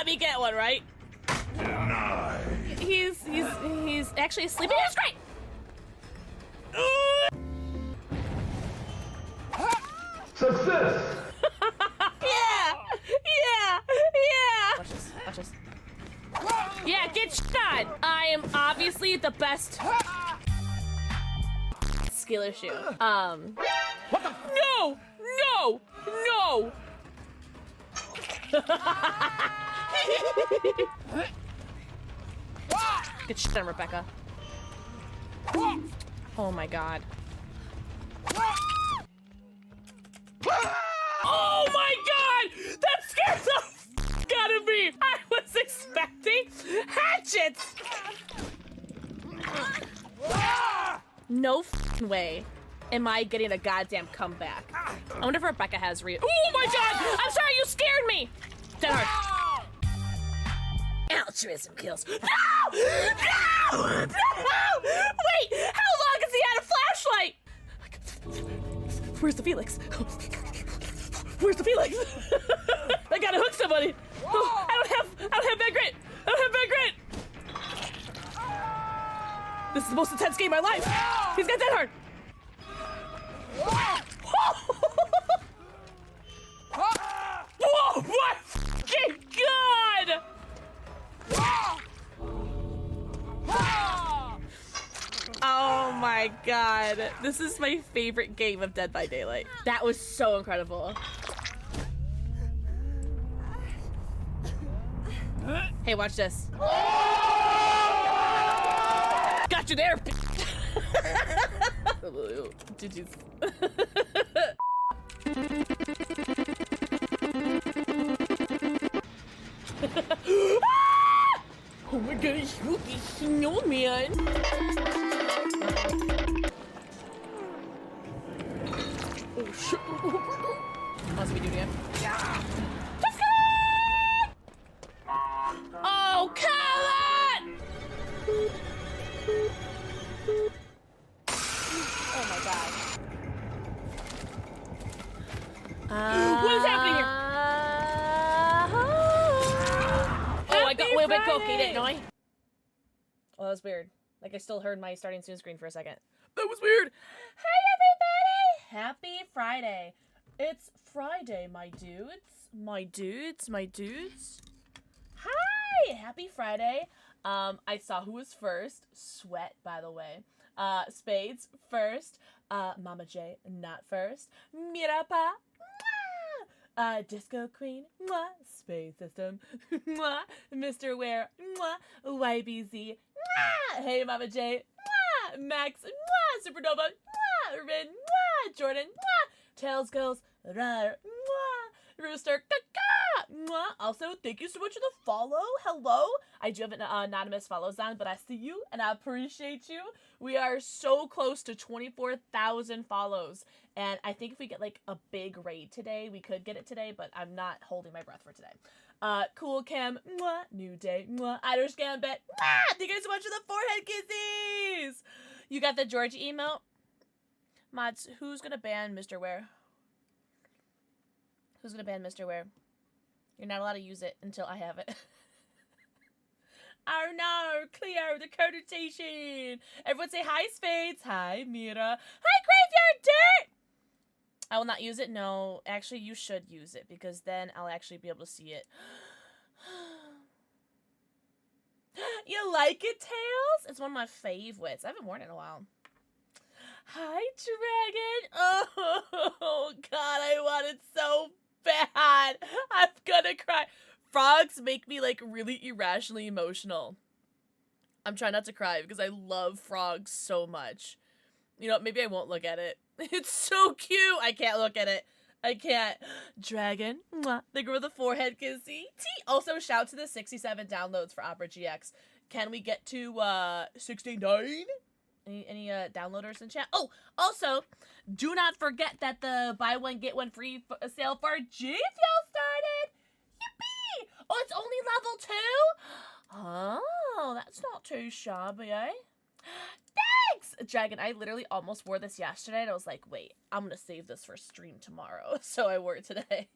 let me get one, right? He's actually sleeping. That's great. Success! Yeah! Watch this. Watch this. Yeah, get shot! I am obviously the best skill issue. What the? No! No! No! Good shit on Rebecca. Oh my god. Oh my god! That scared the f out of me! I was expecting hatchets! No f***ing way am I getting a goddamn comeback. I wonder if Rebecca has oh my god! I'm sorry, you scared me! Dead hard. Altruism kills. No! No! No! Wait! How long has he had a flashlight? Where's the Felix? Where's the Felix? I gotta hook somebody. Oh, I don't have bad grit. I don't have bad grit. This is the most intense game of my life. He's got that hard. Whoa, my fucking god! Oh my god. This is my favorite game of Dead by Daylight. That was so incredible. Hey, watch this. Got you there, bitch. GG's. Oh my god, spooky snowman. Oh shit. Wants me to do it again? Yeah. Oh, come on! Oh my god. What is happening here? Oh, I got a little bit cocky, didn't I? Well, that was weird. Like, I still heard my starting soon screen for a second. That was weird. Hi, everybody! Happy Friday. It's Friday, my dudes. My dudes. Hi! Happy Friday. I saw who was first. Sweat, by the way. Spades, first. Mama J, not first. Mirapa, mwah! Disco Queen, mwah! Spade System, mwah! Mr. Ware, mwah! YBZ, mwah! Hey Mama J, mwah! Max, mwah! Supernova, mwah! Rin, mwah! Jordan, mwah! Tails goes, rar, mwah! Rooster, caca! Mwah! Also, thank you so much for the follow. Hello. I do have an anonymous follows on, but I see you and I appreciate you. We are so close to 24,000 follows. And I think if we get like a big raid today, we could get it today, but I'm not holding my breath for today. Cool Cam, mwah! New Day, mwah! Irish Gambit, mwah! Thank you guys so much for the forehead kisses. You got the Georgie emote? Mods, who's gonna ban Mr. Ware? Who's gonna ban Mr. Ware? You're not allowed to use it until I have it. Oh no, clear the code station. Everyone say hi, Spades. Hi, Mira. Hi, Graveyard Dirt. I will not use it. No, actually, you should use it because then I'll actually be able to see it. You like it, Tails? It's one of my favorites. I haven't worn it in a while. Hi, Dragon. Oh, God, I want it so bad. I'm gonna cry. Frogs make me, like, really irrationally emotional. I'm trying not to cry because I love frogs so much. You know, maybe I won't look at it. It's so cute. I can't look at it. I can't. Dragon. Mwah. The girl with the forehead kissy. Also, shout to the 67 downloads for Opera GX. Can we get to, 69? Any downloaders in chat? Oh, also, do not forget that the buy one, get one free sale for G Fuel started. Yippee! Oh, it's only level 2? Oh, that's not too shabby, eh? Thanks! Dragon, I literally almost wore this yesterday, and I was like, wait, I'm gonna save this for stream tomorrow. So I wore it today.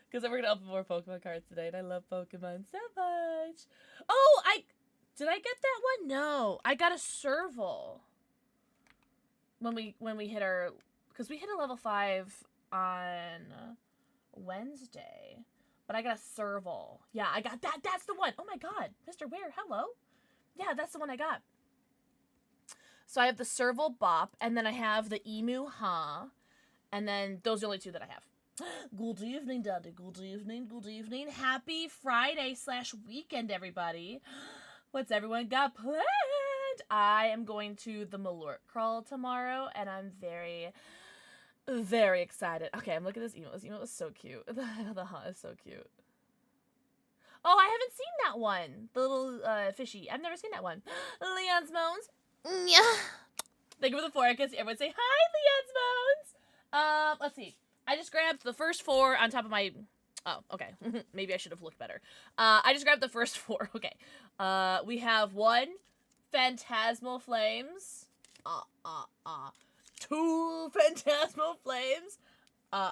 Because we're gonna open more Pokemon cards today, and I love Pokemon so much. Oh, did I get that one? No, I got a Serval. When we hit our, because we hit a level 5 on Wednesday, but I got a Serval. Yeah, I got that. That's the one. Oh my God, Mr. Ware, hello. Yeah, that's the one I got. So I have the Serval Bop, and then I have the Emu Ha, and then those are the only two that I have. Good evening, Daddy. Good evening. Good evening. Happy Friday/weekend, everybody. What's everyone got planned? I am going to the Malort Crawl tomorrow, and I'm very, very excited. Okay, I'm looking at this email. This email is so cute. The Ha is so cute. Oh, I haven't seen that one. The little fishy. I've never seen that one. Leon's Moans. Yeah. Thank you for the 4. I guess everyone say hi, Leon's Moans. Let's see. I just grabbed the first 4 on top of my... Oh, okay. Maybe I should have looked better. I just grabbed the first 4. Okay. We have 1, Phantasmal Flames. 2 Phantasmal Flames. 3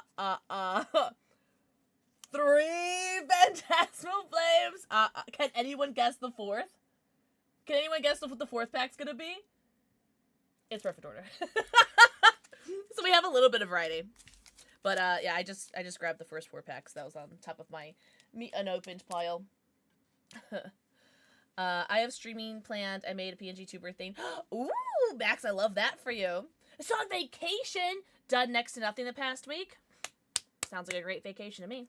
Phantasmal Flames. Can anyone guess the 4th? Can anyone guess what the 4th pack's gonna be? It's perfect order. So we have a little bit of variety. But, yeah, I just grabbed the first 4 packs. That was on top of my unopened pile. I have streaming planned. I made a PNG 2 birthday. Ooh, Max, I love that for you. So on vacation. Done next to nothing the past week. Sounds like a great vacation to me.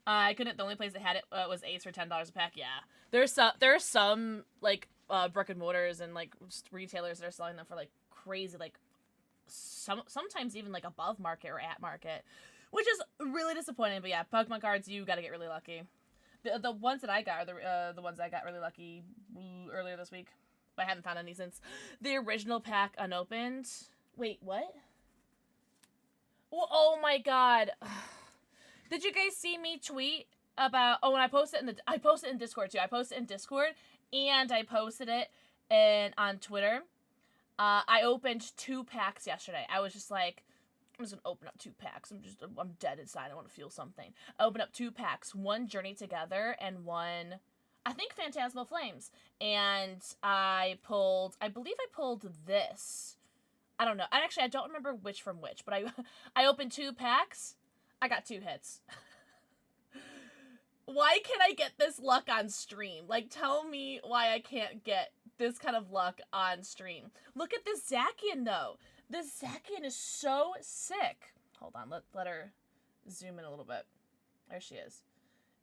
I couldn't, the only place that had it was Ace for $10 a pack. Yeah. There are some, like, brick and mortars and, like, retailers that are selling them for, like, crazy, like, sometimes even like above market or at market, which is really disappointing. But yeah, Pokemon cards, you gotta get really lucky. The ones that I got are the ones I got really lucky earlier this week, but I haven't found any since the original pack unopened. Wait, what? Oh my God! Did you guys see me tweet about? Oh, when I posted in Discord too. I posted in Discord and I posted it on Twitter. I opened 2 packs yesterday. I was just like, I'm just gonna open up 2 packs. I'm dead inside. I want to feel something. I opened up 2 packs. 1 Journey Together and 1, I think, Phantasmal Flames. And I believe I pulled this. I don't know. I don't remember which from which, but I opened 2 packs. I got 2 hits. Why can't I get this luck on stream? Like, tell me why I can't get this kind of luck on stream. Look at this Zacian, though. This Zacian is so sick. Hold on, let her zoom in a little bit. There she is.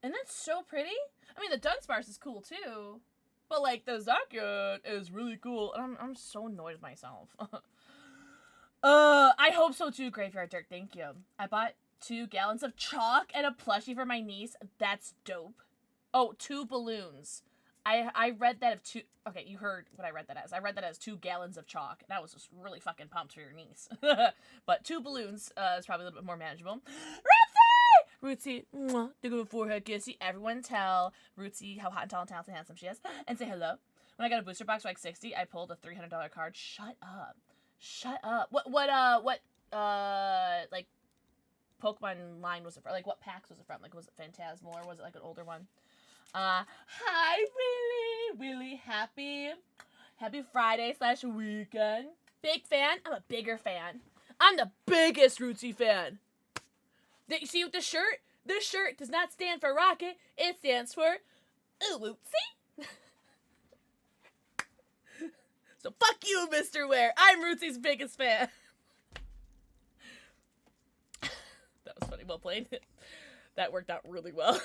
And that's so pretty. I mean, the Dunsparce is cool, too. But, like, the Zacian is really cool. And I'm so annoyed with myself. I hope so, too, Graveyard Dirt. Thank you. I bought 2 gallons of chalk and a plushie for my niece. That's dope. Oh, 2 balloons. I read that of 2... Okay, you heard what I read that as. I read that as 2 gallons of chalk. And I was just really fucking pumped for your niece. But 2 balloons is probably a little bit more manageable. Rootsy! Mwah, give a forehead kissy. Everyone tell Rootsy how hot and tall and talented and handsome she is. And say hello. When I got a booster box for like 60, I pulled a $300 card. Shut up. Shut up. What like, Pokemon line was it from? Like, what packs was it from? Like, was it Phantasmal or was it like an older one? Hi, Willie, happy Friday/weekend. Big fan? I'm a bigger fan. I'm the biggest Rootsy fan. You see with the shirt? This shirt does not stand for Rocket. It stands for Rootsy. So fuck you, Mr. Ware. I'm Rootsy's biggest fan. That was funny. Well played. That worked out really well.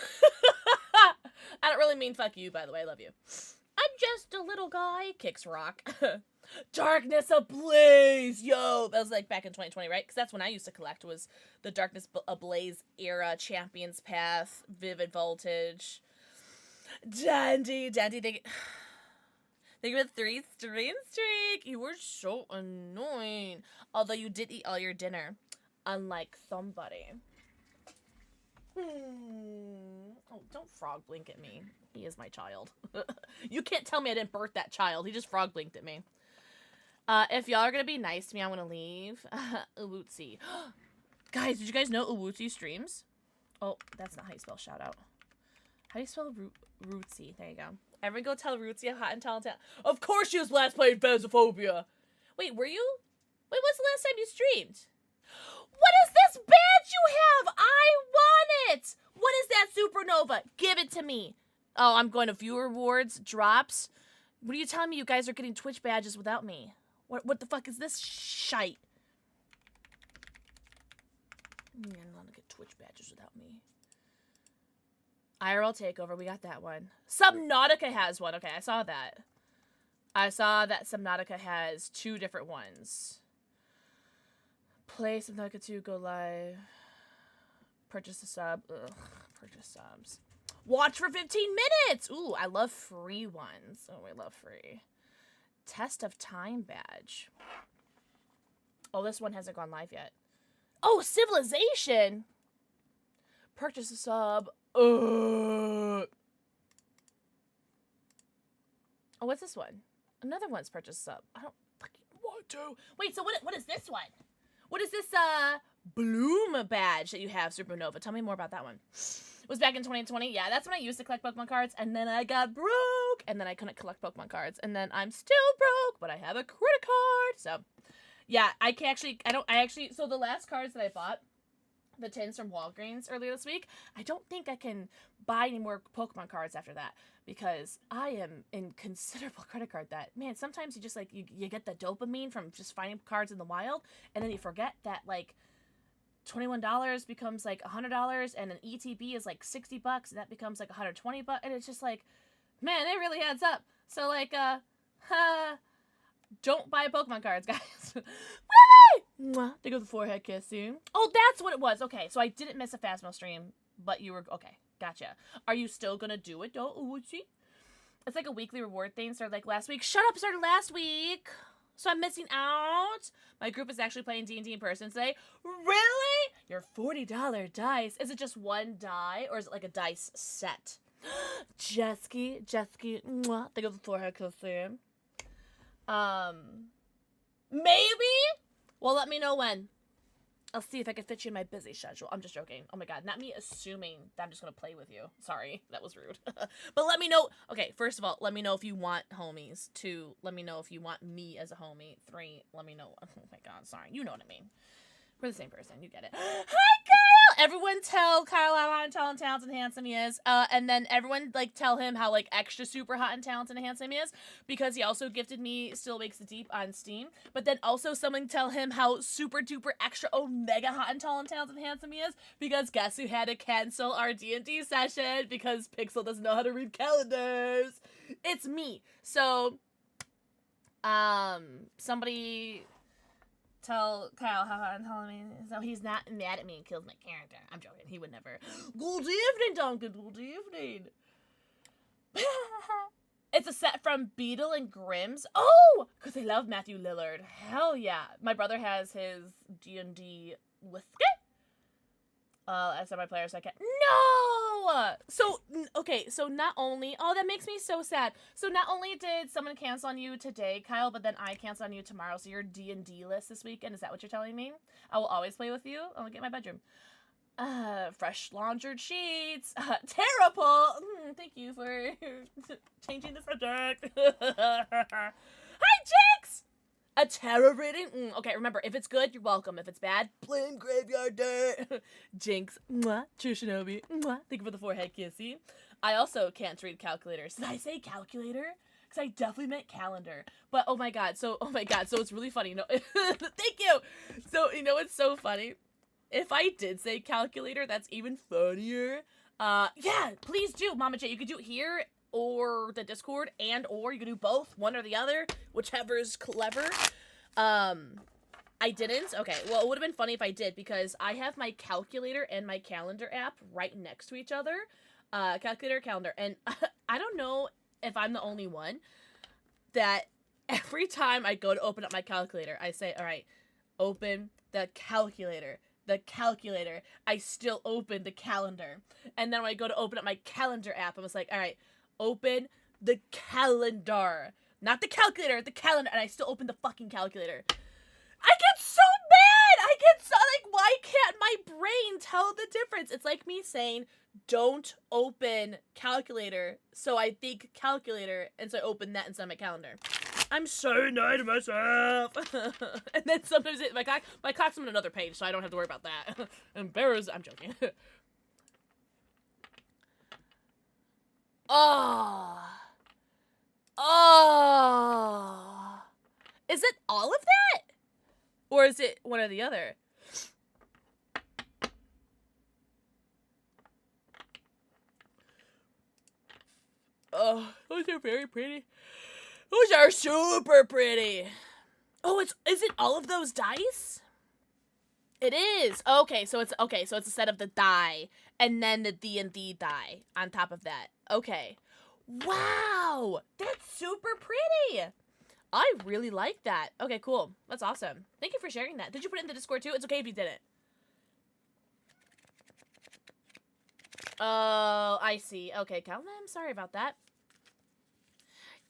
I don't really mean fuck you, by the way. I love you. I'm just a little guy. Kicks rock. Darkness Ablaze. Yo, that was like back in 2020, right? Because that's when I used to collect, was the Darkness Ablaze era. Champion's Path. Vivid Voltage. Dandy. Thank you for the 3 stream streak. You were so annoying. Although you did eat all your dinner. Unlike somebody. Oh, don't frog blink at me. He is my child. You can't tell me I didn't birth that child. He just frog blinked at me. If y'all are gonna be nice to me, I'm gonna leave. Uwutsi. Guys, did you guys know Uwutsi streams? Oh, that's not how you spell shout out. How do you spell Rootsy? There you go. Everyone go tell Rootsy how hot and talented. Of course she was last playing Phasmophobia. Wait, were you? Wait, when's the last time you streamed? What is this badge you have? I want it! What is that supernova? Give it to me. Oh, I'm going to viewer rewards, drops. What are you telling me? You guys are getting Twitch badges without me. What the fuck is this shite? You're not gonna get Twitch badges without me. IRL Takeover, we got that one. Subnautica has one. Okay, I saw that. I saw that Subnautica has 2 different ones. Play Subnautica 2, go live. Purchase a sub. Ugh, purchase subs. Watch for 15 minutes! Ooh, I love free ones. Oh, we love free. Test of Time badge. Oh, this one hasn't gone live yet. Oh, Civilization! Purchase a sub. Oh, what's this one? Another one's purchase a sub. I don't fucking want to. Wait, so what is this one? What is this, Bloom badge that you have, Supernova? Tell me more about that one. It was back in 2020. Yeah, that's when I used to collect Pokemon cards, and then I got broke, and then I couldn't collect Pokemon cards, and then I'm still broke, but I have a credit card. So, yeah, so the last cards that I bought, the tins from Walgreens earlier this week, I don't think I can buy any more Pokemon cards after that, because I am in considerable credit card debt. Man, sometimes you just, like, you get the dopamine from just finding cards in the wild, and then you forget that, like, $21 becomes, like, $100, and an ETB is, like, $60, and that becomes, like, $120, and it's just, like, man, it really adds up. So, like, don't buy Pokemon cards, guys. Mwah! Think of the forehead kissing. Oh, that's what it was. Okay, so I didn't miss a Phasmo stream, but you were... Okay, gotcha. Are you still gonna do it, though, Uchi? It's like a weekly reward thing. Started, like, last week. Shut up! Started last week! So I'm missing out. My group is actually playing D&D in person today. Really? Your $40 dice. Is it just one die, or is it, like, a dice set? Jesky, mwah. Think of the forehead kissing. Maybe? Well, let me know when. I'll see if I can fit you in my busy schedule. I'm just joking. Oh my god, not me assuming that I'm just gonna play with you. Sorry, that was rude. But let me know. Okay, first of all, let me know if you want homies. 2, let me know if you want me as a homie. 3, let me know. Oh my god, sorry. You know what I mean. We're the same person. You get it. Hi, Kyle! Everyone tell Kyle how hot and talented and handsome he is. And then everyone, like, tell him how, like, extra super hot and talented and handsome he is. Because he also gifted me Still Wakes the Deep on Steam. But then also someone tell him how super duper extra omega hot and talented and handsome he is. Because guess who had to cancel our D&D session? Because Pixel doesn't know how to read calendars. It's me. So, somebody... Tell Kyle how so he's not mad at me and kills my character. I'm joking. He would never. Good evening, Duncan. Good evening. It's a set from Beetle and Grimm's. Oh, because I love Matthew Lillard. Hell yeah. My brother has his D&D whiskey. As my player, so I can't. No! So, okay, so not only... Oh, that makes me so sad. So not only did someone cancel on you today, Kyle, but then I canceled on you tomorrow, so you're D&D list this weekend. Is that what you're telling me? I will always play with you. I'll get in my bedroom. Fresh laundered sheets. Terrible! Thank you for changing the subject. Hi, Jinx! A tarot reading? Okay, remember, if it's good, you're welcome. If it's bad, blame Graveyard Dirt. Jinx. Mwah. True Shinobi. Mwah. Thank you for the forehead kissy. I also can't read calculators. Did I say calculator? Because I definitely meant calendar. But, oh my god, so it's really funny. No, thank you! So, you know what's so funny? If I did say calculator, that's even funnier. Yeah, please do, Mama J. You could do it here, or the Discord, or you can do both, one or the other, whichever is clever. I didn't. Okay, well, it would have been funny if I did, because I have my calculator and my calendar app right next to each other. Calculator, calendar, and I don't know if I'm the only one that every time I go to open up my calculator, I say, all right, open the calculator. The calculator. I still open the calendar. And then when I go to open up my calendar app, I was like, all right, open the calendar. Not the calculator, the calendar. And I still open the fucking calculator. I get so mad! Why can't my brain can tell the difference. It's like me saying, don't open calculator. So I think calculator, and so I open that instead of my calendar. I'm so annoyed at myself. And then sometimes my cock's on another page, so I don't have to worry about that. Embarrassed. I'm joking. Oh. Oh. Is it all of that? Or is it one or the other? Oh, those are very pretty. Those are super pretty. Oh, is it all of those dice? It is. Okay, so it's a set of the die and then the D&D die on top of that. Okay. Wow, that's super pretty. I really like that. Okay, cool. That's awesome. Thank you for sharing that. Did you put it in the Discord too? It's okay if you didn't. Oh, I see. Okay, Calvin, I'm sorry about that.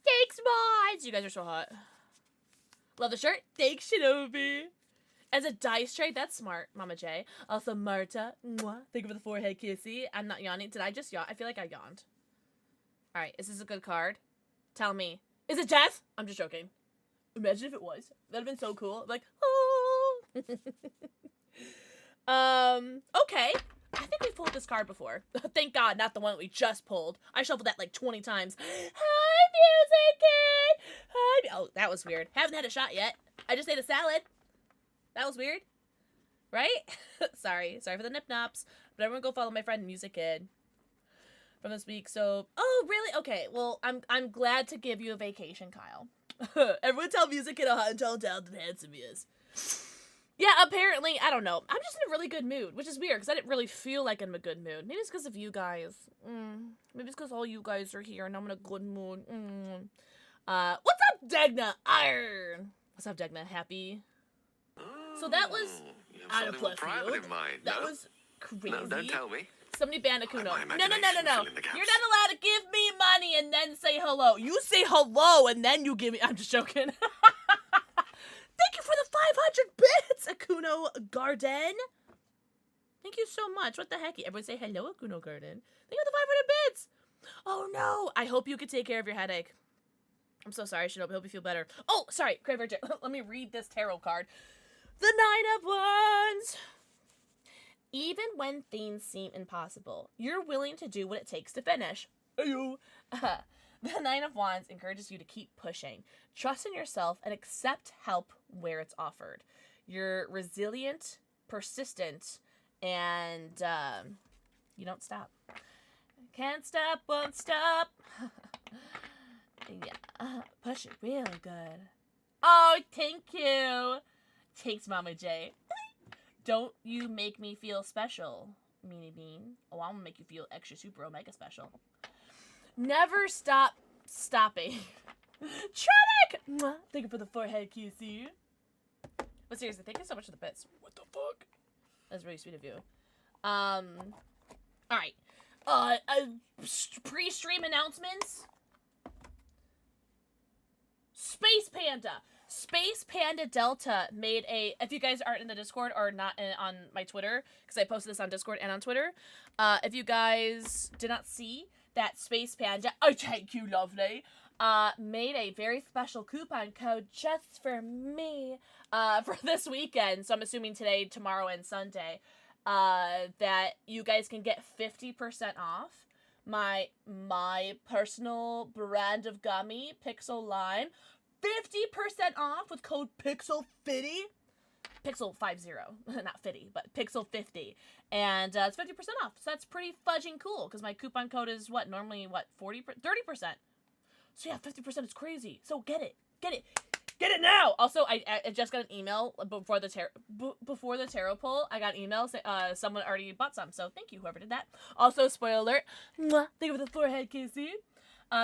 Thanks, mods! You guys are so hot. Love the shirt. Thanks, Shinobi. As a dice tray, that's smart, Mama J. Also, Marta. Mwah. Thank you for the forehead kissy. I'm not yawning. Did I just yawn? I feel like I yawned. Alright, is this a good card? Tell me. Is it death? I'm just joking. Imagine if it was. That'd have been so cool. Like, oh. Okay. I think we've pulled this card before. Thank God, not the one that we just pulled. I shuffled that like 20 times. Hi, Music Kid! Hi. Oh, that was weird. Haven't had a shot yet. I just ate a salad. That was weird. Right? Sorry for the nip-nops. But everyone go follow my friend Music Kid from this week. So, oh, really? Okay, well, I'm glad to give you a vacation, Kyle. Everyone tell Music Kid how talented and handsome he is. Yeah, apparently, I don't know. I'm just in a really good mood, which is weird, because I didn't really feel like I'm in a good mood. Maybe it's because of you guys. Maybe it's because all you guys are here, and I'm in a good mood. What's up, Degna? Arr! What's up, Degna? Happy? So that was out of left field. That was crazy. No, don't tell me. Somebody banned a Kuno. No. My You're not imagination allowed to give me money and then say hello. You say hello and then you give me... I'm just joking. Thank you for the 500 bits, Akuno Garden. Thank you so much. What the heck? Everyone say hello, Akuno Garden. Thank you for the 500 bits. Oh, no. I hope you can take care of your headache. I'm so sorry, Shinobi. I hope you feel better. Oh, sorry. Crave Virgin. Let me read this tarot card. The Nine of Wands. Even when things seem impossible, you're willing to do what it takes to finish. Ayo. The Nine of Wands encourages you to keep pushing. Trust in yourself and accept help where it's offered. You're resilient, persistent, and you don't stop. Can't stop, won't stop. Yeah, push it real good. Oh, thank you. Thanks, Mama J. Don't you make me feel special, Meanie Bean. Oh, I'm gonna make you feel extra super omega special. Never stop stopping. Tronic! Thank you for the forehead QC. But seriously, thank you so much for the bits. What the fuck? That's really sweet of you. Alright. Pre-stream announcements. Space Panda. Space Panda Delta made a... If you guys aren't in the Discord or not on my Twitter, because I posted this on Discord and on Twitter, if you guys did not see that Space Panda, oh, thank you, lovely, made a very special coupon code just for me for this weekend. So I'm assuming today, tomorrow, and Sunday, that you guys can get 50% off my personal brand of gummy, Pixel Lime. 50% off with code PIXEL50. Pixel50, not 50, but Pixel50. And it's 50% off. So that's pretty fudging cool, because my coupon code is what? Normally, what? 30%? So yeah, 50% is crazy. So get it. Get it. Get it now! Also, I just got an email before the tarot poll. I got an email saying someone already bought some. So thank you, whoever did that. Also, spoiler alert. Mwah, thank you for the forehead kissy.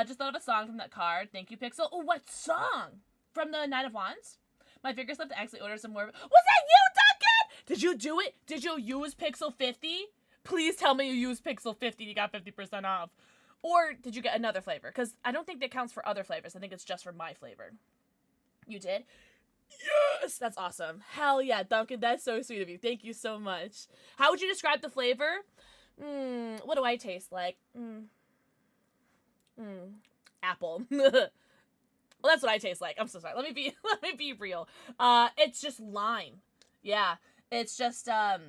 Just thought of a song from that card. Thank you, Pixel. Oh, what song? From the Nine of Wands? My fingers left to actually order some more. Was that you, Duncan? Did you do it? Did you use Pixel 50? Please tell me you used Pixel 50. You got 50% off. Or did you get another flavor? Because I don't think that counts for other flavors. I think it's just for my flavor. You did? Yes, that's awesome. Hell yeah, Duncan, that's so sweet of you. Thank you so much. How would you describe the flavor? What do I taste like? Apple. Well, that's what I taste like. I'm so sorry. Let me be real. It's just lime. Yeah. It's just have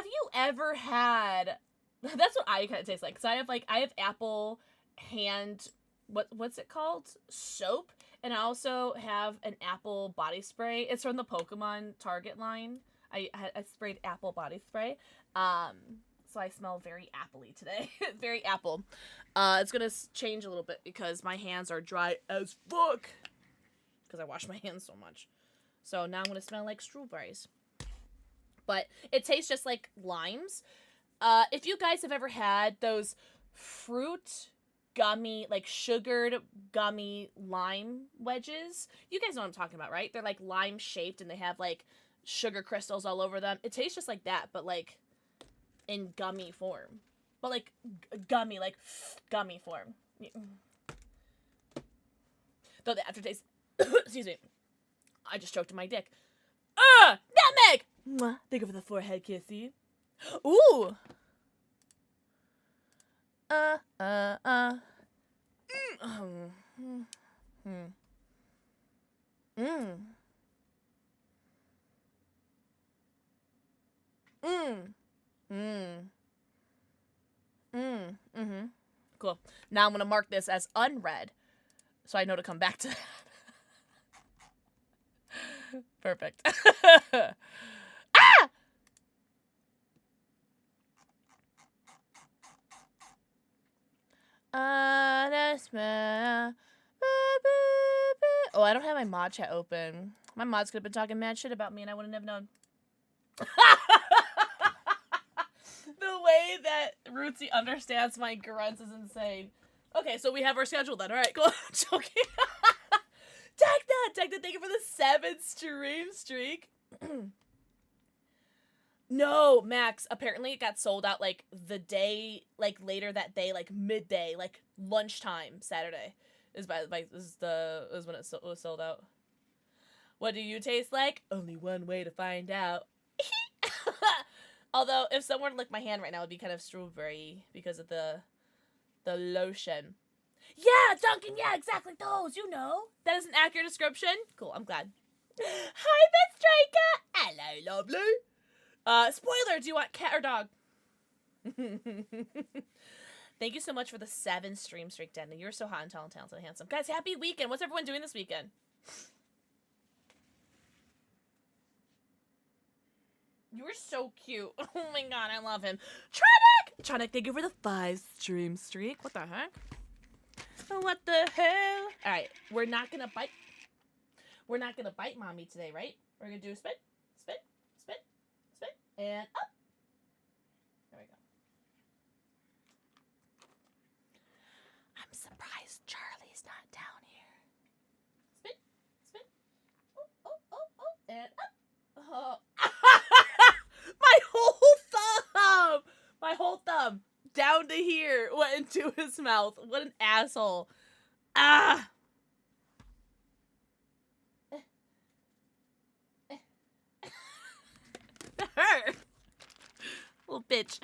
you ever had that's what I kind of taste like. So I have apple hand what's it called? Soap, and I also have an apple body spray. It's from the Pokemon Target line. I sprayed apple body spray. So I smell very appley today. Very apple. It's gonna change a little bit because my hands are dry as fuck. Because I wash my hands so much. So now I'm gonna smell like strawberries. But it tastes just like limes. If you guys have ever had those fruit gummy, like sugared gummy lime wedges, you guys know what I'm talking about, right? They're like lime shaped and they have like sugar crystals all over them. It tastes just like that, but like in gummy form. But like gummy form. Though the aftertaste, excuse me, I just choked on my dick. Nutmeg! Mwah. Think of the forehead kissy. Ooh. Cool. Now I'm gonna mark this as unread, so I know to come back to that. Perfect. Ah! Oh, I don't have my mod chat open. My mods could have been talking mad shit about me and I wouldn't have known. The way that Rootsy understands my grunts is insane. Okay, so we have our schedule then. Alright, cool. I'm joking. Tag that! Thank you for the 7 stream streak. No, Max, apparently it got sold out, like, the day, like, later that day, like, midday, like, lunchtime, Saturday, is when it was sold out. What do you taste like? Only one way to find out. Although, if someone licked my hand right now, it would be kind of strawberry, because of the lotion. Yeah, Duncan, yeah, exactly those, you know. That is an accurate description. Cool, I'm glad. Hi, Miss Striker. Hello, lovely. Spoiler, do you want cat or dog? Thank you so much for the 7 stream streak, Denny. You're so hot and talented and handsome. Guys, happy weekend. What's everyone doing this weekend? You were so cute. Oh my god, I love him. Tronic, thank you for the 5 stream streak. What the heck? What the hell? Alright, we're not gonna bite. We're not gonna bite mommy today, right? We're gonna do spit, and up. There we go. I'm surprised Charlie's not down here. Spit. Oh, and up. Oh. My whole thumb down to here went into his mouth. What an asshole. Ah. Hurt. Little bitch.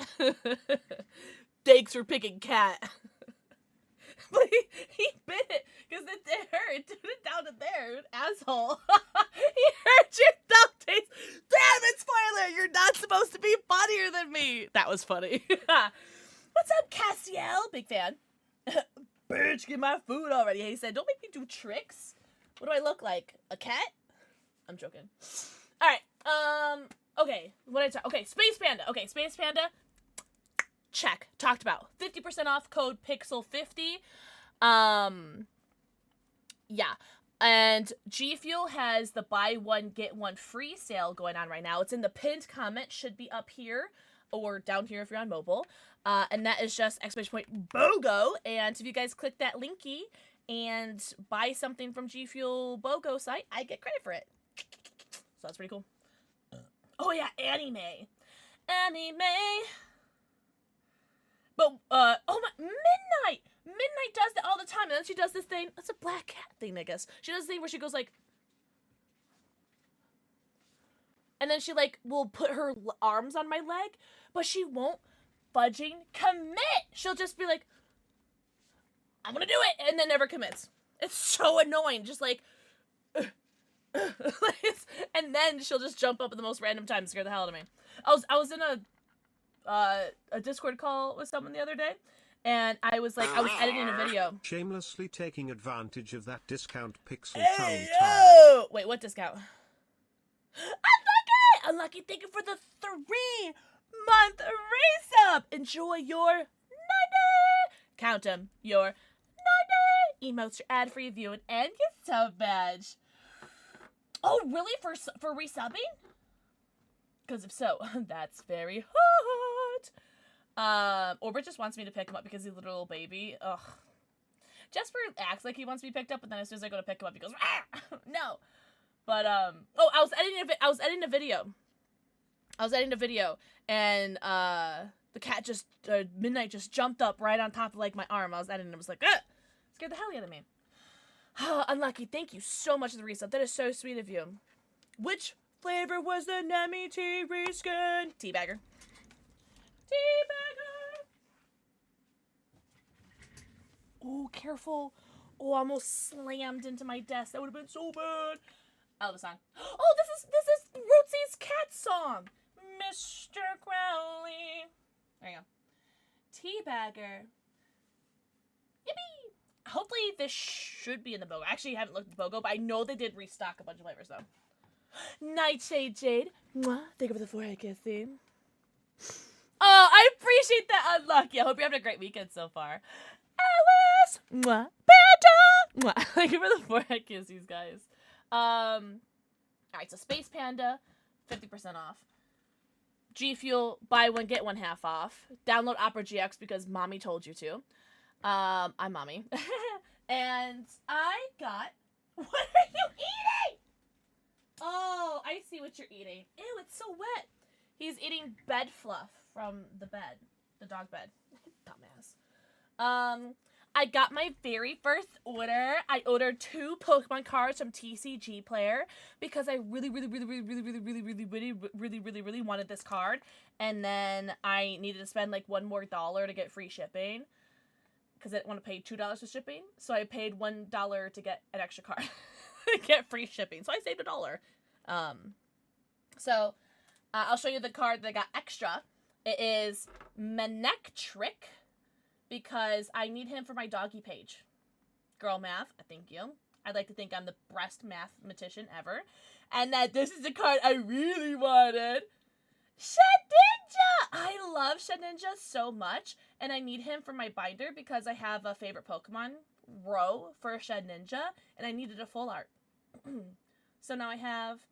Thanks for picking cat. But he bit it because it hurt. It took it down to there. Asshole. He hurt your thumb taste. Damn it, spoiler. You're not supposed to be funnier than me. That was funny. What's up, Cassiel? Big fan. Bitch, get my food already. He said, don't make me do tricks. What do I look like? A cat? I'm joking. Alright, okay. Okay, Space Panda. Okay, Space Panda. Check. Talked about. 50% off code PIXEL50. Yeah. And G Fuel has the buy one, get one free sale going on right now. It's in the pinned comment. Should be up here or down here if you're on mobile. And that is just !BOGO. And if you guys click that linky and buy something from G Fuel BOGO site, I get credit for it. So that's pretty cool. Oh yeah, anime. But, oh my, Midnight Midnight does that all the time, and then she does this thing. It's a black cat thing, I guess. She does this thing where she goes like, and then she like will put her arms on my leg, but she won't fudging commit. She'll just be like, I'm gonna do it, and then never commits. It's so annoying. Just like, and then she'll just jump up at the most random time and scare the hell out of me. I was in a Discord call with someone the other day, and I was editing a video. Shamelessly taking advantage of that discount pixel Hey, time. yo! Wait, what discount? Unlucky, thank you for the 3-month resub. Enjoy your 90. Count them. Your 90 emotes, your ad-free viewing, and your sub badge. Oh, really? For resubbing? Because if so, that's very hot. Orbit just wants me to pick him up because he's a little baby. Ugh. Jasper acts like he wants to be picked up, but then as soon as I go to pick him up, he goes, ah! No. But, oh, I was editing a video, and, the cat just, Midnight just jumped up right on top of, like, my arm. I was editing, and it was like, ah! Scared the hell out of me. Unlucky, thank you so much for the resub. That is so sweet of you. Which flavor was the Nemi tea reskin? Teabagger. Teabagger! Oh, careful. Oh, I almost slammed into my desk. That would have been so bad. I love the song. Oh, this is Rootsy's cat song. Mr. Crowley. There you go. Teabagger. Yippee! Hopefully this should be in the BOGO. Actually, I haven't looked at the BOGO, but I know they did restock a bunch of flavors, though. Nightshade Jade. Mwah. Thank you for the forehead kissing. Oh, I appreciate that, Unlucky. I hope you're having a great weekend so far. Alice. Mwah. Panda. Mwah. Thank you for the forehead kisses, guys. Alright, so Space Panda, 50% off. G Fuel, buy one, get one half off. Download Opera GX because mommy told you to. I'm mommy. And I got, what are you eating? Oh, I see what you're eating. Ew, it's so wet. He's eating bed fluff from the bed, the dog bed. Dumbass. I got my very first order. I ordered 2 Pokemon cards from TCG Player because I really wanted this card. And then I needed to spend like $1 more to get free shipping because I didn't want to pay $2 for shipping. So I paid $1 to get an extra card to get free shipping. So I saved $1. So I'll show you the card that I got extra. It is Manectric, because I need him for my doggy page. Girl math, thank you. I'd like to think I'm the best mathematician ever. And that this is the card I really wanted. Shedinja! I love Shedinja so much. And I need him for my binder because I have a favorite Pokemon row for Shedinja. And I needed a full art. So now I have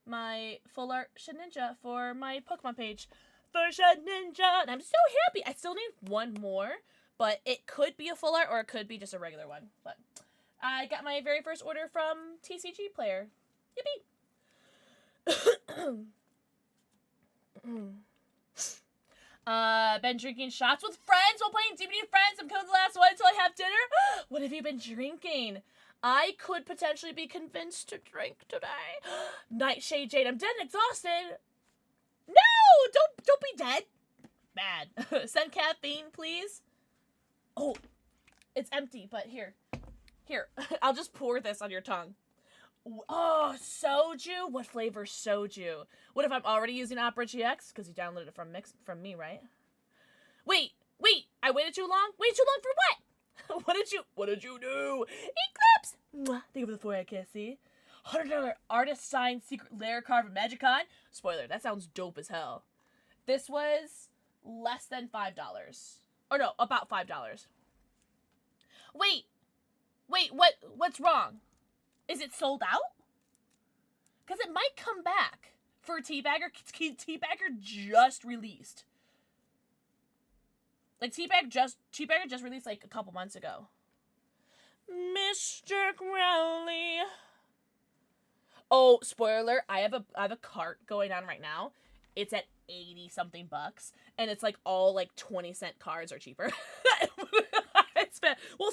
my full art Shedinja for my Pokemon page. For Shedinja! And I'm so happy. I still need one more. But it could be a full art or it could be just a regular one. But I got my very first order from TCG Player. Yippee! Been drinking shots with friends while playing DBD Friends. I'm coming the last one until I have dinner. What have you been drinking? I could potentially be convinced to drink today. Nightshade Jade. I'm dead and exhausted. No! Don't be dead. Bad. Send caffeine, please. Oh, it's empty, but here, I'll just pour this on your tongue. Oh, soju? What flavor soju? What if I'm already using Opera GX? Because you downloaded it from me, right? Wait, I waited too long? Waited too long for what? What did you do? Eclipse! Mwah. Thank you for the forehead kissy. $100 artist signed secret lair card from Magicon. Spoiler, that sounds dope as hell. This was less than $5. Or no, about $5. Wait, what's wrong? Is it sold out? Because it might come back for Teabagger. Teabagger just released. Like, Teabagger just released, like, a couple months ago. Mr. Crowley. Oh, spoiler alert, I have a cart going on right now. It's at 80 something bucks, and it's like all like 20-cent cards are cheaper. spend. Well,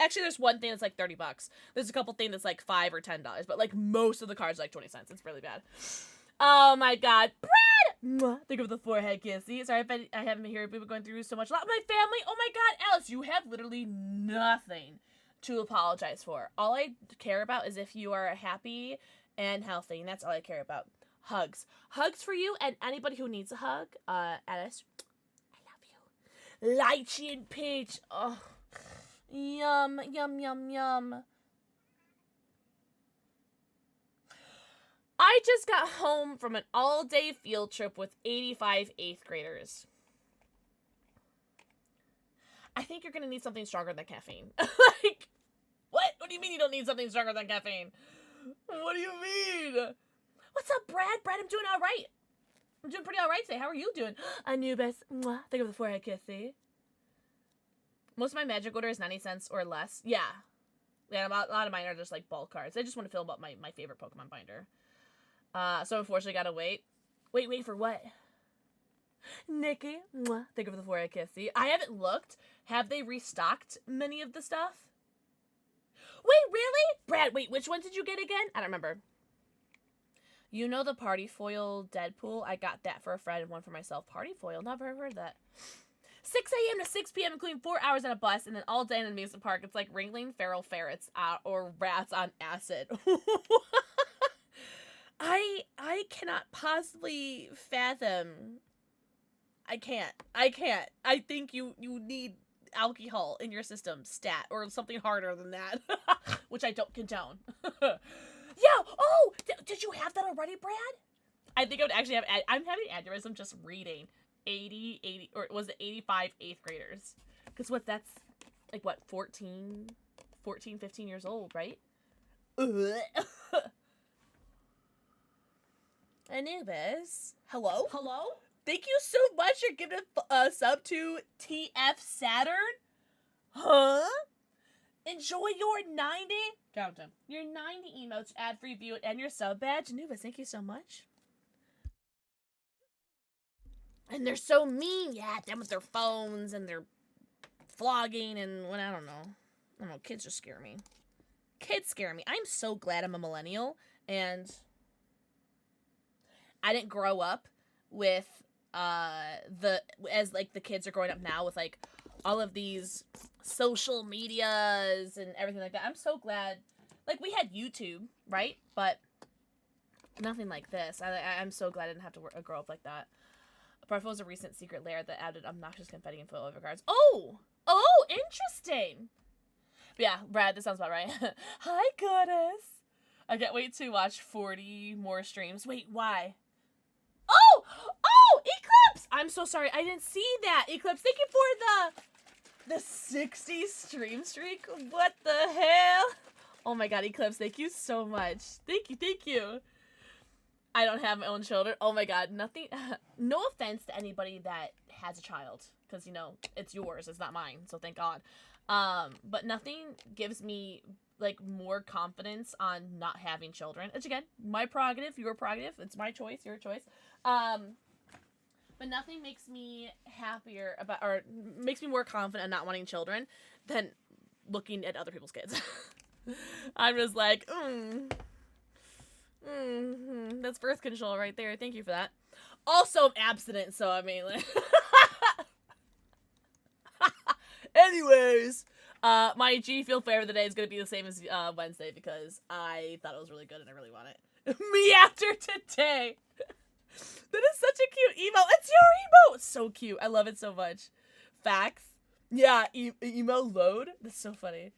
actually, there's one thing that's like $30. There's a couple things that's like $5 or $10, but like most of the cards are like 20 cents. It's really bad. Oh my god, Brad! Mwah. Think of the forehead kissy. Sorry if I haven't been here. We've been going through so much. My family. Oh my god, Alice, you have literally nothing to apologize for. All I care about is if you are happy and healthy, and that's all I care about. Hugs for you and anybody who needs a hug. Alice, I love you. Lychee and peach. Oh, yum, yum, yum, yum. I just got home from an all-day field trip with 85 8th graders. I think you're gonna need something stronger than caffeine. Like, what? What do you mean you don't need something stronger than caffeine? What do you mean? What's up, Brad? Brad, I'm doing all right. I'm doing pretty all right today. How are you doing? Anubis. Mwah. Think of the forehead kissy. Most of my magic order is 90 cents or less. Yeah. Yeah, a lot of mine are just like bulk cards. I just want to fill up my favorite Pokemon binder. So unfortunately gotta wait. Wait for what? Nikki. Mwah. Think of the forehead kissy. I haven't looked. Have they restocked many of the stuff? Wait, really? Brad, wait, which one did you get again? I don't remember. You know the party foil Deadpool? I got that for a friend and one for myself. Party foil? Never heard of that. 6 a.m. to 6 p.m. including 4 hours on a bus and then all day in an amusement park. It's like wrangling feral ferrets or rats on acid. I cannot possibly fathom. I can't. I think you need alcohol in your system, stat, or something harder than that, which I don't condone. Yeah. Oh, did you have that already, Brad? I think I would actually have. I'm having aneurysm just reading 80, or was it 85 8th graders? Because that's like what 14, 15 years old, right? Anubis, hello. Thank you so much for giving a sub to TF Saturn. Huh? Enjoy your 90 countdown. Your 90 emotes, ad-free view, and your sub badge. Anubis, thank you so much. And they're so mean. Yeah, them with their phones and their vlogging and what I don't know. Kids just scare me. I'm so glad I'm a millennial and I didn't grow up with as the kids are growing up now with like all of these social medias and everything like that. I'm so glad. Like, we had YouTube, right? But nothing like this. I'm so glad I didn't have to grow up like that. Parfum was a recent secret lair that added obnoxious confetti and foil cards. Oh, interesting. But yeah, Brad, this sounds about right. Hi, goddess. I can't wait to watch 40 more streams. Wait, why? Oh, Eclipse! I'm so sorry. I didn't see that. Eclipse, thank you for the 60 stream streak. What the hell? Oh my god, Eclipse, thank you so much. Thank you. I don't have my own children. Oh my god, nothing. No offense to anybody that has a child, because, you know, it's yours, it's not mine, so thank god. But nothing gives me, like, more confidence on not having children. Which, again, my prerogative, your prerogative. It's my choice, your choice. But nothing makes me happier about, or makes me more confident in not wanting children than looking at other people's kids. I'm just like, that's birth control right there. Thank you for that. Also, I'm abstinent, so I mean, like, anyways, my G Feel flavor of the day is gonna be the same as Wednesday because I thought it was really good and I really want it. Me after today. That is such a cute emo. It's your emo. It's so cute. I love it so much. Facts. Yeah, emo load. That's so funny.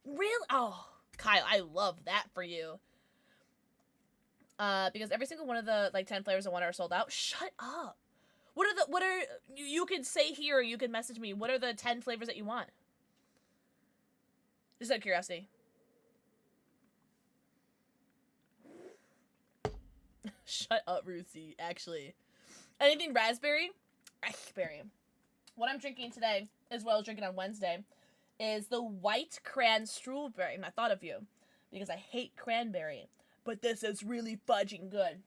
Real? Oh, Kyle, I love that for you. Because every single one of the, like, 10 flavors I want are sold out. Shut up. What are, you can say here, or you can message me. What are the 10 flavors that you want? Just out of curiosity. Shut up, Ruthie, actually. Anything raspberry? Raspberry. What I'm drinking today, as well as drinking on Wednesday, is the white cran strawberry. And I thought of you, because I hate cranberry. But this is really fudging good.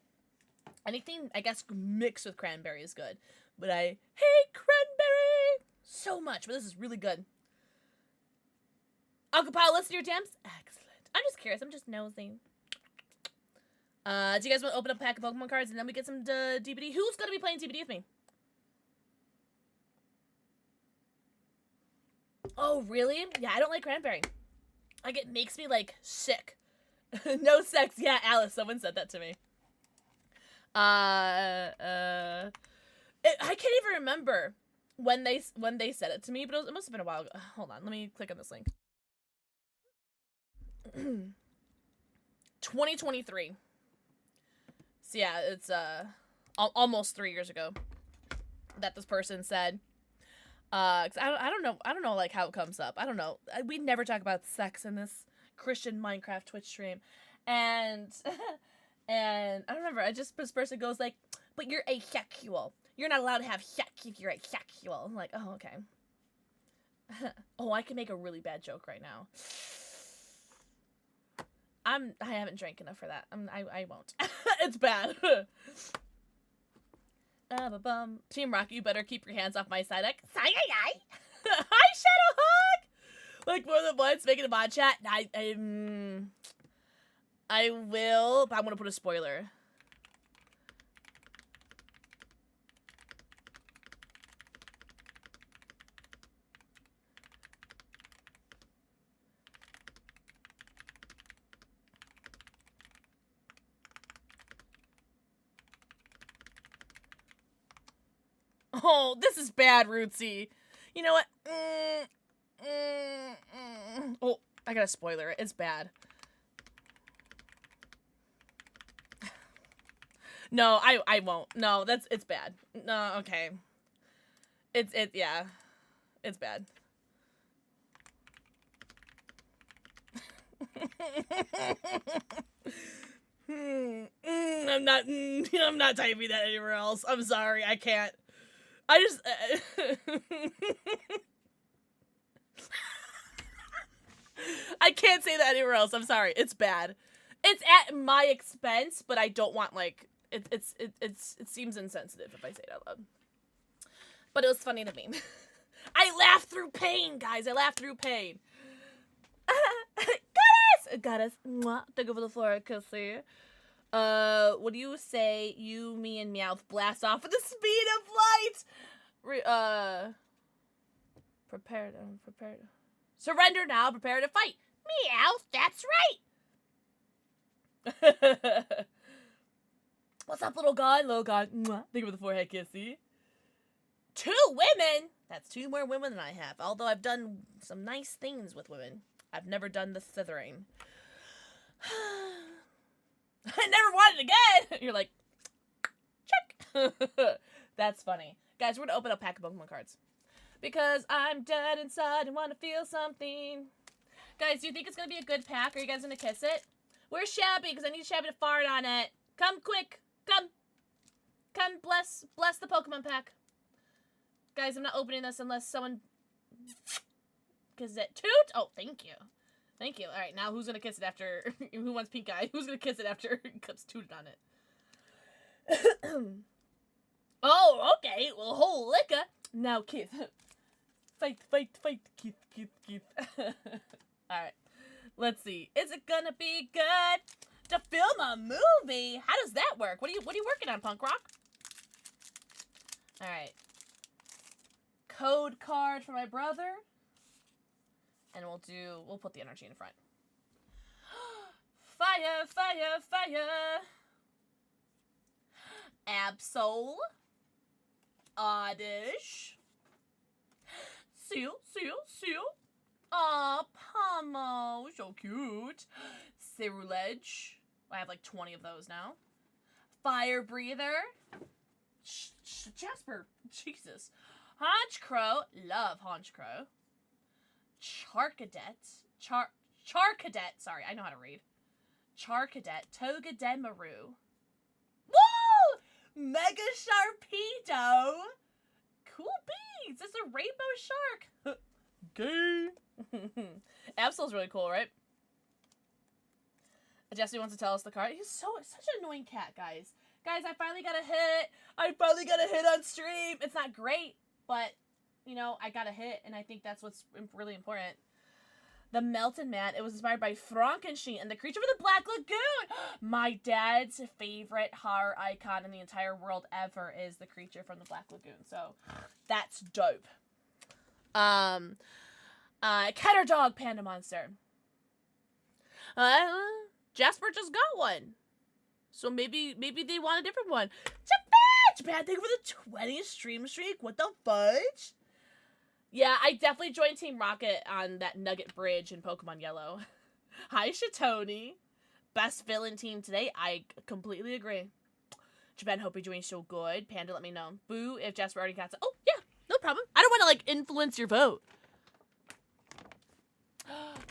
Anything, I guess, mixed with cranberry is good. But I hate cranberry so much, but this is really good. Uncle Pao, listen to your dams? Excellent. I'm just curious. I'm just nosy. Do you guys want to open up a pack of Pokemon cards and then we get some DBD? Who's going to be playing DBD with me? Oh, really? Yeah, I don't like cranberry. Like, it makes me, like, sick. No sex. Yeah, Alice, someone said that to me. I can't even remember when they said it to me, but it must have been a while ago. Hold on, let me click on this link. 2023. So yeah, it's almost 3 years ago that this person said. 'Cause I don't know like how it comes up. I don't know. We never talk about sex in this Christian Minecraft Twitch stream, and and I don't remember. This person goes like, "But you're asexual. You're not allowed to have sex if you're asexual." I'm like, oh, okay. Oh, I can make a really bad joke right now. I haven't drank enough for that. I won't. It's bad. Team Rocket, you better keep your hands off my side. Hi, Shadowhawk! Like, more than once, making a mod chat. I will, but I'm gonna put a spoiler. Oh, this is bad, Rootsy. You know what? Oh, I got a spoiler. It's bad. No, I won't. No, it's bad. No, okay. Yeah. It's bad. I'm not typing that anywhere else. I'm sorry, I can't. I just I can't say that anywhere else. I'm sorry. It's bad. It's at my expense, but I don't want like it seems insensitive if I say it out loud. But it was funny to me. I laughed through pain, guys. I laughed through pain. Got us. Mwah. Thank you for the floor, Kissy. What do you say? You, me, and Meowth blast off with the speed of light. Prepared. Surrender now. Prepare to fight. Meowth. That's right. What's up, little god? Little god. Mwah. Thank you for the forehead, Kissy. 2 women. That's 2 more women than I have. Although I've done some nice things with women. I've never done the slithering. I never wanted it again. You're like, check. That's funny. Guys, we're going to open up a pack of Pokemon cards. Because I'm dead inside and want to feel something. Guys, do you think it's going to be a good pack? Are you guys going to kiss it? Where's Shabby? Because I need Shabby to fart on it. Come quick. Come. Come bless the Pokemon pack. Guys, I'm not opening this unless someone kisses it. Toot! Oh, thank you. Thank you. All right, now who's going to kiss it after... Who wants pink eye? Who's going to kiss it after Cups tooted on it? Oh, okay. Well, whole licka. Now kiss. Fight, Keith. Alright. Let's see. Is it gonna be good to film a movie? How does that work? What are you working on, Punk Rock? Alright. Code card for my brother. And we'll put the energy in front. Fire. Absol. Oddish. Seal. Aw, Pomo. So cute. Cerulege. I have like 20 of those now. Fire Breather. Jasper. Jesus. Honchcrow. Love Honchcrow. Charcadet. Charcadet. Sorry, I know how to read. Charcadet. Togedemaru. Woo! Mega Sharpedo. Cool beans. It's a rainbow shark. Gay. Absol's really cool, right? Jesse wants to tell us the card. He's such an annoying cat, guys. Guys, I finally got a hit. I finally got a hit on stream. It's not great, but you know, I got a hit, and I think that's what's really important. The Melton Man, it was inspired by Frankenstein and the creature from the Black Lagoon. My dad's favorite horror icon in the entire world ever is the creature from the Black Lagoon. So, that's dope. Cat or dog panda monster. Jasper just got one. So maybe they want a different one. Japan, thank you for the 20th stream streak. What the fudge? Yeah, I definitely joined Team Rocket on that Nugget Bridge in Pokemon Yellow. Hi, Shatoni. Best villain team today. I completely agree. Japan, hope you're doing so good. Panda, let me know. Boo, if Jasper already got some. Oh, yeah, no problem. I don't want to, like, influence your vote.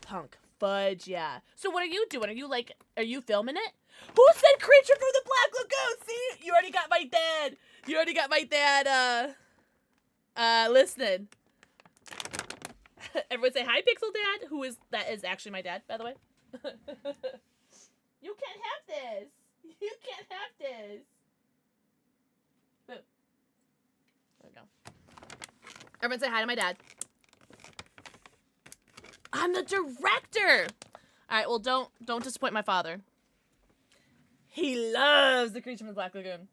Punk. Fudge, yeah. So what are you doing? Are you filming it? Who said creature from the Black Lagoon? See? You already got my dad. Listening. Everyone say hi, Pixel Dad. That is actually my dad, by the way. You can't have this. You can't have this. Boo. There we go. Everyone say hi to my dad. I'm the director. All right, well, don't disappoint my father. He loves the creature from the Black Lagoon.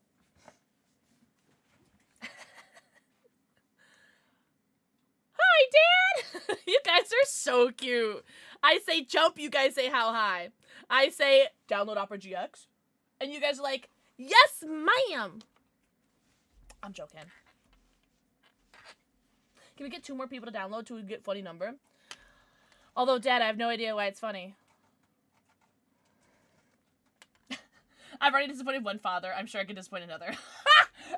Hi, Dad. You guys are so cute. I say jump, you guys say how high. I say download Opera GX, and you guys are like, yes, ma'am. I'm joking. Can we get 2 more people to download to get funny number? Although, Dad, I have no idea why it's funny. I've already disappointed one father. I'm sure I can disappoint another.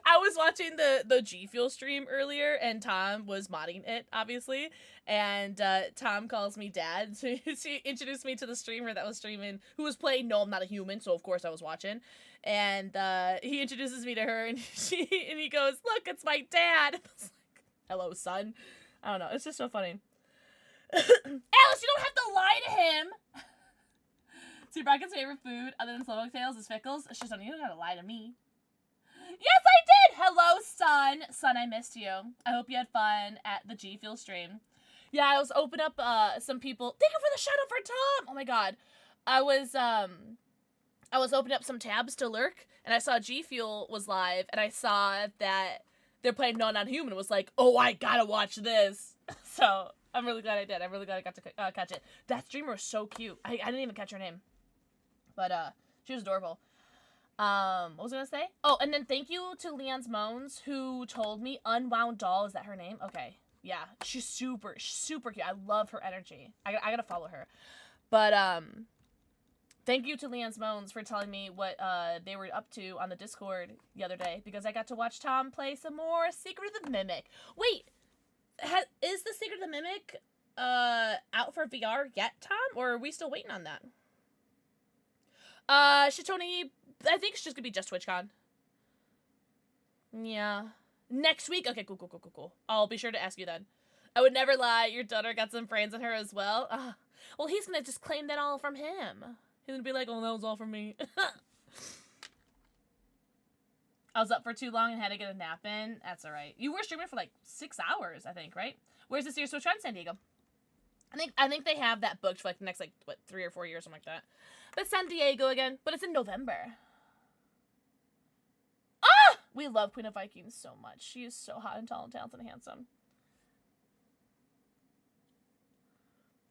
I was watching the G Fuel stream earlier, and Tom was modding it, obviously. And Tom calls me Dad. So she introduced me to the streamer that was streaming, who was playing No, I'm Not a Human. So, of course, I was watching. And he introduces me to her, and he goes, look, it's my dad. I was like, hello, son. I don't know. It's just so funny. Alice, you don't have to lie to him. See, Brocket's favorite food, other than Slowpoke Tails, is Fickles. It's just, you don't gotta lie to me. Yes, I did! Hello, son. Son, I missed you. I hope you had fun at the G Fuel stream. Yeah, I was opening up some people. Thank you for the shout out for Tom. Oh my god. I was opening up some tabs to lurk, and I saw G Fuel was live, and I saw that they're playing No Not Human. It was like, oh, I gotta watch this. So I'm really glad I did. I'm really glad I got to catch it. That streamer was so cute. I didn't even catch her name. But, she was adorable. What was I gonna say? Oh, and then thank you to Leon's Moans, who told me Unwound Doll. Is that her name? Okay. Yeah. She's super, super cute. I love her energy. I gotta follow her. But, thank you to Leon's Moans for telling me what, they were up to on the Discord the other day, because I got to watch Tom play some more Secret of the Mimic. Wait! Is the Secret of the Mimic, out for VR yet, Tom? Or are we still waiting on that? Shatoni, I think it's just gonna be just TwitchCon. Yeah. Next week? Okay, cool. I'll be sure to ask you then. I would never lie, your daughter got some brains in her as well. Well, he's gonna just claim that all from him. He's gonna be like, oh, that was all from me. I was up for too long and had to get a nap in. That's alright. You were streaming for like 6 hours, I think, right? Where's this year's TwitchCon? San Diego. I think they have that booked for like the next, like, what, 3 or 4 years, something like that. But San Diego again. But it's in November. Ah! We love Queen of Vikings so much. She is so hot and tall and talented and handsome.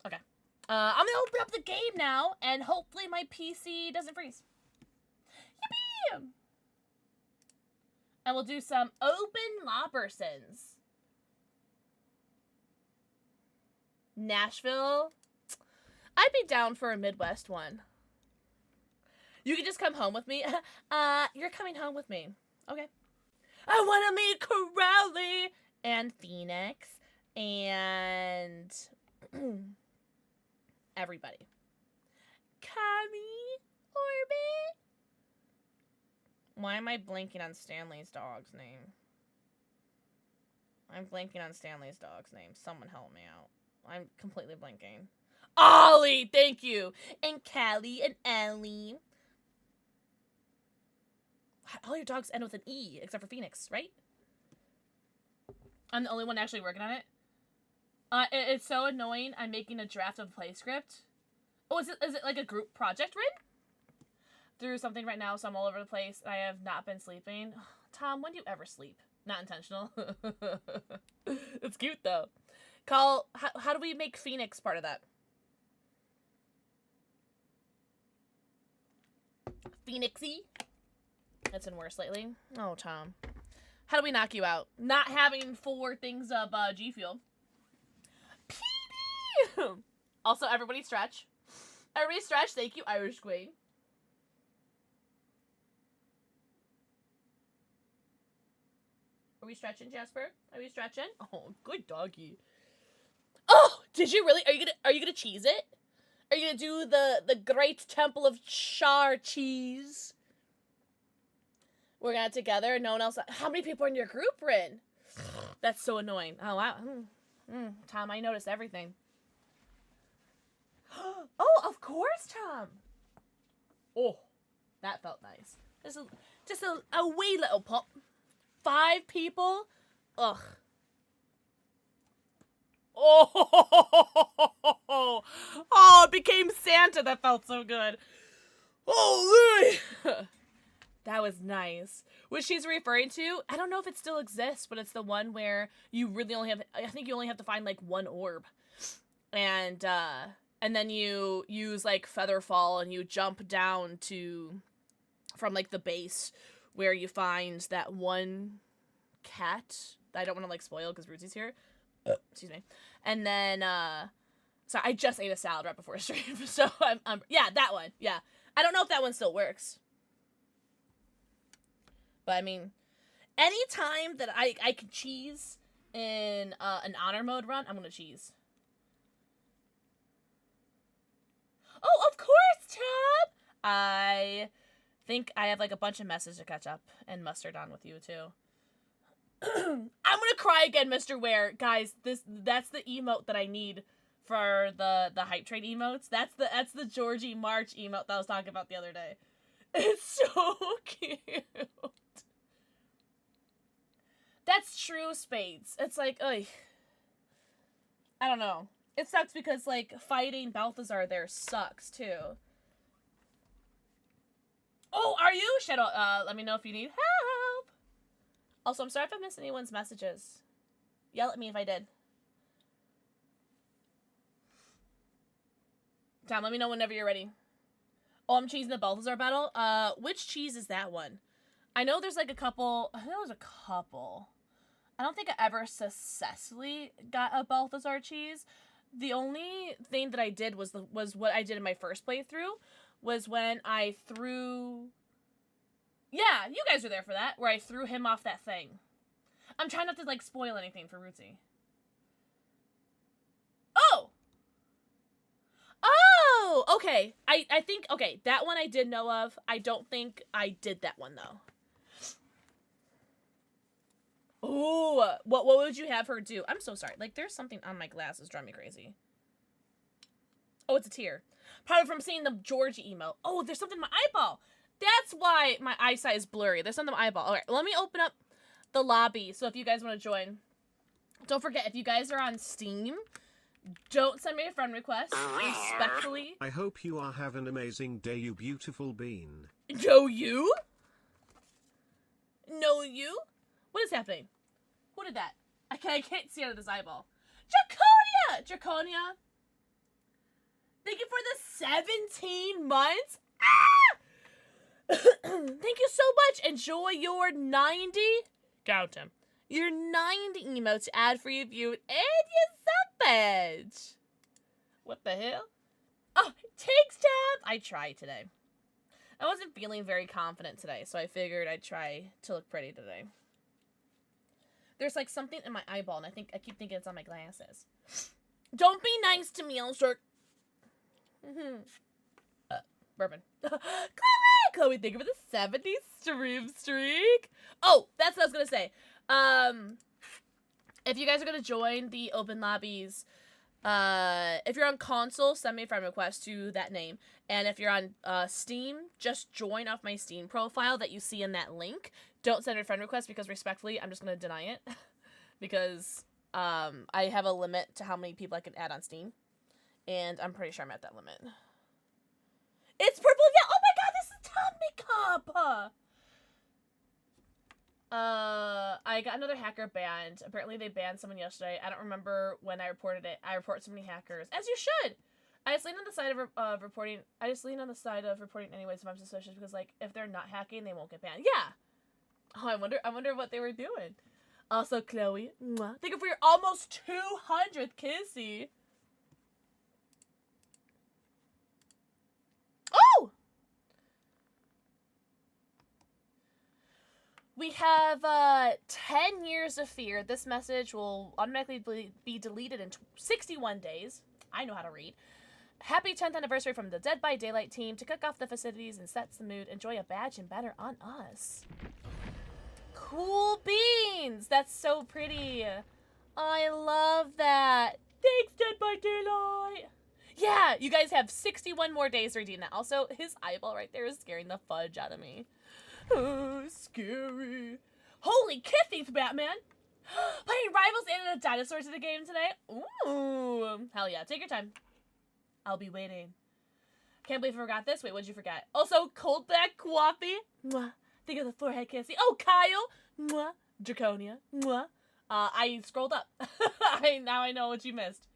Okay. I'm gonna open up the game now, and hopefully my PC doesn't freeze. Yippee! And we'll do some open Lobbersons. Nashville. I'd be down for a Midwest one. You can just come home with me. You're coming home with me. Okay. I want to meet Crowley and Phoenix and everybody. Cammy, Orbit. Why am I blanking on Stanley's dog's name? I'm blanking on Stanley's dog's name. Someone help me out. I'm completely blanking. Ollie, thank you. And Callie and Ellie. All your dogs end with an E, except for Phoenix, right? I'm the only one actually working on it. It's so annoying. I'm making a draft of play script. Oh, is it like a group project, Rin? Through something right now, so I'm all over the place. I have not been sleeping. Tom, when do you ever sleep? Not intentional. It's cute, though. Call, how do we make Phoenix part of that? Phoenixy? That's been worse lately. Oh, Tom. How do we knock you out? Not having 4 things of G Fuel. PD! Also, everybody stretch. Everybody stretch. Thank you, Irish Queen. Are we stretching, Jasper? Are we stretching? Oh, good doggy. Oh, did you really? Are you gonna cheese it? Are you gonna do the Great Temple of Char cheese? We're gonna together. No one else. How many people are in your group, Rin? That's so annoying. Oh wow. Tom, I noticed everything. Oh, of course, Tom. Oh, that felt nice. Just a wee little pop. 5 people? Ugh. Oh, it became Santa. That felt so good. Oh, that was nice. What she's referring to, I don't know if it still exists, but it's the one where you really only have, I think you only have to find like 1 orb. And then you use like Featherfall and you jump down from like the base where you find that one cat. I don't want to like spoil because Rootsy's here. Excuse me. And then, sorry, I just ate a salad right before stream, so I'm yeah, that one, yeah. I don't know if that one still works. But I mean, anytime that I can cheese in an honor mode run, I'm gonna cheese. Oh, of course, Tab! I think I have like a bunch of messages to catch up and mustard on with you too. I'm gonna cry again, Mr. Ware. Guys, that's the emote that I need for the hype train emotes. That's the Georgie March emote that I was talking about the other day. It's so cute. That's true, Spades. It's like, ugh. I don't know. It sucks because like fighting Balthazar there sucks too. Oh, are you? Shadow, let me know if you need help. Also, I'm sorry if I missed anyone's messages. Yell at me if I did. Tom, let me know whenever you're ready. Oh, I'm cheesing the Balthazar battle. Which cheese is that one? I know there's like a couple. I think there was a couple. I don't think I ever successfully got a Balthazar cheese. The only thing that I did was what I did in my first playthrough. Was when I threw... Yeah, you guys were there for that. Where I threw him off that thing. I'm trying not to, like, spoil anything for Rootsy. Oh! Oh! Okay. I think... Okay, that one I did know of. I don't think I did that one, though. Oh! What would you have her do? I'm so sorry. Like, there's something on my glasses driving me crazy. Oh, it's a tear. Probably from seeing the Georgie emote. Oh, there's something in my eyeball. That's why my eyesight is blurry. There's something in my eyeball. All right, let me open up the lobby. So if you guys want to join, don't forget, if you guys are on Steam, don't send me a friend request. Respectfully. I hope you are have an amazing day, you beautiful bean. No, you? No, you? What is happening? Who did that? I can't see out of this eyeball. Draconia! Draconia. Thank you for the 17 months. Ah! Thank you so much. Enjoy your 90. Count him. Your 90 emotes ad free view and your sub-badge. What the hell? Oh, takes tab. I tried today. I wasn't feeling very confident today, so I figured I'd try to look pretty today. There's like something in my eyeball, and I keep thinking it's on my glasses. Don't be nice to me, I'll start. Bourbon. Chloe, thank you for the 70 stream streak. Oh, that's what I was gonna say. If you guys are gonna join the open lobbies, if you're on console, send me a friend request to that name. And if you're on Steam, just join off my Steam profile that you see in that link. Don't send a friend request because respectfully, I'm just gonna deny it. because I have a limit to how many people I can add on Steam, and I'm pretty sure I'm at that limit. It's purple, yeah. Oh my god, this is Tom Makeup. I got another hacker banned. Apparently they banned someone yesterday. I don't remember when I reported it. I report so many hackers, as you should. I just lean on the side of reporting. I just lean on the side of reporting anyways if I'm suspicious, because like if they're not hacking, they won't get banned. Yeah. Oh, I wonder what they were doing. Also, Chloe, mwah. Thank you for your almost 200th kissy. Oh! We have 10 years of fear. This message will automatically be deleted in 61 days. I know how to read. Happy 10th anniversary from the Dead by Daylight team. To kick off the festivities and sets the mood, enjoy a badge and banner on us. Cool beans! That's so pretty. I love that. Thanks, Dead by Daylight. Yeah, you guys have 61 more days to redeem that. Also, his eyeball right there is scaring the fudge out of me. Oh, scary. Holy kitties, Batman. Playing Rivals and a dinosaur to the game today. Ooh. Hell yeah, take your time. I'll be waiting. Can't believe I forgot this. Wait, what'd you forget? Also, cold black coffee. Mwah. Think of the forehead kissy. Oh, Kyle. Mwah. Draconia. Mwah. I scrolled up. Now I know what you missed.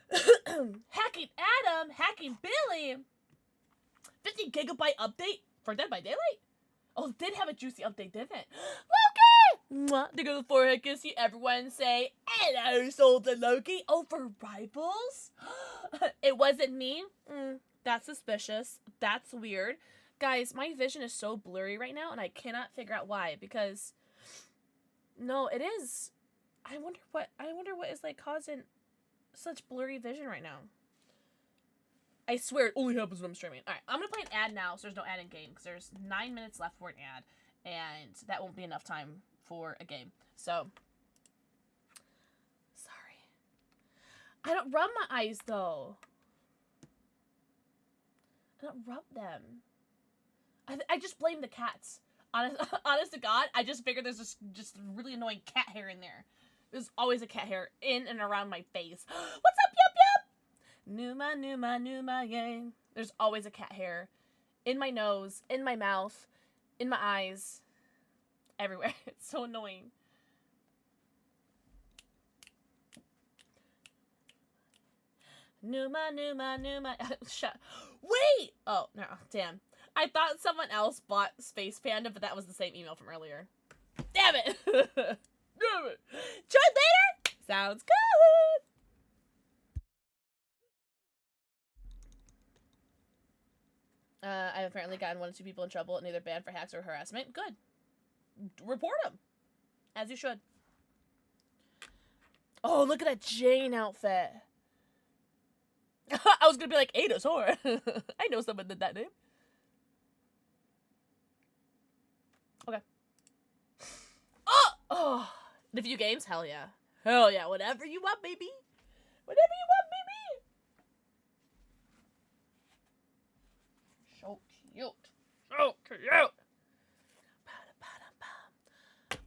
Hacking Adam. Hacking Billy. 50 gigabyte update for Dead by Daylight? Oh, it did have a juicy update, didn't it? Loki! Mwah. Think of the forehead kissy. Everyone say, hello, Soldier Loki. Oh, for Rivals? It wasn't me? That's suspicious. That's weird. Guys, my vision is so blurry right now, and I cannot figure out why, because... No, it is... I wonder what is, like, causing such blurry vision right now. I swear it only happens when I'm streaming. Alright, I'm gonna play an ad now, so there's no ad in game, because there's 9 minutes left for an ad, and that won't be enough time for a game. So... Sorry. I don't rub my eyes, though. I don't rub them. I just blame the cats. Honest to God, I just figured there's just really annoying cat hair in there. There's always a cat hair in and around my face. What's up, yup? Numa, yay. There's always a cat hair. In my nose, in my mouth, in my eyes. Everywhere. It's so annoying. Numa. Shut. Wait! Oh, no. Damn. I thought someone else bought Space Panda, but that was the same email from earlier. Damn it! Damn it! Join later! Sounds good! I've apparently gotten 1 or 2 people in trouble and either banned for hacks or harassment. Good. Report them. As you should. Oh, look at that Jane outfit. I was gonna be like, Ada's whore. I know someone did that name. Okay. Oh! The few games? Hell yeah. Hell yeah. Whatever you want, baby. Whatever you want, baby. So cute. So cute.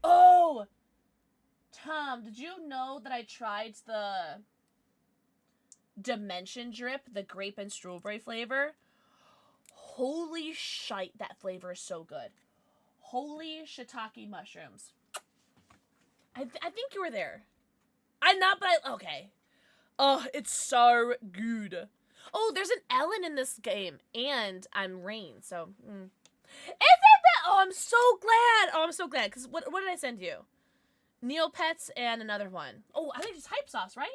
Oh! Tom, did you know that I tried the Dimension Drip, the grape and strawberry flavor? Holy shite, that flavor is so good. Holy shiitake mushrooms. I think you were there. I'm not, but okay. Oh, it's so good. Oh, there's an Ellen in this game, and I'm Rain, so. Isn't that? Oh, I'm so glad. Oh, I'm so glad, because what did I send you? Neopets and another one. Oh, I think it's Hype Sauce, right?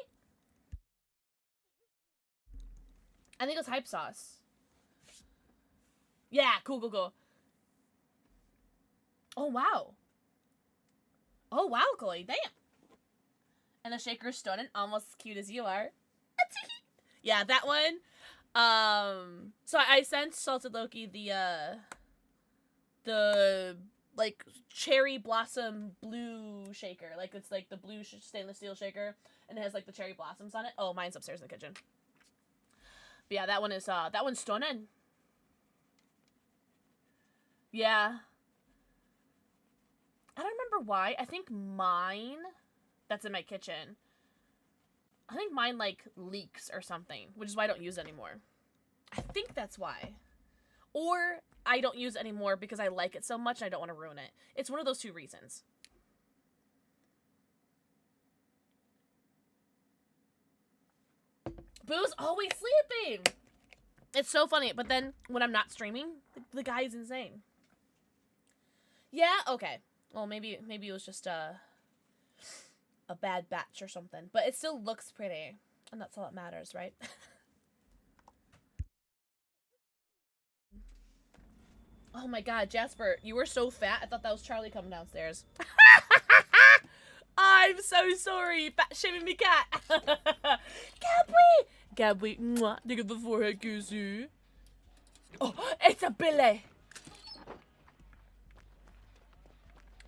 I think it's Hype Sauce. Yeah, cool. Oh, wow. Oh, wow, Chloe. Damn. And the shaker's stunning. Almost as cute as you are. Yeah, that one. So I sent Salted Loki the like, cherry blossom blue shaker. Like, it's, like, the blue stainless steel shaker. And it has, like, the cherry blossoms on it. Oh, mine's upstairs in the kitchen. But yeah, that one is, that one's stunning. Yeah. I don't remember why. I think mine, that's in my kitchen, I think mine, like, leaks or something, which is why I don't use it anymore. I think that's why. Or I don't use it anymore because I like it so much and I don't want to ruin it. It's one of those two reasons. Boo's always sleeping! It's so funny, but then when I'm not streaming, the guy is insane. Yeah, okay. Well, maybe it was just a bad batch or something. But it still looks pretty. And that's all that matters, right? Oh my god, Jasper, you were so fat. I thought that was Charlie coming downstairs. I'm so sorry, fat shaming me cat. Gabby, mwah, look at the forehead kissy. Oh, it's a Billy.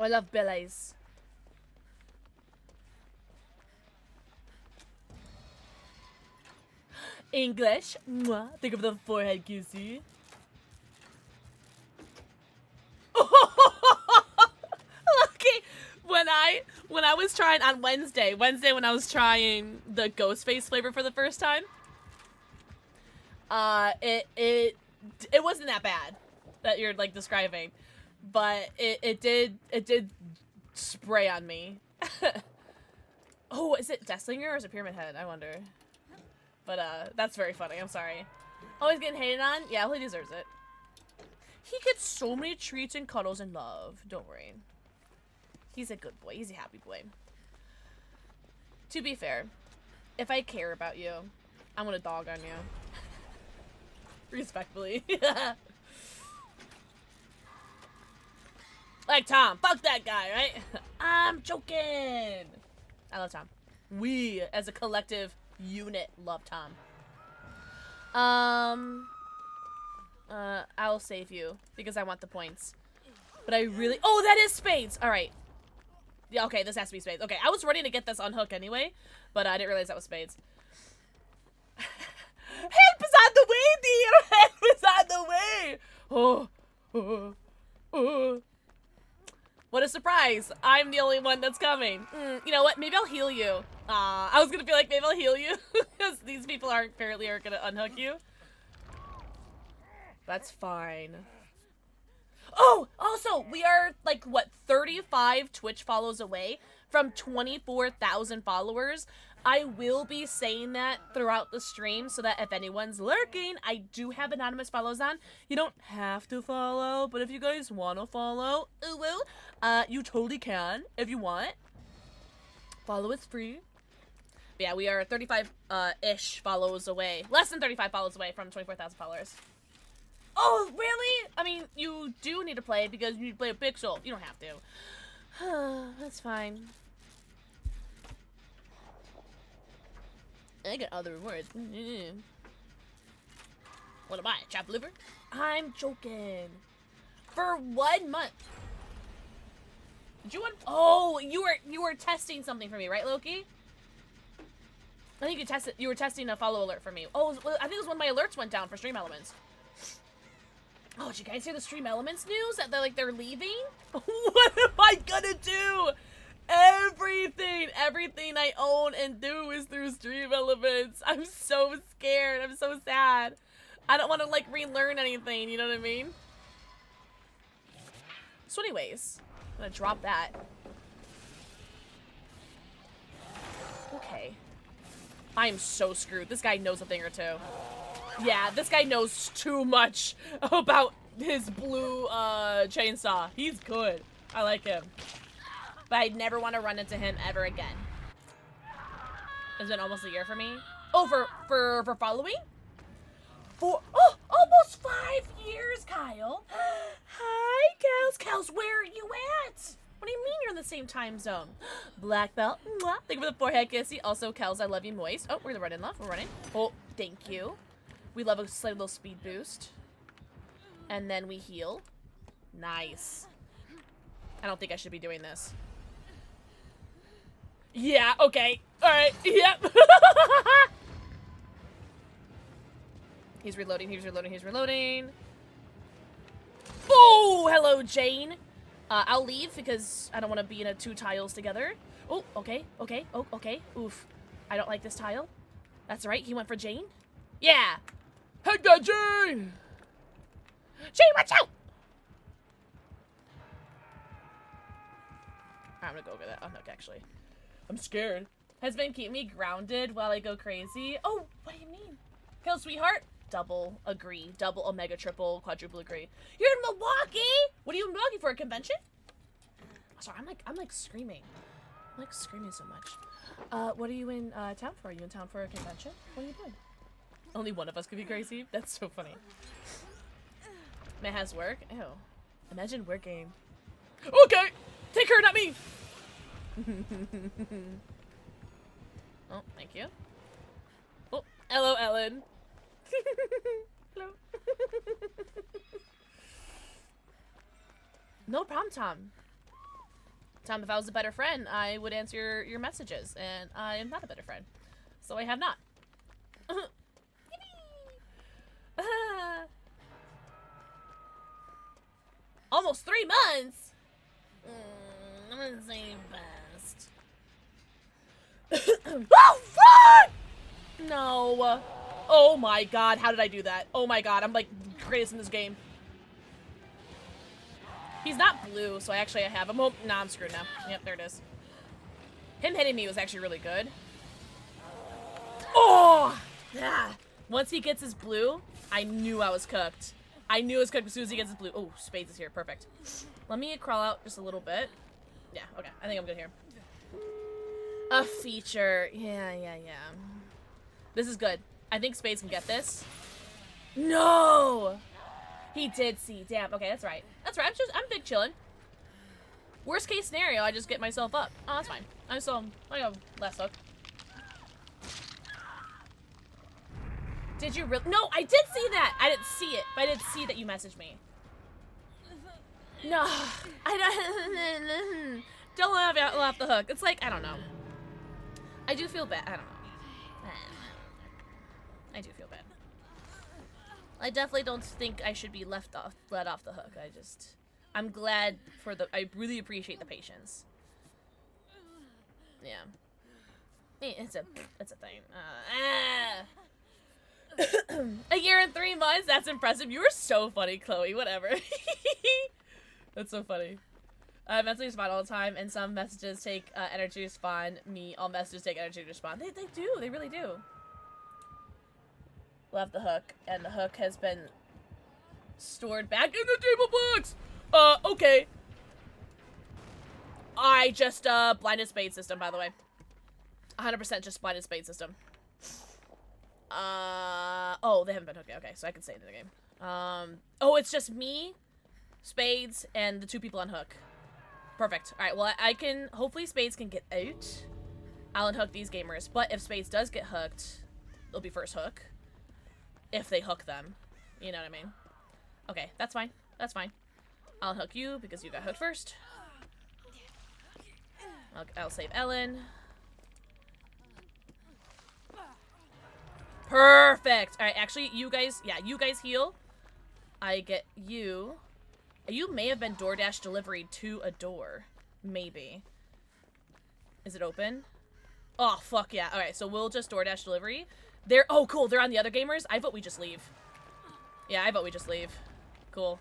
I love Billies. English, mwah, think of the forehead kissy. Okay, when I was trying on Wednesday when I was trying the ghost face flavor for the first time, it wasn't that bad that you're like describing, but it did spray on me. Oh, is it Deathslinger or is it Pyramid Head? I wonder. But that's very funny. I'm sorry. Always getting hated on? Yeah, well, he deserves it. He gets so many treats and cuddles and love. Don't worry. He's a good boy. He's a happy boy. To be fair, if I care about you, I'm gonna dog on you. Respectfully. Like Tom. Fuck that guy, right? I'm joking. I love Tom. We, as a collective unit, love Tom. I'll save you because I want the points. But I really— oh, that is spades! Alright. Yeah, okay, this has to be spades. Okay, I was ready to get this on hook anyway, but I didn't realize that was spades. Help is on the way, dear! Help is on the way! Oh. What a surprise! I'm the only one that's coming. You know what? Maybe I'll heal you. I was gonna be like, maybe I'll heal you because these people apparently aren't gonna unhook you. That's fine. Oh, also, we are like, what, 35 Twitch follows away from 24,000 followers. I will be saying that throughout the stream so that if anyone's lurking, I do have anonymous follows on. You don't have to follow, but if you guys want to follow, you totally can if you want. Follow is free. But yeah, we are 35-ish follows away. Less than 35 follows away from 24,000 followers. Oh, really? I mean, you do need to play because you need to play a Pixel. You don't have to. That's fine. I got other words. What am I, chopped liver? I'm joking. For 1 month. Did you want— oh, you were testing something for me, right, Loki? I think you were testing a follow alert for me. Oh, I think it was when my alerts went down for Stream Elements. Oh, did you guys hear the Stream Elements news? That they're leaving? What am I gonna do? Everything I own and do is through Stream Elements. I'm so scared. I'm so sad. I don't want to, like, relearn anything, you know what I mean? So anyways, I'm gonna drop that. Okay. I am so screwed. This guy knows a thing or two. Yeah, this guy knows too much about his blue chainsaw. He's good. I like him. But I'd never want to run into him ever again. It's been almost a year for me. Oh, for following? Almost 5 years, Kyle. Hi, Kels. Kels, where are you at? What do you mean you're in the same time zone? Black belt. Mwah. Thank you for the forehead kissy. Also, Kels, I love you moist. Oh, we're gonna run in left. We're running. Oh, thank you. We love a slight little speed boost. And then we heal. Nice. I don't think I should be doing this. Yeah, okay. Alright, yep. He's reloading, he's reloading, he's reloading. Oh, hello, Jane. I'll leave because I don't want to be in 2 tiles together. Oh, okay, okay, oh, okay. Oof. I don't like this tile. That's right, he went for Jane. Yeah! Head guy Jane! Jane, watch out! I'm gonna go over that unhook, actually. I'm scared. Has been keeping me grounded while I go crazy. Oh, what do you mean? Kill, sweetheart? Double agree. Double, omega, triple, quadruple agree. You're in Milwaukee? What are you in Milwaukee for, a convention? Sorry, I'm like screaming. I'm like screaming so much. What are you in town for? Are you in town for a convention? What are you doing? Only one of us could be crazy? That's so funny. Matt has work? Ew. Imagine working. Okay! Take her, not me! Oh, thank you. Oh, hello, Ellen. Hello. No problem, Tom. Tom, if I was a better friend, I would answer your messages, and I am not a better friend. So I have not. Almost 3 months! I'm gonna say fast. Oh, fuck! No. Oh my god, how did I do that? Oh my god, I'm like greatest in this game. He's not blue, so I have him. Oh, nah, I'm screwed now. Yep, there it is. Him hitting me was actually really good. Oh! Yeah. Once he gets his blue, I knew I was cooked. I knew it was cooked as soon as he gets his blue. Oh, Spades is here. Perfect. Let me crawl out just a little bit. Yeah, okay. I think I'm good here. A feature. Yeah. This is good. I think Spades can get this. No! He did see. Damn. Okay, that's right. That's right. I'm big chillin'. Worst case scenario, I just get myself up. Oh, that's fine. I go last hook. Did you really? No, I did see that. I didn't see it, but I did see that you messaged me. No, I don't laugh off the hook. It's like, I don't know. I do feel bad. I don't know. I do feel bad. I definitely don't think I should be let off the hook. I'm glad for I really appreciate the patience. Yeah. It's a thing. A year and 3 months? That's impressive. You were so funny, Chloe. Whatever. That's so funny. I mentally respond all the time, and some messages take energy to respond. All messages take energy to respond. They do. They really do. Left the hook, and the hook has been stored back in the table box! Okay. I just, blinded Spade system, by the way. 100% just blinded Spade system. Oh, they haven't been hooked yet. Okay, so I can stay in the game. Oh, it's just me, Spades, and the 2 people on hook. Perfect. Alright, well, I can, hopefully Spades can get out. I'll unhook these gamers, but if Spades does get hooked, it'll be first hook. If they hook them. You know what I mean? Okay, that's fine. That's fine. I'll hook you because you got hooked first. I'll save Ellen. Perfect! Alright, actually, you guys heal. I get you. You may have been DoorDash delivery to a door. Maybe. Is it open? Oh, fuck yeah. Alright, so we'll just DoorDash delivery. Oh, cool. They're on the other gamers. I vote we just leave. Yeah, I vote we just leave. Cool.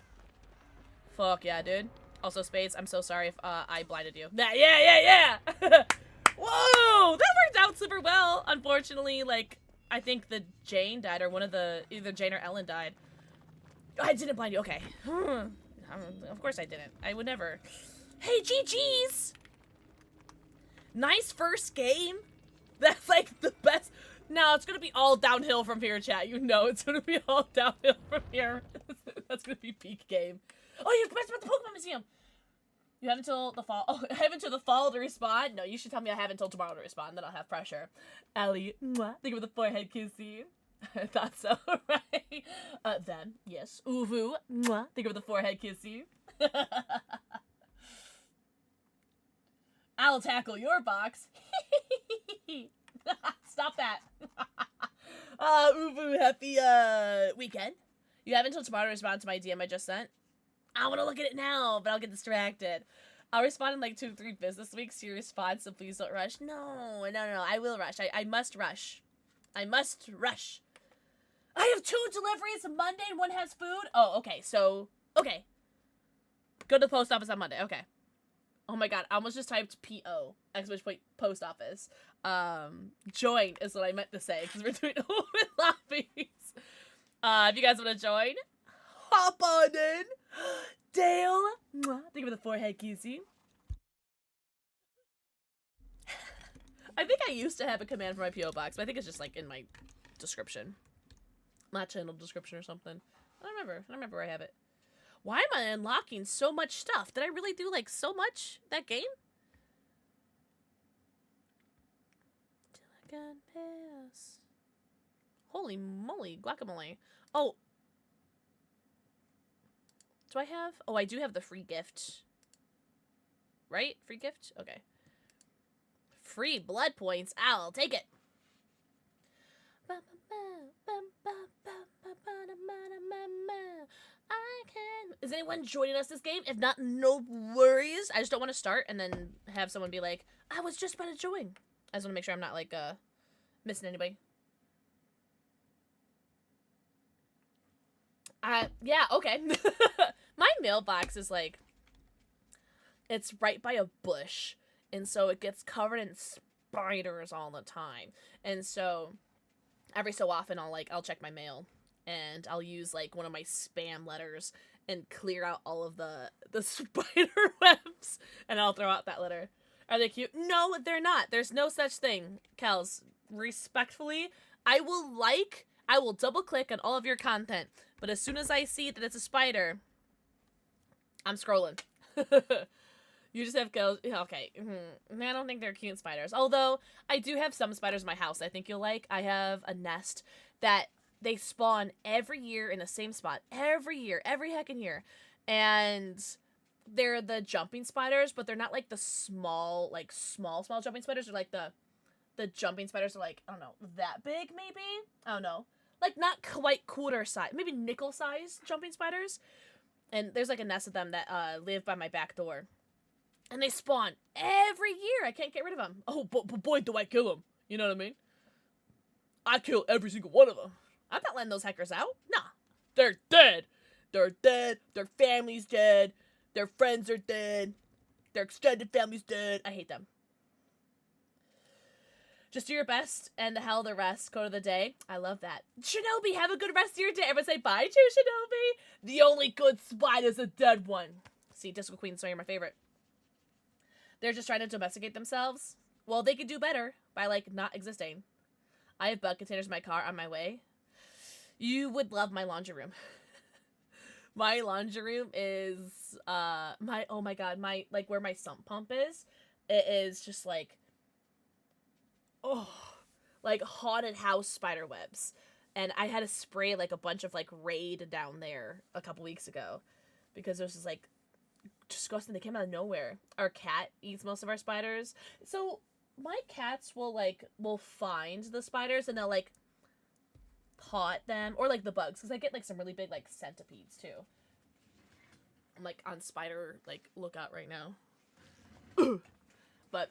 Fuck yeah, dude. Also, Spades, I'm so sorry if I blinded you. Yeah! Whoa! That worked out super well. Unfortunately, like, I think the Jane died, or one of the, either Jane or Ellen died. I didn't blind you. Okay. Of course I didn't. I would never. Hey, GG's! Nice first game. That's, like, the best. No, it's gonna be all downhill from here, chat. You know it's gonna be all downhill from here. That's gonna be peak game. Oh, you forgot about the Pokemon Museum! You have until the fall. Oh, I have until the fall to respond? No, you should tell me I have until tomorrow to respond, then I'll have pressure. Ellie, mwah. Think of the forehead kissy. I thought so, right? Then, yes. Uvu, mwah. Think of the forehead kissy. I'll tackle your box. Stop that. Uvu, happy, weekend. You have until tomorrow to respond to my DM I just sent. I want to look at it now, but I'll get distracted. I'll respond in like 2 or 3 business weeks to your response, so please don't rush. No, I will rush. I must rush. I must rush. I have 2 deliveries Monday and 1 has food. Oh, okay, so, okay. Go to the post office on Monday, okay. Oh my god, I almost just typed P.O. exclamation point post office. Join is what I meant to say, because we're doing open lobbies. If you guys want to join, hop on in. Dale, think of the forehead kissy. I think I used to have a command for my P.O. box, but I think it's just like in my description. My channel description or something. I don't remember where I have it. Why am I unlocking so much stuff? Did I really do like so much that game? Pass. Holy moly, guacamole. Oh. Do I have? Oh, I do have the free gift. Right? Free gift? Okay. Free blood points. I'll take it. I can. Is anyone joining us this game? If not, no worries. I just don't want to start and then have someone be like, I was just about to join. I just want to make sure I'm not like missing anybody. Yeah, okay. My mailbox is like, it's right by a bush, and so it gets covered in spiders all the time. And so every so often I'll check my mail, and I'll use like one of my spam letters and clear out all of the spider webs, and I'll throw out that letter. Are they cute? No, they're not. There's no such thing, Kels. Respectfully, I will double click on all of your content, but as soon as I see that it's a spider, I'm scrolling. You just have Kels. Okay. I don't think they're cute spiders. Although, I do have some spiders in my house I think you'll like. I have a nest that they spawn every year in the same spot. Every year. Every heckin' year. And they're the jumping spiders, but they're not like the small jumping spiders. They're like the jumping spiders are like, I don't know, that big maybe? I don't know. Like not quite quarter size. Maybe nickel size jumping spiders. And there's like a nest of them that live by my back door. And they spawn every year. I can't get rid of them. Oh, but boy, do I kill them. You know what I mean? I kill every single one of them. I'm not letting those hackers out. Nah. They're dead. They're dead. Their family's dead. Their friends are dead. Their extended family's dead. I hate them. Just do your best and the hell the rest. Quote of the day. I love that. Shinobi, have a good rest of your day. Everyone say bye to Shinobi. The only good spider's a dead one. See, Disco Queen, sorry, my favorite. They're just trying to domesticate themselves. Well, they could do better by, like, not existing. I have bug containers in my car on my way. You would love my laundry room. My laundry room is, oh my god, like, where my sump pump is, it is just, like, oh, like, haunted house spider webs. And I had to spray, like, a bunch of, like, Raid down there a couple weeks ago. Because there's just, like, disgusting. They came out of nowhere. Our cat eats most of our spiders. So my cats will find the spiders and they'll like paw at them, or like the bugs, because I get like some really big like centipedes too. I'm like on spider like lookout right now. But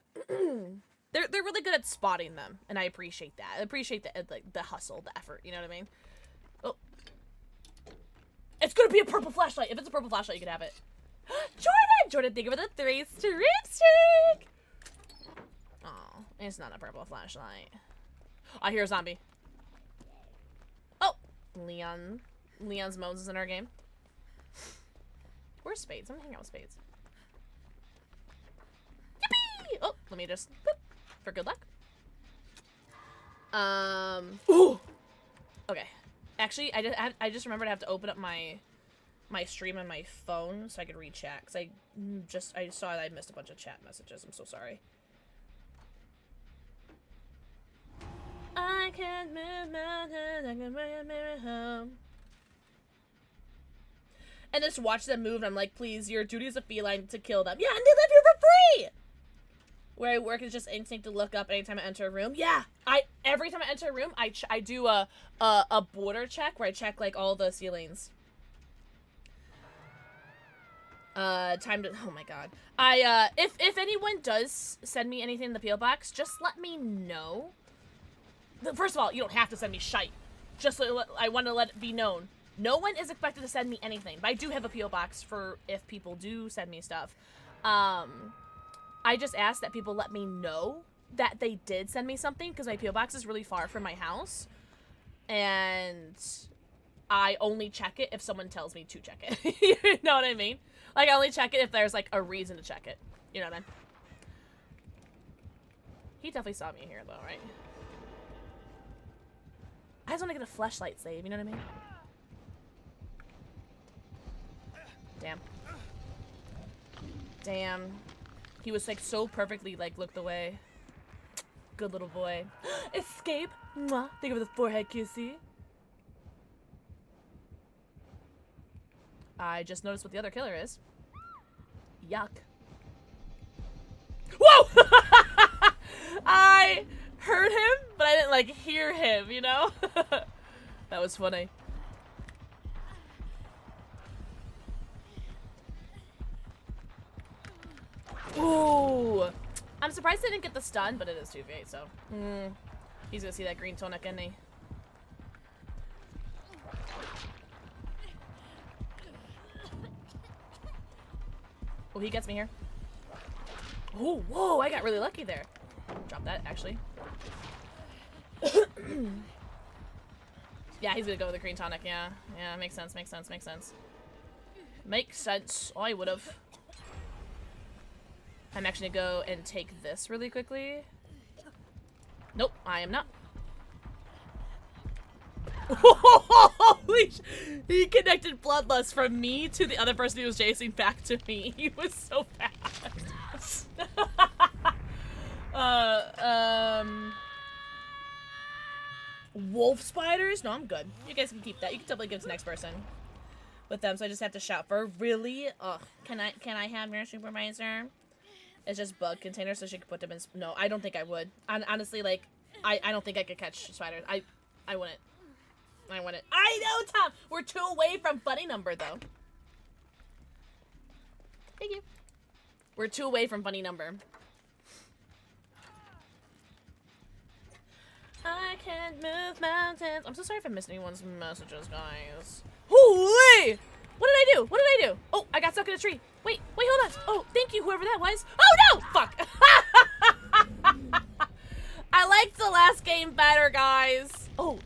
they're really good at spotting them, and I appreciate that. I appreciate the hustle, the effort, you know what I mean? Oh. It's gonna be a purple flashlight. If it's a purple flashlight, you can have it. Jordan, thank you for the 3 streak. Oh, it's not a purple flashlight. I hear a zombie. Oh, Leon's Moses in our game. Where's Spades? I'm gonna hang out with Spades. Yippee! Oh, let me just boop, for good luck. Ooh. Okay. Actually, I just remembered I have to open up my stream on my phone so I could read chat, because I saw that I missed a bunch of chat messages. I'm so sorry. I can't move mountains, I can bring a mirror home. And just watch them move, and I'm like, please, your duty as a feline to kill them. Yeah, and they live here for free! Where I work is just instinct to look up anytime I enter a room. Yeah, every time I enter a room, I do a border check where I check like all the ceilings. Time to, oh my god. If anyone does send me anything in the P.O. box, just let me know. First of all, you don't have to send me shite. Just, I want to let it be known. No one is expected to send me anything, but I do have a P.O. box for if people do send me stuff. I just ask that people let me know that they did send me something, because my P.O. box is really far from my house. And I only check it if someone tells me to check it. You know what I mean? Like, I only check it if there's, like, a reason to check it. You know what I mean? He definitely saw me here, though, right? I just want to get a fleshlight save, you know what I mean? Damn. Damn. He was, like, so perfectly, like, looked away. Good little boy. Escape! Mwah! Think of the forehead kissy. I just noticed what the other killer is. Yuck. Whoa! I heard him, but I didn't, like, hear him, you know? That was funny. Ooh! I'm surprised I didn't get the stun, but it is 2v8, so. He's gonna see that green tonic, isn't he? Oh, he gets me here. Oh, whoa, I got really lucky there. Drop that, actually. Yeah, he's gonna go with the green tonic, yeah. Yeah, makes sense, makes sense, makes sense. Makes sense. Oh, I would've. I'm actually gonna go and take this really quickly. Nope, I am not. Holy he connected bloodlust from me to the other person he was chasing back to me. He was so fast. Wolf spiders? No, I'm good. You guys can keep that. You can totally give it to the next person with them, so I just have to shout for really? Ugh. Can I have your supervisor? It's just bug containers so she can put them in. No, I don't think I would. Honestly, like, I don't think I could catch spiders. I wouldn't. I wouldn't. I know, Tom! We're 2 away from funny number, though. Thank you. We're 2 away from funny number. I can move mountains. I'm so sorry if I missed anyone's messages, guys. Holy! What did I do? What did I do? Oh, I got stuck in a tree. Wait, hold on. Oh, thank you, whoever that was. Oh, no! Fuck. I liked the last game better, guys. Oh,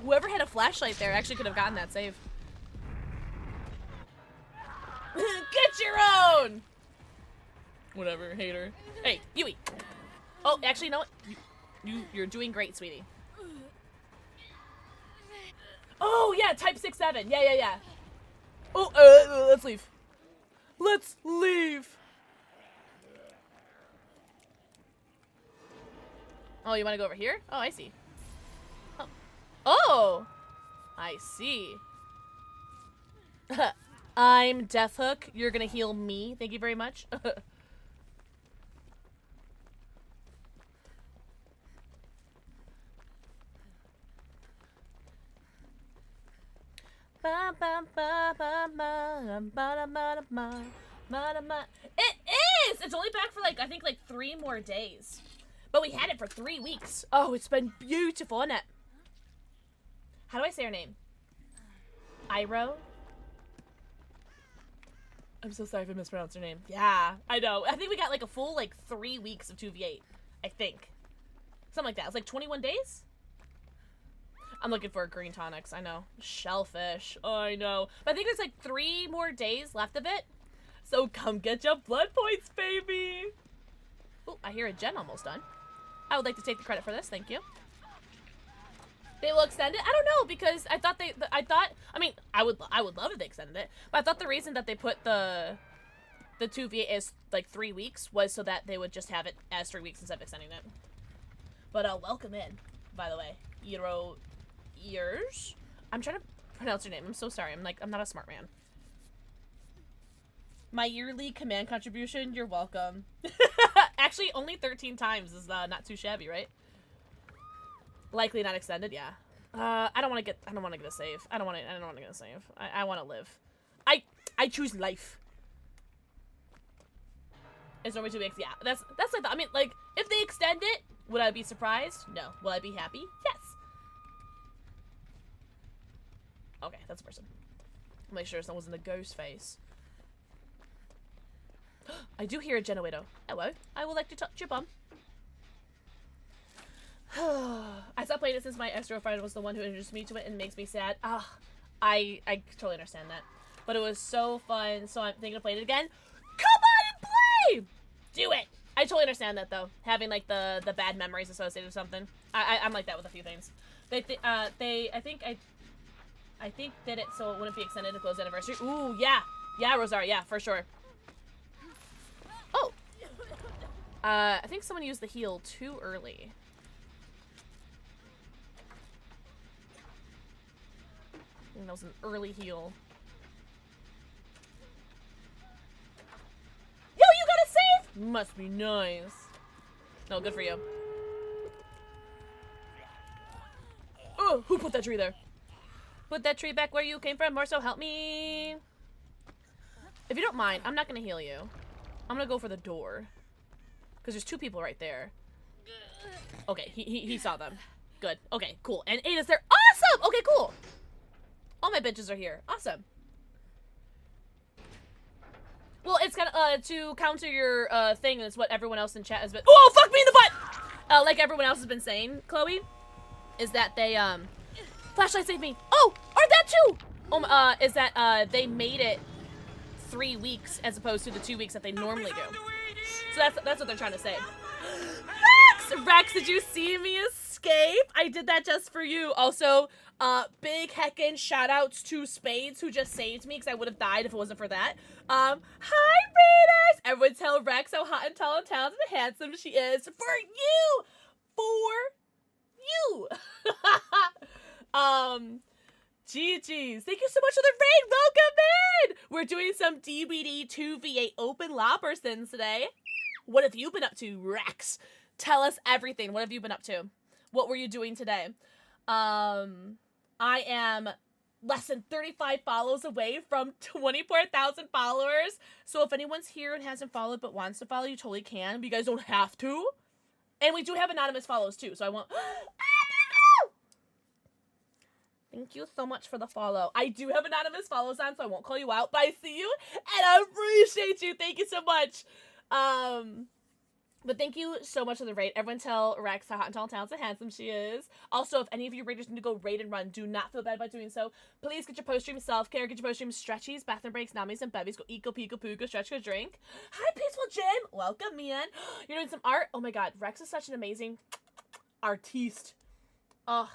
whoever had a flashlight there actually could have gotten that save. Get your own! Whatever, hater. Hey, Yui. Oh, actually, you know what? You're doing great, sweetie. Oh, yeah, type 6-7. Yeah. Oh, let's leave. Let's leave. Oh, you want to go over here? Oh, I see. Oh, I see. I'm Deathhook. You're gonna heal me. Thank you very much. It is! It's only back for, like, I think, like, 3 more days. But we had it for 3 weeks. Oh, it's been beautiful, isn't it? How do I say her name? Iro? I'm so sorry if I mispronounced her name. Yeah, I know. I think we got, like, a full, like, 3 weeks of 2v8. I think. Something like that. It's like 21 days? I'm looking for green tonics. I know. Shellfish. Oh, I know. But I think there's like 3 more days left of it. So come get your blood points, baby. Oh, I hear a gen almost done. I would like to take the credit for this. Thank you. They will extend it? I don't know, because I thought I mean, I would love if they extended it. But I thought the reason that they put the 2v as like 3 weeks was so that they would just have it as 3 weeks instead of extending it. But welcome in, by the way. Ears? I'm trying to pronounce your name. I'm so sorry. I'm not a smart man. My yearly command contribution, you're welcome. Actually, only 13 times is not too shabby, right? Likely not extended, yeah. I don't want to get a save. I don't want to get a save. I want to live. I choose life. It's normally 2 weeks. Yeah, that's like that. I mean, like, if they extend it, would I be surprised? No. Will I be happy? Yes. Okay, that's a person. Make sure someone wasn't a ghost face. I do hear a generator. Hello. I would like to touch your bum. I stopped playing it since my ex-girlfriend was the one who introduced me to it and makes me sad. I totally understand that. But it was so fun, so I'm thinking of playing it again. Come on and play! Do it! I totally understand that, though. Having, like, the bad memories associated with something. I'm like that with a few things. I think did it so it wouldn't be extended to close anniversary. Ooh, yeah. Yeah, Rosario, yeah, for sure. Oh! I think someone used the heal too early. I think that was an early heal. Yo, you got a save? Must be nice. No, good for you. Oh, who put that tree there? Put that tree back where you came from, or so help me. If you don't mind, I'm not gonna heal you. I'm gonna go for the door. Because there's 2 people right there. Okay, he saw them. Good. Okay, cool. And Ada's there. Awesome! Okay, cool. All my bitches are here. Awesome. Well, it's kind of, to counter your, thing, and it's what everyone else in chat has been- Oh, fuck me in the butt! Like everyone else has been saying, Chloe, is that they, Flashlight saved me. Oh, or that too! Is that, they made it 3 weeks as opposed to the 2 weeks that they normally do. So that's what they're trying to say. Rex, did you see me escape? I did that just for you. Also, big heckin' shout-outs to Spades, who just saved me, because I would have died if it wasn't for that. Hi, Raiders! Everyone tell Rex how hot and tall and talented and handsome she is. For you! For you! GG's. Thank you so much for the raid. Welcome in! We're doing some DBD 2v8 open Loppersons today. What have you been up to, Rex? Tell us everything. What have you been up to? What were you doing today? I am less than 35 follows away from 24,000 followers. So if anyone's here and hasn't followed but wants to follow, you totally can. But you guys don't have to. And we do have anonymous follows too. So I want... Thank you so much for the follow. I do have anonymous follows on, so I won't call you out, but I see you, and I appreciate you. Thank you so much. But thank you so much for the raid. Everyone tell Rex how hot and tall and talented and handsome she is. Also, if any of you raiders need to go raid and run, do not feel bad about doing so. Please get your post-stream self-care, get your post-stream stretchies, bathroom breaks, namis, and bevies. Go eat, go pee, go poo, go stretch, go drink. Hi, Peaceful Jim. Welcome, man. You're doing some art? Oh my god, Rex is such an amazing artiste. Ugh.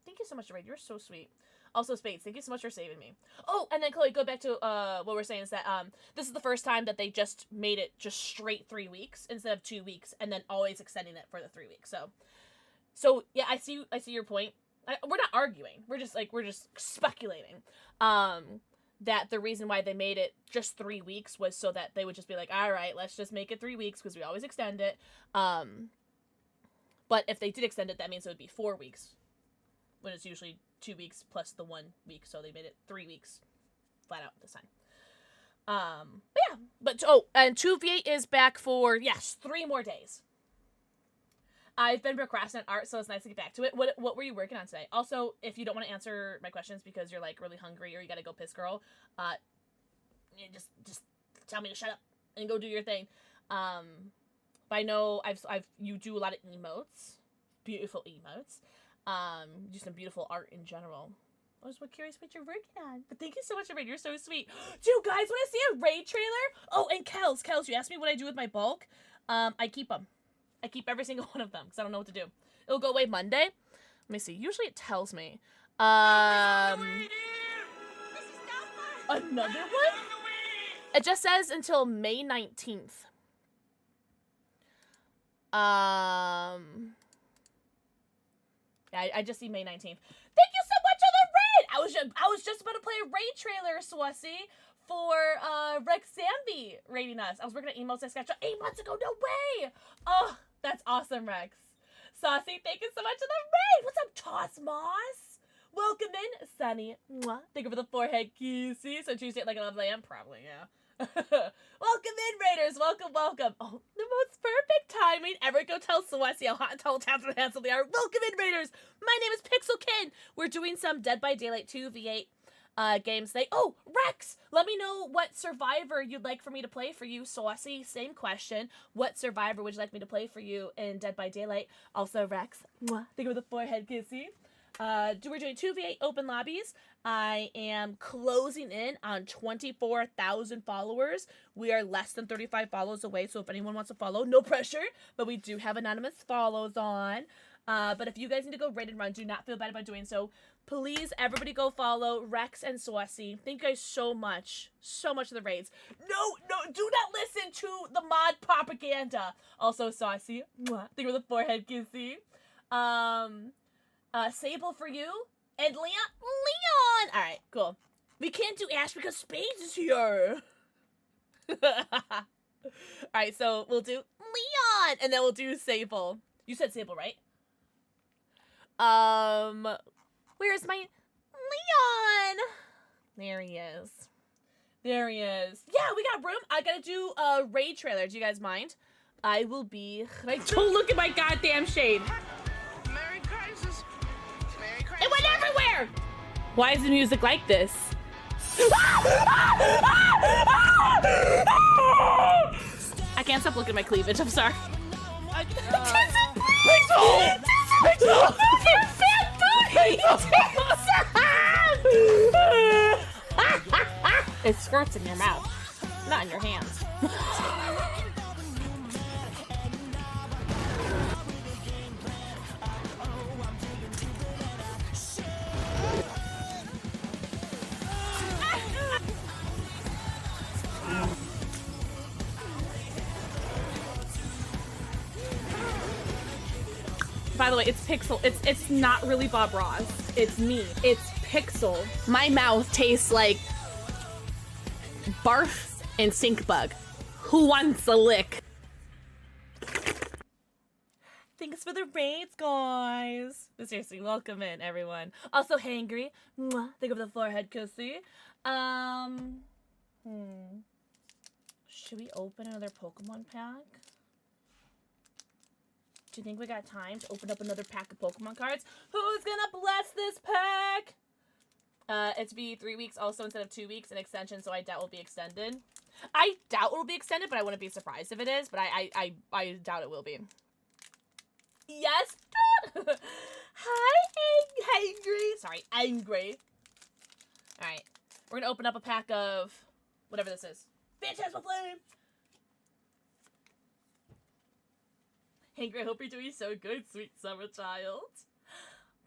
Thank you so much, Raid. You're so sweet. Also, Spades, thank you so much for saving me. Oh, and then Chloe, go back to what we're saying is that this is the first time that they just made it just straight 3 weeks instead of 2 weeks, and then always extending it for the 3 weeks. So yeah, I see your point. We're not arguing. We're just speculating. That the reason why they made it just 3 weeks was so that they would just be like, all right, let's just make it 3 weeks because we always extend it. But if they did extend it, that means it would be 4 weeks. When it's usually 2 weeks plus the 1 week, so they made it 3 weeks flat out this time. But yeah, and 2v8 is back for, yes, 3 more days. I've been procrastinating art, so it's nice to get back to it. What were you working on today? Also, if you don't want to answer my questions because you're like really hungry or you gotta go piss, girl, just tell me to shut up and go do your thing. But I know you do a lot of emotes, beautiful emotes. Do some beautiful art in general. I was curious what you're working on. But thank you so much, Raid. You're so sweet. Do you guys want to see a Raid trailer? Oh, and Kels, you asked me what I do with my bulk. I keep them. I keep every single one of them because I don't know what to do. It'll go away Monday. Let me see. Usually it tells me. Another one? It just says until May 19th. I just see May 19th. Thank you so much for the raid! I was just about to play a raid trailer, Swassi, for Rex Zambi raiding us. I was working at emotes I sketched 8 months ago. No way! Oh, that's awesome, Rex. Saucy, thank you so much for the raid! What's up, Toss Moss? Welcome in, Sunny. Mwah. Thank you for the forehead kissy. So Tuesday at like 11 a.m. Probably, yeah. Welcome in, Raiders. Welcome, welcome. Oh, the most perfect timing ever. Go tell Celestia how hot and tall, talented, and handsome they are. Welcome in, Raiders. My name is PixelxKitten. We're doing some Dead by Daylight 2 V8 games today. Oh, Rex, let me know what survivor you'd like for me to play for you. Saucy, same question. What survivor would you like me to play for you in Dead by Daylight? Also, Rex, mwah, think of the forehead kissy. We're doing 2 V8 open lobbies. I am closing in on 24,000 followers. We are less than 35 follows away, so if anyone wants to follow, no pressure, but we do have anonymous follows on. But if you guys need to go raid and run, do not feel bad about doing so. Please, everybody go follow Rex and Saucy. Thank you guys so much for the raids. No, do not listen to the mod propaganda. Also, Saucy, mwah, think of the forehead kissy. Sable for you. And Leon! Alright, cool. We can't do Ash because Spades is here. Alright, so we'll do Leon! And then we'll do Sable. You said Sable, right? Where's my Leon? There he is. There he is. Yeah, we got room. I gotta do a raid trailer. Do you guys mind? I will be right. Don't look at my goddamn shade. It went everywhere! Why is the music like this? I can't stop looking at my cleavage, I'm sorry. Pixel! Pixel! It squirts in your mouth, not in your hands. By the way, it's Pixel. It's not really Bob Ross. It's me. It's Pixel. My mouth tastes like barf and stink bug. Who wants a lick? Thanks for the raids, guys. But seriously, welcome in, everyone. Also, hangry. Mwah. Think of the forehead kissy. Should we open another Pokemon pack? Do you think we got time to open up another pack of Pokemon cards? Who's gonna bless this pack? It's be 3 weeks also instead of 2 weeks, an extension, so I doubt it will be extended. I doubt it will be extended, but I wouldn't be surprised if it is, but I doubt it will be. Yes, Todd! Hi, Angry. Sorry, Angry. Alright, we're gonna open up a pack of whatever this is. Phantasmal Flame! Angry, I hope you're doing so good, sweet summer child.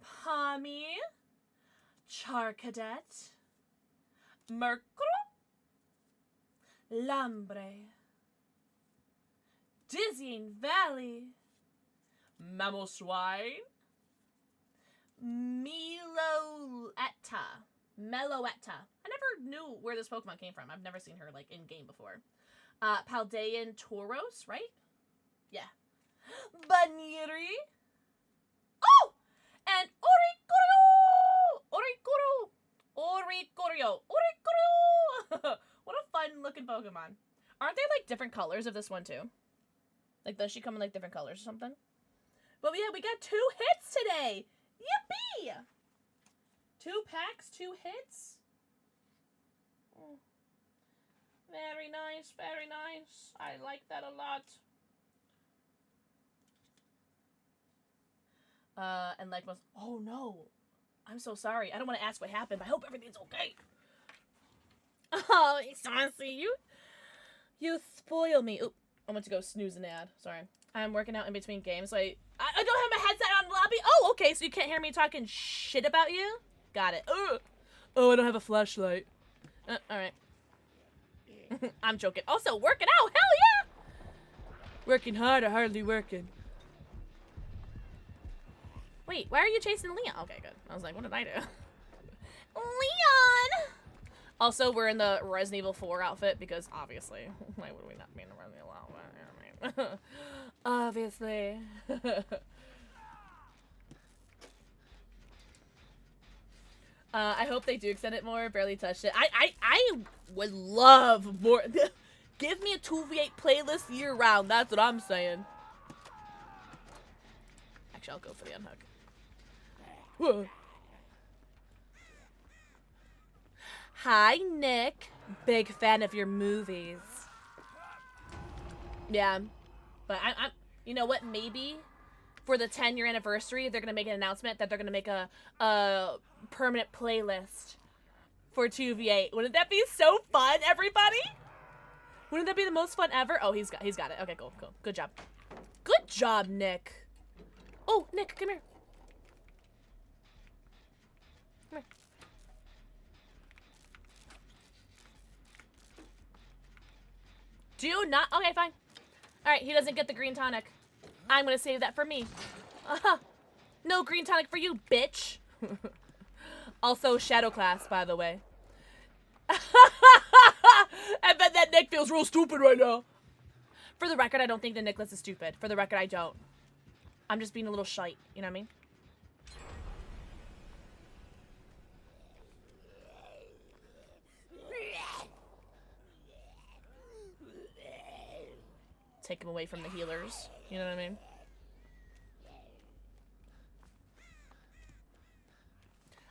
Pommy. Charcadet. Mercury. Lambre. Dizzying Valley. Mamoswine. Meloetta. I never knew where this Pokemon came from. I've never seen her, like, in-game before. Paldean Tauros, right? Yeah. Baniri. Oh! And Oricorio! What a fun looking Pokemon. Aren't they like different colors of this one too? Like, does she come in like different colors or something? But yeah, we got 2 hits today! Yippee! 2 packs, 2 hits. Very nice, very nice. I like that a lot. And like was, oh no, I'm so sorry. I don't want to ask what happened, but I hope everything's okay. Oh, Saucy, you spoil me. Oop, I went to go snooze an ad. Sorry. I'm working out in between games, so I don't have my headset on lobby. Oh, okay, so you can't hear me talking shit about you? Got it. Ugh. Oh, I don't have a flashlight. Alright. I'm joking. Also, working out, hell yeah! Working hard or hardly working. Wait, why are you chasing Leon? Okay, good. I was like, what did I do? Leon! Also, we're in the Resident Evil 4 outfit because obviously, why would we not be in the Resident Evil outfit? Obviously. I hope they do extend it more. Barely touched it. I would love more. Give me a 2v8 playlist year round. That's what I'm saying. Actually, I'll go for the unhook. Whoa. Hi, Nick. Big fan of your movies. Yeah, but I'm. You know what? Maybe for the 10-year anniversary, they're gonna make an announcement that they're gonna make a permanent playlist for 2v8. Wouldn't that be so fun, everybody? Wouldn't that be the most fun ever? Oh, he's got it. Okay, cool. Good job. Good job, Nick. Oh, Nick, come here. Come here. Do not. Okay, fine. All right, he doesn't get the green tonic. I'm gonna save that for me. No green tonic for you, bitch. Also, shadow class, by the way. I bet that Nick feels real stupid right now. For the record, I don't think that Nicholas is stupid. For the record, I don't. I'm just being a little shite. You know what I mean? Take him away from the healers. You know what I mean?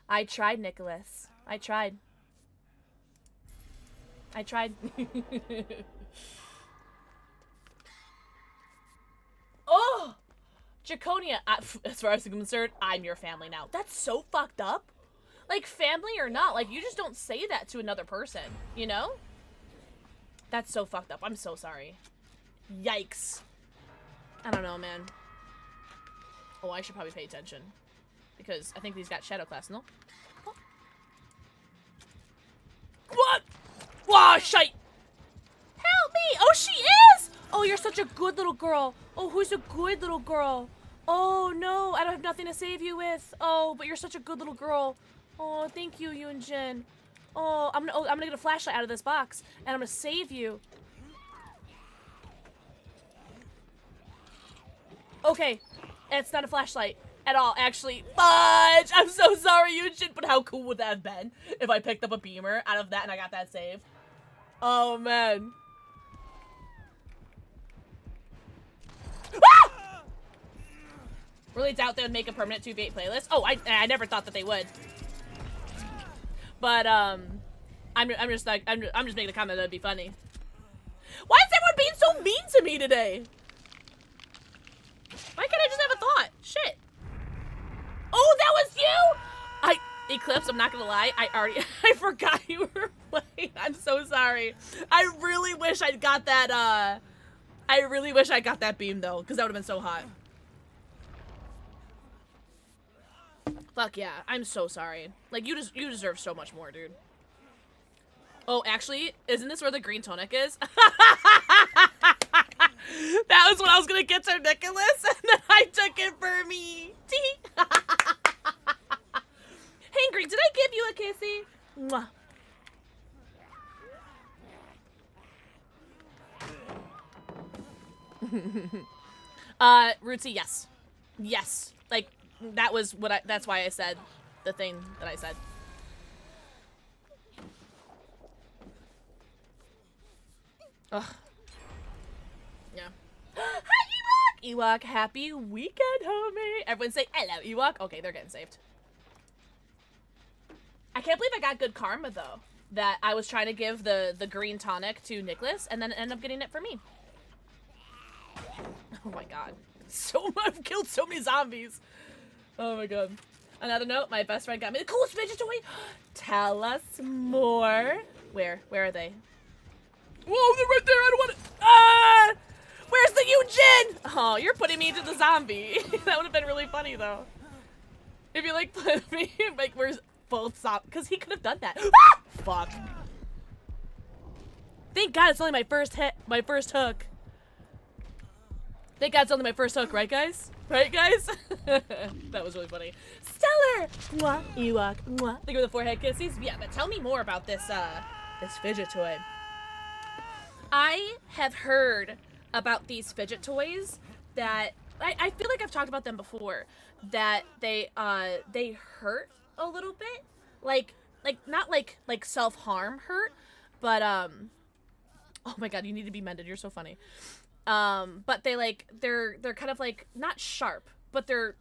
I tried, Nicholas. I tried. Oh! Draconia, as far as I'm concerned, I'm your family now. That's so fucked up. Like, family or not, like, you just don't say that to another person, you know? That's so fucked up. I'm so sorry. Yikes. I don't know, man. Oh, I should probably pay attention. Because I think he's got shadow class, no? Oh. What? Whoa, shite! Help me! Oh, she is! Oh, you're such a good little girl. Oh, who's a good little girl? Oh, no, I don't have nothing to save you with. Oh, but you're such a good little girl. Oh, thank you, Yunjin. Oh, I'm gonna get a flashlight out of this box, and I'm gonna save you. Okay, it's not a flashlight at all, actually. Fudge! I'm so sorry, Yunjin, but how cool would that have been if I picked up a beamer out of that and I got that save? Oh, man. Ah! Really doubt they would make a permanent 2v8 playlist. Oh, I never thought that they would. But, I'm just making a comment that would be funny. Why is everyone being so mean to me today? Why can't I just have a thought? Shit. Oh, that was you! Eclipse, I'm not gonna lie, I forgot you were playing. I'm so sorry. I really wish I'd got that, I really wish I got that beam, though, because that would have been so hot. Fuck yeah, I'm so sorry. Like, you deserve so much more, dude. Oh, actually, isn't this where the green tonic is? That was what I was gonna get to Nicholas, and then I took it for me. Hangry, did I give you a kissy? Mwah. Rootsy, yes. Yes. Like, that was what that's why I said the thing that I said. Ugh. Yeah. Hi, Ewok! Ewok, happy weekend, homie! Everyone say hello, Ewok. Okay, they're getting saved. I can't believe I got good karma, though. That I was trying to give the green tonic to Nicholas, and then end up getting it for me. Oh my god. I've killed so many zombies. Oh my god. Another note, my best friend got me the coolest fidget toy. Tell us more. Where are they? Whoa, they're right there. I don't want it. Ah! Where's the Yujin? Oh, you're putting me into the zombie. That would have been really funny, though. If you, like, put me, like, where's both zombies? Because he could have done that. Ah! Fuck. Thank God it's only my first hook. Thank God it's only my first hook, right, guys? Right, guys? That was really funny. Stellar! Mwah, Ewok, mwah. Think of the forehead kisses? Yeah, but tell me more about this, this fidget toy. I have heard about these fidget toys that, I feel like I've talked about them before, that they hurt a little bit. not like self-harm hurt, but oh my god, you need to be mended. You're so funny. But they're kind of like not sharp, but they're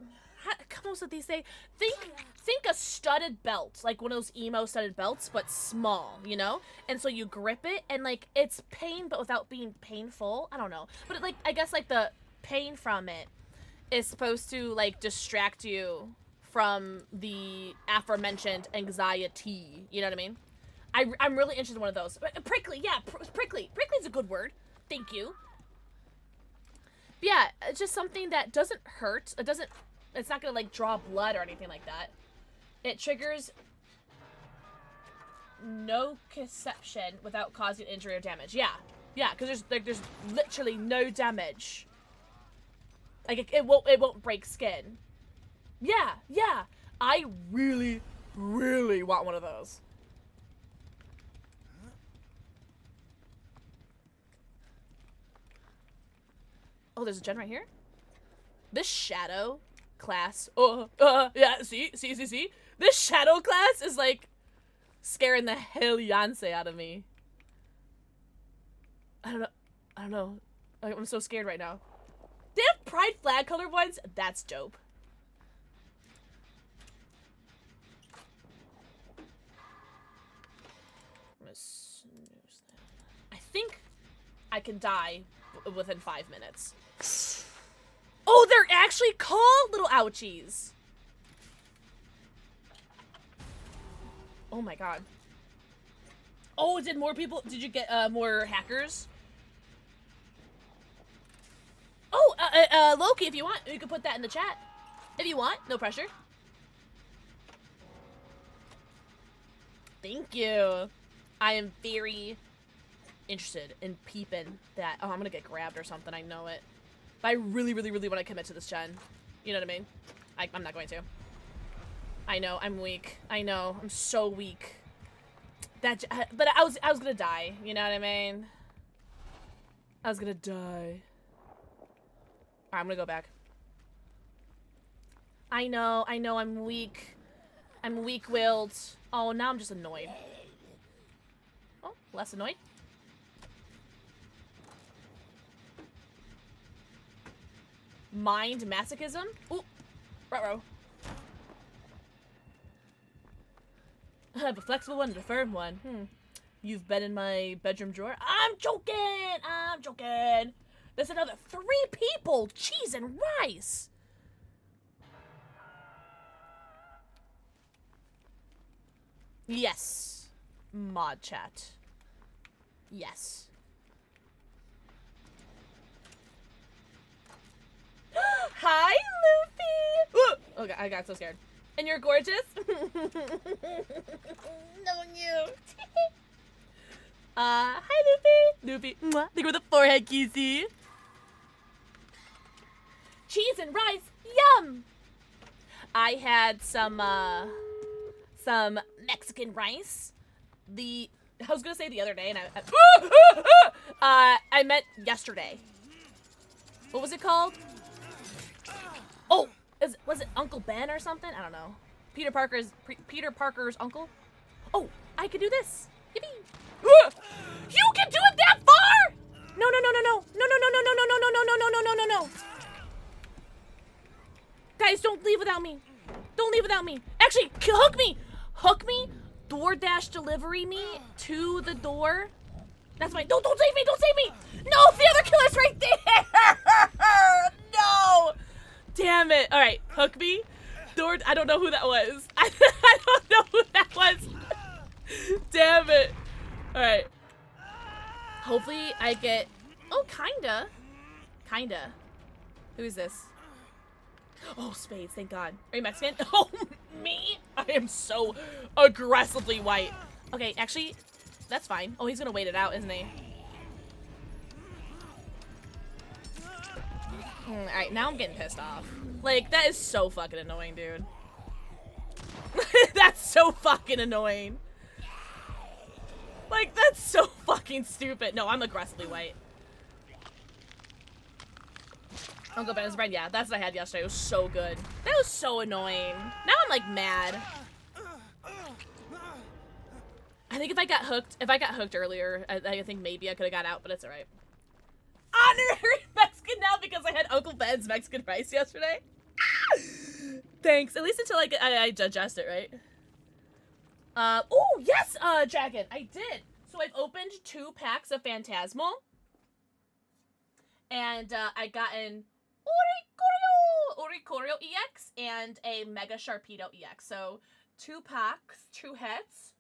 come on, what these say? Think a studded belt, like one of those emo studded belts, but small, you know? And so you grip it, and like it's pain, but without being painful. I don't know, but like I guess like the pain from it is supposed to like distract you from the aforementioned anxiety. You know what I mean? I'm really interested in one of those. Prickly, yeah, prickly. Prickly's a good word. Thank you. But yeah, it's just something that doesn't hurt. It's not gonna like draw blood or anything like that. It triggers nociception without causing injury or damage. Yeah, because there's literally no damage. Like it won't break skin. Yeah. I really want one of those. Oh, there's a gen right here. This shadow class. Yeah. See. This shadow class is like scaring the hell-yance out of me. I don't know. I'm so scared right now. They have pride flag color ones. That's dope. I'm gonna snooze that. I think I can die within 5 minutes. Oh, they're actually called little ouchies. Oh my god. Oh, did you get more hackers? Oh, Loki, if you want, you can put that in the chat. If you want, no pressure. Thank you. I am very interested in peeping that. Oh, I'm gonna get grabbed or something, I know it. But I really want to commit to this gen. You know what I mean? I'm not going to. I know, I'm weak. I know, I'm so weak. But I was gonna die, you know what I mean? I was gonna die. Alright, I'm gonna go back. I know, I'm weak. I'm weak-willed. Oh, now I'm just annoyed. Oh, less annoyed. Mind masochism? Ooh, ruh-roh. I have a flexible one and a firm one. You've been in my bedroom drawer? I'm joking! There's another 3 people! Cheese and rice! Yes. Mod chat. Yes. Hi, Luffy! Ooh, okay, I got so scared. And you're gorgeous? Knowing you. Hi, Luffy. Luffy. Mwah. Look with the forehead, kissy. Cheese and rice. Yum! I had some Mexican rice. I was gonna say the other day, and I meant yesterday. What was it called? Oh, was it Uncle Ben or something? I don't know. Peter Parker's uncle. Oh, I could do this. Yippee! You can do it that far? No. Guys, don't leave without me. Don't leave without me. Actually, hook me. Hook me. DoorDash delivery me to the door. That's my. Don't save me. Don't save me. No, the other killer's right there. No. Damn it. All right, hook me. I don't know who that was. I don't know who that was. Damn it. All right. Hopefully I get. Oh, kinda. Who is this? Oh, Spades. Thank God. Are you Mexican? Oh, me? I am so aggressively white. Okay, actually, that's fine. Oh, he's gonna wait it out, isn't he? Alright, now I'm getting pissed off. Like, that is so fucking annoying, dude. That's so fucking annoying. Like, that's so fucking stupid. No, I'm aggressively white. Uncle Ben's bread, yeah, that's what I had yesterday. It was so good. That was so annoying. Now I'm, like, mad. I think if I got hooked earlier, I think maybe I could have got out, but it's alright. Honorary Mexican now because I had Uncle Ben's Mexican rice yesterday. Thanks. At least until I digest it, right? Oh, yes, Dragon, I did. So I've opened 2 packs of Phantasmal. And, I got an Oricorio EX and a Mega Sharpedo EX. So, 2 packs, 2 hits.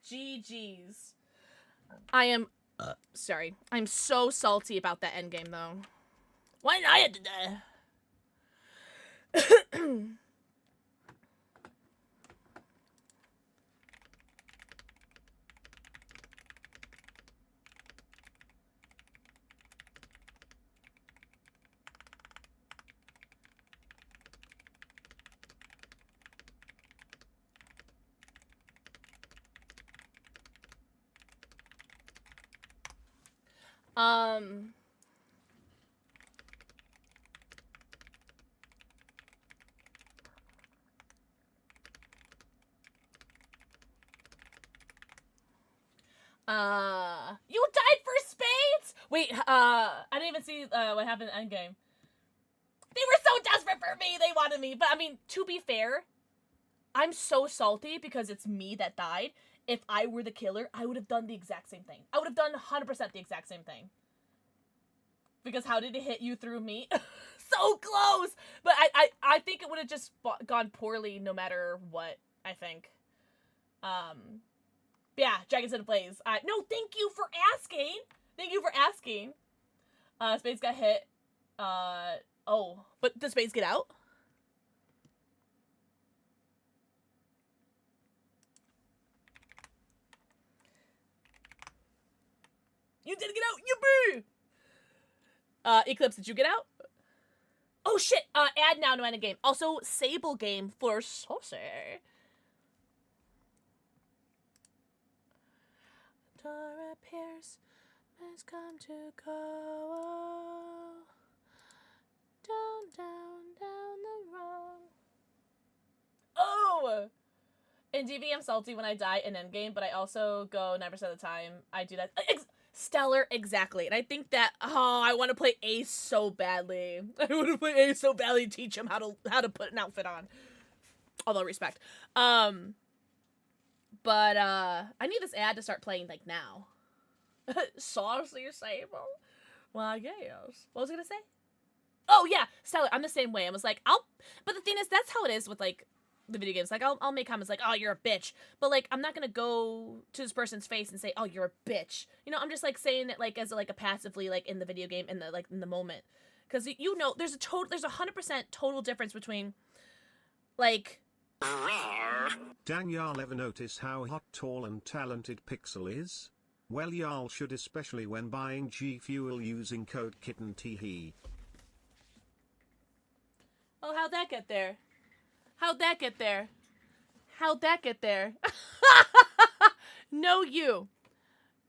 GG's. I am, sorry. I'm so salty about that endgame, though. Why did I have to die? You died for Spades? Wait, I didn't even see, what happened in Endgame. They were so desperate for me, they wanted me, but I mean, to be fair, I'm so salty because it's me that died. If I were the killer, I would have done the exact same thing. I would have done 100% the exact same thing. Because how did it hit you through me? So close! But I think it would have just gone poorly no matter what, I think. Yeah, Dragons in Blaze. No, thank you for asking! Thank you for asking. Spades got hit. Oh. But does Spades get out? You did get out! Yippee! Eclipse, did you get out? Oh shit! Add now to end a game. Also, Sable game for Saucer. Dora Pierce has come to go down the road. Oh! In DV, I'm salty when I die in endgame, but I also go 9% of the time. I do that. Stellar, exactly. And I think that, I want to play Ace so badly. I want to play Ace so badly, teach him how to put an outfit on. Although, respect. But, I need this ad to start playing, like, now. Saucy Sable? Well, yes. What was I gonna say? Oh, yeah, Stellar, I'm the same way. I was like, but the thing is, that's how it is with, like, the video games. Like, I'll make comments like, oh, you're a bitch. But, like, I'm not gonna go to this person's face and say, oh, you're a bitch. You know, I'm just, like, saying it, like, as, like, a passively, like, in the video game, in the moment. Because, you know, there's a 100% total difference between, like... Dang, y'all ever notice how hot, tall, and talented Pixel is? Well, y'all should, especially when buying G Fuel using code KittenT. Oh, how'd that get there? How'd that get there? How'd that get there? No, you.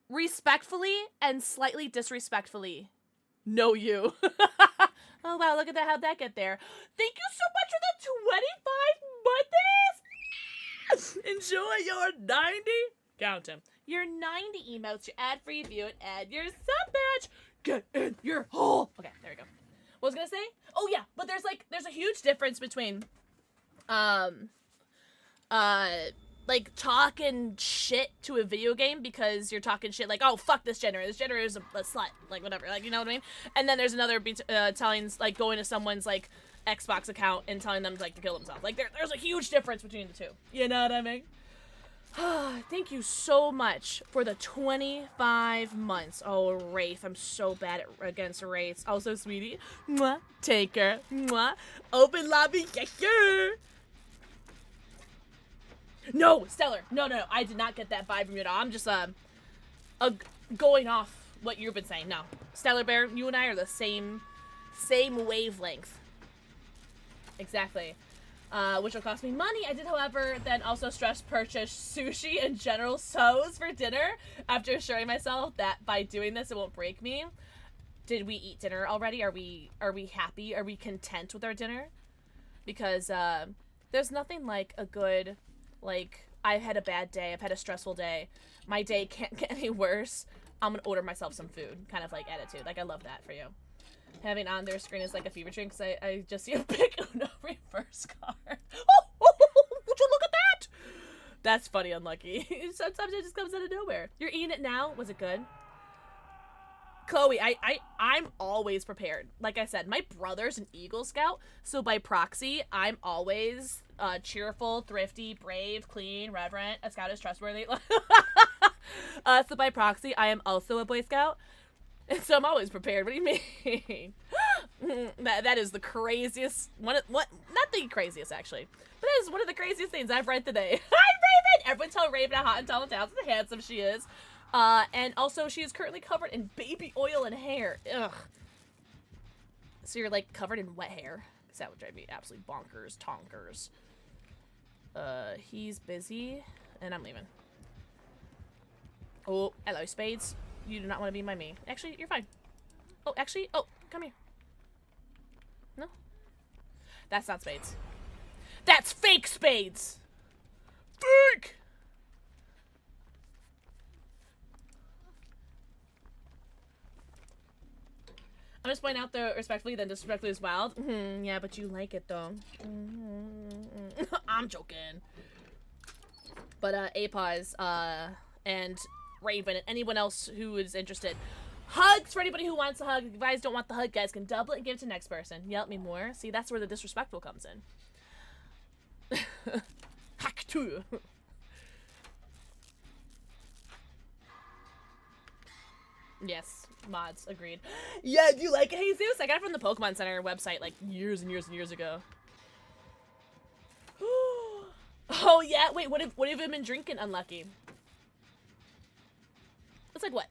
Respectfully and slightly disrespectfully. No, you. Oh, wow, look at that. How'd that get there? Thank you so much for the 25 months! Enjoy your 90. Count them. Your 90 emotes, your ad-free view, and add your sub badge. Get in your hole. Okay, there we go. What was I gonna say? Oh, yeah, but there's a huge difference between, like, talking shit to a video game because you're talking shit like, oh, fuck this generator is a slut, like, whatever, like, you know what I mean? And then there's another, telling, like, going to someone's, like, Xbox account and telling them, like, to kill themselves. Like, there's a huge difference between the two. You know what I mean? Thank you so much for the 25 months. Oh, Wraith. I'm so bad against Wraiths. Also, sweetie. Mwah. Taker. Mwah. Open lobby. Yeah. No, Stellar. No. I did not get that vibe from you at all. I'm just, going off what you've been saying. No. Stellar Bear, you and I are the same wavelength. Exactly. Which will cost me money. I did, however, then also stress purchase sushi and General Tso's for dinner after assuring myself that by doing this, it won't break me. Did we eat dinner already? Are we happy? Are we content with our dinner? Because, There's nothing like a good, like, I've had a bad day, I've had a stressful day, my day can't get any worse, I'm gonna order myself some food, kind of like attitude. Like, I love that for you. Having on their screen is like a fever dream because I just see a big Uno reverse card. Would you look at that? That's funny, Unlucky. Sometimes it just comes out of nowhere. You're eating it now? Was it good? Chloe, I'm always prepared. Like I said, my brother's an Eagle Scout, so by proxy, I'm always cheerful, thrifty, brave, clean, reverent. A Scout is trustworthy. So by proxy, I am also a Boy Scout, and so I'm always prepared. What do you mean? that is the craziest not the craziest actually, but that is one of the craziest things I've read today. Hi, Raven! Everyone tell Raven how hot and tall and talented and handsome she is. And also, she is currently covered in baby oil and hair. Ugh. So you're, like, covered in wet hair? Because that would drive me absolutely bonkers, tonkers. He's busy, and I'm leaving. Oh, hello, Spades. You do not want to be my me. Actually, you're fine. Oh, actually, oh, come here. No? That's not Spades. That's fake Spades! Fake! I'm just pointing out the respectfully then disrespectfully is wild. Yeah, but you like it though. I'm joking. But Apaz, and Raven and anyone else who is interested. Hugs for anybody who wants a hug. If you guys don't want the hug, guys can double it and give it to the next person. Yell at me more. See, that's where the disrespectful comes in. Hack to. Yes, mods, agreed. Yeah, do you like it, Jesus? I got it from the Pokemon Center website like years and years and years ago. Oh yeah, wait, what have you been drinking, Unlucky? It's like what?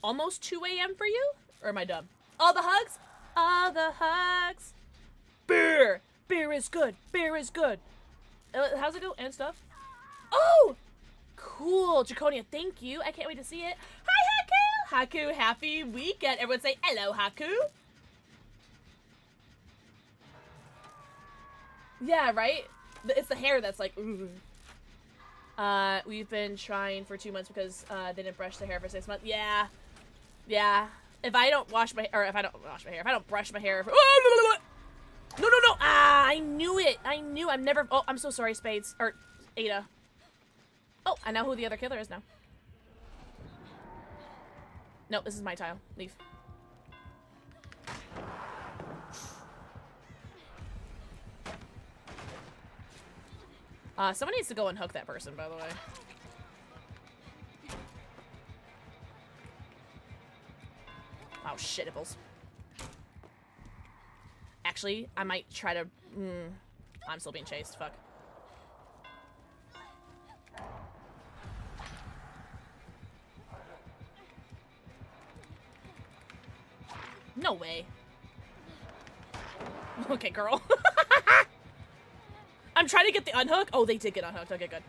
Almost 2 a.m. for you? Or am I dumb? All the hugs? All the hugs. Beer! Beer is good. Beer is good. How's it go? And stuff? Oh! Cool. Draconia, thank you. I can't wait to see it. Hi, Haku! Haku, happy weekend. Everyone say hello, Haku. Yeah, right? It's the hair that's like, ooh. We've been trying for 2 months because they didn't brush their hair for 6 months. Yeah. Yeah. If I don't wash my, or if I don't wash my hair, if I don't brush my hair for, no, no, no. Ah, I knew it. I knew. I'm never, oh, I'm so sorry, Spades. Or Ada. Oh, I know who the other killer is now. No, this is my tile. Leave. Someone needs to go and hook that person, by the way. Oh, shitables. Actually, I might try to... I'm still being chased. Fuck. No way. Okay, girl. I'm trying to get the unhook. Oh, they did get unhooked. Okay, good.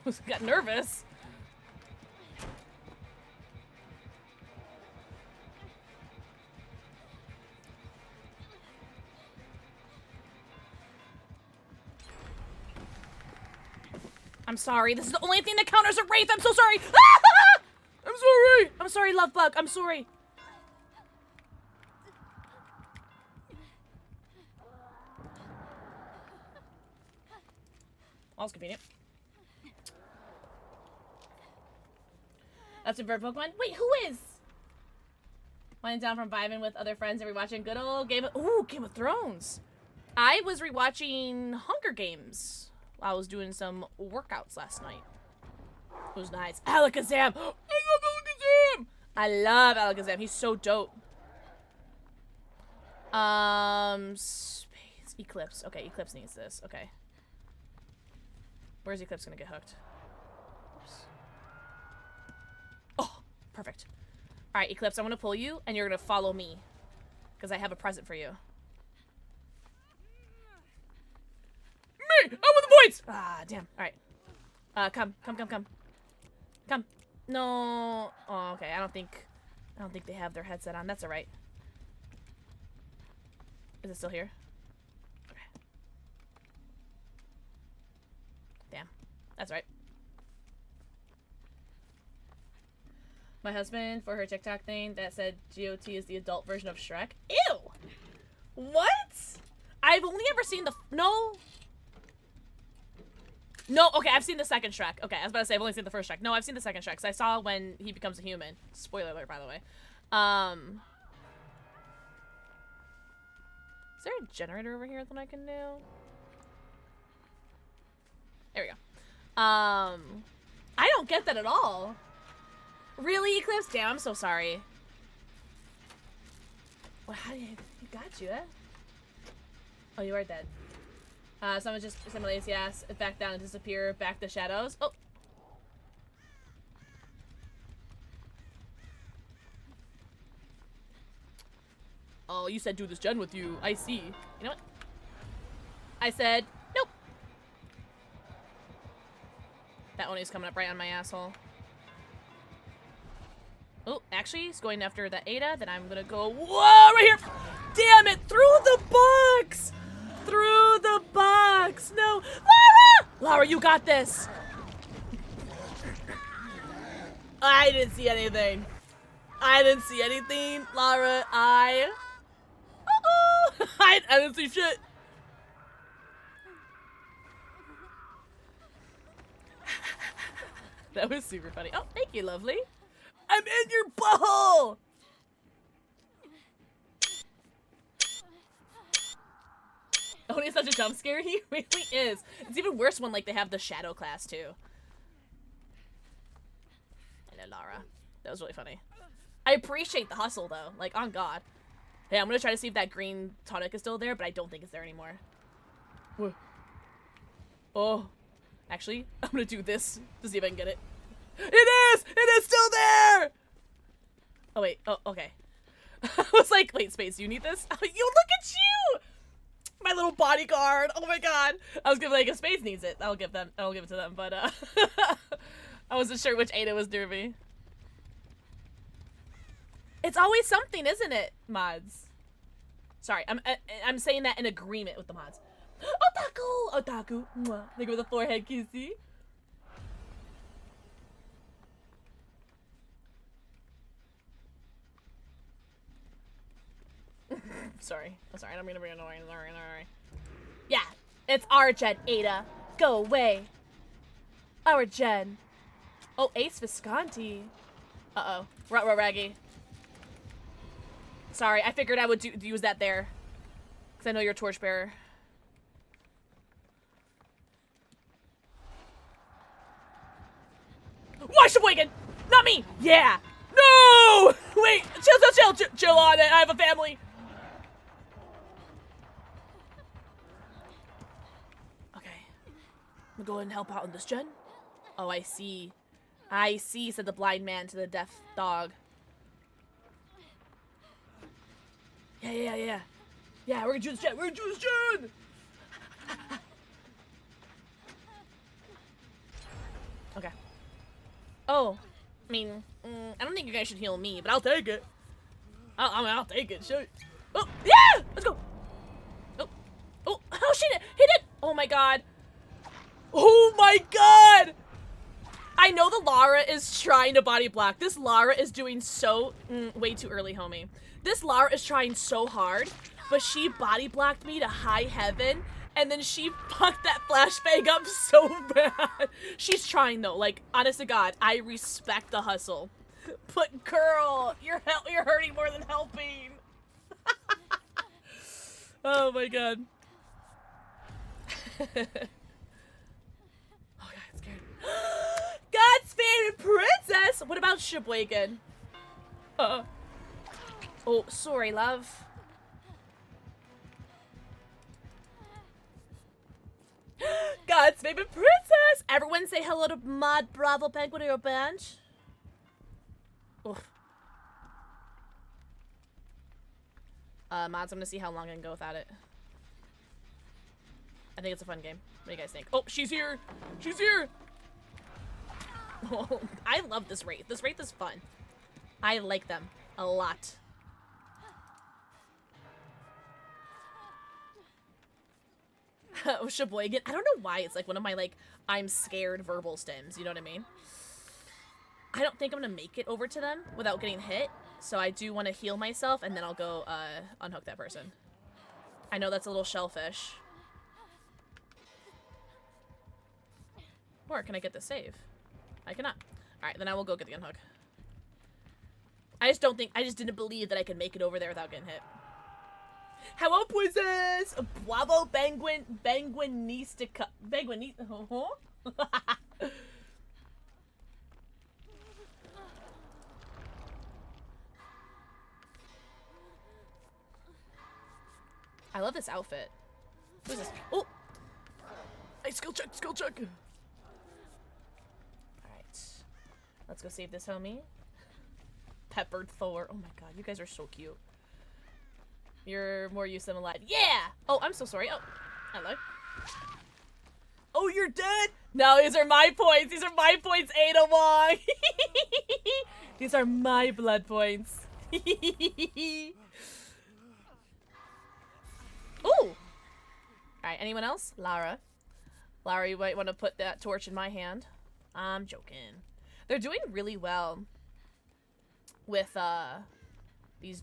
I got nervous. I'm sorry. This is the only thing that counters a wraith. I'm so sorry. I'm sorry. I'm sorry, love bug. I'm sorry. All's convenient. That's a bird Pokemon. Wait, who is? Winding down from vibing with other friends and rewatching good old Game of Thrones. I was rewatching Hunger Games while I was doing some workouts last night. It was nice. Alakazam! I love Alakazam! I love Alakazam. He's so dope. Space. Eclipse. Okay, Eclipse needs this. Okay. Where's Eclipse gonna get hooked? Oops. Oh, perfect. Alright, Eclipse, I'm gonna pull you, and you're gonna follow me. Because I have a present for you. Me! I'm with the points! Ah, damn. Alright. Come. Come. No. Oh, okay. I don't think they have their headset on. That's alright. Is it still here? That's right. My husband, for her TikTok thing, that said GOT is the adult version of Shrek. Ew! What? I've only ever seen the... No. No, okay, I've seen the second Shrek. Okay, I was about to say I've only seen the first Shrek. No, I've seen the second Shrek, because I saw when he becomes a human. Spoiler alert, by the way. Is there a generator over here that I can do? There we go. I don't get that at all. Really, Eclipse? Damn, I'm so sorry. Well, how do you got you, eh? Oh, you are dead. Someone just simulates, yes. Back down and disappear, back to shadows. Oh! Oh, you said do this gen with you. I see. You know what? I said, nope. That one is coming up right on my asshole. Oh, actually, he's going after the Ada. Then I'm gonna go, whoa, right here. Damn it, through the box. Through the box. No. Lara! Lara, you got this. I didn't see anything. I didn't see anything. Lara, I didn't see shit. That was super funny. Oh, thank you, lovely. I'm in your butthole! Oh, he's such a jump scare. He really is. It's even worse when, like, they have the shadow class, too. Hello, Lara. That was really funny. I appreciate the hustle, though. Like, on God. Yeah, I'm gonna try to see if that green tonic is still there, but I don't think it's there anymore. Whoa. Oh. Actually, I'm gonna do this to see if I can get it. It is! It is still there! Oh, wait. Oh, okay. I was like, wait, Space, do you need this? Oh, you, look at you! My little bodyguard. Oh my God. I was gonna be like, if Space needs it, I'll give it to them, but, I wasn't sure which Ada was near me. It's always something, isn't it, mods? Sorry, I'm saying that in agreement with the mods. Otaku! Otaku! Mwah. They go with the forehead kissy. Sorry. I'm sorry. I'm gonna be annoying. Yeah, it's our gen, Ada. Go away. Our gen. Oh, Ace Visconti. Uh-oh. Raggy. Sorry, I figured I would use that there. Because I know you're a torchbearer. Why Sheboygan? Not me! Yeah! No! Wait! Chill on it! I have a family! Okay. I'm gonna go and help out on this gen. Oh, I see. I see, said the blind man to the deaf dog. Yeah. Yeah, we're gonna do this gen! We're gonna do this gen! Okay. Oh, I mean, I don't think you guys should heal me, but I'll take it. I'll take it. Shoot. Oh, yeah! Let's go. Oh, shit! He did! Oh my God. Oh my God! I know the Lara is trying to body block. This Lara is doing so way too early, homie. This Lara is trying so hard, but she body blocked me to high heaven, and then she fucked that flashbang up so bad. She's trying though. Like, honest to God, I respect the hustle. But girl, you're hurting more than helping. Oh my God. Oh God, I'm scared. God's favorite princess. What about Sheboygan? Oh, sorry, love. God's favorite princess! Everyone say hello to Mod Bravo Penguin or Bench. Oof. Mods, I'm gonna see how long I can go without it. I think it's a fun game. What do you guys think? Oh, she's here! She's here! Oh, I love this Wraith. This Wraith is fun. I like them a lot. Sheboygan. I don't know why it's like one of my like I'm scared verbal stims, you know what I mean? I don't think I'm gonna make it over to them without getting hit, so I do want to heal myself and then I'll go unhook that person. I know that's a little shellfish. Or can I get the save? I cannot. Alright, then I will go get the unhook. I just didn't believe that I could make it over there without getting hit. Hello, poisons! Bravo, Benguinistica. I love this outfit. Who's this? Oh! Hey, skill check, skill check! Alright. Let's go save this homie. Peppered Thor. Oh my god, you guys are so cute. You're more used than alive. Yeah! Oh, I'm so sorry. Oh, hello. Oh, you're dead? No, these are my points. These are my points, Ada Wong. These are my blood points. Ooh! Alright, anyone else? Lara. Lara, you might want to put that torch in my hand. I'm joking. They're doing really well with, this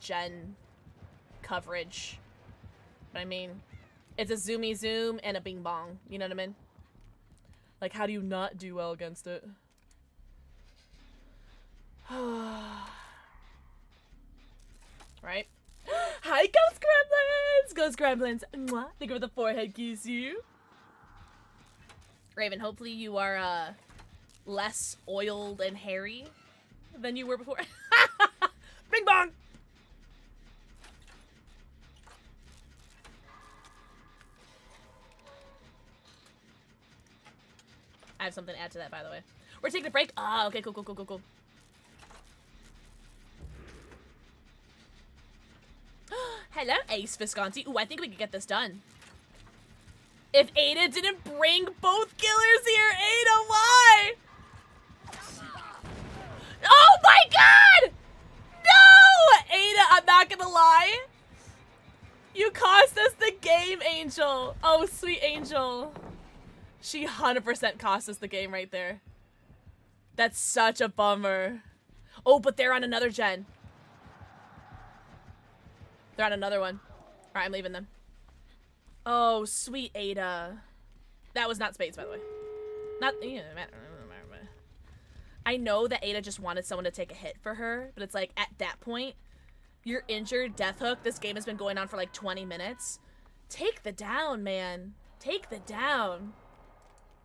gen coverage. But I mean, it's a zoomy zoom and a bing bong. You know what I mean? Like, how do you not do well against it? Right? Hi, Ghost Gremlins! Ghost Gremlins! Mwah. Think of the forehead kiss you. Raven, hopefully you are, less oiled and hairy than you were before. Bing bong! I have something to add to that, by the way. We're taking a break? Ah, okay, cool, cool, cool, cool, cool. Hello, Ace Visconti. Ooh, I think we could get this done. If Ada didn't bring both killers here, Ada, why? Oh my god! No! Ada, I'm not gonna lie. You cost us the game, Angel. Oh, sweet Angel. She 100% cost us the game right there. That's such a bummer. Oh, but they're on another gen. They're on another one. Alright, I'm leaving them. Oh, sweet Ada. That was not Spades, by the way. Not, yeah, I know that Ada just wanted someone to take a hit for her, but it's like, at that point, you're injured, death hook. This game has been going on for like 20 minutes. Take the down, man. Take the down.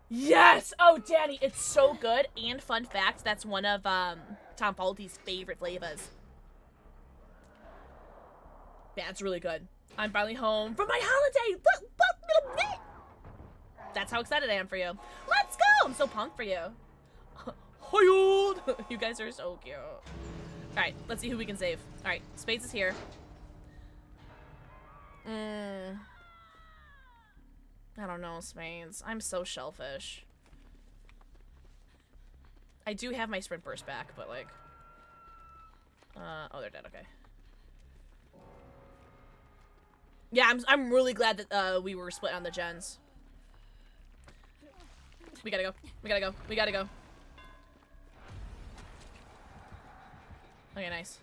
Yes! Oh, Danny, it's so good. And fun fact, that's one of Tom Palti's favorite flavors. Yeah, it's really good. I'm finally home from my holiday. That's how excited I am for you. Let's go! I'm so pumped for you. You guys are so cute. Alright, let's see who we can save. Alright, Spades is here. I don't know, Spades. I'm so shellfish. I do have my sprint burst back, but like... oh, they're dead, okay. Yeah, I'm really glad that we were split on the gens. We gotta go. We gotta go. We gotta go. Okay, nice.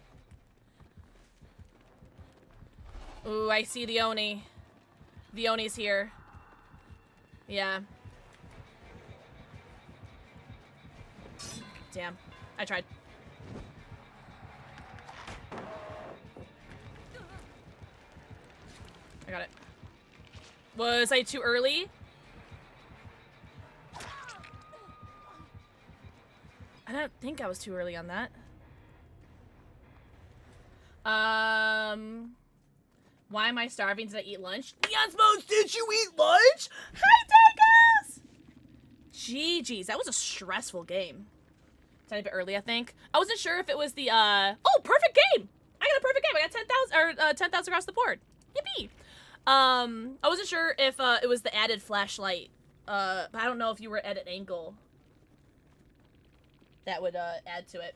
Ooh, I see the Oni. The Oni's here. Yeah. Damn. I tried. I got it. Was I too early? I don't think I was too early on that. Why am I starving? Did I eat lunch? Neon's Modes, did you eat lunch? Hi, Dagos! GG's, that was a stressful game. Tiny bit early, I think. I wasn't sure if it was the, oh, perfect game! I got a perfect game. I got 10,000, or 10,000 across the board. Yippee! I wasn't sure if, it was the added flashlight. But I don't know if you were at an angle that would, add to it.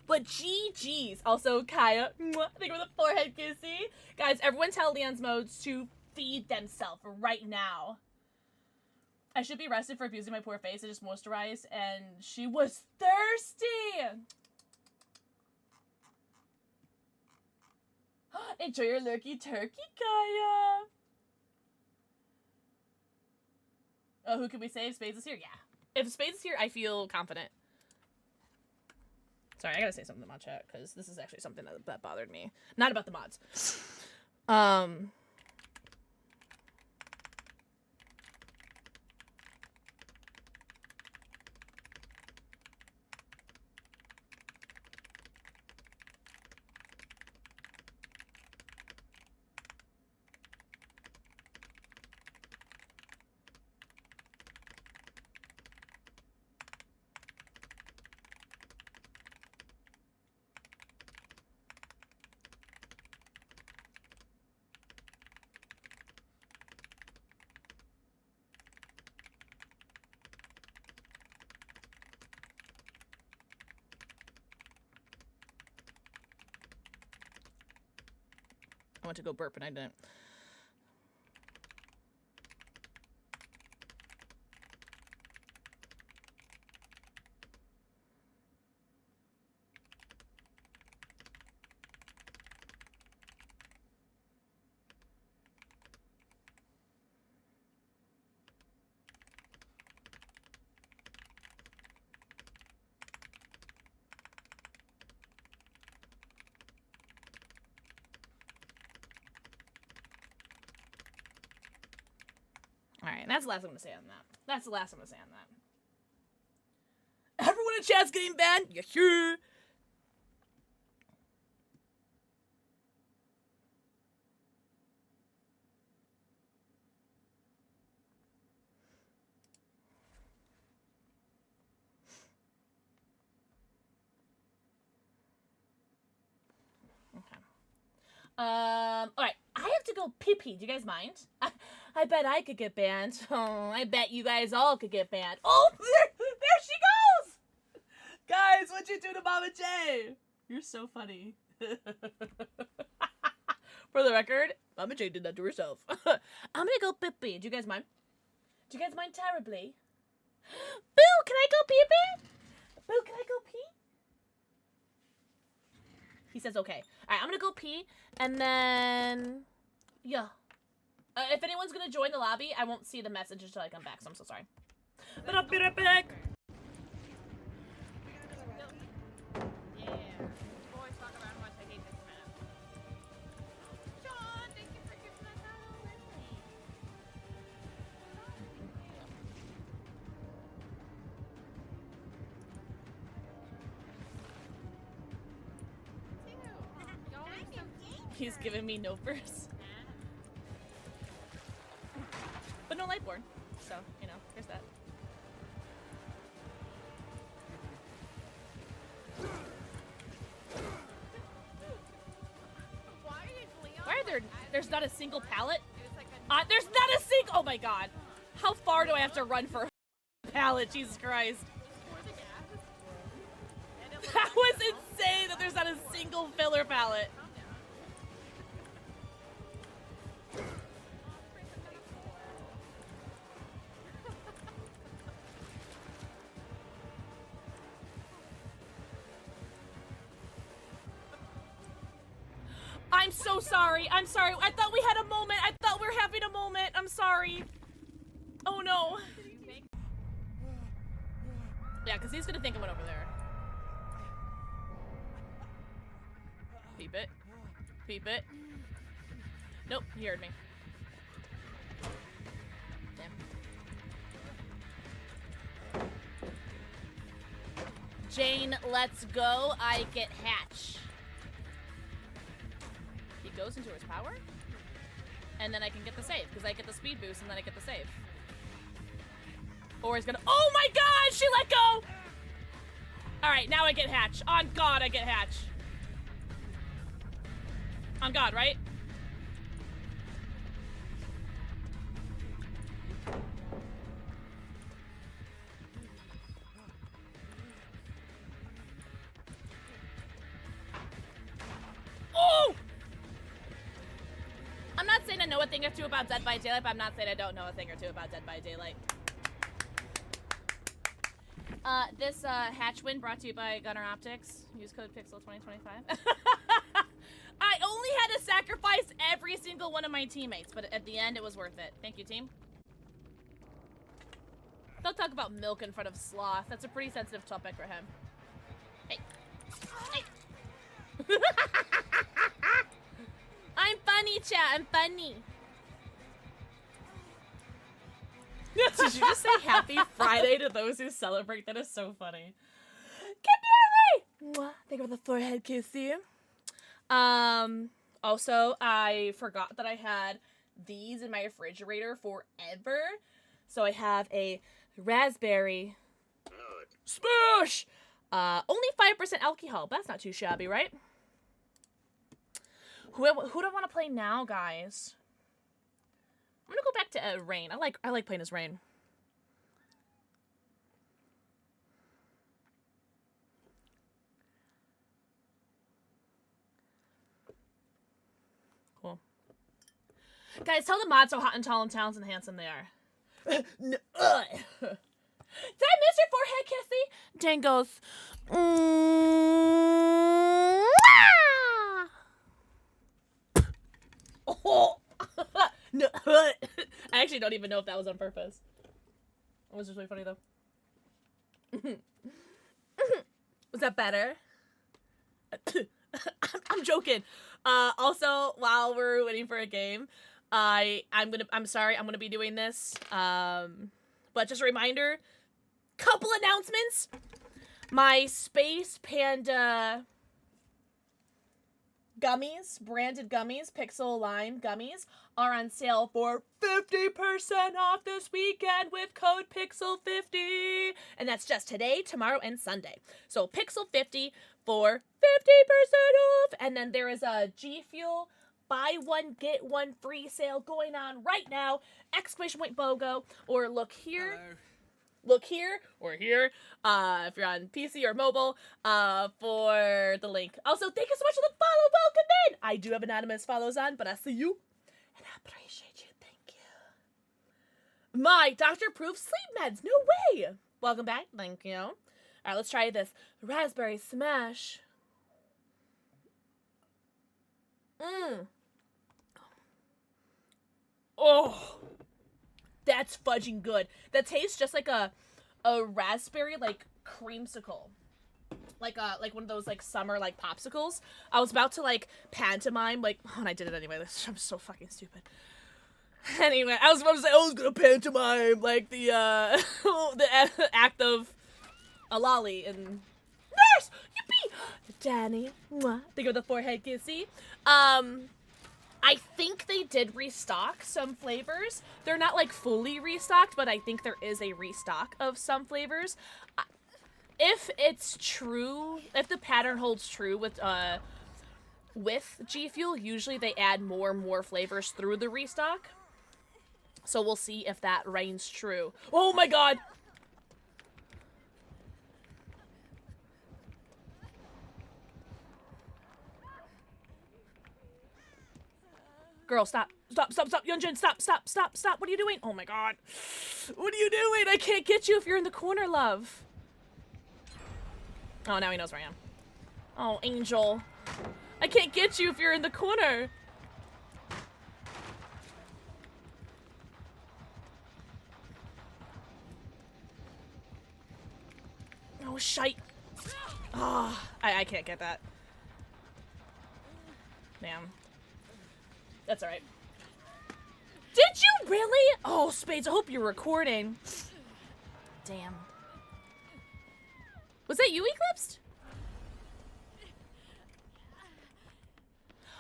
But GG's. Also, Kaya, mwah, think of the forehead kissy. Guys, everyone tell Leon's Modes to feed themselves right now. I should be arrested for abusing my poor face. I just moisturized and she was thirsty. Enjoy your lurky turkey, Kaya. Oh, who can we save? Spades is here? Yeah. If Spades is here, I feel confident. Sorry, I gotta say something to my chat, because this is actually something that bothered me. Not about the mods. I went to go burp and I didn't. Alright, that's the last I'm gonna say on that. That's the last I'm gonna say on that. Everyone in chat's getting banned? Yeah, sure. Alright, I have to go pee-pee. Do you guys mind? I bet I could get banned. Oh, I bet you guys all could get banned. Oh, there she goes! Guys, what'd you do to Mama J? You're so funny. For the record, Mama J did that to herself. I'm gonna go pee-pee. Do you guys mind? Do you guys mind terribly? Boo, can I go pee-pee? Boo, can I go pee? He says okay. Alright, I'm gonna go pee, and then... yeah. If anyone's gonna join the lobby, I won't see the message until I come back, so I'm so sorry. But I'll be right back! Yeah. Always talk about how much I hate this map. John, thank you for giving us that already. He's giving me no verse. But no Lightborn. So, you know, there's that. Why are there's not a single pallet? There's not a single, oh my god. How far do I have to run for a pallet? Jesus Christ. That was insane that there's not a single filler pallet. I'm so sorry. I'm sorry. I thought we had a moment. I thought we were having a moment. I'm sorry. Oh no. Yeah, because he's gonna think I went over there. Peep it. Peep it. Nope, he heard me. Damn. Jane, let's go. I get hatch. He goes into his power? And then I can get the save, because I get the speed boost and then I get the save. Or he's gonna- oh my god! She let go! Alright, now I get hatch. On God, I get hatch. On God, right? thing or two about Dead by Daylight, but I'm not saying I don't know a thing or two about Dead by Daylight. This hatch win brought to you by Gunner Optics. Use code PIXEL2025. I only had to sacrifice every single one of my teammates, but at the end it was worth it. Thank you, team. Don't talk about milk in front of Sloth. That's a pretty sensitive topic for him. Hey. Hey. I'm funny, chat. I'm funny. Did you just say happy Friday to those who celebrate? That is so funny. Get near me! Thank you for the forehead kissy. Also, I forgot that I had these in my refrigerator forever. So I have a raspberry smash! Only 5% alcohol, but that's not too shabby, right? Who do I want to play now, guys? I'm gonna go back to Rain. I like playing as Rain. Cool. Guys, tell the mods how hot and tall and talented and handsome they are. Did I miss your forehead, Kissy? Dan goes. Oh. No. I actually don't even know if that was on purpose. It was just really funny though. Was that better? I'm joking. Also, while we're waiting for a game, I'm sorry, I'm gonna be doing this. But just a reminder, couple announcements. My Space Panda gummies, branded gummies, Pixel line gummies, are on sale for 50% off this weekend with code PIXEL50. And that's just today, tomorrow, and Sunday. So PIXEL50 for 50% off. And then there is a G Fuel buy one, get one free sale going on right now. Exclamation point BOGO. Or look here. Hello. Look here or here, if you're on PC or mobile, for the link. Also, thank you so much for the follow. Welcome in. I do have anonymous follows on, but I see you, and I appreciate you. Thank you. My doctor-approved sleep meds. No way. Welcome back. Thank you. All right, let's try this. Raspberry Smash. Oh. That's fudging good. That tastes just like a raspberry like creamsicle. Like one of those like summer like popsicles. I was about to like pantomime like and I did it anyway. I'm so fucking stupid. Anyway, I was about to say I was gonna pantomime like the the act of a lolly and nurse! Yippee! Danny. Mwah. Think of the forehead kissy. I think they did restock some flavors. They're not like fully restocked, but I think there is a restock of some flavors. If it's true, if the pattern holds true with G Fuel, usually they add more and more flavors through the restock. So we'll see if that reigns true. Oh my god! Girl, stop. Stop. Yunjin, stop. What are you doing? Oh my god. What are you doing? I can't get you if you're in the corner, love. Oh, now he knows where I am. Oh, Angel. I can't get you if you're in the corner. Oh, shite. Oh, I can't get that. Damn. That's alright. Did you really? Oh, Spades, I hope you're recording. Damn. Was that you, Eclipsed?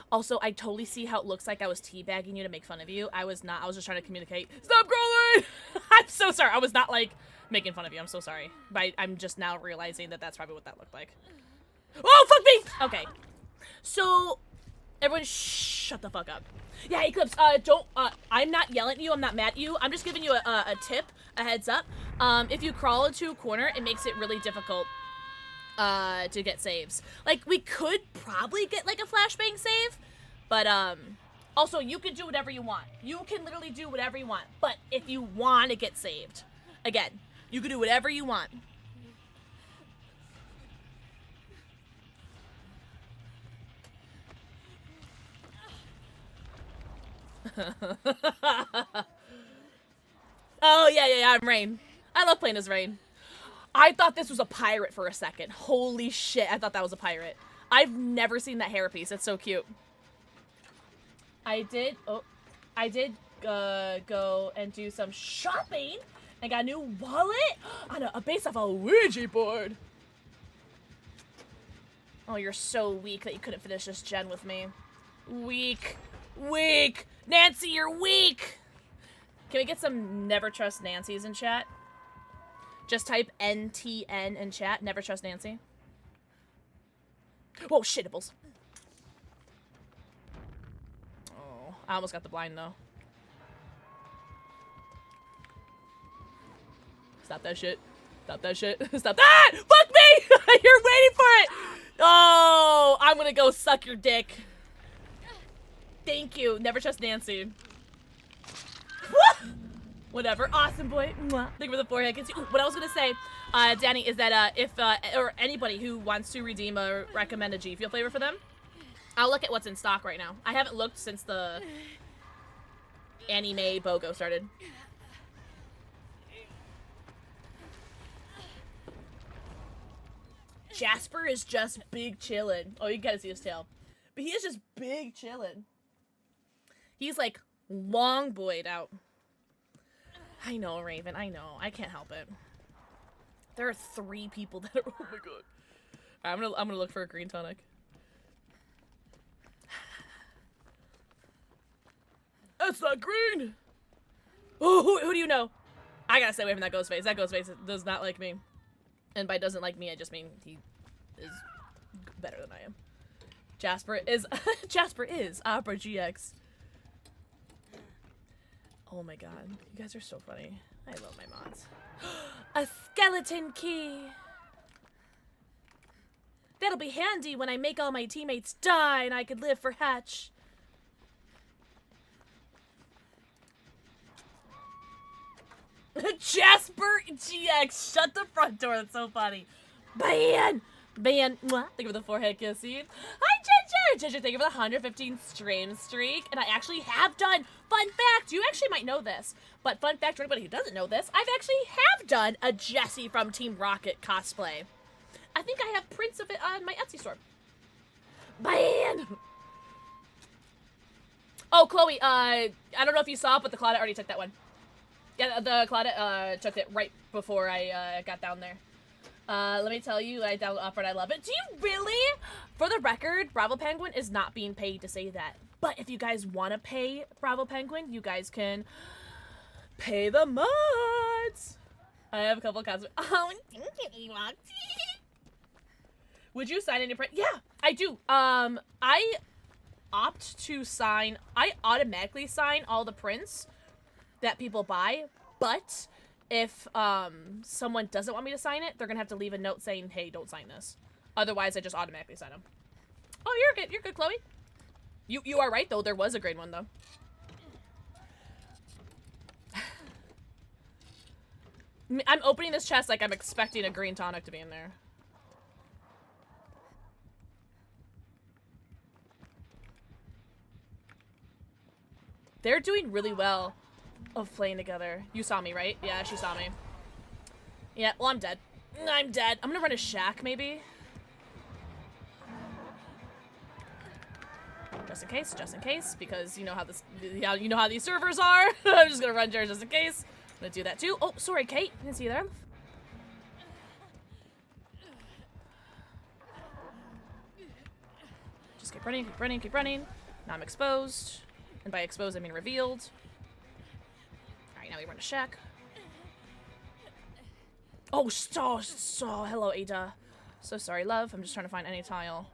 Also, I totally see how it looks like I was teabagging you to make fun of you. I was not. I was just trying to communicate. Stop crawling! I'm so sorry. I was not, like, making fun of you. I'm so sorry. But I'm just now realizing that that's probably what that looked like. Oh, fuck me! Okay. So... everyone shut the fuck up. Yeah, Eclipse, I'm not yelling at you, I'm not mad at you. I'm just giving you a tip, a heads up. If you crawl into a corner, it makes it really difficult to get saves. Like, we could probably get, like, a flashbang save, but, Also, you can do whatever you want. You can literally do whatever you want. But if you want to get saved, again, you can do whatever you want. Oh, yeah, I'm Rain. I love playing as Rain. I thought this was a pirate for a second. Holy shit, I thought that was a pirate. I've never seen that hairpiece. It's so cute. I did go and do some shopping and got a new wallet on a base off a Ouija board. Oh, you're so weak that you couldn't finish this gen with me. Weak. Weak. Nancy, you're weak. Can we get some never trust Nancy's in chat? Just type NTN in chat. Never trust Nancy. Whoa, shitables. Oh, I almost got the blind though. Stop that shit. Stop that shit. Stop that! Fuck me! You're waiting for it! Oh, I'm gonna go suck your dick. Thank you. Never trust Nancy. Whatever. Awesome, boy. Mwah. Thank you for the forehead. Ooh, what I was gonna say, Danny, is that if or anybody who wants to redeem or recommend a G Fuel flavor for them, I'll look at what's in stock right now. I haven't looked since the anime BOGO started. Jasper is just big chillin'. Oh, you gotta see his tail. But he is just big chillin'. He's like long boyed out. I know, Raven. I know. I can't help it. There are 3 people that are. Oh my god. I'm gonna look for a green tonic. That's not green. Oh, who do you know? I gotta stay away from that ghost face. That ghost face does not like me. And by doesn't like me, I just mean he is better than I am. Jasper is Jasper is Opera GX. Oh my god, you guys are so funny. I love my mods. A skeleton key. That'll be handy when I make all my teammates die and I could live for Hatch. Jasper GX, shut the front door. That's so funny. Ban. Thank you for the forehead kissing. Hi, Ginger. Thank you for the 115 stream streak. And I actually have done, fun fact, you actually might know this, but fun fact for anybody who doesn't know this, I've actually have done a Jessie from Team Rocket cosplay. I think I have prints of it on my Etsy store. Ban! Oh, Chloe, I don't know if you saw it, but the Claudette already took that one. Yeah, the Claudette took it right before I got down there. Let me tell you, I download Upward, I love it. Do you really? For the record, Bravo Penguin is not being paid to say that. But if you guys want to pay Bravo Penguin, you guys can pay the mods. I have a couple of cosmetics. Oh, thank you, Ewoksy. Would you sign any print? Yeah, I do. I opt to sign, I automatically sign all the prints that people buy, but if someone doesn't want me to sign it, they're gonna have to leave a note saying, hey, don't sign this. Otherwise, I just automatically sign them. Oh, you're good, Chloe. You are right, though. There was a green one, though. I'm opening this chest like I'm expecting a green tonic to be in there. They're doing really well of playing together. You saw me, right? Yeah, she saw me. Yeah, well, I'm dead. I'm dead. I'm gonna run a shack, maybe. Just in case, because you know how this, you know how these servers are. I'm just gonna run Jared just in case. I'm gonna do that too. Oh, sorry, Kate. I didn't see you there. Just keep running, keep running, keep running. Now I'm exposed. And by exposed, I mean revealed. Alright, now we run a shack. Oh, hello, Ada. So sorry, love. I'm just trying to find any tile.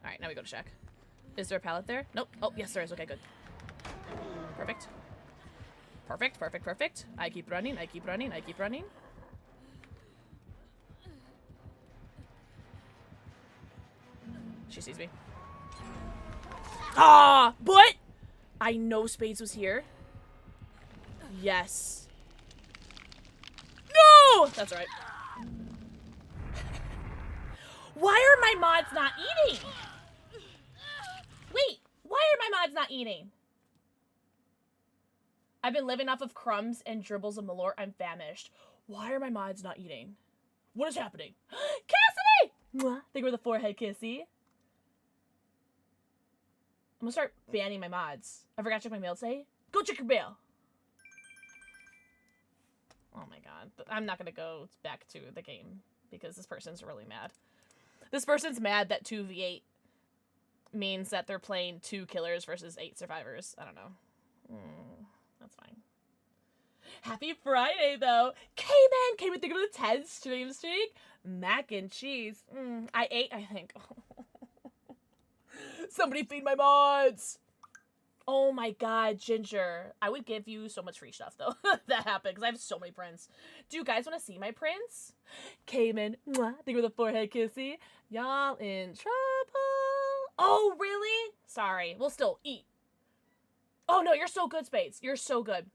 Alright, now we go to shack. Is there a pallet there? Nope. Oh, yes, there is. Okay, good. Perfect. Perfect, perfect, perfect. I keep running, I keep running, I keep running. She sees me. Ha! But I know Spades was here. Yes. No! That's right. Why are my mods not eating? Wait, why are my mods not eating? I've been living off of crumbs and dribbles of Malort. I'm famished. Why are my mods not eating? What is happening? Cassidy! Mwah. Think we're the forehead kissy. I'm gonna start banning my mods. I forgot to check my mail today. Go check your mail. Oh my god. I'm not gonna go back to the game because this person's really mad. This person's mad that 2v8 means that they're playing 2 killers versus 8 survivors. I don't know. That's fine. Happy Friday, though. Cayman! Cayman, think of the 10 stream streak. Mac and cheese. I ate, I think. Somebody feed my mods! Oh my god, Ginger. I would give you so much free stuff, though. That happened, because I have so many prints. Do you guys want to see my prints? Cayman, mwah, think of the forehead kissy. Y'all in trouble. Oh, really? Sorry. We'll still eat. Oh, no, you're so good, Spades. You're so good.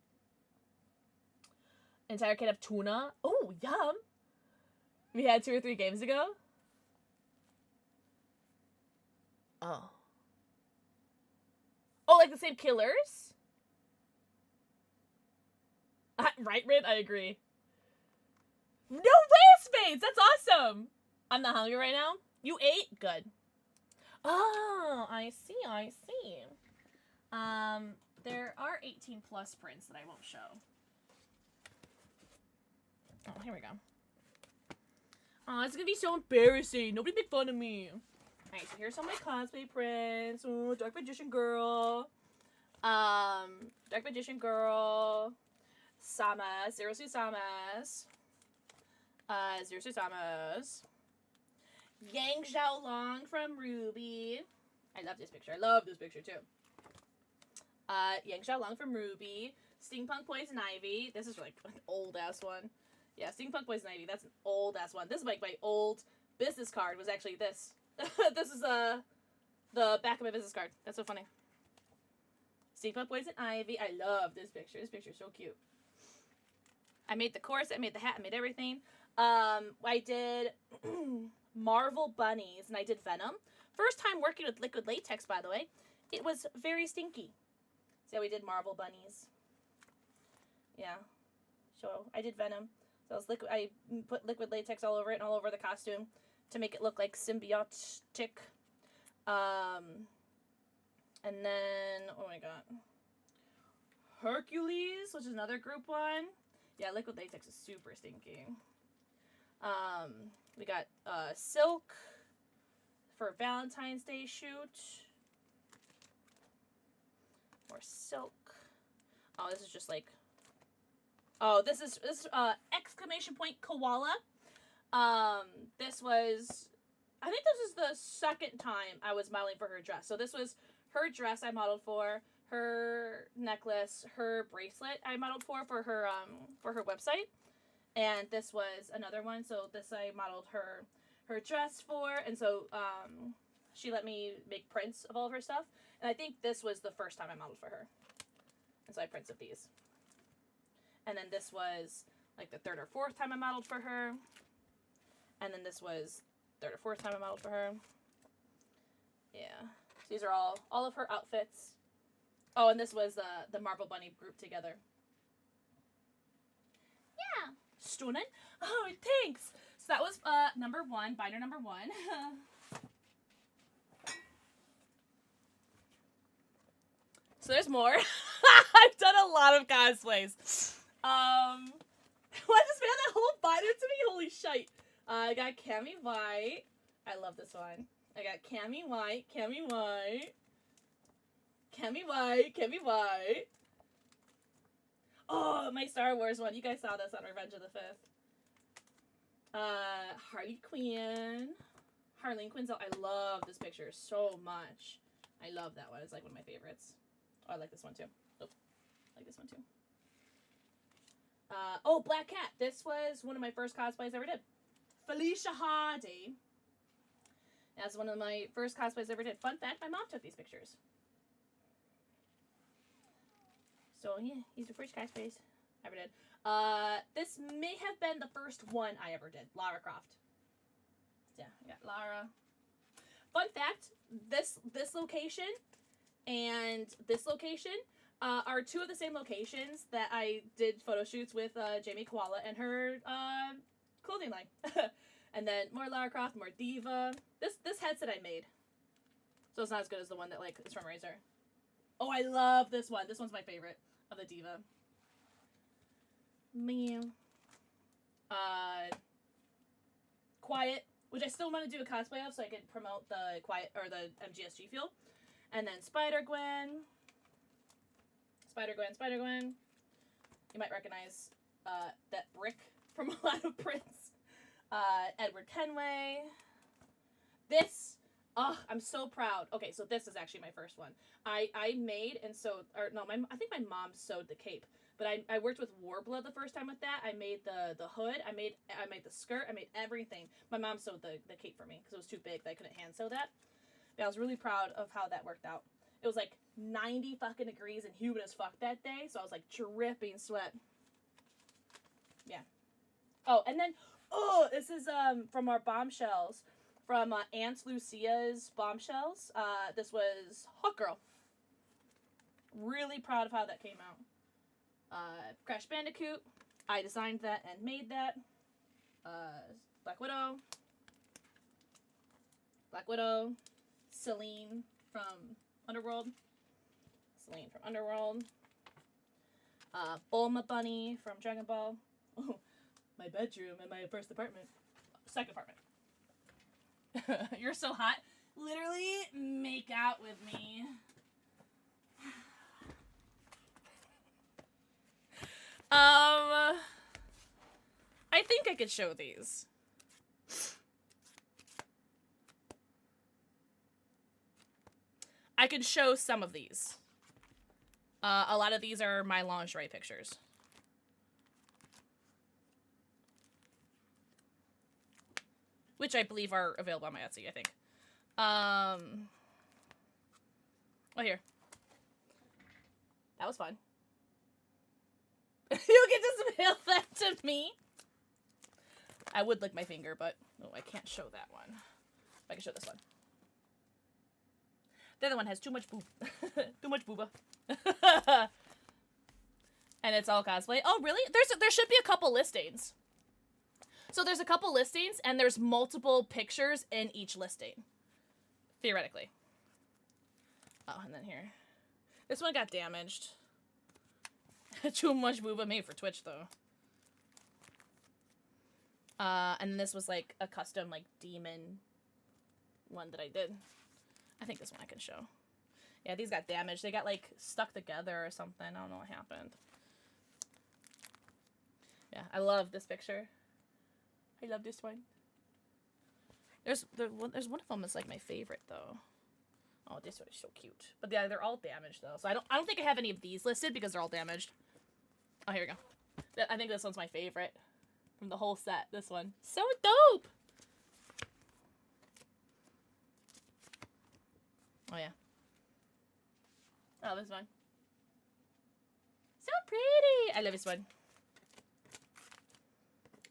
Entire kit of tuna. Oh, yum. We had 2 or 3 games ago. Oh. Oh, like the same killers? Right, Rid? I agree. No way, Spades! That's awesome! I'm not hungry right now. You ate? Good. Oh, I see, I see. There are 18 plus prints that I won't show. Oh, here we go. Oh, it's gonna be so embarrassing. Nobody make fun of me. Alright, so here's some of my cosplay prints. Oh, Dark Magician Girl. Dark Magician Girl. Samas. Zero Suit Samas. Zero Suit Samas. Yang Xiaolong from Ruby. I love this picture. I love this picture too. Yang Xiaolong from Ruby. Steampunk Poison Ivy. This is like an old ass one. Yeah, Steampunk Poison Ivy. That's an old ass one. This is like my old business card was actually this. This is the back of my business card. That's so funny. Steampunk Poison Ivy. I love this picture. This picture is so cute. I made the course. I made the hat. I made everything. I did Marvel bunnies and I did Venom. First time working with liquid latex, by the way. It was very stinky. So we did Marvel bunnies. Yeah. So I did Venom. So I put liquid latex all over it and all over the costume to make it look like symbiotic. And then, oh my god. Hercules, which is another group one. Yeah, liquid latex is super stinky. We got Silk for Valentine's Day shoot. More Silk. Oh, this is just like... Oh, this is exclamation point koala. This was... I think this is the second time I was modeling for her dress. So this was her dress I modeled for, her necklace, her bracelet I modeled for her website. And this was another one. So this I modeled her dress for. And so she let me make prints of all of her stuff. And I think this was the first time I modeled for her. And so I had prints of these. And then this was like the 3rd or 4th time I modeled for her. And then this was 3rd or 4th time I modeled for her. Yeah. So these are all of her outfits. Oh, and this was the Marvel Bunny group together. Yeah. Stunning. Oh, thanks. So that was number 1, binder number 1. So there's more. I've done a lot of cosplays. Why just man that whole binder to me? Holy shite. I got Cammy White. I love this one. I got Cammy White, Cammy White. Cammy White, Cammy White. Oh, my Star Wars one. You guys saw this on Revenge of the 5th. Harley Quinn. Harleen Quinzel. I love this picture so much. I love that one. It's like one of my favorites. Oh, I like this one too. Oh, I like this one too. Oh, Black Cat. This was one of my first cosplays I ever did. Felicia Hardy. That's one of my first cosplays I ever did. Fun fact, my mom took these pictures. So yeah, he's the first guy Space ever did. This may have been the first one I ever did. Lara Croft. Yeah, I got Lara. Fun fact, this location and this location are two of the same locations that I did photo shoots with Jamie Koala and her clothing line. And then more Lara Croft, more Diva. This headset I made. So it's not as good as the one that like is from Razer. Oh, I love this one. This one's my favorite of the Diva. Meow. Quiet, which I still want to do a cosplay of so I can promote the Quiet or the MGSG feel. And then Spider-Gwen. Spider-Gwen. You might recognize that brick from a lot of prints. Edward Kenway. This, oh, I'm so proud. Okay, so this is actually my first one. I made and sewed, or no, I think my mom sewed the cape, but I worked with Warbler the first time with that. I made the hood, I made the skirt, I made everything. My mom sewed the cape for me because it was too big that I couldn't hand sew that. But I was really proud of how that worked out. It was like 90 fucking degrees and humid as fuck that day, so I was like dripping sweat. Yeah. Oh, and then, oh, this is from our bombshells. From Aunt Lucia's bombshells. This was Hawk Girl. Really proud of how that came out. Crash Bandicoot. I designed that and made that. Black Widow. Celine from Underworld. Bulma Bunny from Dragon Ball. Oh, my bedroom in my first apartment. Second apartment. You're so hot. Literally, make out with me. I think I could show these. I could show some of these. A lot of these are my lingerie pictures. Which I believe are available on my Etsy, I think. Oh, here. That was fun. You can just mail that to me. I would lick my finger, but no, I can't show that one. I can show this one. The other one has too much boob. Too much booba. And it's all cosplay. Oh, really? There should be a couple listings. So there's a couple listings, and there's multiple pictures in each listing. Theoretically. Oh, and then here. This one got damaged. Too much booba made for Twitch, though. And this was, like, a custom, like, demon one that I did. I think this one I can show. Yeah, these got damaged. They got, like, stuck together or something. I don't know what happened. Yeah, I love this picture. I love this one. There's one of them that's like my favorite though. Oh, this one is so cute. But yeah, they're all damaged though. So I don't think I have any of these listed because they're all damaged. Oh, here we go. I think this one's my favorite from the whole set. This one, so dope. Oh yeah. Oh, this one. So pretty. I love this one.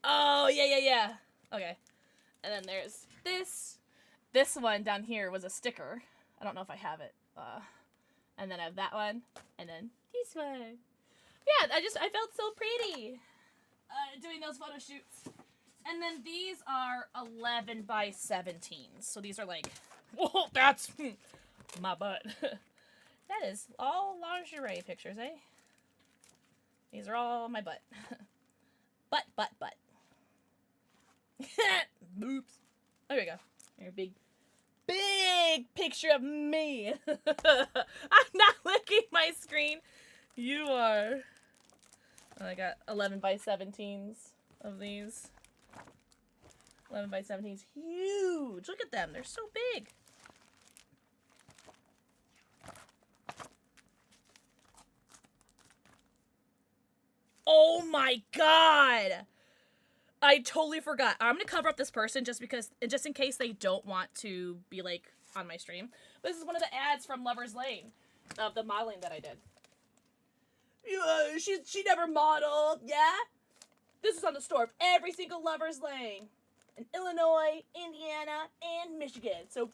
Oh, yeah. Okay. And then there's this. This one down here was a sticker. I don't know if I have it. And then I have that one. And then this one. Yeah, I felt so pretty doing those photo shoots. And then these are 11 by 17s. So these are like, whoa, that's my butt. That is all lingerie pictures, eh? These are all my butt. Butt. Oops. There we go. Your big picture of me. I'm not licking my screen. You are. And I got 11 by 17s of these. 11 by 17s. Huge. Look at them. They're so big. Oh my god. I totally forgot. I'm gonna cover up this person just in case they don't want to be like on my stream. But this is one of the ads from Lover's Lane of the modeling that I did. She never modeled, yeah? This is on the store of every single Lover's Lane in Illinois, Indiana, and Michigan. So,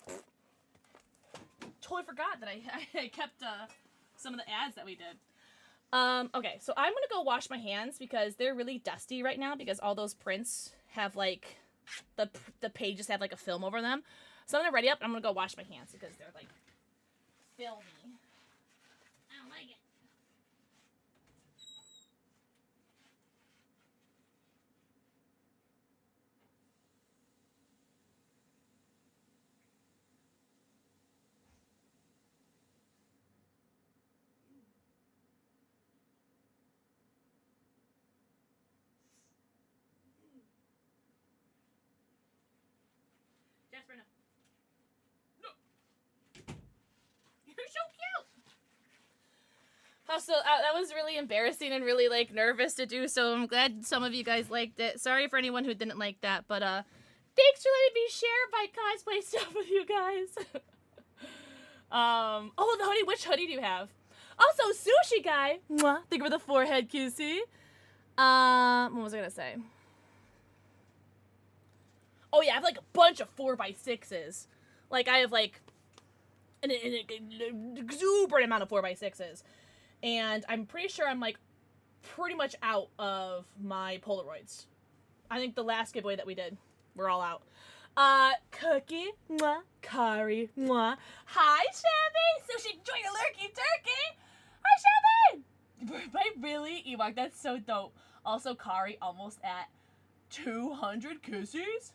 totally forgot that I kept some of the ads that we did. Okay, so I'm gonna go wash my hands because they're really dusty right now because all those prints have like, the pages have like a film over them. So I'm gonna ready up and I'm gonna go wash my hands because they're like filmy. I don't like it. Jasper, no. You're so cute! Also, that was really embarrassing and really, like, nervous to do, so I'm glad some of you guys liked it. Sorry for anyone who didn't like that, but, thanks for letting me share my cosplay stuff with you guys. Oh, the hoodie, which hoodie do you have? Also, Sushi Guy, mwah, thank you for the forehead kissy. What was I gonna say? Oh yeah, I have like a bunch of 4x6s. Like I have like an exuberant amount of 4x6s. And I'm pretty sure I'm like pretty much out of my Polaroids. I think the last giveaway that we did, we're all out. Cookie, mwah, Kari, mwah. Hi, Shabby! Sushi, enjoy your lurky turkey! Hi, Shabby! But really, Ewok, that's so dope. Also, Kari almost at 200 kisses?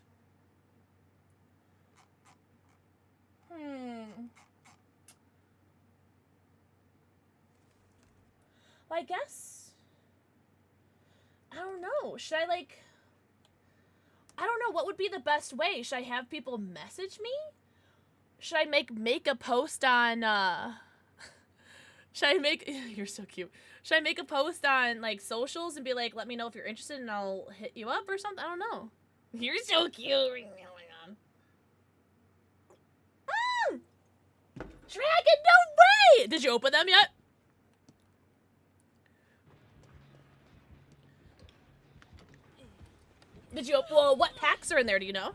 Well, I guess, I don't know. Should I, like, I don't know. What would be the best way? Should I have people message me? Should I make a post on, should I make, you're so cute. Should I make a post on, like, socials and be like, let me know if you're interested and I'll hit you up or something? I don't know. You're so cute. Oh my god. Dragon, no way! Did you open them yet? Did you open, well, what packs are in there, do you know?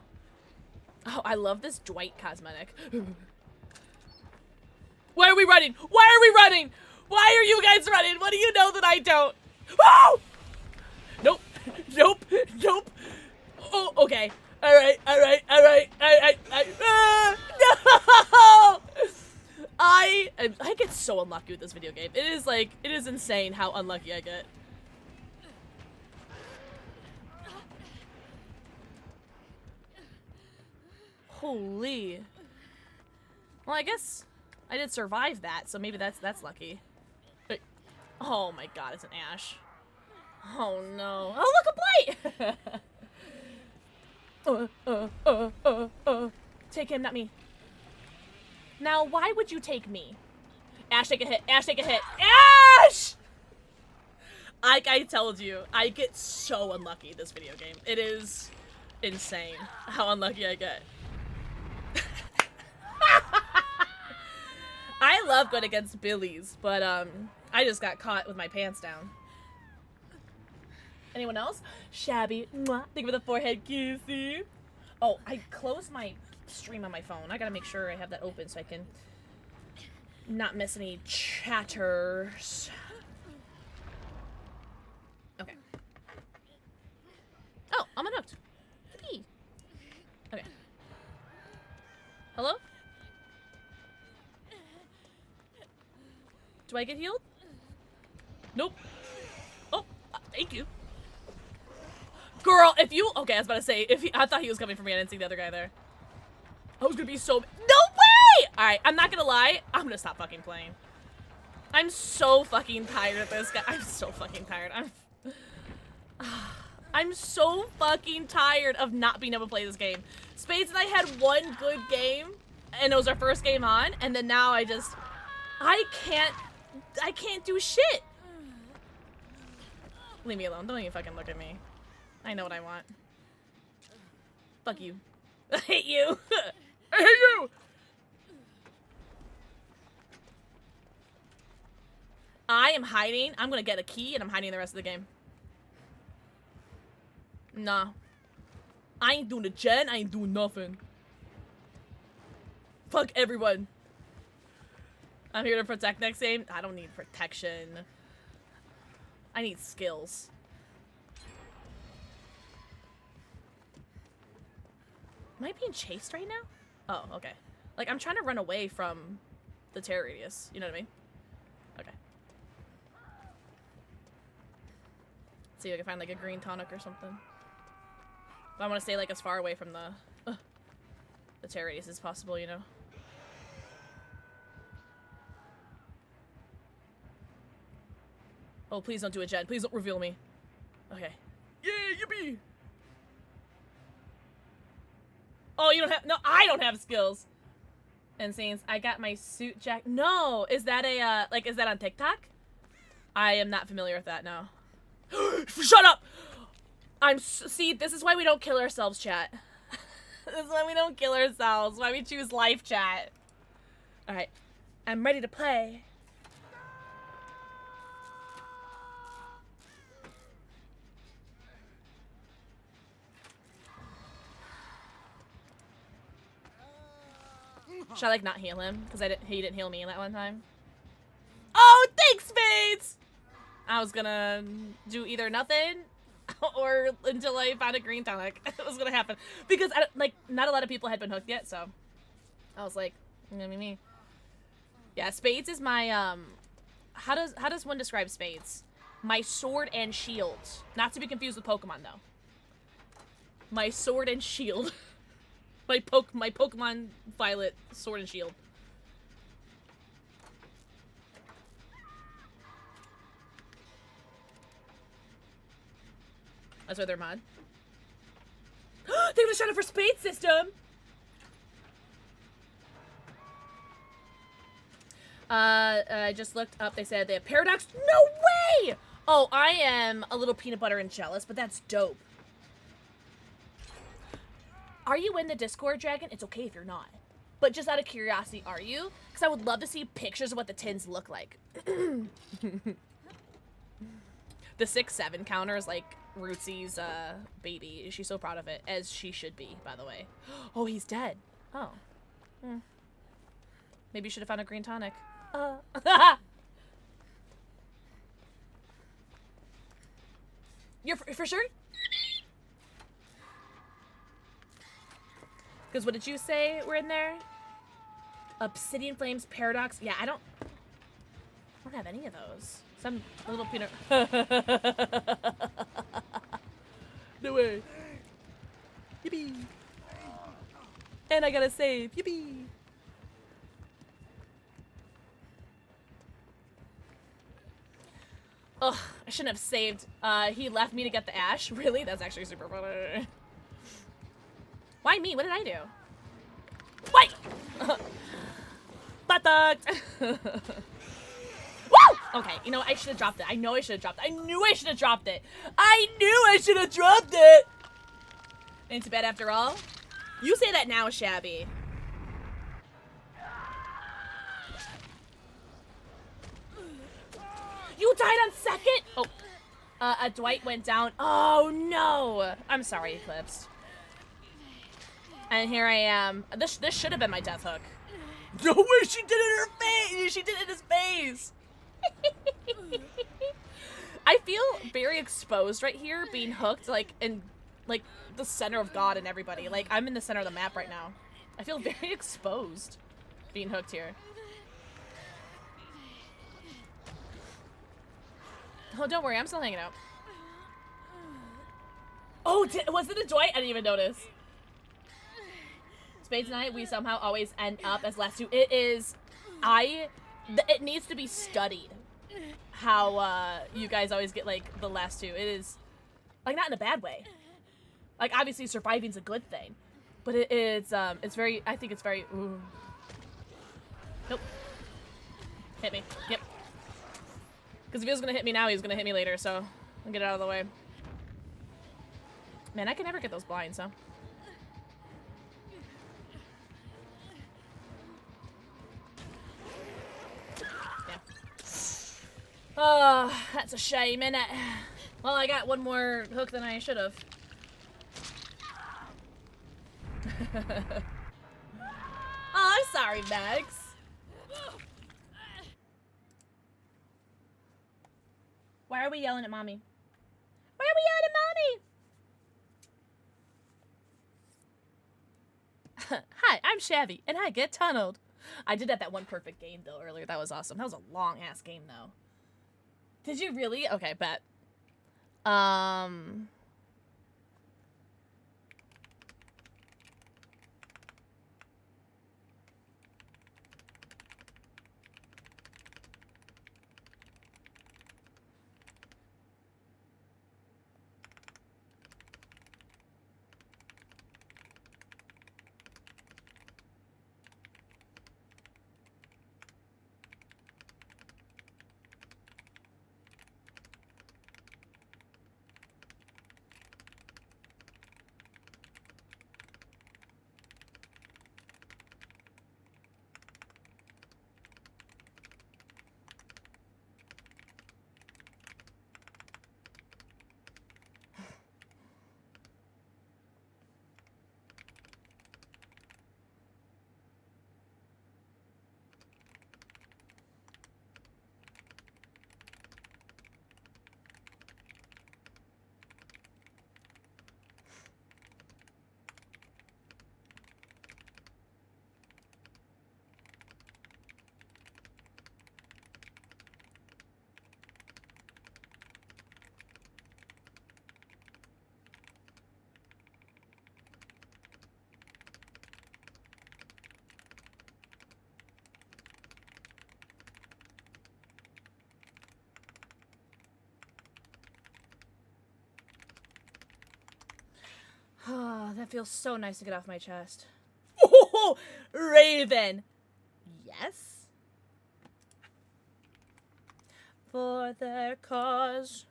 Oh, I love this Dwight cosmetic. Why are we running? Why are we running? Why are you guys running? What do you know that I don't? Oh! Nope. Nope. Nope. Oh, okay. Alright, alright, alright, alright, no! I get so unlucky with this video game. It is like, it is insane how unlucky I get. Holy. Well, I guess I did survive that, so maybe that's lucky. Wait. Oh my god, it's an Ash. Oh no. Oh, look, a blight! Take him, not me. Now, why would you take me? Ash, take a hit. Ash, take a hit. Ash! Like I told you, I get so unlucky this video game. It is insane how unlucky I get. I love going against Billies, but I just got caught with my pants down. Anyone else? Shabby, mwah, thank you for the forehead kissy. Oh, I closed my stream on my phone. I gotta make sure I have that open so I can not miss any chatters. Okay. Oh, I'm unhooked. Yippee. Okay. Hello? Do I get healed? Nope. Oh, thank you. Girl, if you, okay, I was about to say, if he, I thought he was coming for me. I didn't see the other guy there. I was gonna be so, no way! Alright, I'm not gonna lie. I'm gonna stop fucking playing. I'm so fucking tired of this guy. I'm so fucking tired. I'm so fucking tired of not being able to play this game. Spades and I had one good game, and it was our first game on, and then now I can't do shit. Leave me alone. Don't even fucking look at me. I know what I want. Fuck you. I hate you. I hate you. I I am hiding. I'm gonna get a key and I'm hiding the rest of the game. Nah. I ain't doing a gen. I ain't doing nothing. Fuck everyone. I'm here to protect next game. I don't need protection. I need skills. Am I being chased right now? Oh, okay. Like, I'm trying to run away from the terror radius. You know what I mean? Okay. See if I can find, like, a green tonic or something. But I want to stay, like, as far away from the terror radius as possible, you know? Oh, please don't do a gen. Please don't reveal me. Okay. Yeah, yippee! Oh, you don't have- No, I don't have skills! And since I got my suit jack- No! Is that a, like, is that on TikTok? I am not familiar with that, no. Shut up! See, this is why we don't kill ourselves, chat. This is why we don't kill ourselves. Why we choose life, chat. Alright. I'm ready to play. Should I, like, not heal him? Because he didn't heal me that one time. Oh, thanks, Spades! I was gonna do either nothing or until I found a green tonic. It was gonna happen. Because, like, not a lot of people had been hooked yet, so I was like, me. Yeah, Spades is my, how does one describe Spades? My sword and shield. Not to be confused with Pokemon, though. My sword and shield. My Pokemon Violet sword and shield. That's why they're mod. They were shouting for Spade System! I just looked up. They said they have Paradox. No way! Oh, I am a little peanut butter and jealous, but that's dope. Are you in the Discord, Dragon? It's okay if you're not. But just out of curiosity, are you? Because I would love to see pictures of what the tins look like. The 6-7 counter is like Rootsy's baby. She's so proud of it, as she should be, by the way. Oh, he's dead. Oh. Maybe you should have found a green tonic. You're for sure? Because what did you say were in there? Obsidian Flames, Paradox. Yeah, I don't have any of those. Some little peanut. No way. Yippee. And I gotta save. Yippee. Ugh, I shouldn't have saved. He left me to get the ash. Really? That's actually super funny. Why me? What did I do? Wait! Buttock! Woo! Okay, you know, I should have dropped it. I know I should have dropped it. I knew I should have dropped it. I knew I should have dropped it! Ain't too bad after all. You say that now, Shabby. You died on second? Oh. Dwight went down. Oh, no. I'm sorry, Eclipse. And here I am. This should have been my death hook. No way, she did it in her face! She did it in his face! I feel very exposed right here, being hooked, like, in, like, the center of God and everybody. Like, I'm in the center of the map right now. I feel very exposed being hooked here. Oh, don't worry, I'm still hanging out. Oh, was it a Dwight? I didn't even notice. Spades Night, we somehow always end up as last two. It is, it needs to be studied how you guys always get like the last two. It is, like, not in a bad way. Like, obviously surviving's a good thing, but it's very, I think it's very, ooh. Nope. Hit me. Yep. Because if he was gonna hit me now, he was gonna hit me later, so I'll get it out of the way. Man, I can never get those blinds, huh? Oh, that's a shame, innit? Well, I got one more hook than I should have. Oh, I'm sorry, Max. Why are we yelling at mommy? Why are we yelling at mommy? Hi, I'm Shabby, and I get tunneled. I did that one perfect game, though, earlier. That was awesome. That was a long-ass game, though. Did you really? Okay, bet. That feels so nice to get off my chest. Oh, Raven. Yes. For their cause.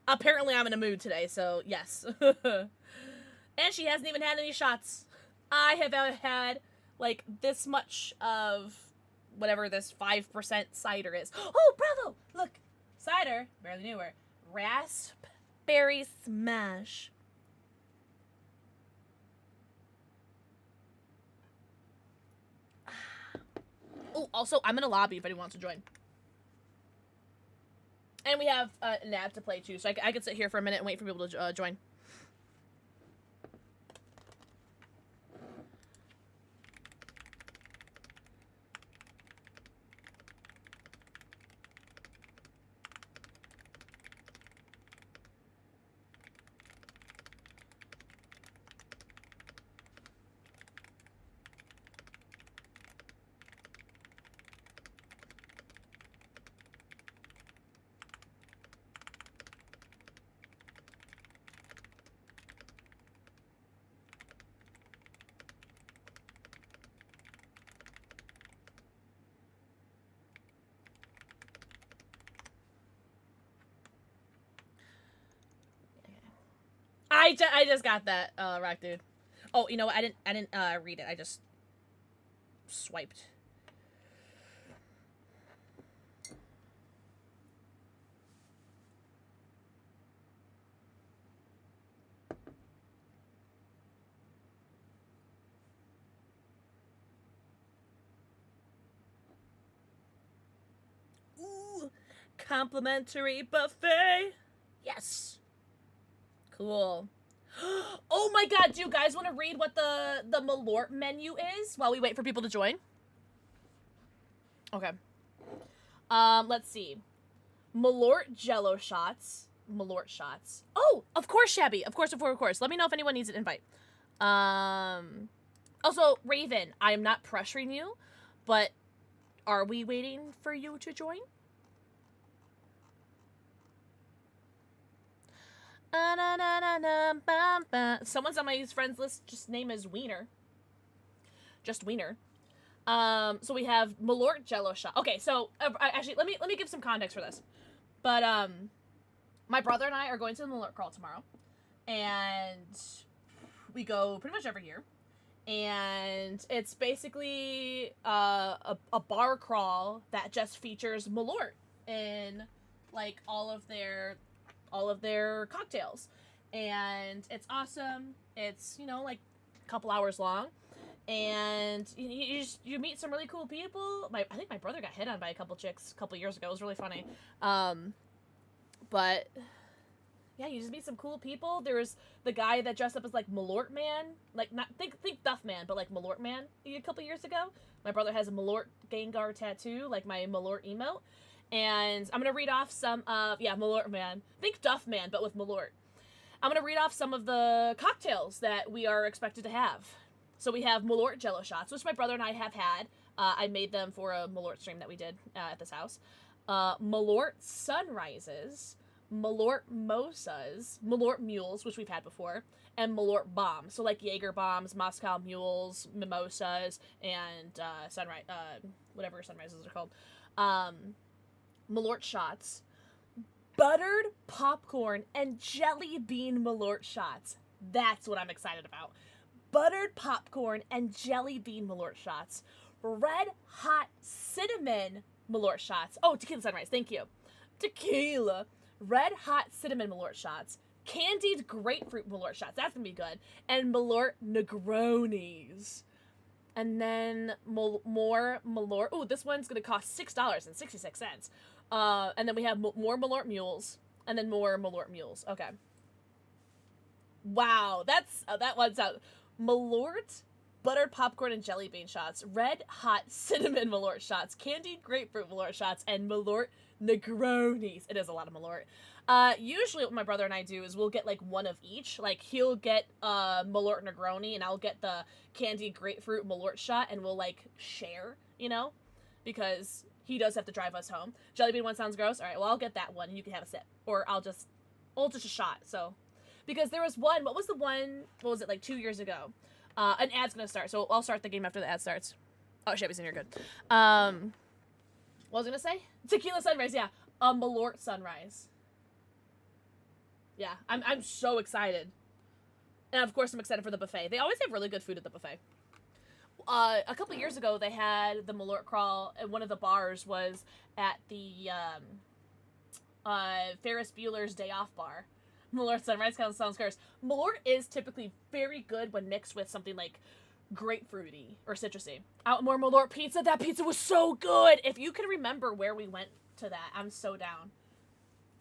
Apparently I'm in a mood today, so yes. And she hasn't even had any shots. I have had like this much of whatever this 5% cider is. Oh, bravo! Look, cider, barely knew her. Raspberry smash. Oh, also, I'm in a lobby if anyone wants to join. And we have an app to play too, so I could sit here for a minute and wait for people to join. I just got that, rock dude. Oh, you know what? I didn't read it. I just swiped. Ooh, complimentary buffet. Yes. Cool. Oh my god, do you guys want to read what the Malort menu is while we wait for people to join? Okay. Let's see. Malort Jello shots. Malort shots. Oh, of course, Shabby. Of course. Let me know if anyone needs an invite. Also, Raven, I am not pressuring you, but are we waiting for you to join? Someone's on my friends list, just name is Wiener. Just Wiener. So we have Malort Jello shot. Okay, so actually, let me give some context for this. But my brother and I are going to the Malort crawl tomorrow, and we go pretty much every year. And it's basically a bar crawl that just features Malort in like all of their cocktails, and it's awesome. It's like a couple hours long, and you meet some really cool people. I think my brother got hit on by a couple chicks a couple years ago. It was really funny, but. Yeah, you just meet some cool people. There was the guy that dressed up as like Malort Man, like not think Duff Man, but like Malort Man a couple years ago. My brother has a Malort Gengar tattoo, like my Malort emote, and I'm gonna read off some of Malort Man. Think Duff Man, but with Malort. I'm gonna read off some of the cocktails that we are expected to have. So we have Malort Jello shots, which my brother and I have had. I made them for a Malort stream that we did at this house. Malort Sunrises. Malort Mosas, Malort Mules, which we've had before, and Malort Bombs. So like Jaeger Bombs, Moscow Mules, Mimosas, and Sunrise, whatever Sunrises are called. Malort Shots, Buttered Popcorn, and Jelly Bean Malort Shots. That's what I'm excited about. Buttered Popcorn and Jelly Bean Malort Shots. Red Hot Cinnamon Malort Shots. Oh, Tequila Sunrise, thank you. Tequila. Red Hot Cinnamon Malort Shots, Candied Grapefruit Malort Shots, that's gonna be good, and Malort Negronis. And then more Malort, ooh, this one's gonna cost $6.66. And then we have more Malort Mules, and then more Malort Mules, okay. Wow, that one's out. Malort Buttered Popcorn and Jelly Bean Shots, Red Hot Cinnamon Malort Shots, Candied Grapefruit Malort Shots, and Malort Negronis. It is a lot of Malort. Usually what my brother and I do is we'll get like one of each. Like he'll get Malort Negroni and I'll get the Candied Grapefruit Malort shot, and we'll like share, because he does have to drive us home. Jelly Bean one sounds gross. All right, well I'll get that one and you can have a sip, or I'll just a shot. So because there was one, what was it, like 2 years ago? An ad's gonna start, so I'll start the game after the ad starts. Oh shit, you're good. What was I gonna say? Tequila Sunrise, yeah. A Malort Sunrise. Yeah, I'm so excited. And of course I'm excited for the buffet. They always have really good food at the buffet. A couple years ago they had the Malort crawl, and one of the bars was at the Ferris Bueller's Day Off bar. Malort Sunrise kind of sounds cursed. Malort is typically very good when mixed with something like grapefruity or citrusy. More Malort pizza. That pizza was so good. If you can remember where we went to that, I'm so down.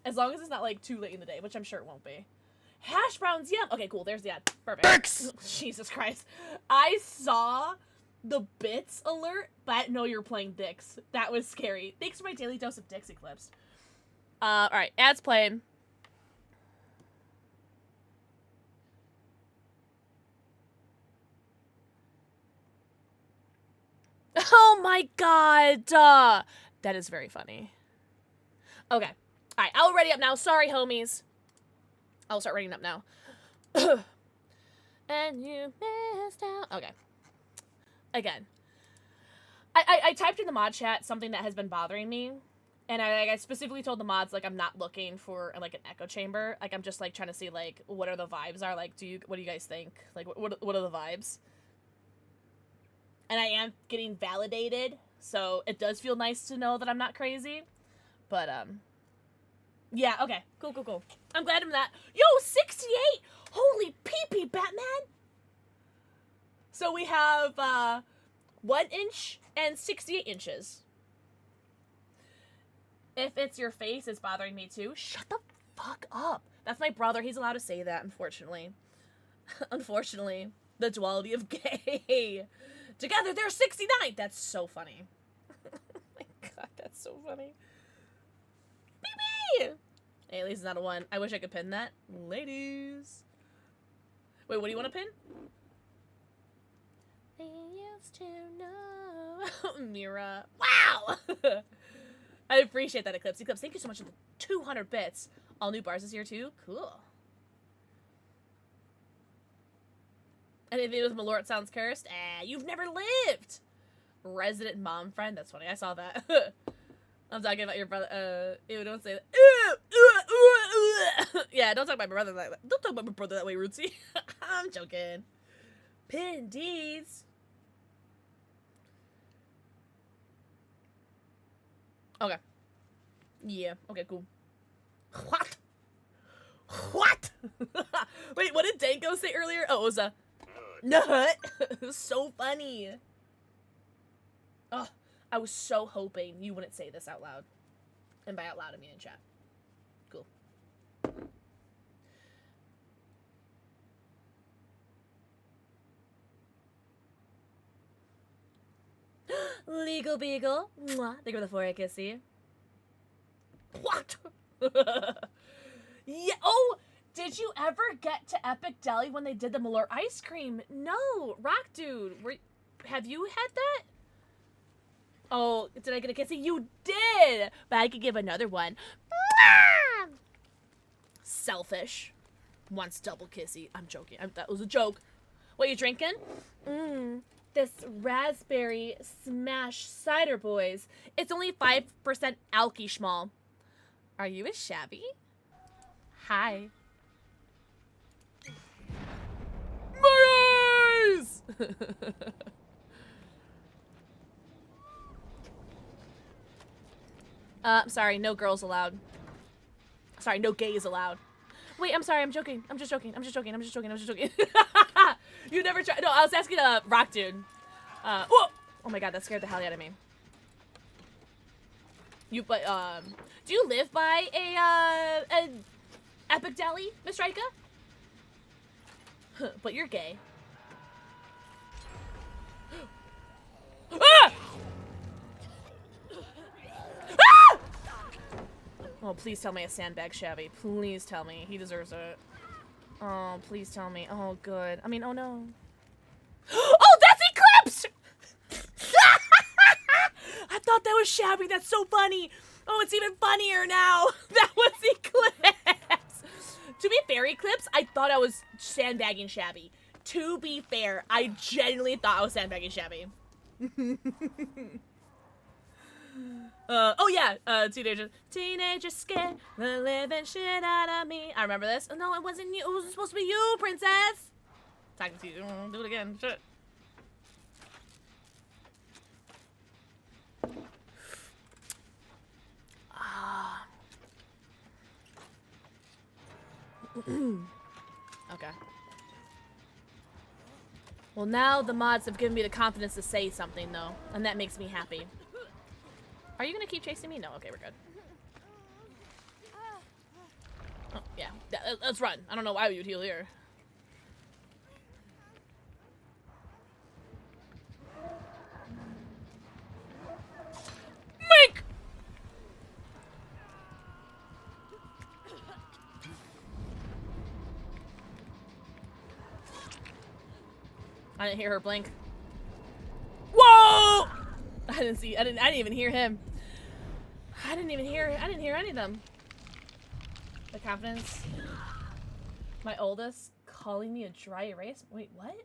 As long as it's not like too late in the day, which I'm sure it won't be. Hash browns, yum. Okay, cool. There's the ad. Perfect. Jesus Christ. I saw the bits alert, but I didn't know you were playing Dix. That was scary. Thanks for my daily dose of Dix Eclipse. All right, ads playing. Oh my god! That is very funny. Okay. Alright, I'll ready up now. Sorry, homies. I'll start reading up now. And you missed out. Okay. Again. I typed in the mod chat something that has been bothering me. And I specifically told the mods, like, I'm not looking for, like, an echo chamber. Like, I'm just, like, trying to see, like, what are the vibes are. Like, what do you guys think? Like, what are the vibes? And I am getting validated, so it does feel nice to know that I'm not crazy. But, yeah, okay. Cool. I'm glad I'm not. Yo, 68! Holy pee-pee, Batman! So we have, 1 inch and 68 inches. If it's your face, it's bothering me too. Shut the fuck up. That's my brother. He's allowed to say that, unfortunately. Unfortunately. The duality of gay. Together, they're 69! That's so funny. Oh my god, that's so funny. Beep. Hey, at least it's not a 1. I wish I could pin that. Ladies. Wait, what do you want to pin? They used to know. Mira. Wow! I appreciate that, Eclipse. Eclipse, thank you so much for the 200 bits. All new bars this year, too? Cool. Anything with Malort sounds cursed? You've never lived! Resident mom friend. That's funny. I saw that. I'm talking about your brother. Ew, don't say that. Yeah, don't talk about my brother like that. Don't talk about my brother that way, Rootsy. I'm joking. Pin D's. Okay. Yeah. Okay, cool. What? What? Wait, what did Danko say earlier? Oh, it was a nut. It was so funny. Oh, I was so hoping you wouldn't say this out loud. And by out loud, I mean in chat. Cool. Legal Beagle. Mwah. Thank you for the 4 kissy. What? Yeah. Oh, did you ever get to Epic Deli when they did the Malort ice cream? No, Rock Dude. Have you had that? Oh, did I get a kissy? You did, but I could give another one. Selfish. Wants double kissy. I'm joking. That was a joke. What are you drinking? This raspberry smash cider, boys. It's only 5% alky schmal. Are you a shabby? Hi. My eyes! Sorry, no girls allowed. Sorry, no gays allowed. Wait, I'm sorry, I'm joking. I'm just joking. I'm just joking. I'm just joking. I'm just joking. You never tried. No, I was asking Rock Dude. Whoa! Oh my god, that scared the hell out of me. Do you live by a Epic Deli, Miss Rika? But you're gay. Ah! Ah! Oh, please tell me a sandbag shabby. Please tell me. He deserves it. Oh, please tell me. Oh, good. I mean, oh no. Oh, that's Eclipse! I thought that was shabby. That's so funny. Oh, it's even funnier now. That was Eclipse. To be fair, Eclipse, I thought I was sandbagging shabby. To be fair, I genuinely thought I was sandbagging shabby. Oh yeah, teenagers scared the living shit out of me. I remember this. No, it wasn't you. It was supposed to be you, princess. Talking to you. Do it again. Shit. Okay. Well, now the mods have given me the confidence to say something, though, and that makes me happy. Are you gonna keep chasing me? No. Okay, we're good. Oh, yeah. Let's run. I don't know why we would heal here. Mink! I didn't hear her blink. Whoa! I didn't even hear him. I didn't hear any of them. The confidence. My oldest calling me a dry erase. Wait, what?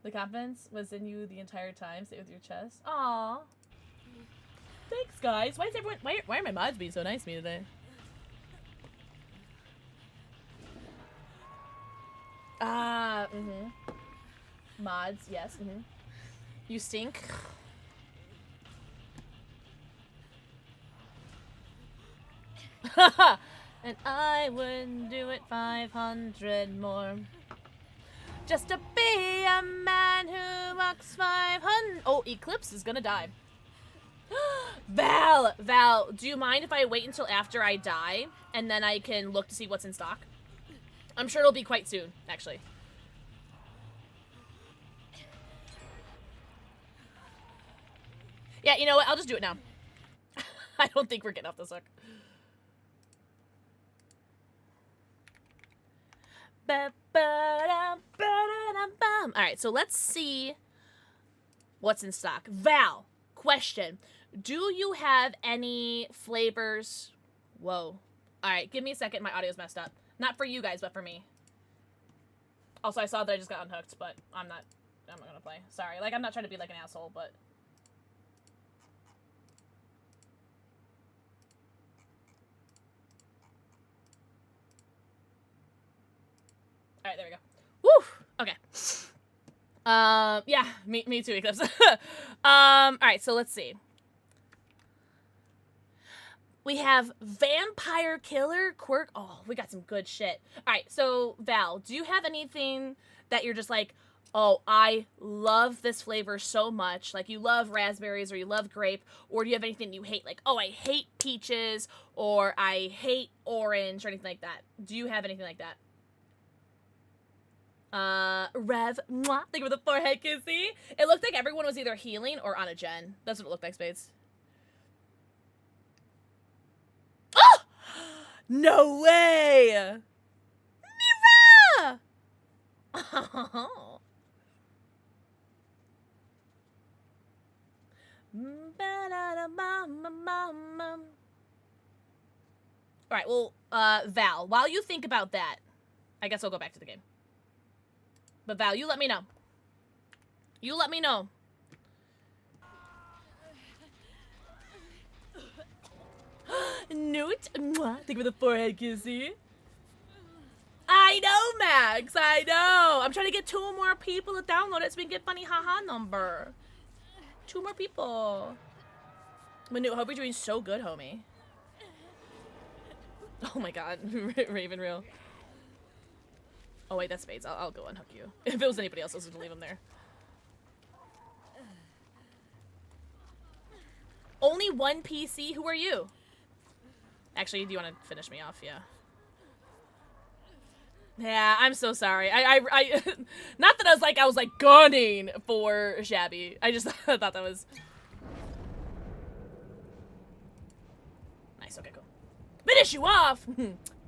The confidence was in you the entire time. Stay with your chest. Aw. Thanks, guys. Why is everyone? Why are my mods being so nice to me today? Mods, yes. You stink. And I wouldn't do it 500 more. Just to be a man who walks 500. Oh, Eclipse is gonna die. Val, do you mind if I wait until after I die and then I can look to see what's in stock? I'm sure it'll be quite soon, actually. Yeah, you know what? I'll just do it now. I don't think we're getting off this hook. Alright, so let's see what's in stock. Val, question. Do you have any flavors? Whoa. Alright, give me a second. My audio's messed up. Not for you guys, but for me. Also, I saw that I just got unhooked, but I'm not I'm not gonna play. Sorry. Like, I'm not trying to be like an asshole, but... Alright, there we go. Woo! Okay. Yeah, me too, Eclipse. Alright, so let's see. We have Vampire Killer Quirk. Oh, we got some good shit. Alright, so Val, do you have anything that you're just like, oh, I love this flavor so much? Like, you love raspberries or you love grape, or do you have anything you hate? Like, oh, I hate peaches, or I hate orange, or anything like that. Do you have anything like that? Rev, mwah, thank you for the forehead kissy. It looked like everyone was either healing or on a gen. That's what it looked like, Spades. Oh! No way! Mira! Oh. Alright, well, Val, while you think about that, I guess I'll go back to the game. But Val, you let me know. You let me know. Newt, mwah, thank you for the forehead kissy. I know, Max, I know. I'm trying to get 2 more people to download it so we can get funny haha number. 2 more people. Manu, I hope you're doing so good, homie. Oh my god, Raven Real. Oh wait, that's Spades. I'll go unhook you. If it was anybody else, I was gonna leave him there. Only 1 PC? Who are you? Actually, do you want to finish me off? Yeah. Yeah, I'm so sorry. I not that I was like gunning for Shabby. I just thought that was nice. Okay, cool. Finish you off.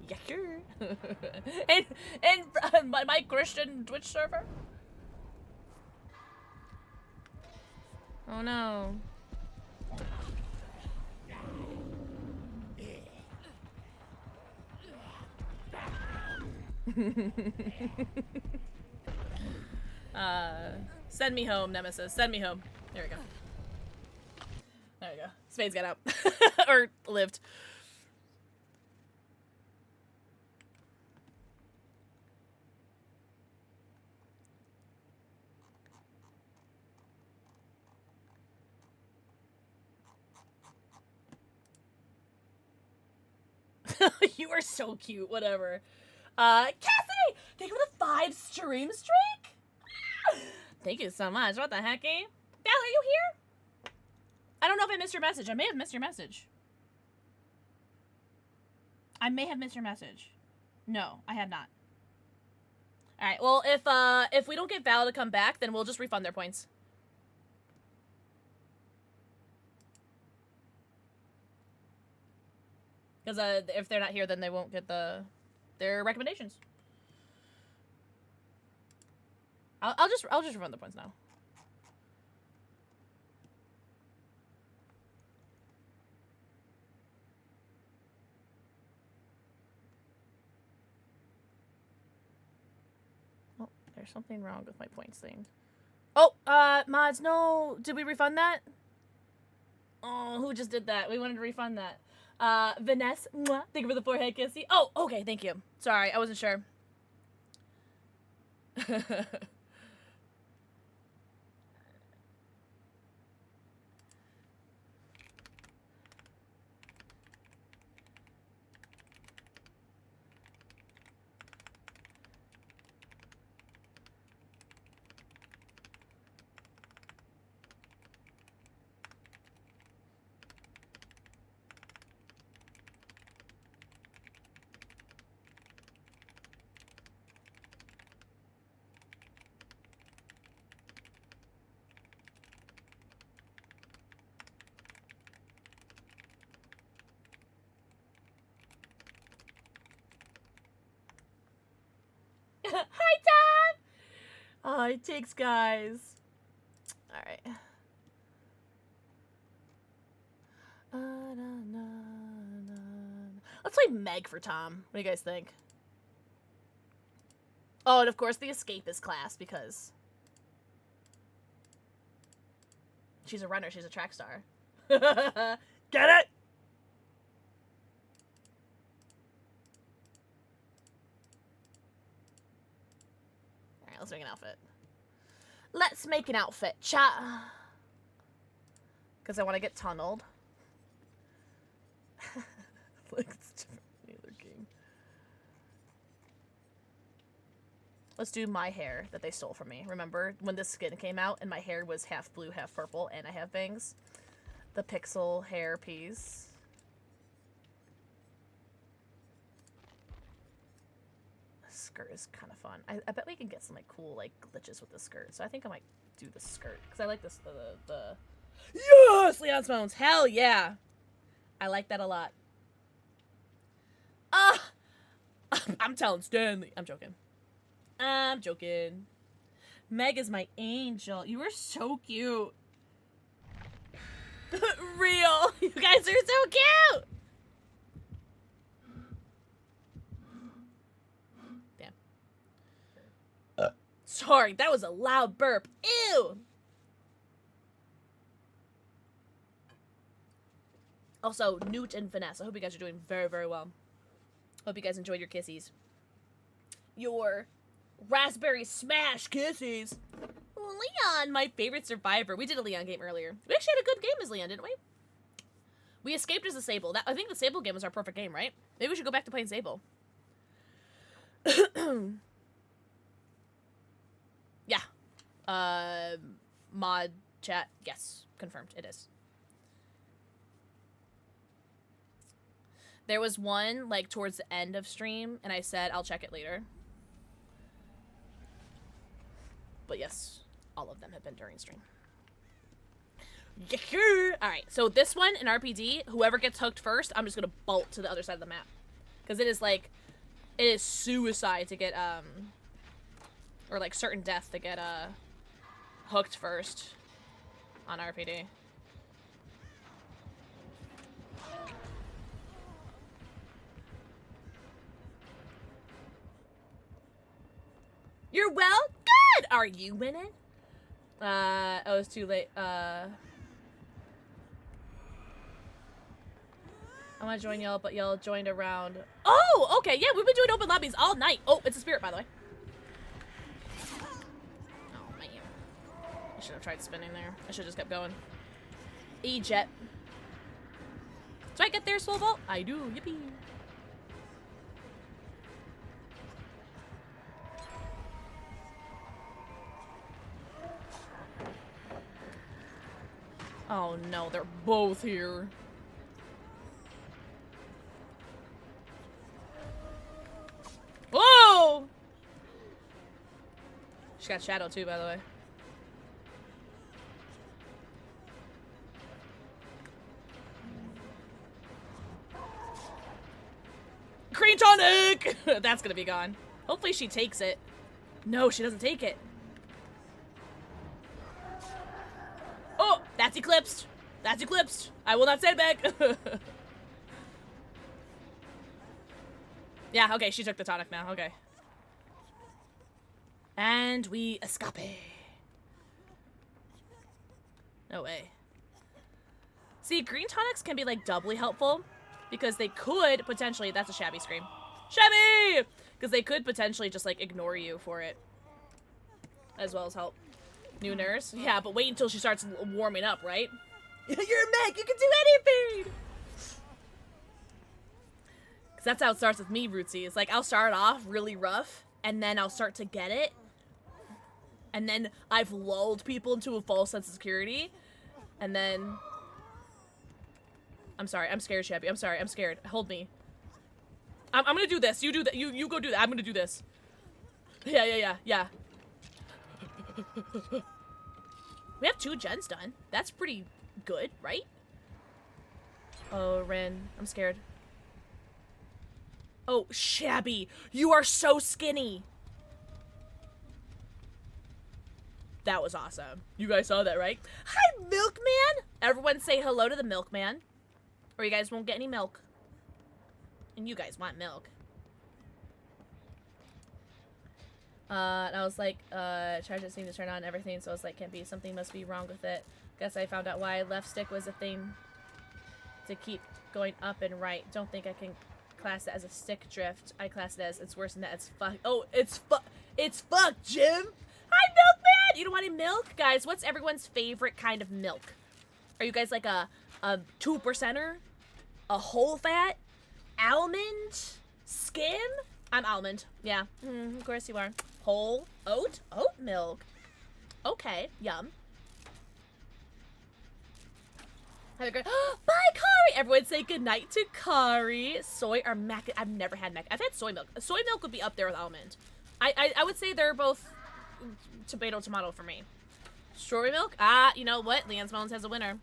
Yeah, sure. and my Christian Twitch server. Oh no. Send me home, Nemesis. Send me home. There we go. There we go. Spades got out. Or lived. You are so cute. Whatever. Cassidy! Thank you for the 5 stream streak? Thank you so much. What the hecky? Val, are you here? I don't know if I missed your message. I may have missed your message. I may have missed your message. No, I have not. Alright, well, if we don't get Val to come back, then we'll just refund their points. Because if they're not here, then they won't get their recommendations. I'll just refund the points now. Oh, there's something wrong with my points thing. Oh, mods, no. Did we refund that? Oh, who just did that? We wanted to refund that. Vanessa, mwah, thank you for the forehead kissy. Oh, okay, thank you. Sorry, I wasn't sure. Hi, Tom! Oh, it takes guys. Alright. Let's play Meg for Tom. What do you guys think? Oh, and of course the Escapist class, because She's a runner. She's a track star. Get it? Alright, let's make an outfit. Let's make an outfit, chat. Because I want to get tunneled. Like, it's different from the other game. Let's do my hair that they stole from me. Remember when this skin came out and my hair was half blue, half purple, and I have bangs? The pixel hair piece. The skirt is kind of fun. I bet we can get some like cool like glitches with the skirt. So I think I might do the skirt because I like this the yes, Leon's Bones. Hell yeah, I like that a lot. I'm telling Stanley. I'm joking. I'm joking. Meg is my angel. You are so cute. Real. You guys are so cute. Damn. Sorry, that was a loud burp. Ew. Also, Newt and Finesse. I hope you guys are doing very, very well. Hope you guys enjoyed your kissies. Your raspberry smash kissies. Leon, my favorite survivor. We did a Leon game earlier. We actually had a good game as Leon, didn't we? We escaped as a Sable. I think the Sable game was our perfect game, right? Maybe we should go back to playing Sable. Yeah. Mod chat. Yes. Confirmed. It is. There was one, like, towards the end of stream, and I said, I'll check it later. But yes, all of them have been during stream. Alright, so this one in RPD, whoever gets hooked first, I'm just gonna bolt to the other side of the map. Because it is, like, it is suicide to get, or, like, certain death to get, hooked first on RPD. You're well? Good! Are you winning? Oh, it's too late. I want to join y'all, but y'all joined around. Oh, okay. Yeah, we've been doing open lobbies all night. Oh, it's a spirit, by the way. Oh, man. I should have tried spinning there. I should have just kept going. E-jet. Do I get there, Soul Vault? I do. Yippee. Oh no, they're both here. Whoa! She got Shadow too, by the way. Green tonic! That's gonna be gone. Hopefully she takes it. No, she doesn't take it. Oh, that's eclipsed. That's eclipsed. I will not say it back. Yeah, okay, she took the tonic now. Okay. And we escape. No way. See, green tonics can be, like, doubly helpful because they could potentially... That's a Shabby scream. Shabby! Because they could potentially just, like, ignore you for it. As well as help. New nurse? Yeah, but wait until she starts warming up, right? You're a mech! You can do anything! Because that's how it starts with me, Rootsy. It's like, I'll start off really rough, and then I'll start to get it. And then I've lulled people into a false sense of security. And then... I'm sorry. I'm scared, Shabby. I'm sorry. I'm scared. Hold me. I'm gonna do this. You do that. You go do that. I'm gonna do this. Yeah. We have 2 gens done. That's pretty good, right? Oh, Ren. I'm scared. Oh, Shabby. You are so skinny. That was awesome. You guys saw that, right? Hi, Milkman. Everyone say hello to the Milkman. Or you guys won't get any milk. And you guys want milk. And I was like, charge doesn't seem to turn on and everything, so I was like, can't be, something must be wrong with it. Guess I found out why left stick was a thing to keep going up and right. Don't think I can class it as a stick drift. I class it as, it's worse than that, it's fuck. Oh, it's fuck, Jim! Hi, Milkman! You don't want any milk? Guys, what's everyone's favorite kind of milk? Are you guys like a 2%er? A whole fat? Almond? Skim? I'm almond. Yeah, of course you are. Whole oat milk. Okay, yum. Have a great. Bye, Kari. Everyone say goodnight to Kari. Soy or mac? I've never had mac. I've had soy milk. Soy milk would be up there with almond. I would say they're both tomato for me. Strawberry milk? Ah, you know what? Leanne's Moans has a winner.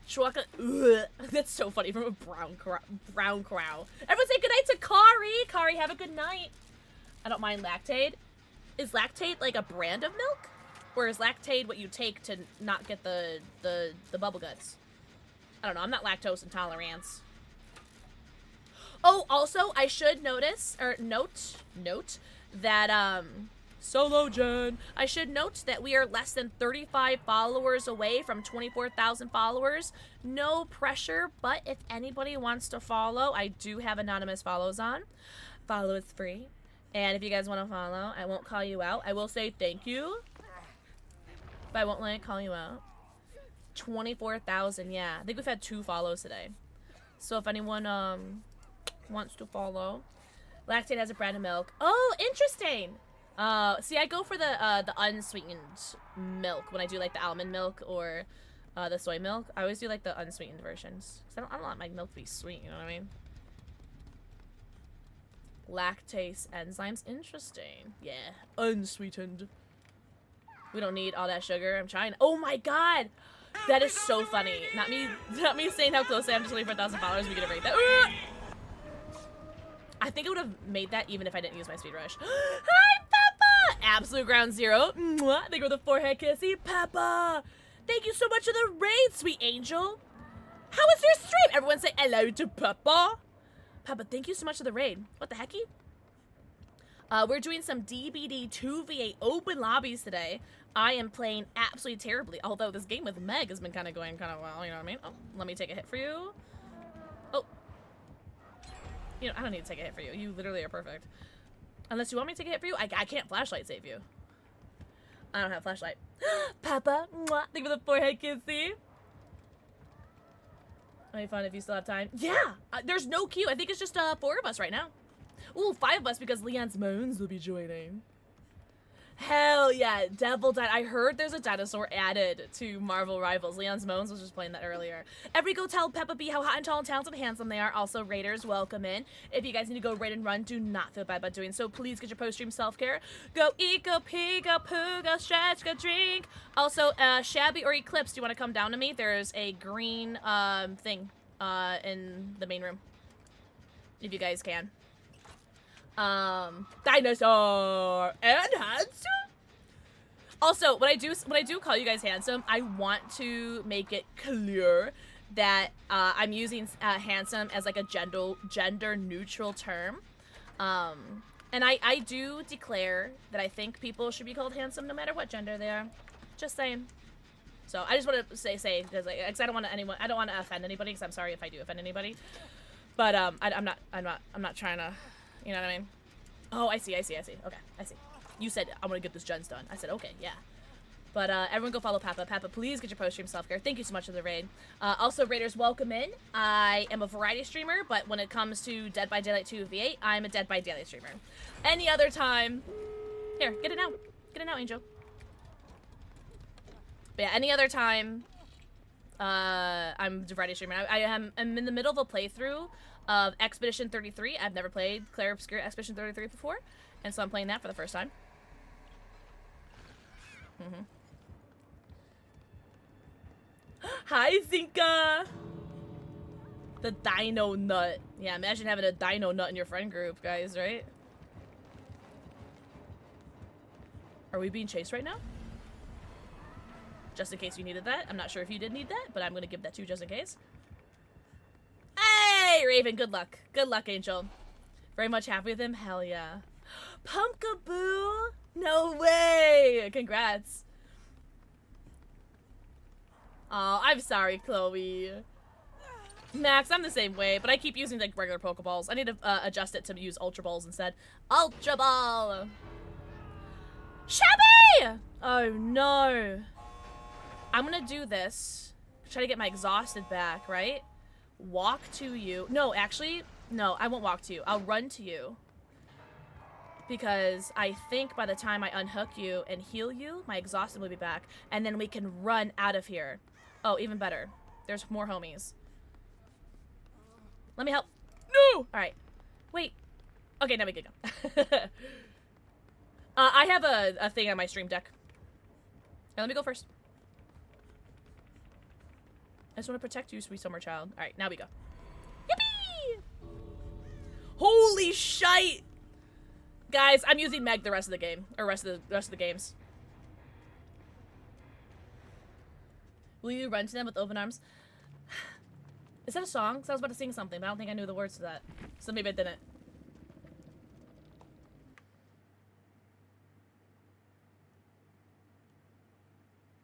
Chocolate. Ugh. That's so funny from a brown crow. Everyone say goodnight to Kari. Kari, have a good night. I don't mind Lactaid. Is Lactaid like a brand of milk? Or is Lactaid what you take to not get the bubble guts? I don't know. I'm not lactose intolerant. Oh, also, I should note that, Solo Jen, I should note that we are less than 35 followers away from 24,000 followers. No pressure, but if anybody wants to follow, I do have anonymous follows on. Follow is free. And if you guys want to follow, I won't call you out. I will say thank you, but I won't call you out. 24,000, yeah. I think we've had 2 follows today. So if anyone wants to follow. Lactate has a brand of milk. Oh, interesting. See, I go for the unsweetened milk when I do like the almond milk or the soy milk. I always do like the unsweetened versions. 'Cause I don't want my milk to be sweet, you know what I mean? Lactase enzymes, interesting. Yeah, unsweetened. We don't need all that sugar. I'm trying. Oh my god! That is so funny. Not me saying how close I am to 24,000 followers. We get a rate that. I think I would have made that even if I didn't use my speed rush. Hi, Peppa! Absolute ground zero. Mwah. Thank you for the forehead kissy. Peppa! Thank you so much for the raid, sweet angel. How was your stream? Everyone say hello to Peppa. Peppa, thank you so much for the raid. What the hecky? We're doing some DBD 2v8 open lobbies today. I am playing absolutely terribly, although this game with Meg has been kind of going kind of well, you know what I mean? Oh, let me take a hit for you. Oh. You know, I don't need to take a hit for you. You literally are perfect. Unless you want me to take a hit for you, I can't flashlight save you. I don't have flashlight. Papa, mwah, thank you for the forehead kissy. Might be fun if you still have time. Yeah, there's no queue. I think it's just 4 of us right now. Ooh, 5 of us because Leon's Moans will be joining. Hell yeah, Devil Dino. I heard there's a dinosaur added to Marvel Rivals. Leon's Moans was just playing that earlier. Every go tell Peppa B how hot and tall and talented and handsome they are. Also, Raiders, welcome in. If you guys need to go raid and run, do not feel bad about doing so. Please get your post-stream self-care. Go eat, go pee, go poo, go stretch, go drink. Also, Shabby or Eclipse, do you want to come down to me? There's a green thing in the main room. If you guys can. Dinosaur and handsome. Also, when I do call you guys handsome, I want to make it clear that I'm using handsome as like a gender neutral term. And I do declare that I think people should be called handsome no matter what gender they are. Just saying. So I just want to say because like, I don't want to offend anybody, because I'm sorry if I do offend anybody. But I'm not trying to. You know what I mean? Oh, I see. Okay, I see. You said, I'm gonna get this gens done. I said, okay, yeah. But everyone go follow Peppa. Peppa, please get your post-stream self-care. Thank you so much for the raid. Also, Raiders, welcome in. I am a variety streamer, but when it comes to Dead by Daylight 2v8, I'm a Dead by Daylight streamer. Any other time... Here, get it now. Get it now, Angel. But yeah, any other time, I'm a variety streamer. I'm in the middle of a playthrough of Expedition 33. I've never played Claire Obscure Expedition 33 before, and so I'm playing that for the first time. Hi, Zinka! The Dino Nut. Yeah, imagine having a Dino Nut in your friend group, guys, right? Are we being chased right now? Just in case you needed that. I'm not sure if you did need that, but I'm gonna give that to you just in case. Hey, Raven, good luck. Good luck, Angel. Very much happy with him? Hell yeah. Pumpkaboo! No way! Congrats. Oh, I'm sorry, Chloe. Max, I'm the same way, but I keep using like regular Pokeballs. I need to adjust it to use Ultra Balls instead. Ultra Ball! Shabby! Oh no. I'm gonna do this. Try to get my exhausted back, right? Walk to you. No, actually, no, I won't walk to you. I'll run to you. Because I think by the time I unhook you and heal you, my exhausted will be back. And then we can run out of here. Oh, even better. There's more homies. Let me help. No! Alright. Wait. Okay, now we can go. I have a thing on my stream deck. Let me go first. I just want to protect you, sweet summer child. Alright, now we go. Yippee! Holy shite! Guys, I'm using Meg the rest of the game. Or rest of the games. Will you run to them with open arms? Is that a song? Because I was about to sing something, but I don't think I knew the words to that. So maybe I didn't.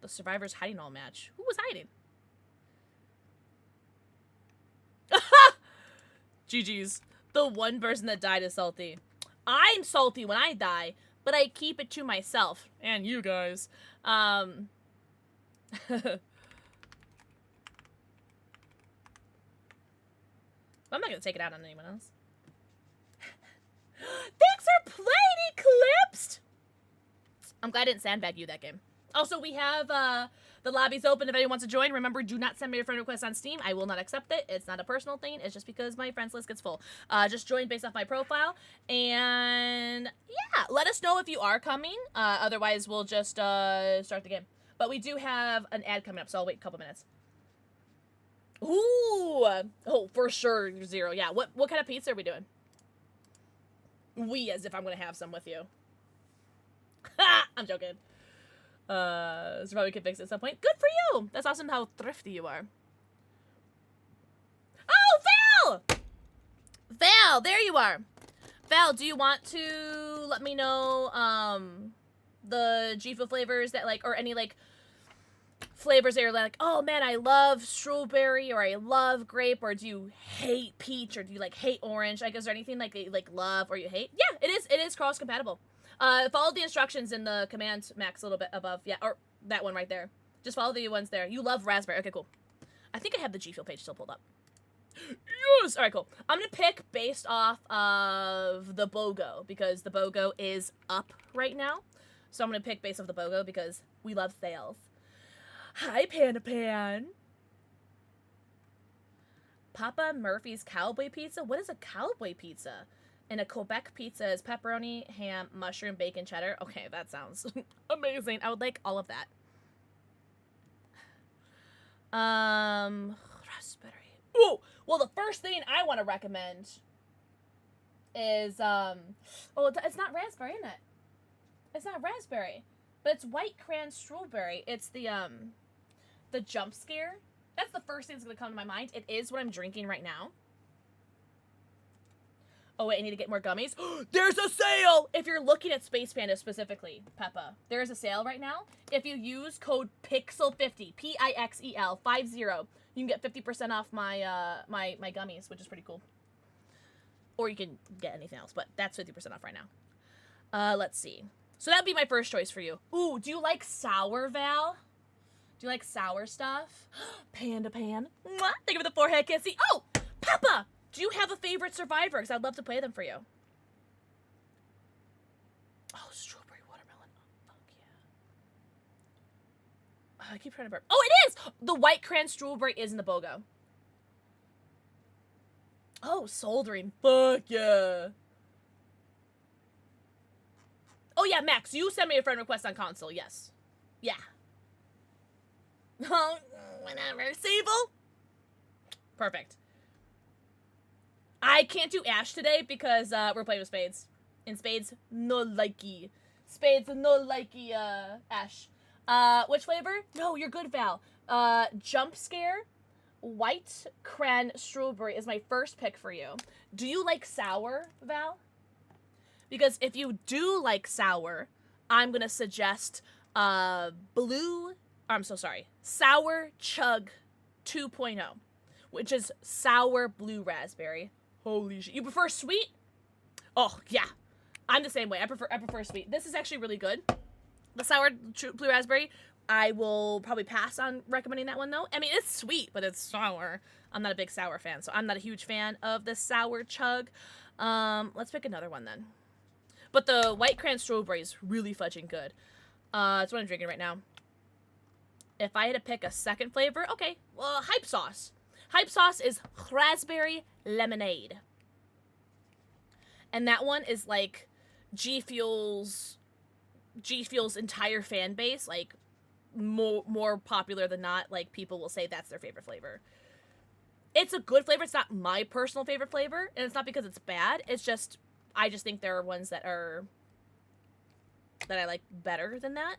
The survivors hiding all match. Who was hiding? GG's. The one person that died is salty. I'm salty when I die, but I keep it to myself. And you guys. I'm not gonna take it out on anyone else. Thanks for playing, Eclipsed! I'm glad I didn't sandbag you that game. Also, we have the lobbies open if anyone wants to join. Remember, do not send me a friend request on Steam. I will not accept it. It's not a personal thing. It's just because my friends list gets full. Just join based off my profile. And yeah, let us know if you are coming. Otherwise, we'll just start the game. But we do have an ad coming up, so I'll wait a couple minutes. Ooh! Oh, for sure, Zero. Yeah, what kind of pizza are we doing? We, as if I'm gonna have some with you. Ha! I'm joking. So probably could fix it at some point. Good for you! That's awesome how thrifty you are. Oh, Val! Val, there you are. Val, do you want to let me know, the G Fuel flavors that, like, or any, like, flavors that you're like, oh man, I love strawberry, or I love grape, or do you hate peach, or do you, like, hate orange? Like, is there anything, like, that you, like, love or you hate? Yeah, it is cross-compatible. Follow the instructions in the command, Max, a little bit above. Yeah, or that one right there. Just follow the ones there. You love raspberry. Okay, cool. I think I have the G Fuel page still pulled up. Yes! Alright, cool. I'm gonna pick based off of the BOGO, because the BOGO is up right now. So I'm gonna pick based off the BOGO, because we love sales. Hi, Panda Pan! Papa Murphy's Cowboy Pizza? What is a cowboy pizza? And a Quebec pizza is pepperoni, ham, mushroom, bacon, cheddar. Okay, that sounds amazing. I would like all of that. Raspberry. Ooh! Well, the first thing I want to recommend is, oh, it's not raspberry, isn't it? It's not raspberry. But it's white cran strawberry. It's the jump scare. That's the first thing that's going to come to my mind. It is what I'm drinking right now. Oh, wait, I need to get more gummies. There's a sale! If you're looking at Space Panda specifically, Peppa, there is a sale right now. If you use code PIXEL50, P-I-X-E-L, 50, you can get 50% off my my gummies, which is pretty cool. Or you can get anything else, but that's 50% off right now. Let's see. So that'd be my first choice for you. Ooh, do you like sour, Val? Do you like sour stuff? Panda Pan. Mwah! Thank you for the forehead kissy. Oh, Peppa! Do you have a favorite survivor? Because I'd love to play them for you. Oh, strawberry watermelon. Oh, fuck yeah. Oh, I keep trying to burp. Oh, it is! The white cran strawberry is in the BOGO. Oh, soldering. Fuck yeah. Oh, yeah, Max, you send me a friend request on console. Yes. Yeah. Oh, whatever. Sable? Perfect. I can't do Ash today because we're playing with Spades. And Spades, no likey. Spades, no likey, Ash. Which flavor? No, you're good, Val. Jump Scare, white cran strawberry is my first pick for you. Do you like sour, Val? Because if you do like sour, I'm gonna suggest Sour Chug 2.0, which is sour blue raspberry. Holy shit. You prefer sweet? Oh, yeah. I'm the same way. I prefer sweet. This is actually really good. The sour blue raspberry, I will probably pass on recommending that one, though. I mean, it's sweet, but it's sour. I'm not a big sour fan, so I'm not a huge fan of the Sour Chug. Let's pick another one, then. But the white cran strawberry is really fudging good. That's what I'm drinking right now. If I had to pick a second flavor, okay, well, Hype Sauce. Hype Sauce is raspberry lemonade. And that one is like G Fuel's entire fan base, like more popular than not, like people will say that's their favorite flavor. It's a good flavor. It's not my personal favorite flavor, and it's not because it's bad. It's just I just think there are ones that I like better than that.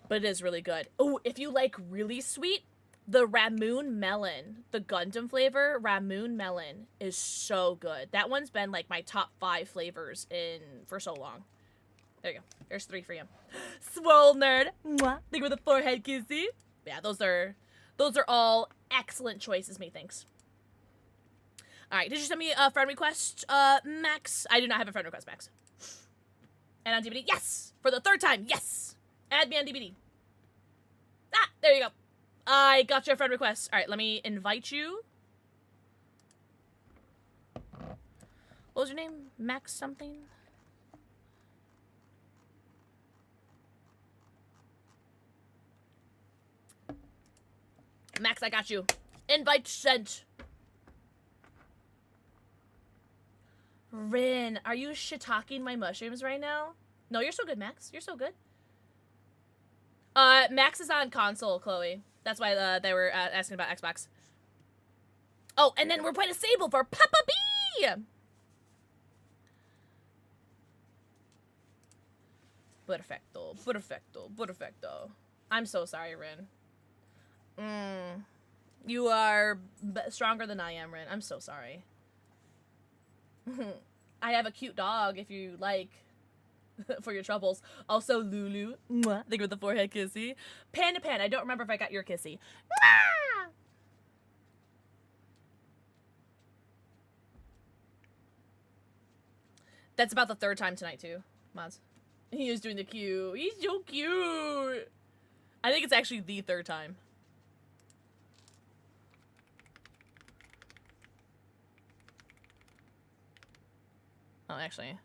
But it is really good. Oh, if you like really sweet, the Ramoon Melon, the Gundam flavor, Ramoon Melon is so good. That one's been like my top 5 flavors for so long. There you go. There's 3 for you. Swole nerd. Mwah. Think with a forehead kissy. Yeah, those are all excellent choices, methinks. Alright, did you send me a friend request, Max? I do not have a friend request, Max. And on DBD, yes! For the 3rd time, yes! Add me on DBD. Ah, there you go. I got your friend request. Alright, let me invite you. What was your name? Max something? Max, I got you. Invite sent. Rin, are you shiitaking my mushrooms right now? No, you're so good, Max. You're so good. Max is on console, Chloe. That's why they were asking about Xbox. Oh, and then we're playing a Sable for Peppa B! Perfecto, perfecto, perfecto. I'm so sorry, Rin. You are stronger than I am, Rin. I'm so sorry. I have a cute dog if you like for your troubles. Also, Lulu. Mwah. Think with the forehead kissy. Panda Pan. I don't remember if I got your kissy. Mwah! That's about the 3rd time tonight, too, Moz. He is doing the cute. He's so cute. I think it's actually the 3rd time. Oh, actually.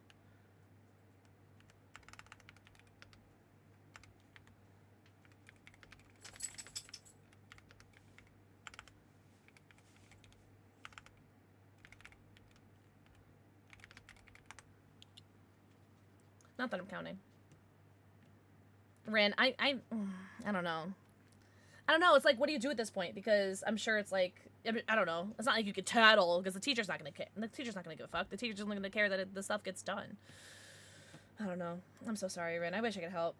Not that I'm counting. Rin, I don't know. I don't know. It's like, what do you do at this point? Because I'm sure it's like, I don't know. It's not like you could tattle because the teacher's not gonna care. The teacher's not gonna give a fuck. The teacher's only gonna care that the stuff gets done. I don't know. I'm so sorry, Rin. I wish I could help.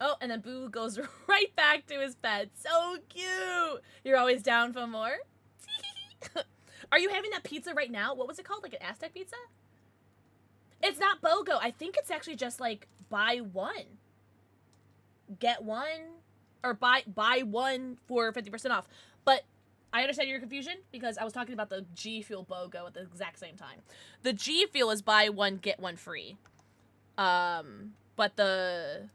Oh, and then Boo goes right back to his bed. So cute. You're always down for more. Are you having that pizza right now? What was it called? Like an Aztec pizza? It's not BOGO. I think it's actually just like buy one, get one, or buy one for 50% off. But I understand your confusion because I was talking about the G Fuel BOGO at the exact same time. The G Fuel is buy one, get one free. But the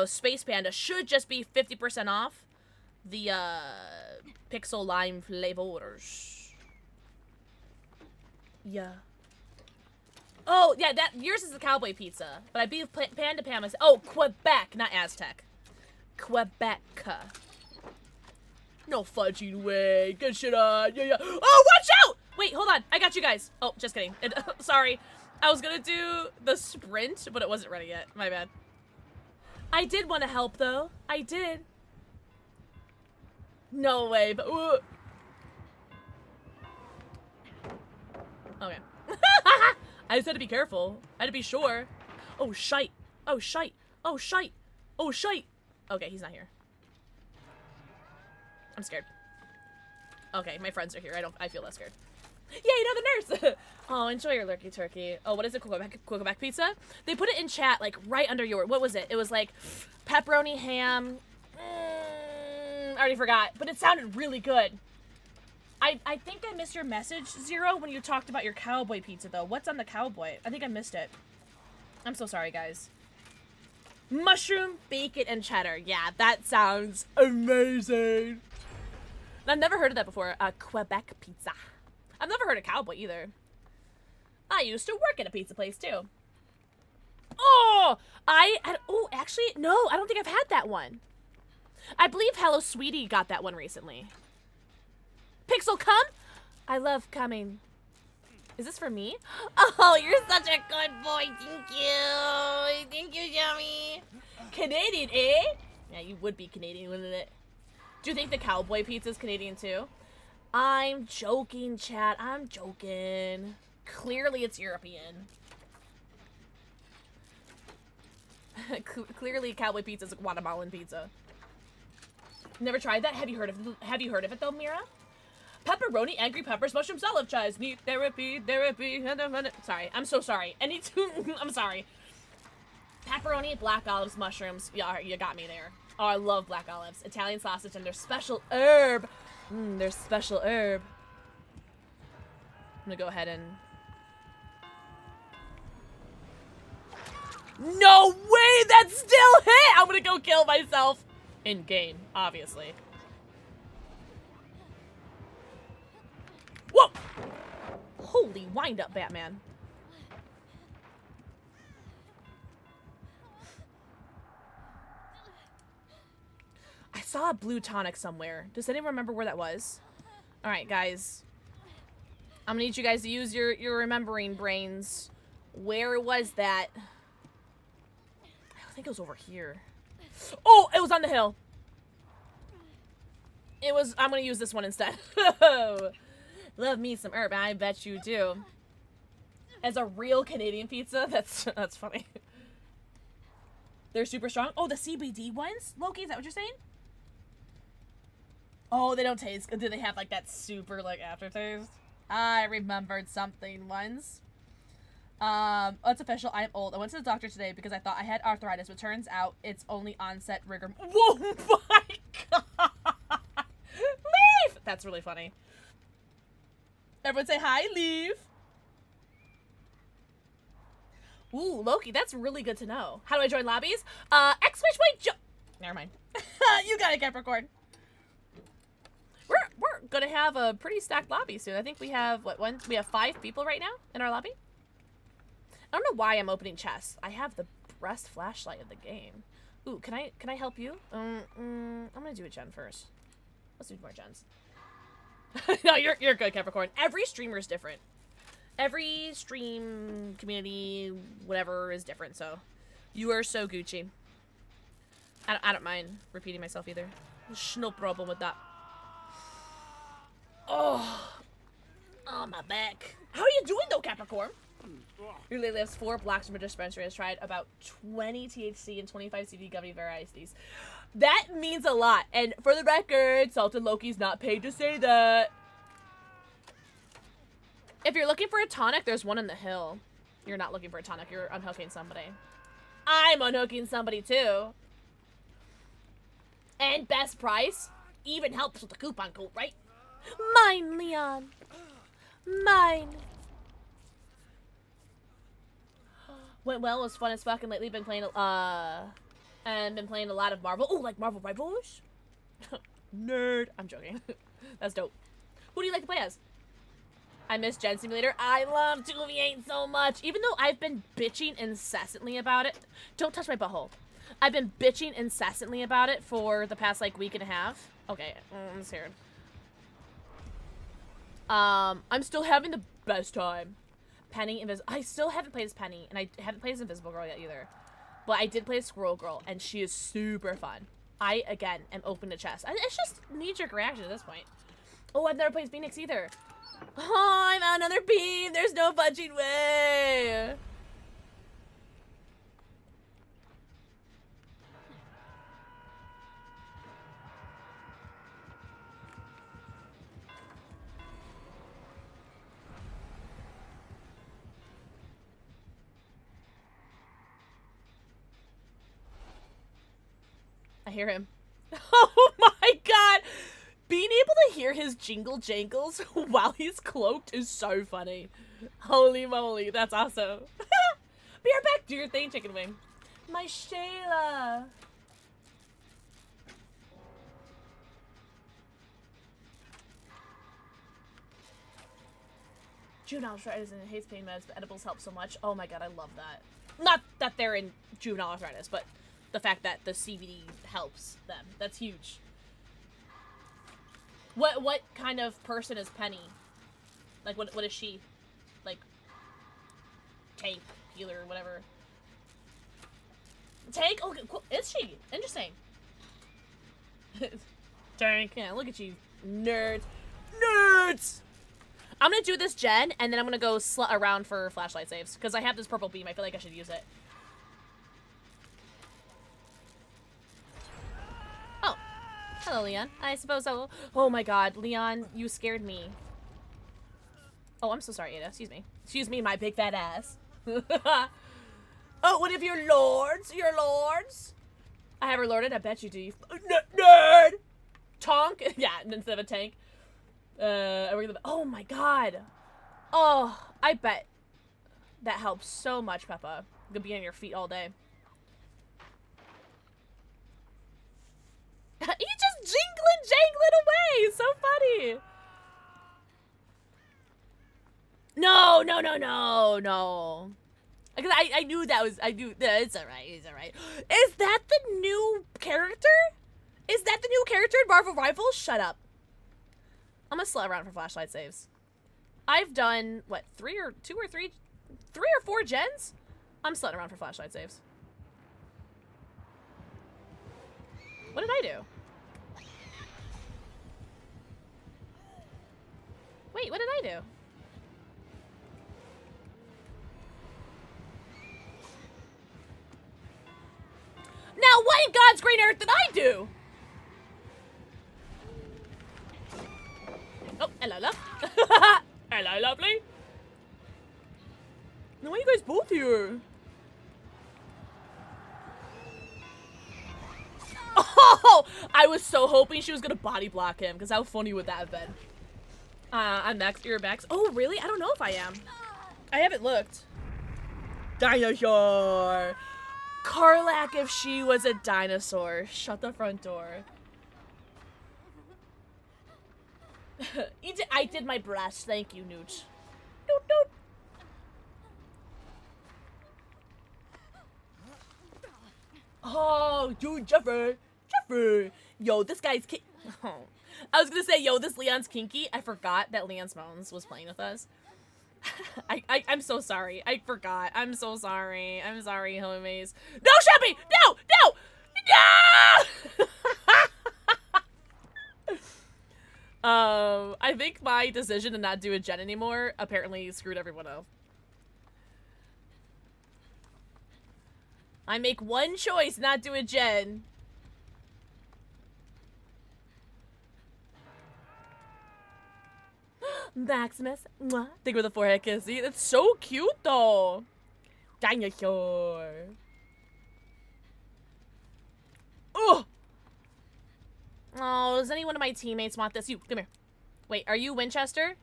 Space Panda should just be 50% off the Pixel Lime flavors. Yeah. Oh, yeah, yours is the cowboy pizza. But I beat Panda Pam. Oh, Quebec, not Aztec. Quebec. No fudging way. Good shit on. Yeah, yeah. Oh, watch out! Wait, hold on. I got you guys. Oh, just kidding. Sorry. I was gonna do the sprint, but it wasn't ready yet. My bad. I did want to help, though. I did. No way, but... Okay. I just had to be careful. I had to be sure. Oh, shite. Oh, shite. Oh, shite. Oh, shite. Okay, he's not here. I'm scared. Okay, my friends are here. I feel less scared. Yeah, you know the nurse. Oh, enjoy your lurky turkey. Oh, what is it? Quack pizza? They put it in chat, like, right under your... What was it? It was, like, pepperoni, ham... I already forgot. But it sounded really good. I think I missed your message, Zero, when you talked about your cowboy pizza, though. What's on the cowboy? I think I missed it. I'm so sorry, guys. Mushroom, bacon, and cheddar. Yeah, that sounds amazing. I've never heard of that before. Quebec pizza. I've never heard of cowboy either. I used to work at a pizza place, too. Oh! Oh, actually, no, I don't think I've had that one. I believe Hello Sweetie got that one recently. Pixel, come! I love coming. Is this for me? Oh, you're such a good boy. Thank you. Thank you, Yummy. Canadian, eh? Yeah, you would be Canadian, wouldn't it? Do you think the cowboy pizza is Canadian, too? I'm joking, chat. I'm joking. Clearly, it's European. Clearly, cowboy pizza is a Guatemalan pizza. Never tried that? Have you heard of it, though, Mira? Pepperoni, angry peppers, mushrooms, olive chives, need therapy. Sorry, I'm so sorry. I'm sorry. Pepperoni, black olives, mushrooms. Yeah, you got me there. Oh, I love black olives. Italian sausage and their special herb. Their special herb. I'm gonna go ahead and... No way! That still hit! I'm gonna go kill myself. In game, obviously. Whoa! Holy wind up, Batman. I saw a blue tonic somewhere. Does anyone remember where that was? Alright, guys. I'm gonna need you guys to use your remembering brains. Where was that? I think it was over here. Oh, it was on the hill. It was... I'm gonna use this one instead. Love me some herb. I bet you do. As a real Canadian pizza, that's funny. They're super strong. Oh, the CBD ones? Loki, is that what you're saying? Oh, they don't taste good. Do they have like that super like aftertaste? I remembered something once. It's official. I'm old. I went to the doctor today because I thought I had arthritis, but turns out it's only onset rigor. Whoa, my God! Leave! That's really funny. Everyone say hi, Leave. Ooh, Loki, that's really good to know. How do I join lobbies? X switch wait never mind. You got it, Capricorn. We're gonna have a pretty stacked lobby soon. I think we have we have 5 people right now in our lobby. I don't know why I'm opening chests. I have the best flashlight of the game. Ooh, can I help you? I'm gonna do a gen first. Let's do more gens. No, you're good, Capricorn. Every streamer is different. Every stream community, whatever, is different. So, you are so Gucci. I don't mind repeating myself either. There's no problem with that. Oh, my back. How are you doing though, Capricorn? Your lady has 4 blocks from a dispensary. Has tried about 20 THC and 25 CD gummy varieties. That means a lot. And for the record, Salted Loki's not paid to say that. If you're looking for a tonic, there's one in the hill. You're not looking for a tonic. You're unhooking somebody. I'm unhooking somebody too. And best price even helps with the coupon code, right? Mine, Leon. Mine. Went well, was fun as fuck, and lately been playing, and been playing a lot of Marvel. Oh, like Marvel Rivals? Nerd. I'm joking. That's dope. Who do you like to play as? I miss Gen Simulator. I love 2v8 so much. Even though I've been bitching incessantly about it. Don't touch my butthole. I've been bitching incessantly about it for the past, like, week and a half. Okay, I'm scared. I'm still having the best time. Penny, I still haven't played as Penny, and I haven't played as Invisible Girl yet either. But I did play as Squirrel Girl, and she is super fun. I, again, am open to chess. It's just knee-jerk reaction at this point. Oh, I've never played as Phoenix either. Oh, I'm on another beam. There's no budging way. hear him. Oh my god! Being able to hear his jingle jangles while he's cloaked is so funny. Holy moly, that's awesome. Be right back, do your thing, chicken wing. My Shayla. Juvenile arthritis and hates pain meds, but edibles help so much. Oh my god, I love that. Not that they're in juvenile arthritis, but the fact that the CBD helps them. That's huge. What kind of person is Penny? Like, what is she? Like, tank, healer, whatever. Tank? Oh, cool. Is she? Interesting. Tank. Yeah, look at you. Nerds. Nerds! I'm gonna do this gen, and then I'm gonna go slut around for flashlight saves. Because I have this purple beam. I feel like I should use it. Oh. Hello, Leon. I suppose I will. Oh my god, Leon, you scared me. Oh, I'm so sorry, Ada. Excuse me. Excuse me, my big fat ass. Oh, what if you're lords? You're lords? I have her lorded. I bet you do. Nerd! Tonk? Yeah, instead of a tank. Oh my god. Oh, I bet that helps so much, Peppa. You'll be on your feet all day. He's just jangling away. So funny. No. Because I knew that was, it's alright, it's alright. Is that the new character? Is that the new character in Marvel Rivals? Shut up. I'm gonna slut around for flashlight saves. I've done, what, 3 or 4 gens? I'm slutting around for flashlight saves. What did I do? Wait, what did I do? Now, what in God's green earth did I do? Oh, hello, love. Hello, lovely. Now, why are you guys both here? Oh, I was so hoping she was gonna body block him, because how funny would that have been? I'm Max, you're Max. Oh, really? I don't know if I am. I haven't looked. Dinosaur. Karlak if she was a dinosaur. Shut the front door. I did my best. Thank you, Newt. Newt. Oh, dude, Jeffrey. Yo, this guy's oh. I was gonna say, yo, this Leon's kinky. I forgot that Leon Smones was playing with us. I'm so sorry. I forgot. I'm so sorry. I'm sorry, homies. No, Shabby! No! I think my decision to not do a gen anymore apparently screwed everyone up. I make one choice, not do a gen. Maximus, mwah. Think with a forehead kiss. See, that's so cute though. Dinosaur. Oh. Oh, does any one of my teammates want this? You, come here. Wait, are you Winchester?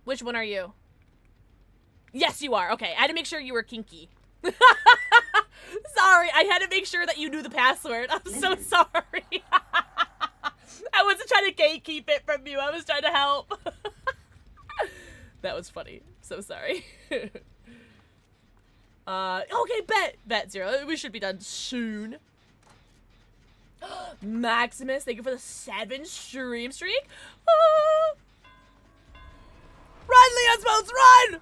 Which one are you? Yes, you are. Okay, I had to make sure you were kinky. Sorry, I had to make sure that you knew the password. I'm so sorry. I wasn't trying to gatekeep it from you. I was trying to help. That was funny. So sorry. Okay, bet Zero. We should be done soon. Maximus, thank you for the 7 stream streak. Run, Leon Smones, run!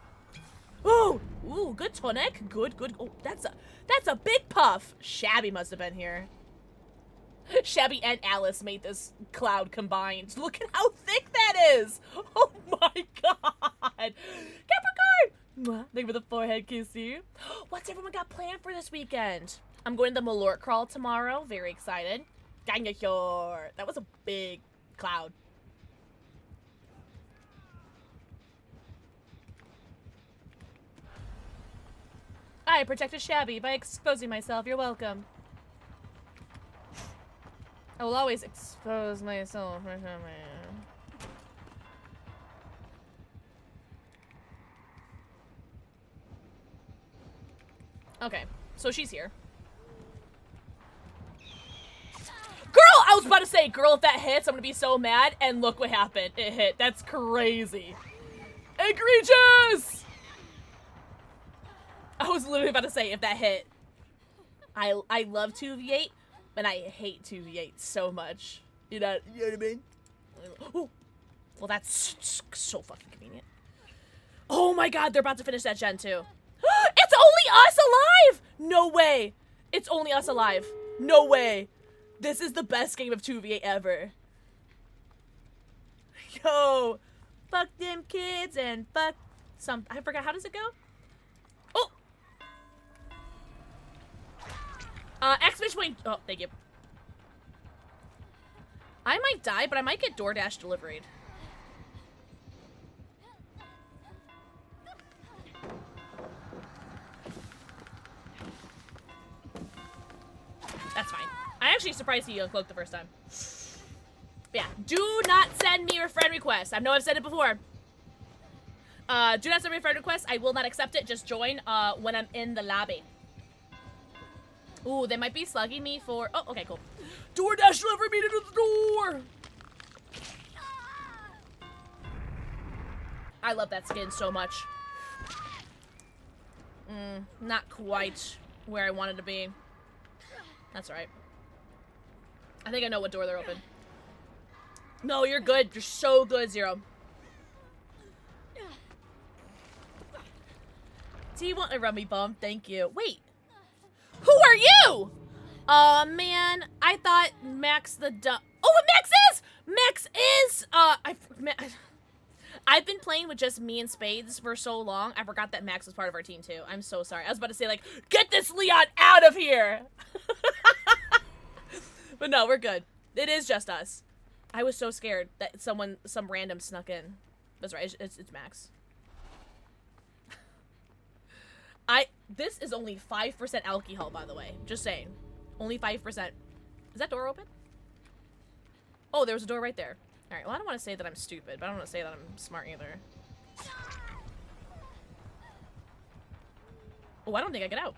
Oh, ooh, good tonic. Good. Oh, that's a big puff. Shabby must have been here. Shabby and Alice made this cloud combined. Look at how thick that is. Oh my god. Capricorn! Thank you for the forehead kissy. What's everyone got planned for this weekend? I'm going to the Malort crawl tomorrow. Very excited. Dinosaur. That was a big cloud. I protected Shabby by exposing myself. You're welcome. I will always expose myself. Okay, so she's here. Girl, I was about to say, girl, if that hits, I'm gonna be so mad. And look what happened. It hit. That's crazy. Egregious! I was literally about to say, if that hit. I love 2v8, but I hate 2v8 so much. You know what I mean? Oh. Well, that's so fucking convenient. Oh my god, they're about to finish that gen too. It's only us alive! No way. It's only us alive. No way. This is the best game of 2v8 ever. Yo. Fuck them kids and fuck some... I forgot, how does it go? Oh! Exclamation point... Oh, thank you. I might die, but I might get DoorDash delivered. That's fine. I'm actually surprised he uncloaked the first time. But yeah, do not send me your friend request. I know I've said it before. Do not send me a friend request. I will not accept it. Just join when I'm in the lobby. Ooh, they might be slugging me for... Oh, okay, cool. DoorDash delivery me to the door! I love that skin so much. Not quite where I wanted to be. That's right. I think I know what door they're open. No, you're good. You're so good, Zero. Do you want a rummy bomb? Thank you. Wait. Who are you? Man. I thought Max the dumb. Oh, what Max is? Max is, I've been playing with just me and Spades for so long. I forgot that Max was part of our team too. I'm so sorry. I was about to say like, get this Leon out of here. But no, we're good. It is just us. I was so scared that some random snuck in. That's right. It's Max. This is only 5% alcohol, by the way. Just saying. Only 5%. Is that door open? Oh, there was a door right there. Alright, well, I don't want to say that I'm stupid, but I don't want to say that I'm smart either. Oh, I don't think I get out.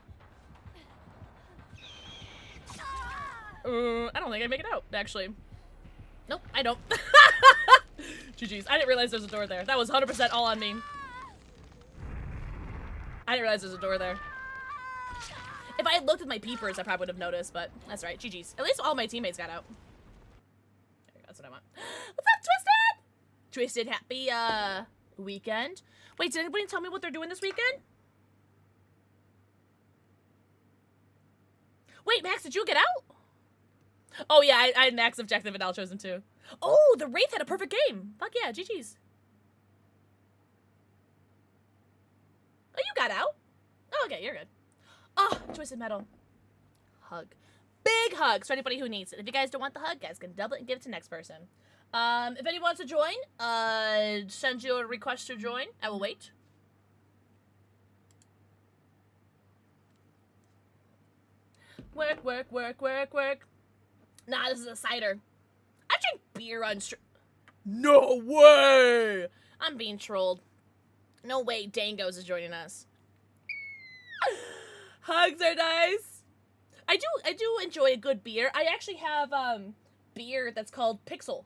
I don't think I make it out, actually. Nope, I don't. GG's. I didn't realize there's a door there. That was 100% all on me. I didn't realize there's a door there. If I had looked at my peepers, I probably would have noticed, but that's right. GG's. At least all my teammates got out. There you go. That's what I want. What's up, Twisted? Twisted, happy, weekend. Wait, did anybody tell me what they're doing this weekend? Wait, Max, did you get out? Oh, yeah, I had Max objective and I'll choose him too. Oh, the Wraith had a perfect game. Fuck yeah, GG's. Oh, you got out? Oh, okay, you're good. Oh, Twisted Metal. Hug. Big hugs for anybody who needs it. If you guys don't want the hug, guys can double it and give it to the next person. If anyone wants to join, send you a request to join. I will wait. Work, work, work, work, work. Nah, this is a cider. I drink beer on stream. No way! I'm being trolled. No way Dangos is joining us. Hugs are nice. I do enjoy a good beer. I actually have beer that's called Pixel.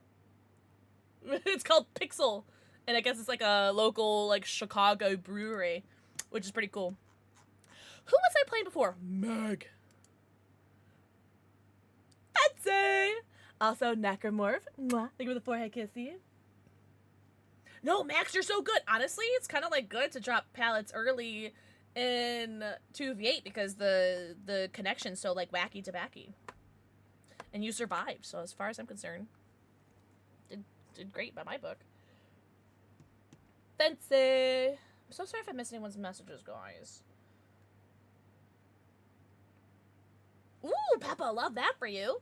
It's called Pixel. And I guess it's like a local like Chicago brewery, which is pretty cool. Who was I playing before? Meg. Betsy. Also Necromorph. Mwah. Thank you for the forehead kissy. No, Max, you're so good. Honestly, it's kind of like good to drop pallets early in 2v8 because the connection's so like wacky to backy. And you survived, so as far as I'm concerned, did great by my book. Fancy. I'm so sorry if I missed anyone's messages, guys. Ooh, Peppa, love that for you.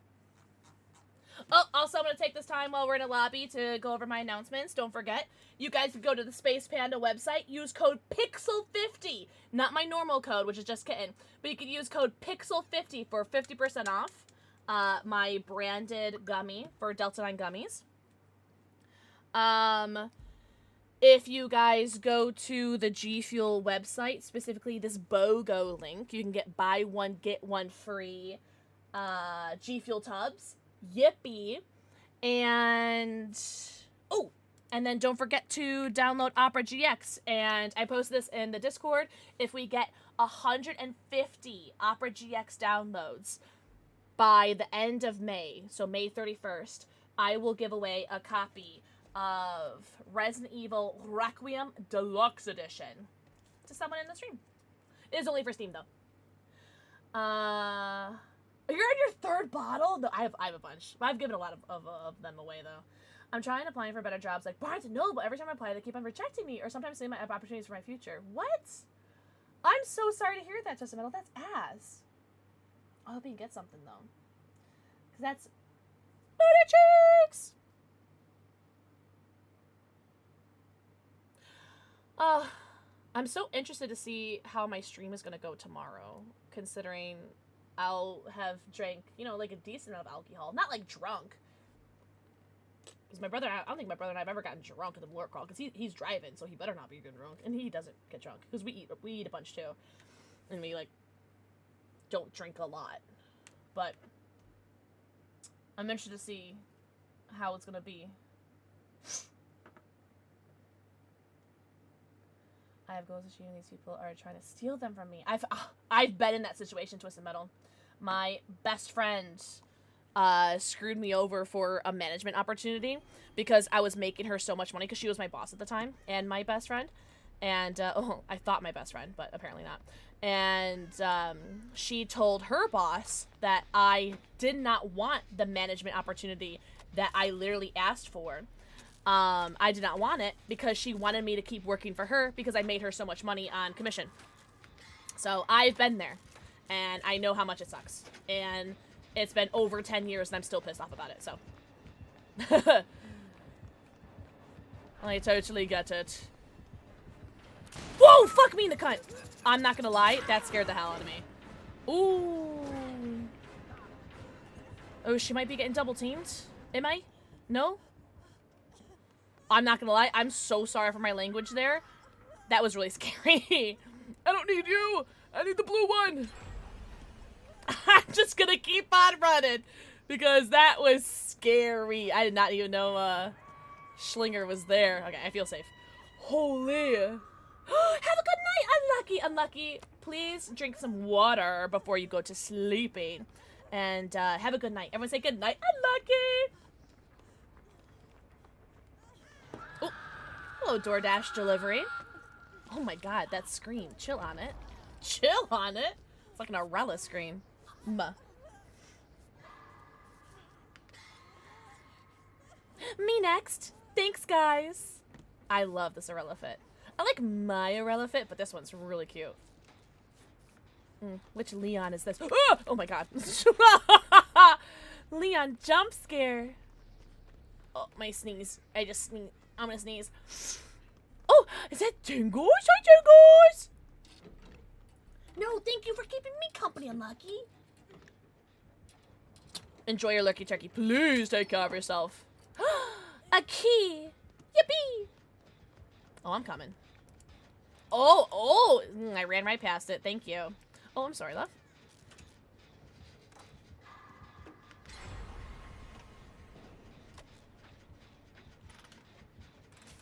Oh, also, I'm going to take this time while we're in a lobby to go over my announcements. Don't forget, you guys can go to the Space Panda website, use code PIXEL50. Not my normal code, which is just kitten. But you can use code PIXEL50 for 50% off. my branded gummy for Delta 9 gummies. If you guys go to the G Fuel website, specifically this BOGO link, you can get buy one, get one free G Fuel tubs. Yippee. And, oh, and then don't forget to download Opera GX. And I posted this in the Discord. If we get 150 Opera GX downloads by the end of May, so May 31st, I will give away a copy of Resident Evil Requiem Deluxe Edition to someone in the stream. It is only for Steam, though. You're in your third bottle? No, I have a bunch. I've given a lot of them away, though. I'm trying applying for better jobs like Barnes & Noble. Every time I apply, they keep on rejecting me, or sometimes saying I have opportunities for my future. What? I'm so sorry to hear that, Twisted Metal. That's ass. I hope you can get something, though. Because that's booty cheeks! I'm so interested to see how my stream is going to go tomorrow, considering I'll have drank, you know, like a decent amount of alcohol. Not like drunk. Because my brother, I don't think my brother and I have ever gotten drunk in the work call, because he's driving, so he better not be getting drunk. And he doesn't get drunk, because we eat a bunch too. And we, like, don't drink a lot. But I'm interested to see how it's going to be. I have goals to you, and these people are trying to steal them from me. I've been in that situation, Twisted Metal. My best friend screwed me over for a management opportunity because I was making her so much money, because she was my boss at the time and my best friend. And, I thought my best friend, but apparently not. And she told her boss that I did not want the management opportunity that I literally asked for. I did not want it because she wanted me to keep working for her because I made her so much money on commission. So I've been there, and I know how much it sucks. And it's been over 10 years, and I'm still pissed off about it, so. I totally get it. Whoa, fuck me in the cunt! I'm not gonna lie, that scared the hell out of me. Ooh. Oh, she might be getting double teamed. Am I? No? I'm not gonna lie, I'm so sorry for my language there. That was really scary. I don't need you! I need the blue one! I'm just gonna keep on running, because that was scary. I did not even know, Schlinger was there. Okay, I feel safe. Holy! Have a good night! Unlucky, unlucky. Please drink some water before you go to sleeping. And, have a good night. Everyone say good night. Unlucky! Oh, hello, DoorDash delivery. Oh my god, that screen. Chill on it. Chill on it? It's like an Arella screen. Me next. Thanks, guys. I love this Arella fit. I like my Arella fit, but this one's really cute. Which Leon is this? Oh my god. Leon jump scare. Oh, my sneeze. I just sneeze. I'm gonna sneeze. Oh, is that Tingles? Hi, Tingles! No, thank you for keeping me company, Unlucky. Enjoy your Lurky Turkey. Please take care of yourself. A key. Yippee! Oh, I'm coming. Oh, I ran right past it. Thank you. Oh, I'm sorry, love.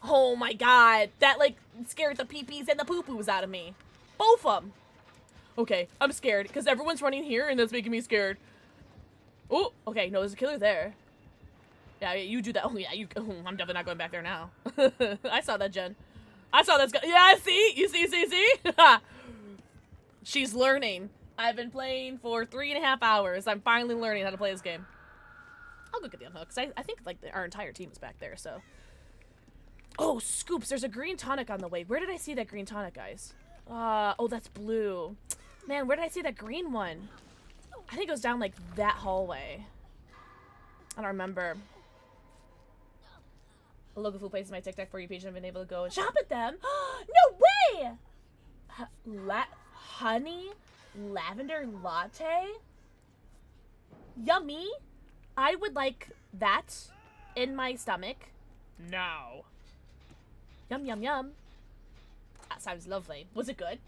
Oh my god. That, like, scared the pee-pees and the poo-poos out of me. Both of them. Okay, I'm scared, because everyone's running here, and that's making me scared. Oh, okay, no, there's a killer there. Yeah, you do that. Oh, yeah, I'm definitely not going back there now. I saw that, Jen. I saw that. Yeah, see? You see? She's learning. I've been playing for 3.5 hours. I'm finally learning how to play this game. I'll go get the unhook, because I think, like, our entire team is back there, so. Oh, Scoops, there's a green tonic on the way. Where did I see that green tonic, guys? Oh, that's blue. Man, where did I see that green one? I think it was down, like, that hallway. I don't remember. A local food place is my TikTok for you page, and I've been able to go and shop at them. No way! Honey lavender latte? Yummy. I would like that in my stomach. Now. Yum, yum, yum. That sounds lovely. Was it good?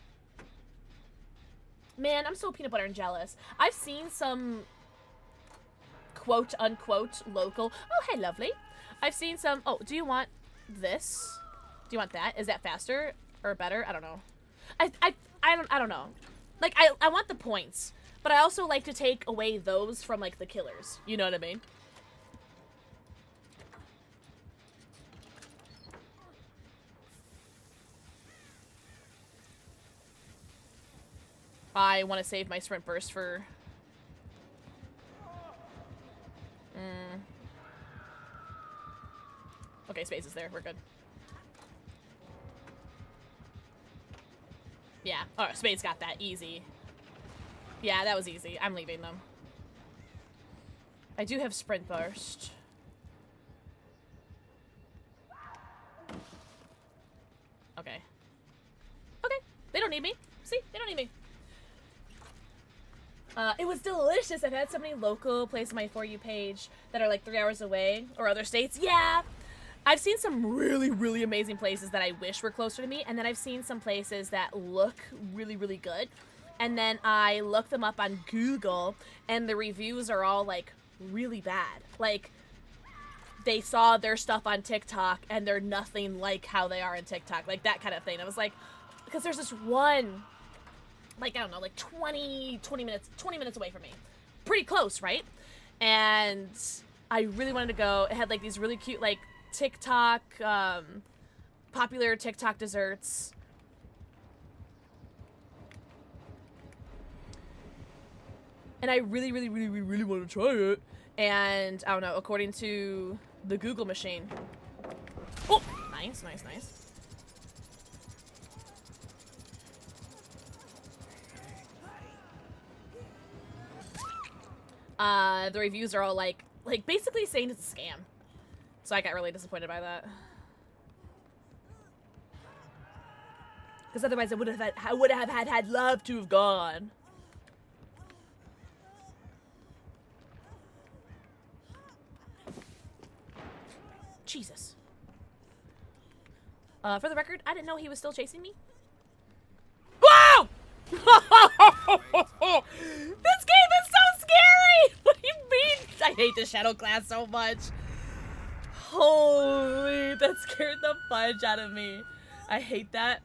Man, I'm so peanut butter and jealous. I've seen some quote-unquote local... Oh, hey, lovely. I've seen some... Oh, do you want this? Do you want that? Is that faster or better? I don't know. I don't know. Like, I want the points, but I also like to take away those from, like, the killers. You know what I mean? I want to save my sprint burst for... Okay, space is there. We're good. Yeah. Oh, Spades got that. Easy. Yeah, that was easy. I'm leaving them. I do have sprint burst. Okay. Okay. They don't need me. See? They don't need me. It was delicious. I've had so many local places on my For You page that are like 3 hours away or other states. Yeah. I've seen some really, really amazing places that I wish were closer to me. And then I've seen some places that look really, really good. And then I look them up on Google and the reviews are all like really bad. Like they saw their stuff on TikTok and they're nothing like how they are in TikTok. Like that kind of thing. I was like, because there's this one, like, I don't know, like 20 minutes away from me. Pretty close, right? And I really wanted to go. It had like these really cute, like, TikTok, popular TikTok desserts. And I really, really, really, really, really want to try it. And, I don't know, according to the Google machine. Oh, nice, nice, nice. The reviews are all like basically saying it's a scam. So I got really disappointed by that. Because otherwise I would have had love to have gone. Jesus. For the record, I didn't know he was still chasing me. Whoa! This game is so scary! What do you mean? I hate the shadow class so much. Holy, that scared the fudge out of me. I hate that.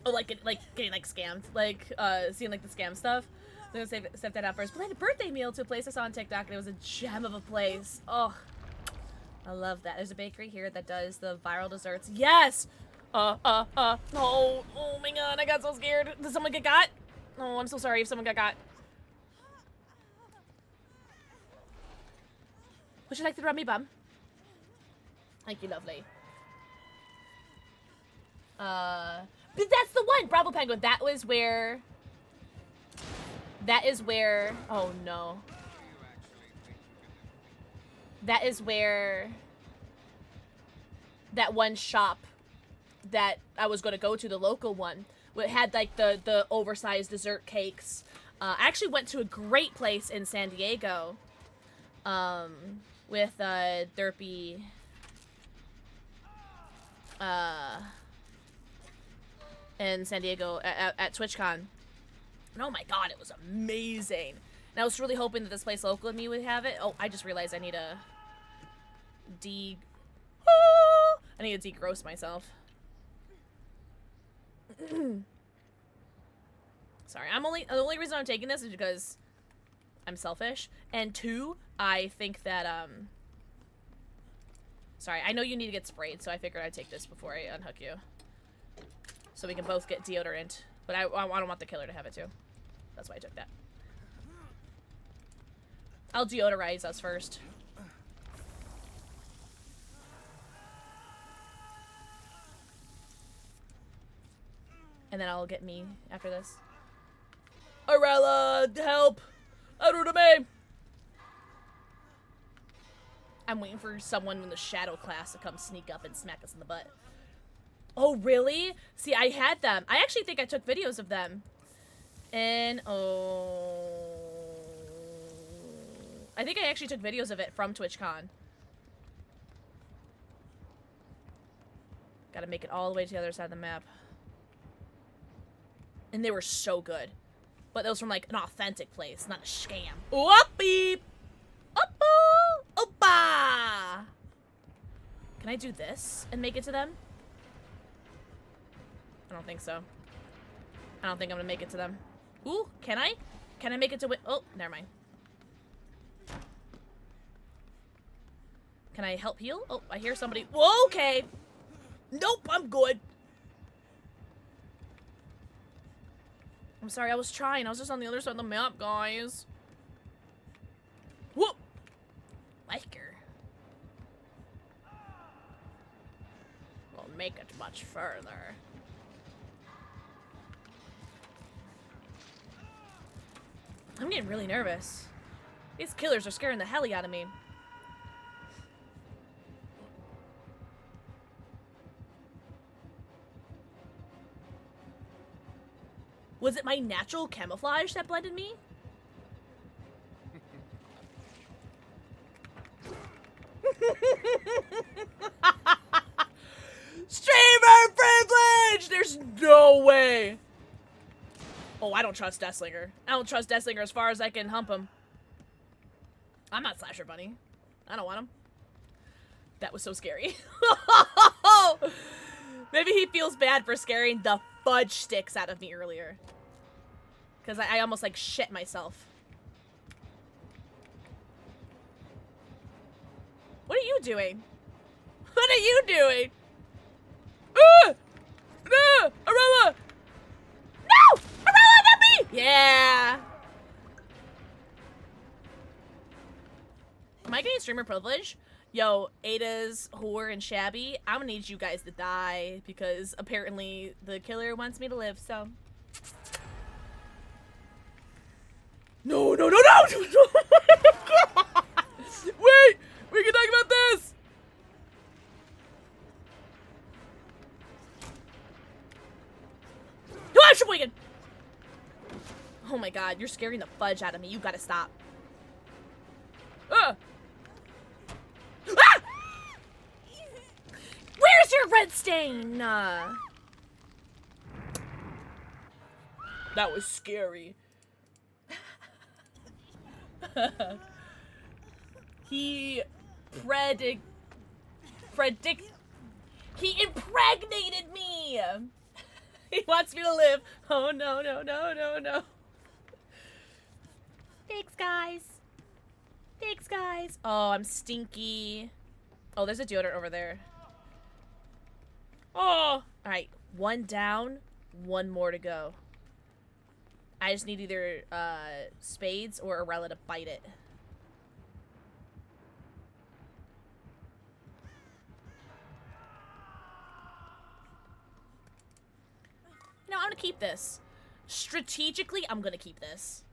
Oh, like getting like scammed, like seeing like the scam stuff. I'm gonna step that out first. But I had a birthday meal to a place I saw on TikTok, and it was a gem of a place. Oh, I love that. There's a bakery here that does the viral desserts. Yes. Oh my god, I got so scared. Did someone get got? Oh, I'm so sorry if someone got got. Would you like to rub me bum? Thank you, lovely. But that's the one! Bravo Penguin. That is where... Oh, no. That is where... That one shop that I was going to go to, the local one, it had, like, the oversized dessert cakes. I actually went to a great place in San Diego. With, Derpy... in San Diego at TwitchCon. And oh my god, it was amazing. And I was really hoping that this place local to me would have it. Oh, I just realized I need to I need to degross myself. Sorry, the only reason I'm taking this is because I'm selfish. And 2, I think that, sorry, I know you need to get sprayed, so I figured I'd take this before I unhook you. So we can both get deodorant. But I don't want the killer to have it too. That's why I took that. I'll deodorize us first. And then I'll get me after this. Arella, help! Out of me! I'm waiting for someone in the shadow class to come sneak up and smack us in the butt. Oh, really? See, I had them. I actually think I took videos of them. And, oh... I think I actually took videos of it from TwitchCon. Gotta make it all the way to the other side of the map. And they were so good. But those from like an authentic place, not a scam. Whoop beep! Oppo! Oppa! Can I do this and make it to them? I don't think so. I don't think I'm gonna make it to them. Ooh, can I? Can I make it to oh, never mind. Can I help heal? Oh, I hear somebody. Whoa, okay. Nope, I'm good. I'm sorry, I was trying. I was just on the other side of the map, guys. Whoop! Like her. Won't make it much further. I'm getting really nervous. These killers are scaring the hell out of me. Was it my natural camouflage that blended me? Streamer privilege! There's no way. Oh, I don't trust Deathslinger. I don't trust Deathslinger as far as I can hump him. I'm not Slasher Bunny. I don't want him. That was so scary. Maybe he feels bad for scaring the fudge sticks out of me earlier. Because I almost like shit myself. What are you doing? What are you doing? No! Arella! No! Arella, not me! Yeah! Am I getting streamer privilege? Yo, Ada's, Whore, and Shabby, I'm gonna need you guys to die because apparently the killer wants me to live, so. No, no, no, no! Wait! We can talk about this! Oh my god, you're scaring the fudge out of me. You gotta stop. Ah! Where's your red stain? That was scary. He impregnated me. He wants me to live. Oh no, no, no, no, no. Thanks, guys. Thanks, guys. Oh, I'm stinky. Oh, there's a deodorant over there. Oh. All right, one down, one more to go. I just need either Spades or Arella to bite it. No, I'm gonna keep this. Strategically, I'm gonna keep this.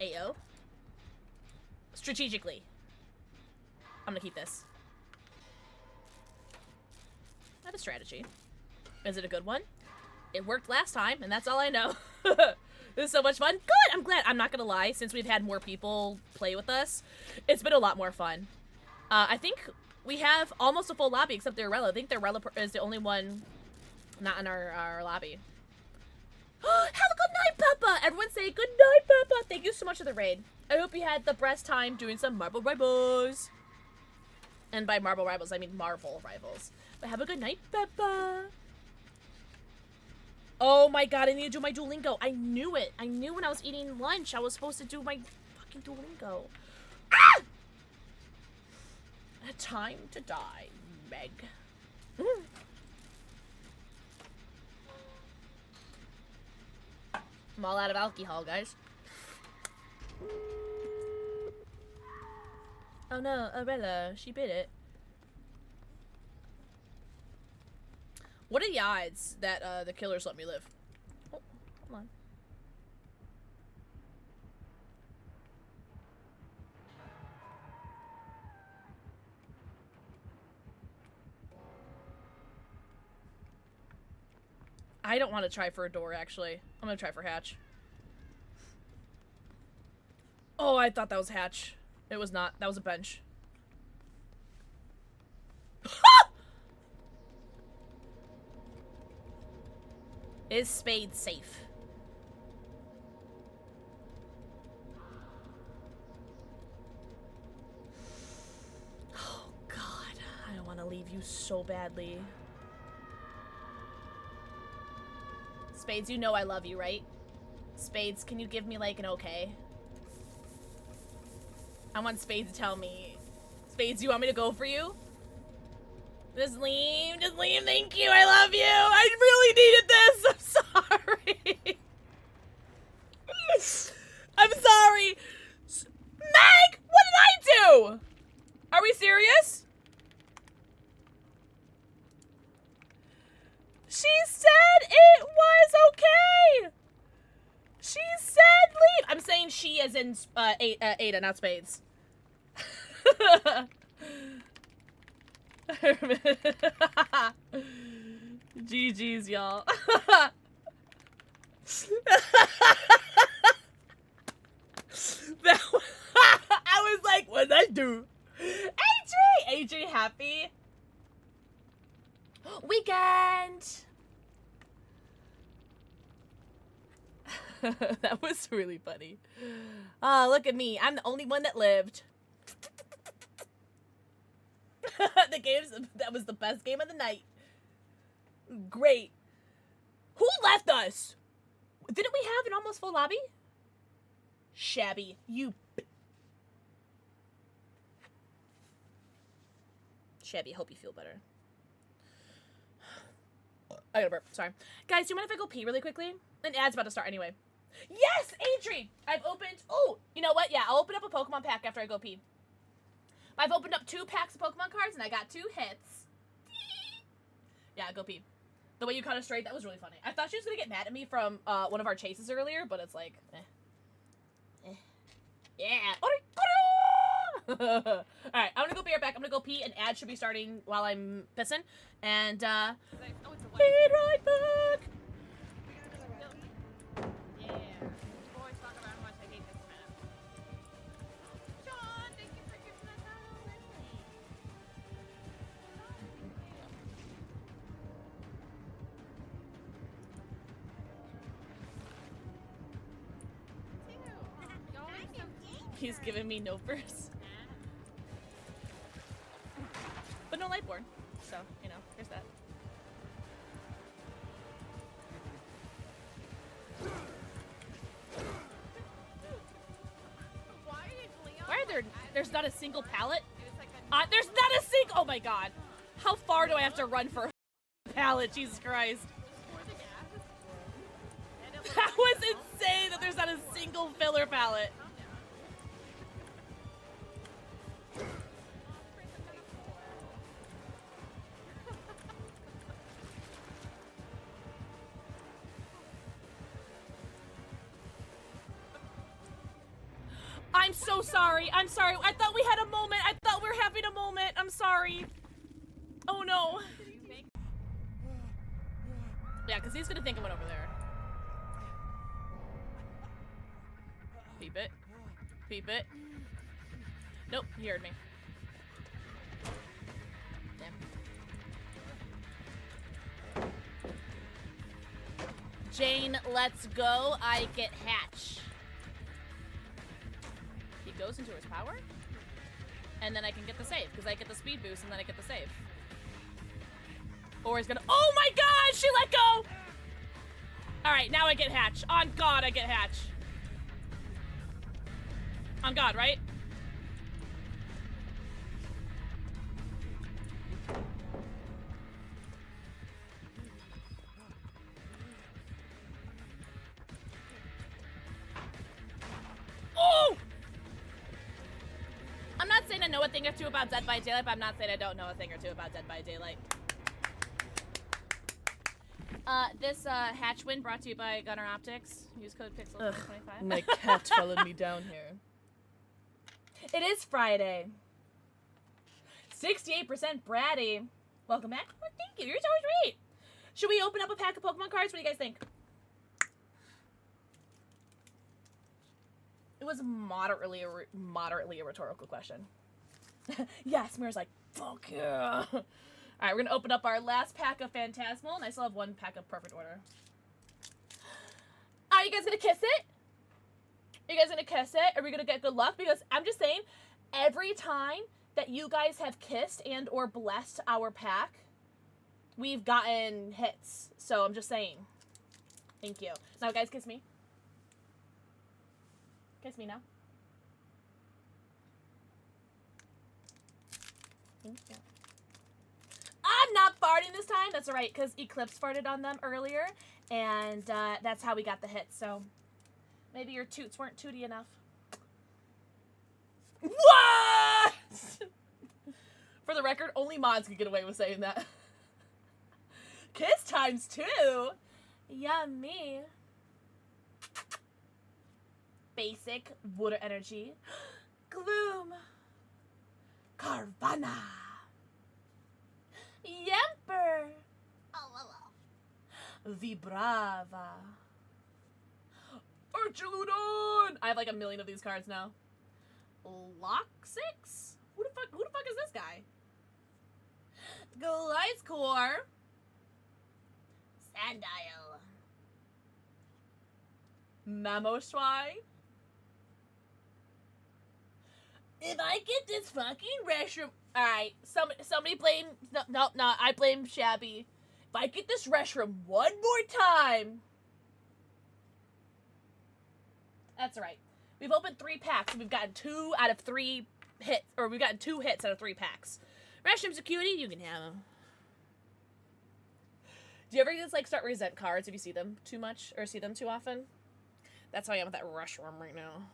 AO. Strategically. I'm gonna keep this. I have a strategy. Is it a good one? It worked last time, and that's all I know. This is so much fun. Good! I'm glad. I'm not gonna lie, since we've had more people play with us, it's been a lot more fun. I think we have almost a full lobby except the Arella. I think the Arella is the only one not in our lobby. Have a good night, Peppa! Everyone say good night, Peppa! Thank you so much for the raid. I hope you had the best time doing some Marble Rivals. And by Marble Rivals, I mean Marvel Rivals. But have a good night, Peppa! Oh my god, I need to do my Duolingo. I knew it. I knew when I was eating lunch I was supposed to do my fucking Duolingo. Ah! A time to die, Meg. I'm all out of alcohol, guys. Oh no, Arella, she bit it. What are the odds that the killers let me live? Oh, hold on. I don't want to try for a door, actually. I'm gonna try for hatch. Oh, I thought that was hatch. It was not. That was a bench. Is Spade safe? Oh, God. I don't want to leave you so badly. Spades, you know I love you, right? Spades, can you give me, like, an okay? I want Spades to tell me. Spades, you want me to go for you? Just leave, thank you, I love you! I really needed this! I'm sorry! I'm sorry! Meg! What did I do? Are we serious? She said it was okay! She said leave! I'm saying she as in Ada, not Spades. GG's, y'all. I was like, what did I do? AJ happy? Weekend! That was really funny. Oh, look at me. I'm the only one that lived. That was the best game of the night. Great. Who left us? Didn't we have an almost full lobby? Shabby. You. Shabby, I hope you feel better. I gotta burp. Sorry. Guys, do you mind if I go pee really quickly? An ad's about to start anyway. Yes, Adri! I've opened... Oh, you know what? Yeah, I'll open up a Pokemon pack after I go pee. I've opened up 2 packs of Pokemon cards, and I got 2 hits. Yeah, go pee. The way you caught her straight, that was really funny. I thought she was gonna get mad at me from one of our chases earlier, but it's like, Yeah. Alright, I'm gonna go be right back. I'm gonna go pee, and ad should be starting while I'm pissing. And, be right back! He's giving me no burst. But no Lightborn. So, you know, there's that. Why are there's not a single pallet? There's not a single, oh my god. How far do I have to run for a pallet? Jesus Christ. That was insane that there's not a single filler pallet. I'm so sorry. I'm sorry. I thought we had a moment. I thought we were having a moment. I'm sorry. Oh no. Yeah, because he's gonna think I went over there. Peep it. Peep it. Nope, he heard me. Damn. Jane, let's go. I get Hatch. He goes into his power, and then I can get the save, because I get the speed boost, and then I get the save. Or he's gonna- Oh my god! She let go! Alright, now I get Hatch. On God, I get Hatch. On God, right? Oh! I'm not saying I know a thing or two about Dead by Daylight, but I'm not saying I don't know a thing or two about Dead by Daylight. This hatch win brought to you by Gunner Optics. Use code PixelxKitten25. My cat followed me down here. It is Friday. 68% bratty. Welcome back. Oh, thank you. You're so sweet. Should we open up a pack of Pokemon cards? What do you guys think? It was moderately a rhetorical question. Yeah, Smear's like, fuck yeah. All right, we're gonna open up our last pack of Phantasmal, and I still have one pack of Perfect Order. Are you guys gonna kiss it? Are you guys gonna kiss it? Are we gonna get good luck? Because I'm just saying, every time that you guys have kissed and or blessed our pack, we've gotten hits. So I'm just saying. Thank you. Now, guys, kiss me. Kiss me now. Thank you. I'm not farting this time. That's alright, because Eclipse farted on them earlier, and that's how we got the hit. So maybe your toots weren't tooty enough. What? For the record, only mods can get away with saying that. Kiss times 2. Yummy. Basic water energy. Gloom. Carvana. Yemper. Vibrava. Archiludon. I have like a million of these cards now. Lock6? Who the fuck is this guy? Gliscor. Sandile. Mamoswine. If I get this fucking restroom, alright, somebody blame, no, I blame Shabby. If I get this restroom one more time. That's right. We've opened 3 packs, and we've gotten 2 out of 3 hits, or we've gotten 2 hits out of 3 packs. Restroom's a cutie, you can have them. Do you ever just, like, start resent cards if you see them too much, or see them too often? That's how I am with that Restroom right now.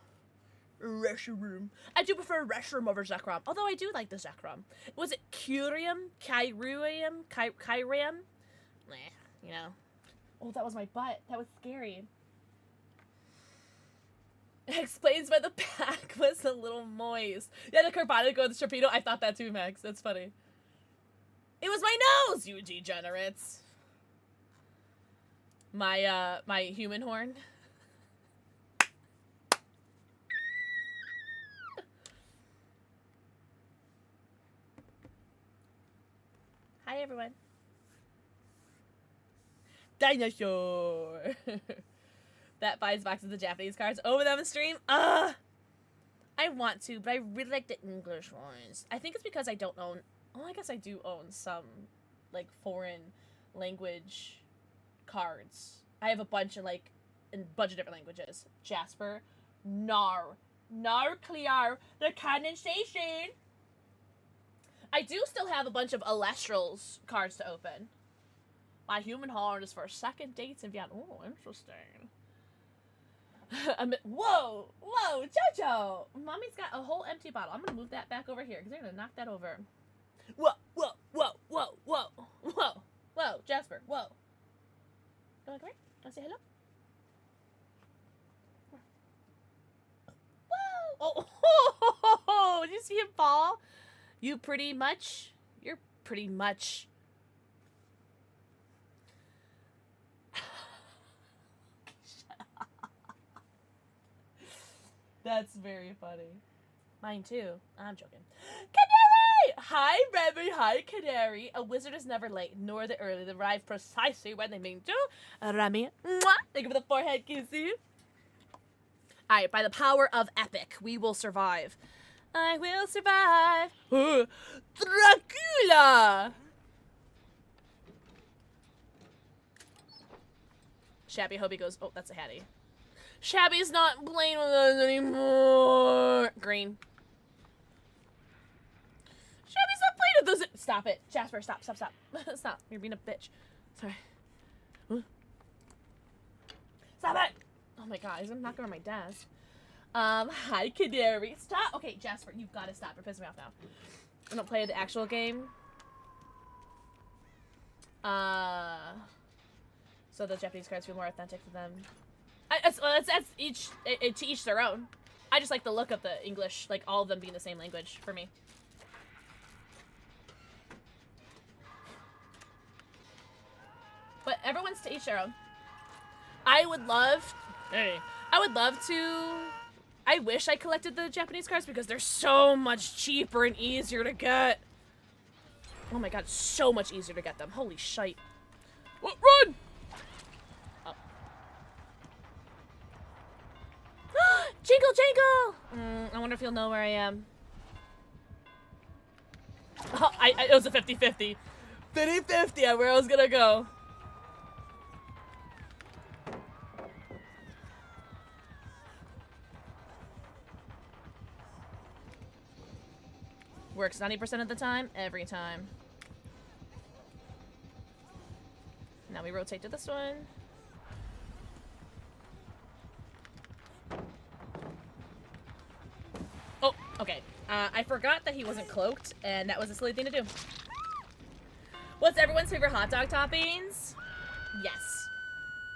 Restroom. I do prefer Restroom over Zekrom, although I do like the Zekrom. Was it Kyrium? Kyrium? Nah, you know. Oh, that was my butt. That was scary. Explains why the pack was a little moist. Yeah, the Carbonica with the Torpedo. I thought that too, Max. That's funny. It was my nose, you degenerates. My human horn. Hi, everyone. Dinosaur. That buys boxes of the Japanese cards. Over them in stream? I want to, but I really like the English ones. I think it's because I don't own... Oh, I guess I do own some, like, foreign language cards. I have a bunch in, like, in a bunch of different languages. Jasper. Nar. Clear. The Cannon Station. I do still have a bunch of Alestrals cards to open. My human horn is for second dates and beyond. Oh, interesting. Whoa, Jojo! Mommy's got a whole empty bottle. I'm gonna move that back over here because they're gonna knock that over. Whoa, Jasper, whoa. Come on, come here. Wanna say hello? Whoa! Oh, did you see him fall? You're pretty much. That's very funny. Mine too. I'm joking. Canary! Hi, Remy. Hi, Canary. A wizard is never late, nor the early. They arrive precisely when they mean to. Remy. Mwah! Thank you for the forehead kissy. Alright, by the power of epic, we will survive. I will survive. Dracula! Shabby Hobie goes, oh, that's a Hattie. Shabby's not playing with us anymore. Green. Shabby's not playing with us. Stop it. Jasper, stop. Stop. You're being a bitch. Sorry. Stop it. Oh my god, I'm knocking on my desk. Hi, Canary. Stop. Okay, Jasper, you've got to stop. You're pissing me off now. I don't play the actual game. So the Japanese cards feel more authentic to them. That's to each their own. I just like the look of the English, like all of them being the same language for me. But everyone's to each their own. I would love to I wish I collected the Japanese cards because they're so much cheaper and easier to get. Oh my god, so much easier to get them. Holy shite. What? Run! Oh. Jingle, jingle! I wonder if he'll know where I am. Oh, it was a 50-50. 50-50 on where I was gonna go. Works 90% of the time, every time. Now we rotate to this one. Oh, okay. I forgot that he wasn't cloaked, and that was a silly thing to do. What's everyone's favorite hot dog toppings? Yes.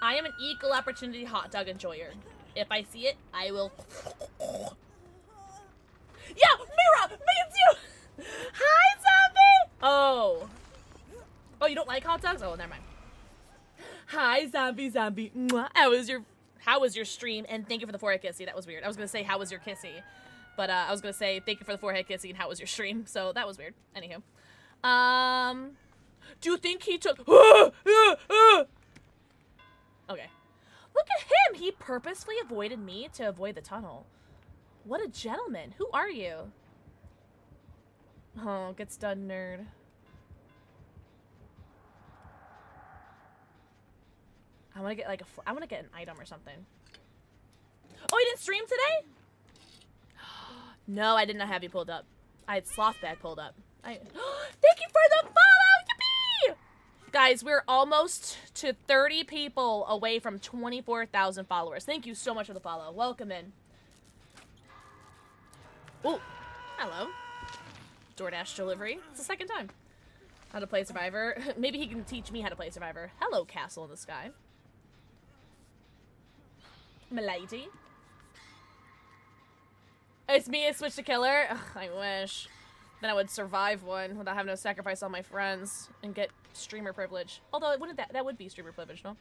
I am an equal opportunity hot dog enjoyer. If I see it, I will... Yeah, Mira! Me and you! Hi, zombie! Oh. Oh, you don't like hot dogs? Oh, never mind. Hi, zombie. Mwah. How was your stream? And thank you for the forehead kissy. That was weird. I was gonna say, how was your kissy? But I was gonna say, thank you for the forehead kissy and how was your stream? So that was weird. Anywho. Do you think he took... Okay. Look at him! He purposefully avoided me to avoid the tunnel. What a gentleman. Who are you? Oh, gets done, nerd. I want to get like I want to get an item or something. Oh, you didn't stream today? No, I did not have you pulled up. I had Slothbag pulled up. Thank you for the follow! Yippee! Guys, we're almost to 30 people away from 24,000 followers. Thank you so much for the follow. Welcome in. Oh, hello. DoorDash delivery. It's the second time. How to play Survivor. Maybe he can teach me how to play Survivor. Hello, Castle in the Sky. Milady. It's me, I switched to killer. Ugh, I wish. Then I would survive one without having to sacrifice all my friends and get streamer privilege. Although, wouldn't that would be streamer privilege, no?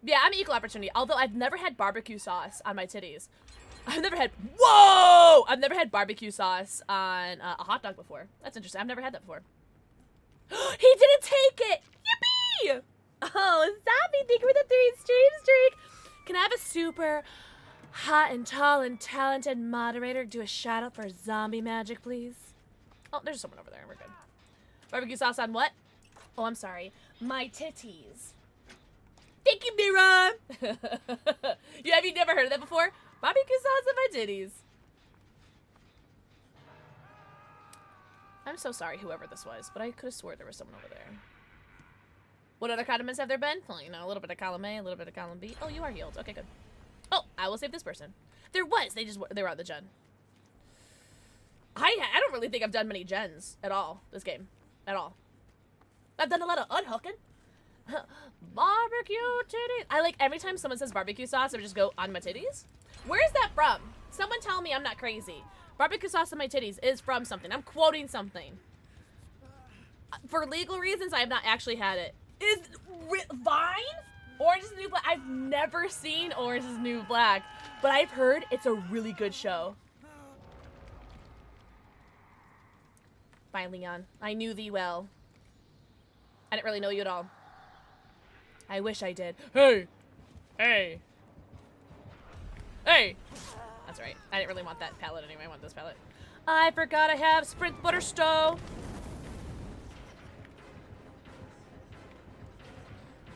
Yeah, I'm equal opportunity. Although I've never had barbecue sauce on my titties. I've never had... Whoa! I've never had barbecue sauce on a hot dog before. That's interesting. I've never had that before. He didn't take it! Yippee! Oh, Zombie, thank you for the 3 stream streak. Can I have a super hot and tall and talented moderator do a shout out for zombie magic, please? Oh, there's someone over there. We're good. Barbecue sauce on what? Oh, I'm sorry. My titties. Thank you, Mira! Have you never heard of that before? Barbecue sauce on my titties. I'm so sorry, whoever this was, but I could have swore there was someone over there. What other condiments have there been? Well, you know, a little bit of column A, a little bit of column B. Oh, you are healed. Okay, good. Oh, I will save this person. There was. They were out the gen. I don't really think I've done many gens at all this game. At all. I've done a lot of unhooking. Barbecue titties. I like every time someone says barbecue sauce, I would just go on my titties. Where is that from? Someone tell me I'm not crazy. Barbecue sauce on my titties is from something. I'm quoting something. For legal reasons, I have not actually had it. Is Vine? Orange is the New Black. I've never seen Orange is the New Black, but I've heard it's a really good show. Bye, Leon. I knew thee well. I didn't really know you at all. I wish I did. Hey! Hey! Hey! That's right. I didn't really want that palette anyway. I want this palette. I forgot I have Sprint Butter Stove.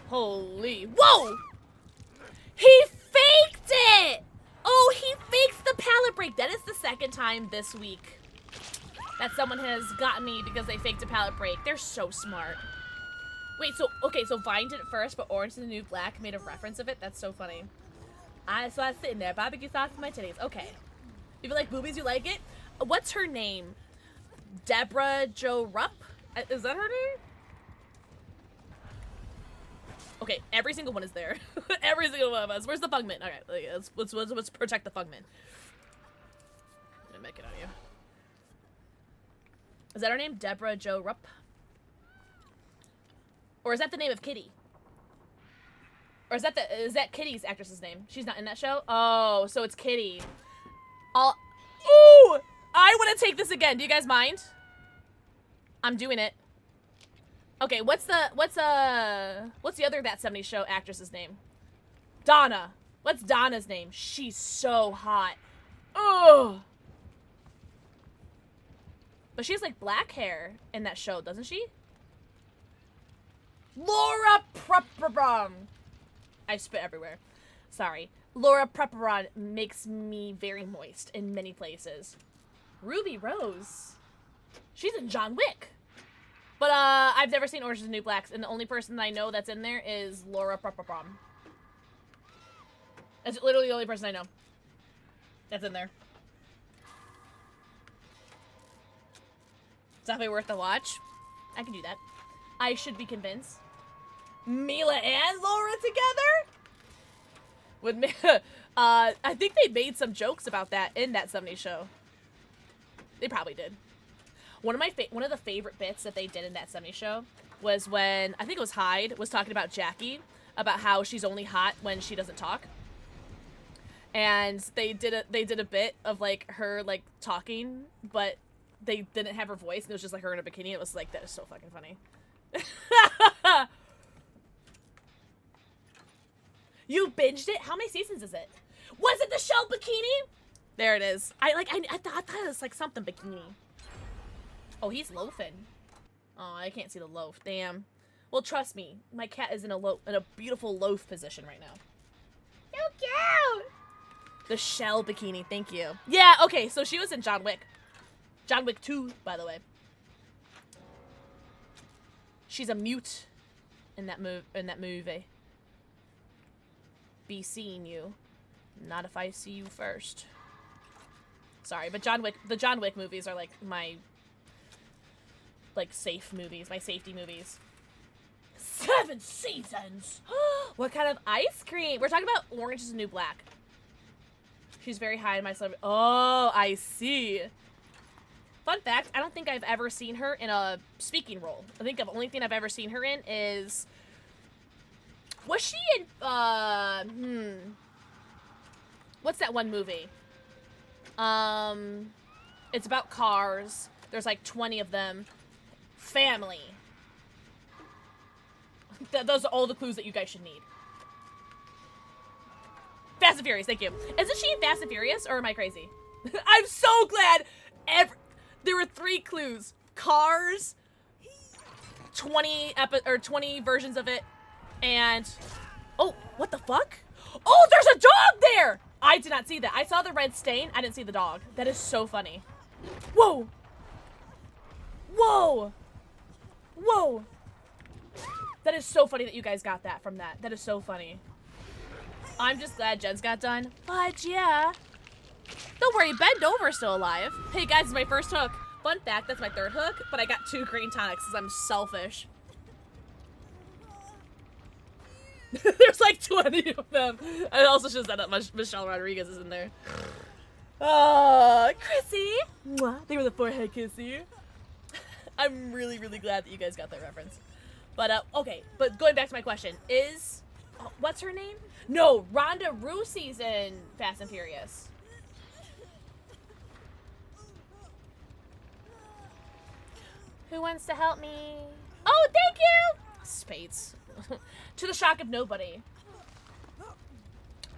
Holy. Whoa! He faked it! Oh, he fakes the palette break. That is the second time this week that someone has gotten me because they faked a palette break. They're so smart. Wait, so, okay, so Vine did it first, but Orange is the New Black made a reference of it? That's so funny. So I was sitting there, barbecue sauce in my titties. Okay. If you like boobies, you like it? What's her name? Deborah Jo Rupp? Is that her name? Okay, every single one is there. Every single one of us. Where's the Fugman? Okay, let's protect the Fugman. I'm gonna make it on you. Is that her name? Deborah Jo Rupp? Or is that the name of Kitty? Or is that Kitty's actress's name? She's not in that show? Oh, so it's Kitty. Ooh! I want to take this again. Do you guys mind? I'm doing it. Okay, what's the other That 70s Show actress's name? Donna. What's Donna's name? She's so hot. Ugh. But she has like black hair in that show, doesn't she? Laura Prepperon. I spit everywhere. Sorry. Laura Prepperon makes me very moist in many places. Ruby Rose. She's in John Wick. But I've never seen Orange is the New Black, and the only person that I know that's in there is Laura Prepperon. That's literally the only person I know that's in there. It's definitely worth the watch. I can do that. I should be convinced. Mila and Laura together? With me, I think they made some jokes about that in That 70s Show. They probably did. One of the favorite bits that they did in That 70s Show was when, I think it was Hyde, was talking about Jackie, about how she's only hot when she doesn't talk. And they did a bit of like her like talking, but they didn't have her voice, and it was just like her in a bikini. It was like, that is so fucking funny. You binged it? How many seasons is it? Was it the show Bikini? There it is. I thought it was like something bikini. Oh, he's loafing. Oh, I can't see the loaf. Damn. Well, trust me, my cat is in a beautiful loaf position right now. So cute. The shell bikini. Thank you. Yeah. Okay. So she was in John Wick. John Wick 2, by the way. She's a mute in that movie. Be seeing you, not if I see you first. Sorry, but the John Wick movies are like my safe movies, my safety movies. 7 seasons. What kind of ice cream? We're talking about Orange is the New Black. She's very high in my celebrity. Oh, I see. Fun fact, I don't think I've ever seen her in a speaking role. I think the only thing I've ever seen her in is... Was she in, what's that one movie? It's about cars. There's like 20 of them. Family. Those are all the clues that you guys should need. Fast and Furious, thank you. Isn't she in Fast and Furious, or am I crazy? I'm so glad there were 3 clues. Cars, 20 versions of it, and... Oh, what the fuck? Oh, there's a dog there! I did not see that. I saw the red stain. I didn't see the dog. That is so funny. Whoa! Whoa! Whoa! That is so funny that you guys got that from that. That is so funny. I'm just glad Jen's got done. But yeah. Don't worry, Bend Over's still alive. Hey guys, it's my first hook. Fun fact, that's my 3rd hook, but I got 2 green tonics because I'm selfish. There's like 20 of them. I also should have said that Michelle Rodriguez is in there. Chrissy! Mwah. They were the forehead kissy. I'm really, really glad that you guys got that reference. But, okay. But going back to my question. What's her name? No, Ronda Rousey's in Fast and Furious. Who wants to help me? Oh, thank you! Spades. To the shock of nobody.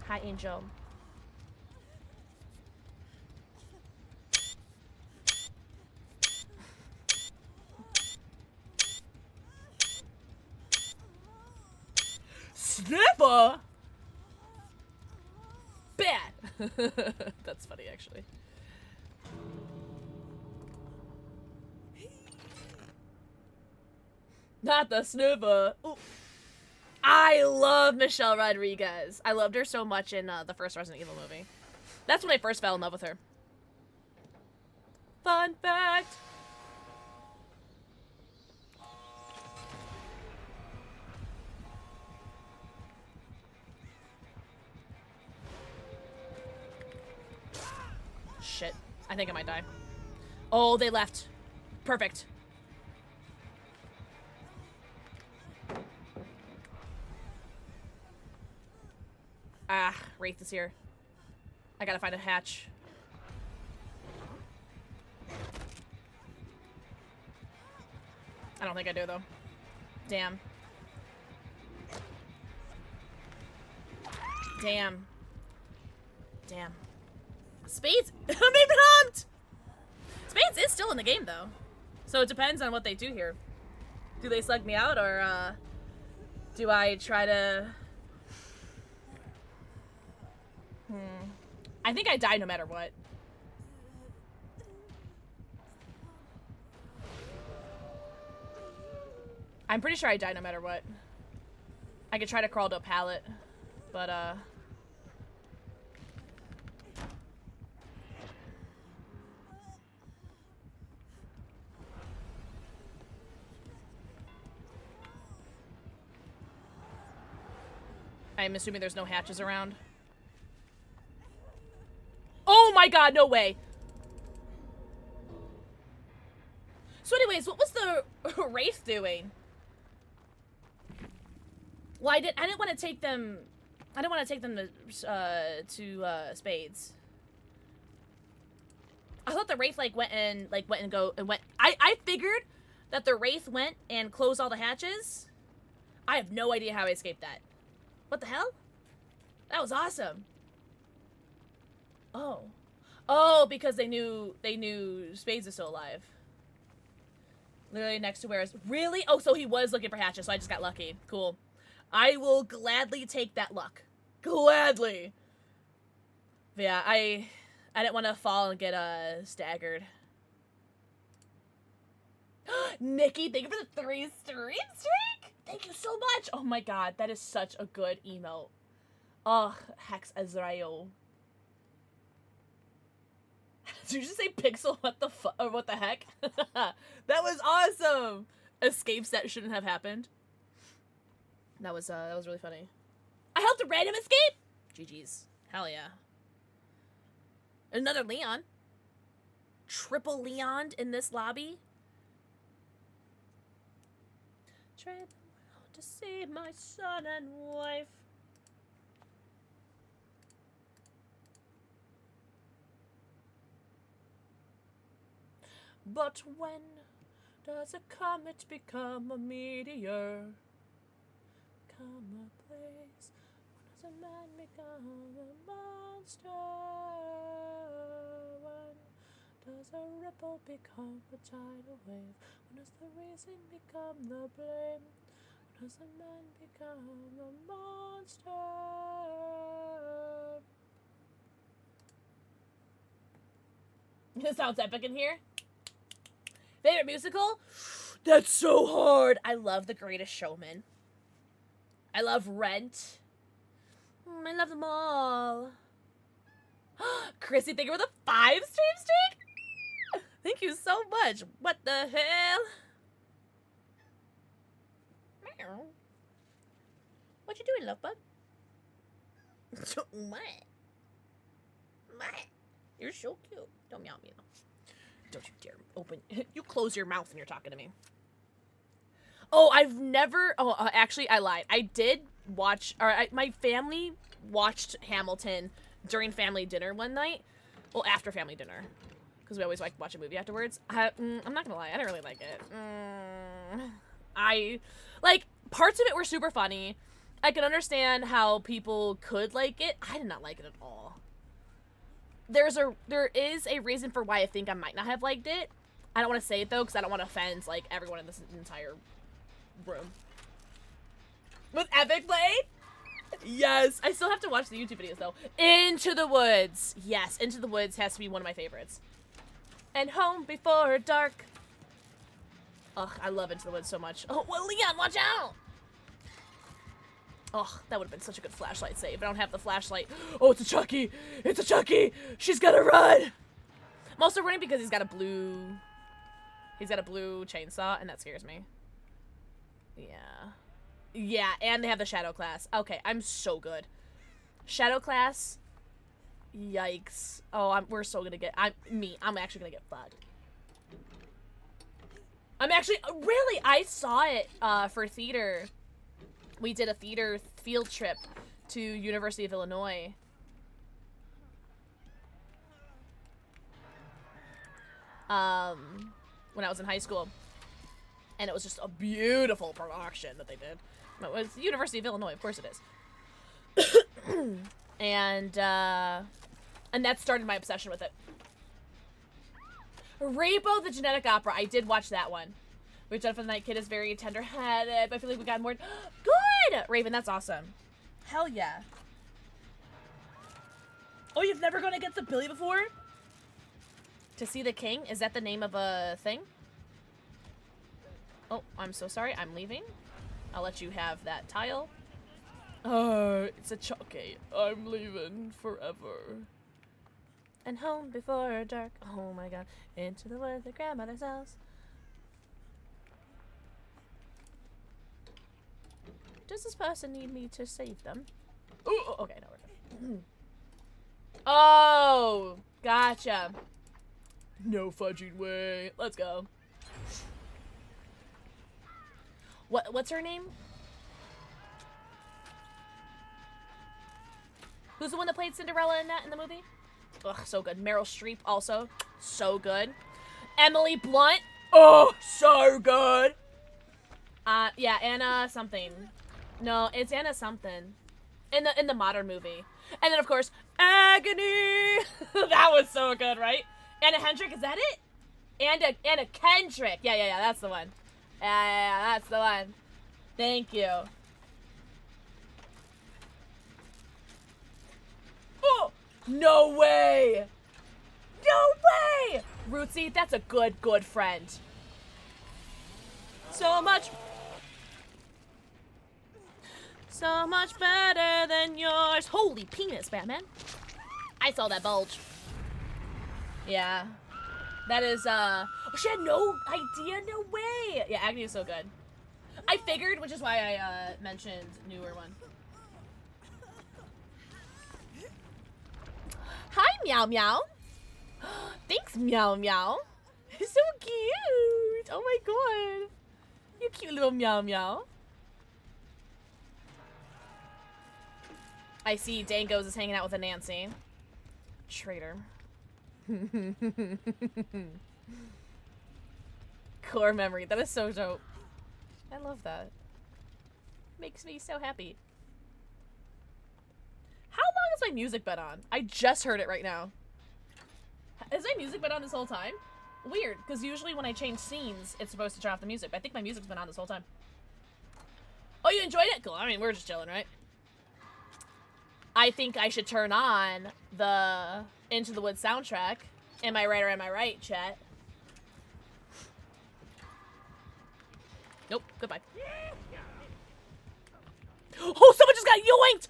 Hi, Angel. Sniffer! Bad! That's funny, actually. Not the sniffer. Ooh. I love Michelle Rodriguez. I loved her so much in the first Resident Evil movie. That's when I first fell in love with her. Fun fact! Shit. I think I might die. Oh, they left. Perfect. Ah, Wraith is here. I gotta find a hatch. I don't think I do, though. Damn. Damn. Damn. Spades! I'm even humped! Spades is still in the game, though. So it depends on what they do here. Do they slug me out, or, do I try to... I think I die no matter what. I'm pretty sure I die no matter what. I could try to crawl to a pallet, but, I'm assuming there's no hatches around. Oh my god, no way! So anyways, what was the Wraith doing? Well, I didn't want to take them. I didn't want to take them to Spades. I thought the Wraith went and went. I figured that the Wraith went and closed all the hatches. I have no idea how I escaped that. What the hell? That was awesome. Oh. Oh, because they knew Spades is still alive. Literally next to where is really? Oh, so he was looking for hatches, so I just got lucky. Cool. I will gladly take that luck. Gladly. But yeah, I didn't want to fall and get staggered. Nikki, thank you for the 3 stream streak. Thank you so much. Oh my god, that is such a good emote. Ugh, Hex Azrael. Did you just say Pixel? What the fuck? Or what the heck? That was awesome. Escapes that shouldn't have happened. That was really funny. I helped a random escape. GG's. Hell yeah. Another Leon. Triple Leon in this lobby. Trade the world to see my son and wife. But when does a comet become a meteor? Become a place. When does a man become a monster? When does a ripple become a tidal wave? When does the reason become the blame? When does a man become a monster? This sounds epic in here. Favorite musical? That's so hard. I love The Greatest Showman. I love Rent. I love them all. Chrissy, thank you for the 5 stream streak. Thank you so much. What the hell? Meow. What you doing, love bug? What? You're so cute. Don't meow me though. Don't you dare open. You close your mouth when you're talking to me. Oh, I've never. Oh, actually, I lied. I did watch. My family watched Hamilton during family dinner one night. Well, after family dinner, because we always like watch a movie afterwards. I'm not gonna lie. I didn't really like it. I like parts of it were super funny. I can understand how people could like it. I did not like it at all. There is a reason for why I think I might not have liked it. I don't want to say it though, because I don't want to offend like everyone in this entire room. With Epic Blade? Yes. I still have to watch the YouTube videos though. Into the Woods. Yes, Into the Woods has to be one of my favorites. And Home Before Dark. Ugh, I love Into the Woods so much. Oh, well, Leon, watch out! Oh, that would have been such a good flashlight save. I don't have the flashlight. Oh, it's a Chucky! It's a Chucky! She's gonna run! I'm also running because he's got a blue chainsaw, and that scares me. Yeah. Yeah, and they have the Shadow class. Okay, I'm so good. Shadow class. Yikes. Oh, we're so gonna get... I'm actually gonna get fucked. I'm actually... Really, I saw it for theater. We did a theater field trip to University of Illinois. When I was in high school. And it was just a beautiful production that they did. It was University of Illinois, of course it is. And that started my obsession with it. Rainbow the Genetic Opera. I did watch that one. Which Jennifer the Night Kid is very tender-headed, but I feel like we got more. Good! Raven, that's awesome. Hell yeah. Oh, you've never gone against the Billy before? To See the King? Is that the name of a thing? Oh, I'm so sorry. I'm leaving. I'll let you have that tile. It's a okay. I'm leaving forever. And home before dark. Oh my god. Into the woods at grandmother's house. Does this person need me to save them? Ooh, okay, no, we're good. Oh, gotcha. No fudging way. Let's go. What's her name? Who's the one that played Cinderella in that in the movie? Ugh, so good. Meryl Streep also. So good. Emily Blunt. Oh, so good. Yeah, Anna something. No, it's Anna something. In the modern movie. And then of course, Agony. That was so good, right? Anna Hendrick, is that it? Anna Kendrick. Yeah, that's the one. Yeah, that's the one. Thank you. Oh, no way. No way. Rootsy, that's a good friend. So much better than yours. Holy penis, Batman. I saw that bulge. Yeah. That is, oh, she had no idea, no way. Yeah, Agony is so good. I figured, which is why I, mentioned newer one. Hi, Meow Meow. Thanks, Meow Meow. So cute. Oh my god. You cute little Meow Meow. I see Dangos is hanging out with a Nancy. Traitor. Core memory. That is so dope. I love that. Makes me so happy. How long has my music been on? I just heard it right now. Has my music been on this whole time? Weird, because usually when I change scenes, it's supposed to turn off the music. But I think my music's been on this whole time. Oh, you enjoyed it? Cool. I mean, we're just chilling, right? I think I should turn on the Into the Woods soundtrack. Am I right or am I right, chat? Nope. Goodbye. Oh, someone just got yoinked!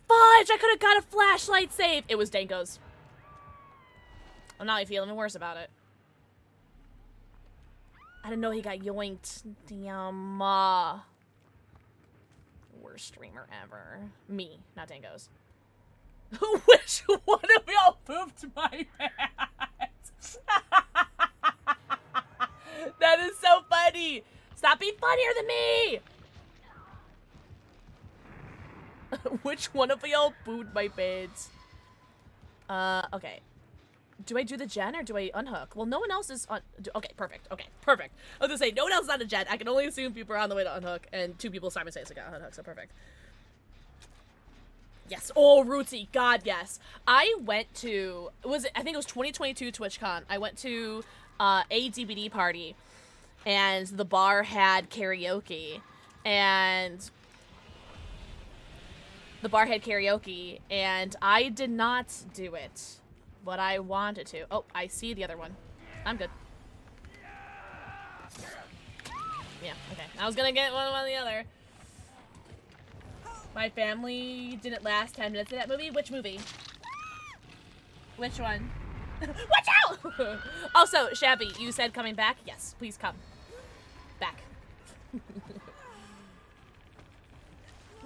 Fudge! I could have got a flashlight save. It was Danko's. I'm not feeling even worse about it. I didn't know he got yoinked. Damn. Worst streamer ever. Me, not Dango's. Which one of y'all pooped my pants? That is so funny. Stop being funnier than me. Which one of y'all pooped my pants? Okay. Do I do the gen or do I unhook? Well, no one else is on. Okay, perfect. Okay, perfect. I was gonna say, no one else is on the gen. I can only assume people are on the way to unhook, and 2 people simultaneously got unhooked, so perfect. Yes. Oh, Rootsy. God, yes. I went to, I think it was 2022 TwitchCon. I went to a DBD party, and the bar had karaoke, and I did not do it, but I wanted to. Oh, I see the other one. I'm good. Yeah, okay. I was gonna get one on the other. My family didn't last 10 minutes in that movie. Which movie? Which one? Watch out! Also, Shabby, you said coming back? Yes, please come. Back.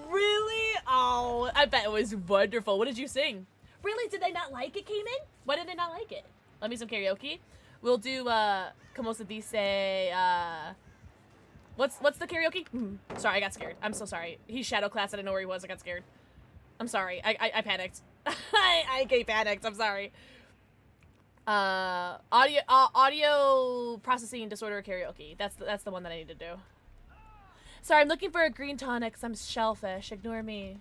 Really? Oh, I bet it was wonderful. What did you sing? Really? Did they not like it, Cayman? Why did they not like it? Let me some karaoke. We'll do, Como se dice, What's the karaoke? Sorry, I got scared. I'm so sorry. He's shadow class. I didn't know where he was. I got scared. I'm sorry. I panicked. I panicked. I'm sorry. Audio processing disorder karaoke. That's the one that I need to do. Sorry, I'm looking for a green tonic because I'm shellfish. Ignore me.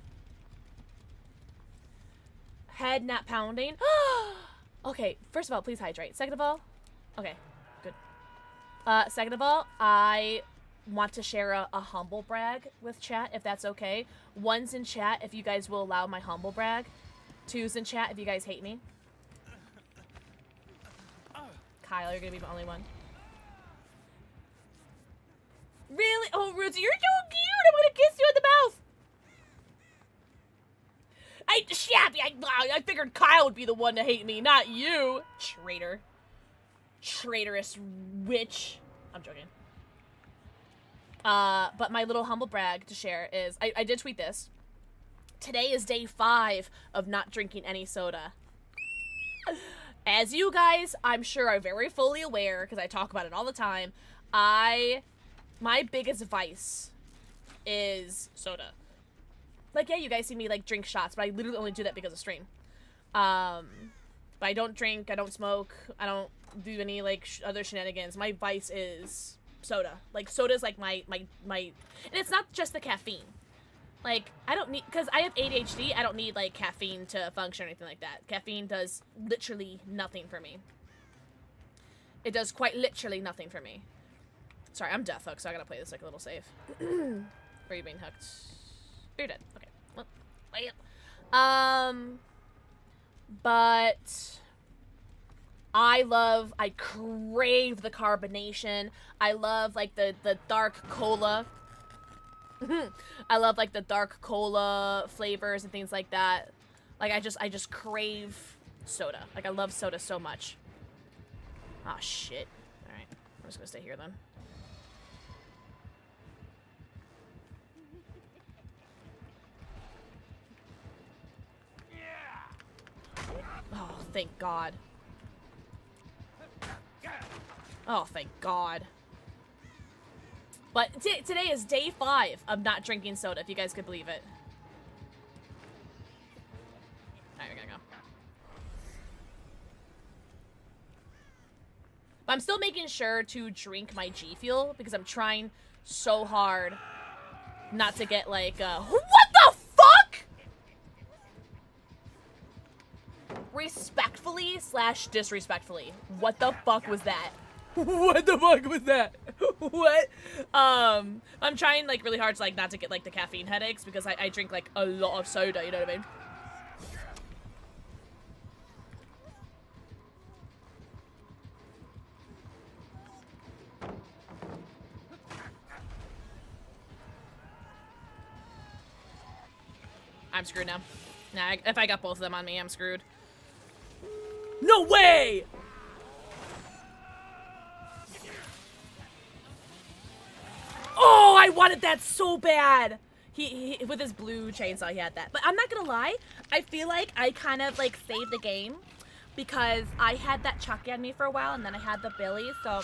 Head not pounding. Okay, first of all, please hydrate. Second of all, okay, good. Second of all, I want to share a humble brag with chat, if that's okay. One's in chat, if you guys will allow my humble brag. Two's in chat, if you guys hate me. Kyle, you're gonna be the only one. Really? Oh, Rootsy, you're so cute! I'm gonna kiss you in the mouth! I figured Kyle would be the one to hate me, not you! Traitor. Traitorous witch. I'm joking. But my little humble brag to share is, I did tweet this. Today is day 5 of not drinking any soda. As you guys, I'm sure, are very fully aware, because I talk about it all the time, my biggest vice is soda. Like, yeah, you guys see me, like, drink shots, but I literally only do that because of stream. But I don't drink, I don't smoke, I don't do any, like, other shenanigans. My vice is soda. Like, soda's, like, my, and it's not just the caffeine. Like, I don't need, because I have ADHD, I don't need, like, caffeine to function or anything like that. Caffeine does literally nothing for me. It does quite literally nothing for me. Sorry, I'm deaf hooked, so I gotta play this, like, a little safe. Where are you being hooked? You're dead. Okay. Well, but I crave the carbonation. I love, like, the dark cola. I love, like, the dark cola flavors and things like that. Like, I just crave soda. Like, I love soda so much. Oh, shit. Alright. I'm just gonna stay here, then. Oh, thank God. Oh, thank God. But today is day 5 of not drinking soda, if you guys could believe it. Alright, we're gonna go. But I'm still making sure to drink my G Fuel, because I'm trying so hard not to get, like, what the fuck?! Respectfully / disrespectfully. What the fuck was that? What the fuck was that? What? I'm trying, like, really hard to, like, not to get, like, the caffeine headaches, because I drink, like, a lot of soda, you know what I mean? I'm screwed now. Nah, if I got both of them on me, I'm screwed. No way! Oh, I wanted that so bad! He with his blue chainsaw, he had that. But I'm not gonna lie, I feel like I kind of, like, saved the game, because I had that Chucky on me for a while, and then I had the Billy, so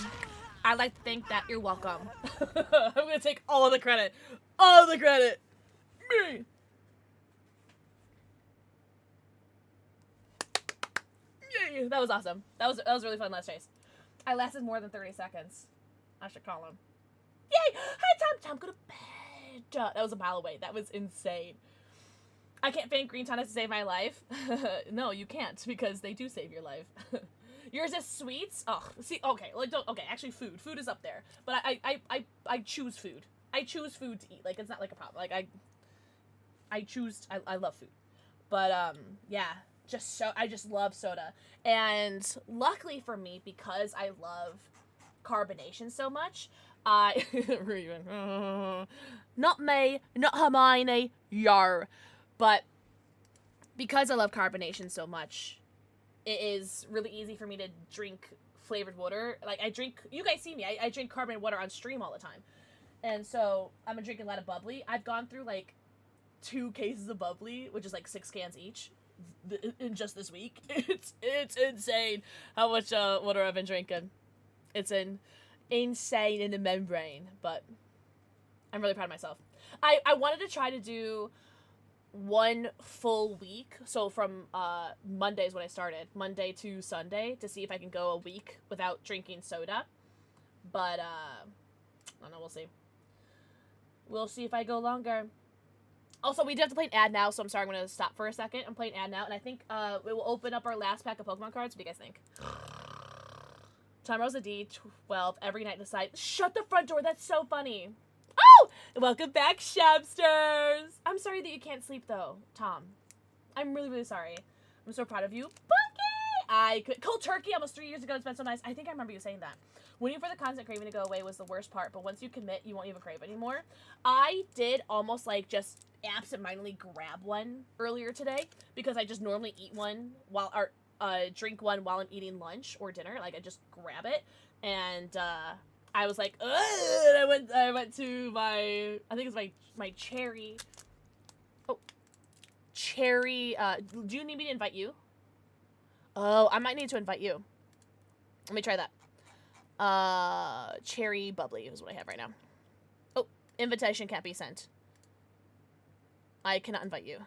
I'd like to think that you're welcome. I'm gonna take all of the credit. All of the credit! Me! Yay! That was awesome. That was really fun last chase. I lasted more than 30 seconds. I should call him. Yay! Hi, Tom, go to bed. That was a mile away. That was insane. I can't faint green tonics to save my life. No, you can't, because they do save your life. Yours is sweets? Oh, see, okay, like, don't, okay, actually food is up there. But I choose food. I choose food to eat. Like, it's not like a problem. Like, I love food. But, yeah, I just love soda. And luckily for me, because I love carbonation so much, not me, not Hermione, yar. But because I love carbonation so much, it is really easy for me to drink flavored water. Like, you guys see me, I drink carbonated water on stream all the time. And so, I'm drinking a lot of bubbly. I've gone through, like, 2 cases of bubbly, which is, like, 6 cans each, in just this week. It's insane how much water I've been drinking. It's insane in the membrane, but I'm really proud of myself. I wanted to try to do 1 full week. So from Monday's when I started, Monday to Sunday, to see if I can go a week without drinking soda. But I don't know. We'll see. We'll see if I go longer. Also, we do have to play an ad now, so I'm sorry, I'm going to stop for a second. I'm playing ad now, and I think it will open up our last pack of Pokemon cards. What do you guys think? Time rolls a D12 every night. Decide. Shut the front door. That's so funny. Oh! Welcome back, Shabsters. I'm sorry that you can't sleep, though, Tom. I'm really, really sorry. I'm so proud of you. Cold turkey almost 3 years ago. It's been so nice. I think I remember you saying that. Waiting for the constant craving to go away was the worst part, but once you commit, you won't even crave anymore. I did almost like just absentmindedly grab one earlier today because I just normally eat one while drink one while I'm eating lunch or dinner. Like I just grab it, and I was like, ugh! And I went to I think it's my cherry. Oh, cherry. Do you need me to invite you? Oh, I might need to invite you. Let me try that. Cherry bubbly is what I have right now. Oh, invitation can't be sent. I cannot invite you.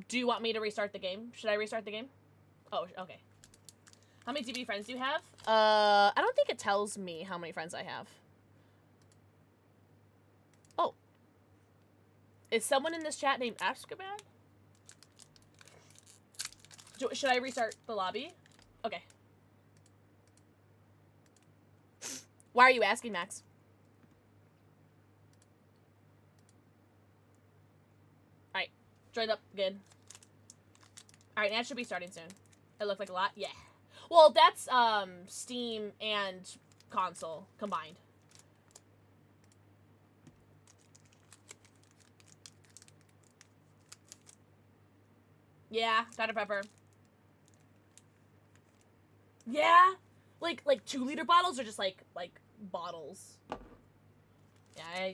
Do you want me to restart the game? Should I restart the game? Oh, okay. How many DBD friends do you have? I don't think it tells me how many friends I have. Oh. Is someone in this chat named Ashkaban? Should I restart the lobby? Okay. Why are you asking, Max? Alright. Joined up again. Alright, and it should be starting soon. It looked like a lot? Yeah. Well, that's, Steam and console combined. Yeah, Dr. Pepper. Yeah? Like 2-liter bottles or just like bottles? Yeah,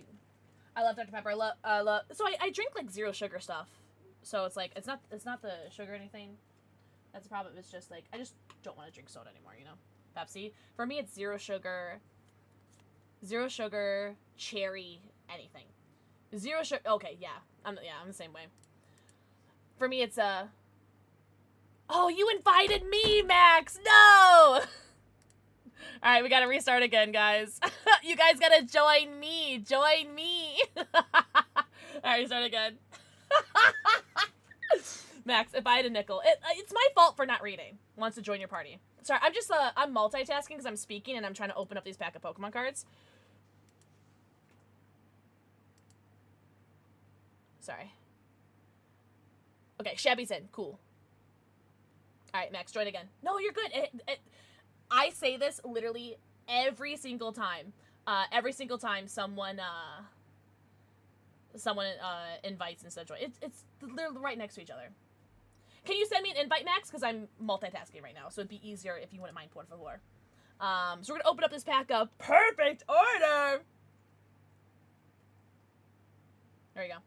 I love Dr. Pepper. I love so I drink like zero sugar stuff. So it's like it's not the sugar or anything. That's the problem. It's just like I just don't want to drink soda anymore, you know? Pepsi. For me it's zero sugar, cherry, anything. Zero sugar. Okay, yeah. I'm the same way. For me it's oh, you invited me, Max. No. All right, we got to restart again, guys. You guys got to join me. Join me. All right, restart again. Max, if I had a nickel. It's my fault for not reading. Wants to join your party. Sorry, I'm multitasking because I'm speaking and I'm trying to open up these pack of Pokemon cards. Sorry. Okay, Shabby's in. Cool. All right, Max, join again. No, you're good. I say this literally every single time. Every single time someone invites instead of join. It's they're right next to each other. Can you send me an invite, Max? Because I'm multitasking right now, so it'd be easier if you wouldn't mind, por favor. So we're gonna open up this pack of perfect order. There you go.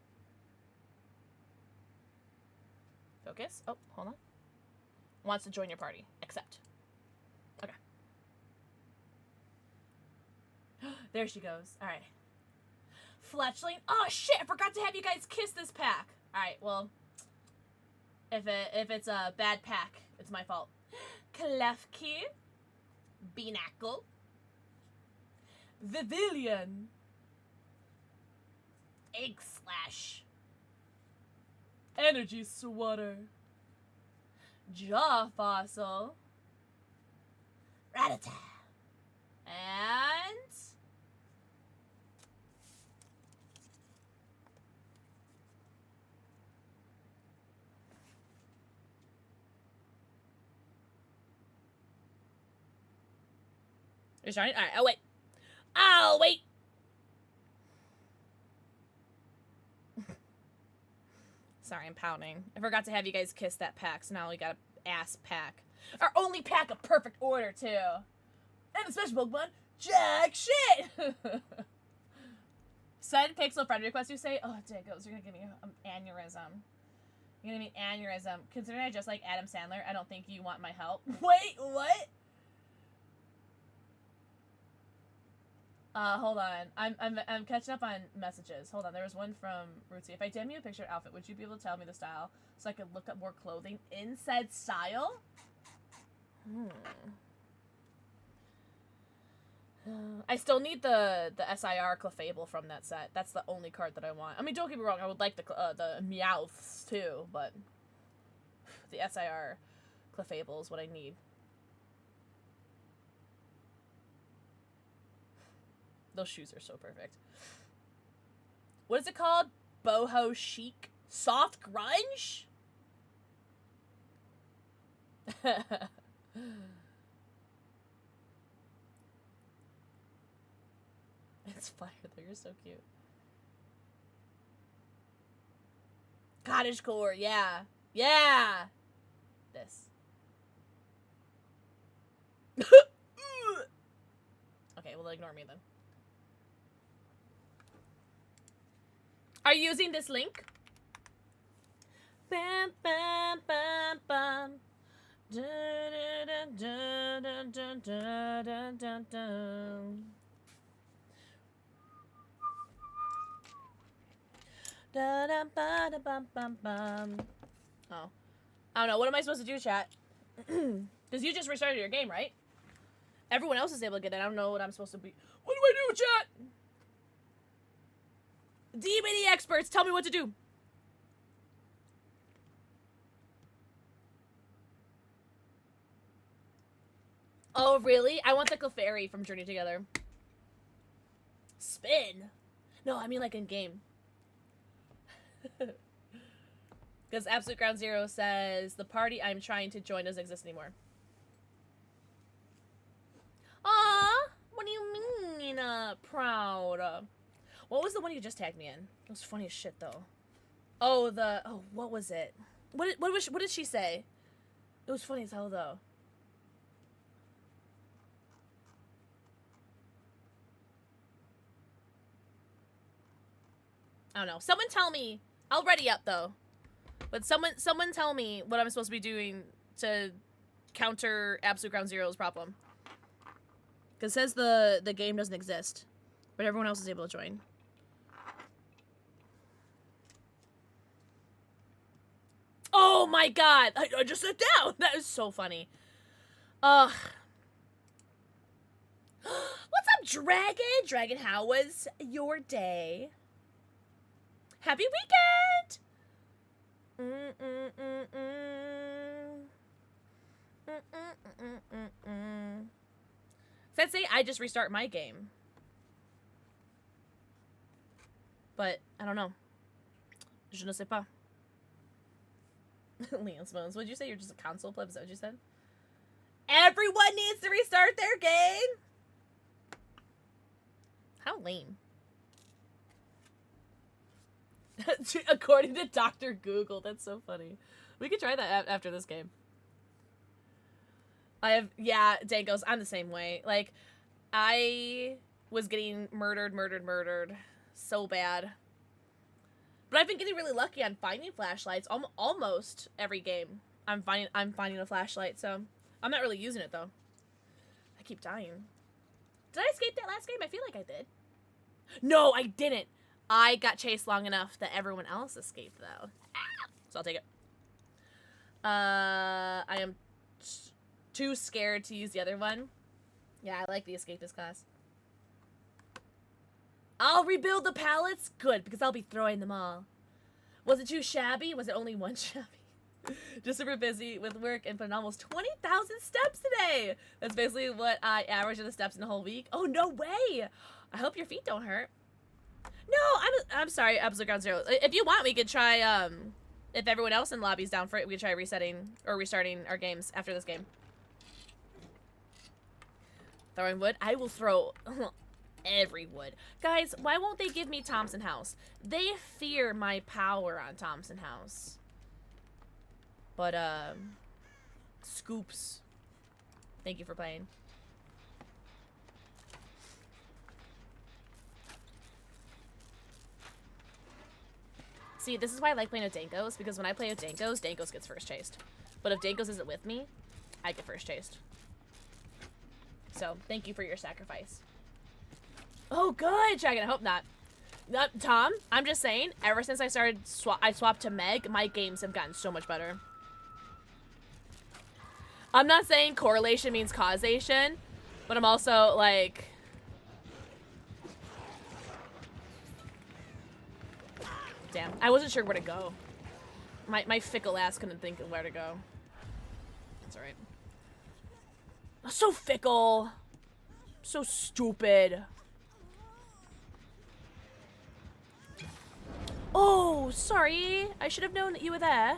Focus. Oh, hold on. Wants to join your party. Accept. Okay. There she goes. Alright. Fletchling. Oh, shit! I forgot to have you guys kiss this pack. Alright, well. If it's a bad pack, it's my fault. Klefki. Beanacle. Vivilion. Egg Slash. Energy Swatter. Jaw Fossil. Rattata. And... You're starting? Alright, I'll wait. I'll wait! Sorry, I'm pouting. I forgot to have you guys kiss that pack, so now we got a ass pack. Our only pack of perfect order, too. And a special Pokemon, jack shit! Send Pixel friend request, you say? Oh, Diggos, you're gonna give me an aneurysm. You're gonna give me an aneurysm. Considering I just like Adam Sandler, I don't think you want my help. Wait, what? Hold on. I'm catching up on messages. Hold on. There was one from Rootsy. If I DM you a picture outfit, would you be able to tell me the style so I could look up more clothing in said style? I still need the SIR Clefable from that set. That's the only card that I want. I mean, don't get me wrong. I would like the Meowths too, but the SIR Clefable is what I need. Those shoes are so perfect. What is it called? Boho chic? Soft grunge? It's fire though, you're so cute. Cottagecore, yeah. Yeah! This. Okay, well, ignore me then. Are you using this link? Bam, bam, bam, bam. Dun, dun, dun, dun, dun, dun, dun, dun. Da, da, ba, da, bum, bum, bum. Oh. I don't know. What am I supposed to do, chat? Because you just restarted your game, right? Everyone else is able to get it. I don't know what I'm supposed to be. What do I do, chat? DBD experts, tell me what to do. Oh, really? I want the Clefairy from Journey Together. Spin? No, I mean like in game. Because Absolute Ground Zero says, the party I'm trying to join doesn't exist anymore. Aw, what do you mean, proud? What was the one you just tagged me in? It was funny as shit, though. Oh, what was it? What did she say? It was funny as hell, though. I don't know. Someone tell me. I'll ready up, though. But someone tell me what I'm supposed to be doing to counter Absolute Ground Zero's problem. Because it says the game doesn't exist. But everyone else is able to join. Oh my god! I just sat down! That is so funny. Ugh. What's up, Dragon? Dragon, how was your day? Happy weekend! Sensei, I just restart my game. But, I don't know. Je ne sais pas. Leon's Bones. What'd you say? You're just a console player? Is that what you said? Everyone needs to restart their game? How lame. According to Dr. Google. That's so funny. We could try that after this game. Yeah, Dankos, I'm the same way. Like, I was getting murdered so bad. But I've been getting really lucky on finding flashlights almost every game. I'm finding a flashlight, so I'm not really using it though. I keep dying. Did I escape that last game? I feel like I did. No, I didn't. I got chased long enough that everyone else escaped though. So I'll take it. I am too scared to use the other one. Yeah, I like the escapist class. I'll rebuild the pallets? Good, because I'll be throwing them all. Was it too shabby? Was it only one shabby? Just super busy with work and put in almost 20,000 steps today. That's basically what I average of the steps in a whole week. Oh, no way. I hope your feet don't hurt. No, I'm sorry, Absolute Ground Zero. If you want, we could try, if everyone else in lobby's down for it, we could try resetting or restarting our games after this game. Throwing wood? I will throw every wood. Guys, why won't they give me Thompson House? They fear my power on Thompson House. But, Scoops. Thank you for playing. See, this is why I like playing with Dankos, because when I play with Dankos, Dankos gets first chased. But if Dankos isn't with me, I get first chased. So, thank you for your sacrifice. Oh, good, Dragon. I hope not. Tom, I'm just saying, ever since I started, I swapped to Meg, my games have gotten so much better. I'm not saying correlation means causation, but I'm also like... Damn, I wasn't sure where to go. My fickle ass couldn't think of where to go. That's alright. So fickle. So stupid. Oh, sorry. I should have known that you were there.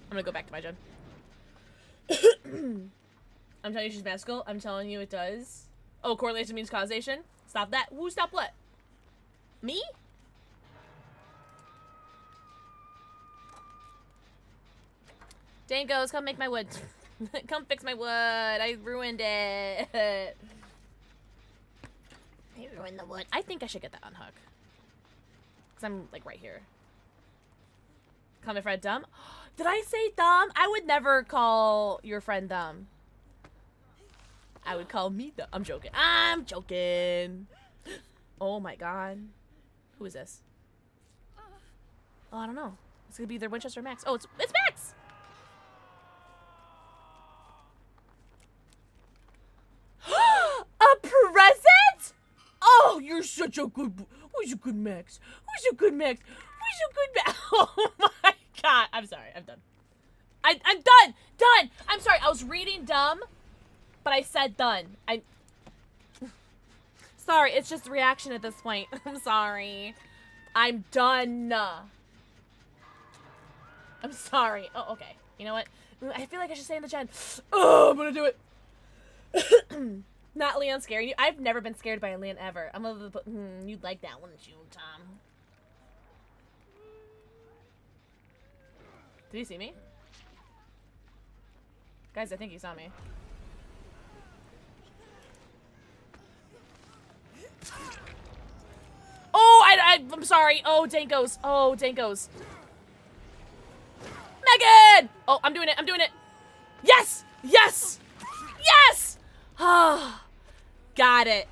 I'm gonna go back to my gen. I'm telling you she's magical. I'm telling you it does. Oh, correlation means causation. Stop that. Who stop what? Me? Dangos, come make my wood. Come fix my wood. I ruined it. I ruined the wood. I think I should get that unhook. Because I'm, like, right here. Call my friend dumb? Did I say dumb? I would never call your friend dumb. I would call me dumb. I'm joking. I'm joking. Oh, my God. Who is this? Oh, I don't know. It's going to be either Winchester or Max. Oh, it's Max! A present? Oh, you're such a good... Who's a good Max? Who's a good Max? Who's a good Max? Oh my God. I'm sorry. I'm done. I'm done. Done. I'm sorry. I was reading dumb, but I said done. Sorry. It's just reaction at this point. I'm sorry. I'm done. I'm sorry. Oh, okay. You know what? I feel like I should stay in the gen. Oh, I'm gonna do it. Not Leon scaring you. I've never been scared by a Leon ever. I'm a little bit. You'd like that, wouldn't you, Tom? Did he see me? Guys, I think he saw me. Oh, I'm sorry. Oh, Dankos. Oh, Dankos. Megan! Oh, I'm doing it. I'm doing it. Yes! Yes! Yes! Ah, got it.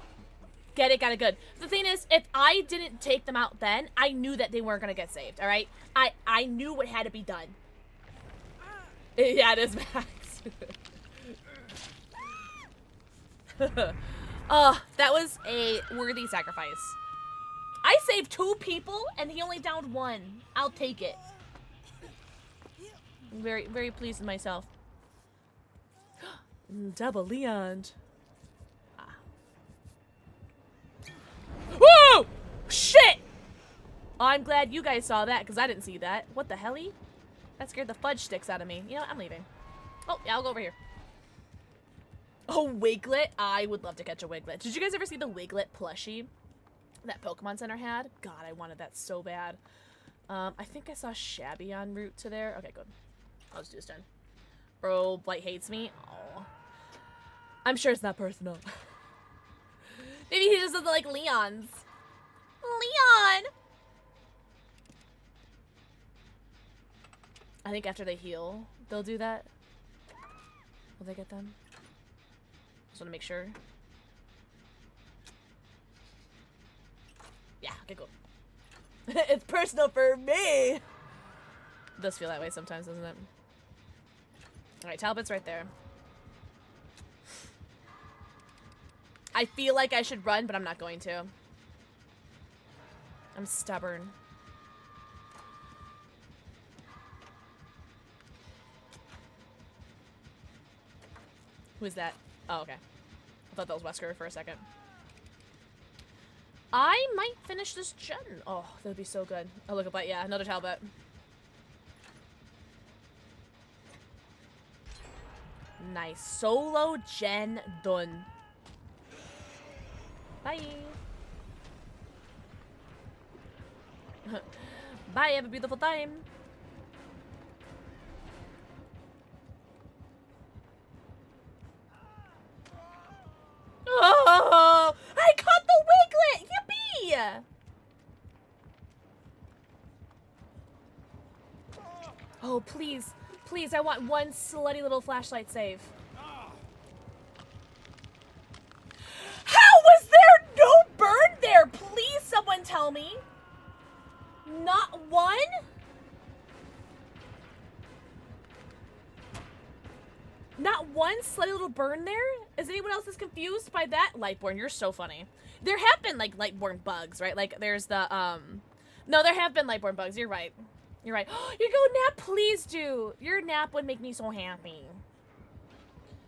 Get it, got it, good. The thing is, if I didn't take them out then, I knew that they weren't gonna get saved, alright? I knew what had to be done. Yeah, it is Max. Oh, that was a worthy sacrifice. I saved 2 people, and he only downed 1. I'll take it. I'm very, very pleased with myself. Double Leon. Ah. Whoa! Shit! Oh, I'm glad you guys saw that, because I didn't see that. What the helly? That scared the fudge sticks out of me. You know what? I'm leaving. Oh, yeah, I'll go over here. Oh, Wiglet? I would love to catch a Wiglet. Did you guys ever see the Wiglet plushie that Pokemon Center had? God, I wanted that so bad. I think I saw Shabby en route to there. Okay, good. I'll just do this turn. Bro, Blight hates me. Oh. I'm sure it's not personal. Maybe he just doesn't like Leon's. Leon! I think after they heal, they'll do that. Will they get them? Just want to make sure. Yeah, okay, cool. It's personal for me! It does feel that way sometimes, doesn't it? Alright, Talbot's right there. I feel like I should run, but I'm not going to. I'm stubborn. Who is that? Oh, okay. I thought that was Wesker for a second. I might finish this gen. Oh, that would be so good. Oh, look at that. Yeah, another Talbot. Nice. Solo gen done. Bye. Bye, have a beautiful time. Oh, I caught the Wiglet! Yippee! Oh, please. Please, I want one slutty little flashlight save. How was there no burn there? Please, someone tell me. Not one? Not one slutty little burn there? Is anyone else as confused by that? Lightborn, you're so funny. There have been, like, Lightborn bugs, right? Like, there's the, No, there have been Lightborn bugs. You're right. You're right. You go nap, please do. Your nap would make me so happy.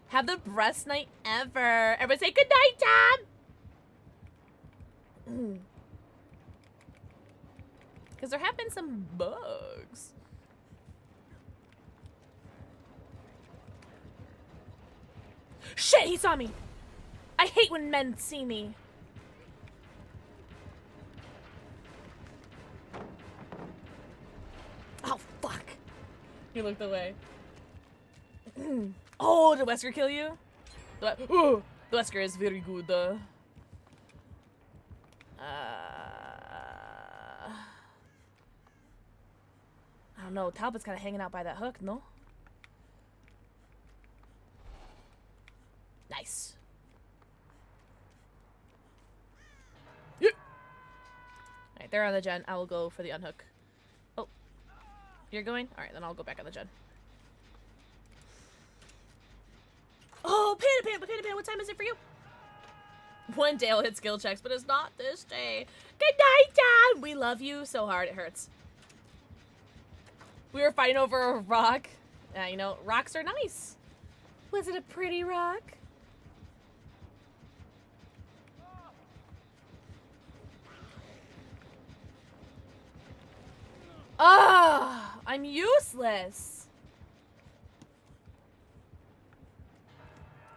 Have the best night ever. Everybody say good night, Tom. Because there have been some bugs. Shit, he saw me. I hate when men see me. Oh, fuck. He looked away. Oh, did Wesker kill you? The Wesker is very good. I don't know. Talbot's kind of hanging out by that hook, no? Nice. Yeah. Alright, they're on the gen. I will go for the unhook. Oh. You're going? Alright, then I'll go back on the gen. Oh, Panda, what time is it for you? One day I'll hit skill checks, but it's not this day. Good night, Dad! We love you so hard, it hurts. We were fighting over a rock. You know, rocks are nice. Was it a pretty rock? Ah, I'm useless.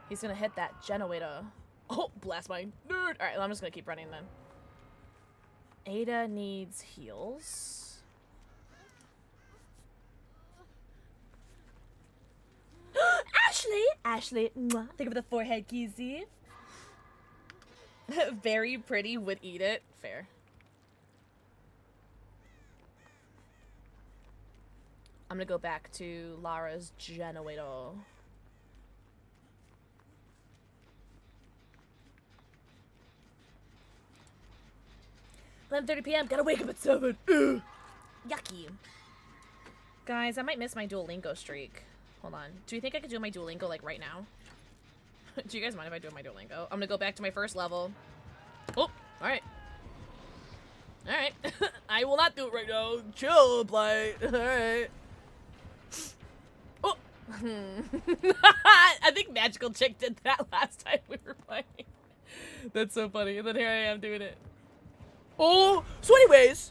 He's gonna hit that generator. Oh, blast my nerd. All right, well, I'm just gonna keep running then. Ada needs heals. Ashley, mwah. Think of the forehead, Kizzy. Very pretty, would eat it. Fair. I'm gonna go back to Lara's generator. 11:30 p.m. Gotta wake up at 7. Ugh. Yucky. Guys, I might miss my Duolingo streak. Hold on. Do you think I could do my Duolingo, like, right now? Do you guys mind if I do my Duolingo? I'm gonna go back to my first level. Oh, alright. Alright. I will not do it right now. Chill, Blight. Alright. Oh! I think Magical Chick did that last time we were playing. That's so funny. And then here I am doing it. Oh! So anyways,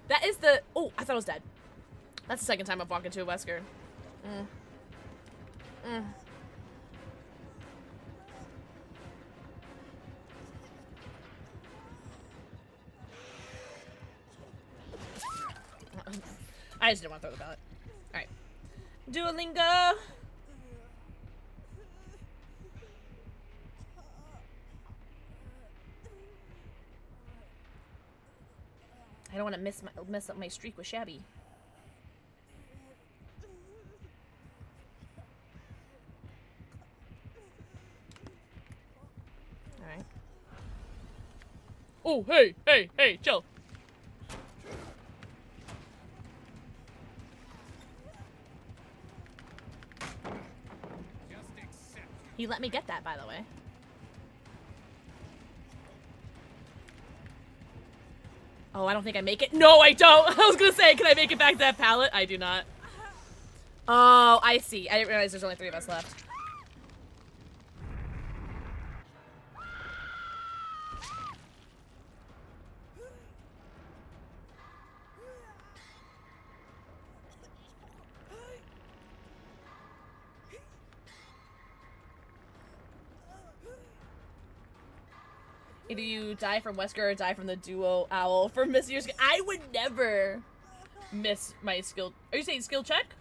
that is the... Oh, I thought I was dead. That's the second time I've walked into a Wesker. I just didn't want to throw the ballot. Alright. Duolingo! I don't want to mess up my streak with Shabby. Alright. Oh, hey, chill. He let me get that, by the way. Oh, I don't think I make it. No, I don't! I was gonna say, can I make it back to that pallet? I do not. Oh, I see. I didn't realize there's only 3 of us left. Either you die from Wesker or die from the duo owl for missing your skill. I would never miss my skill. Are you saying skill check?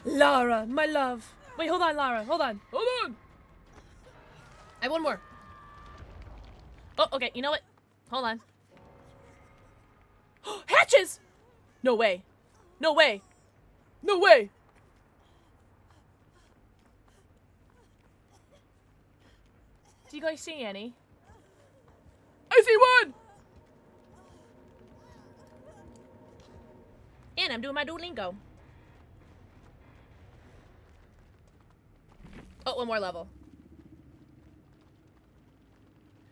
Lara, my love. Wait, hold on, Lara. Hold on. Hold on. I have one more. Oh, okay. You know what? Hold on. Hatches! No way. No way. No way. Do you guys see any? I see one! And I'm doing my Duolingo. Oh, one more level.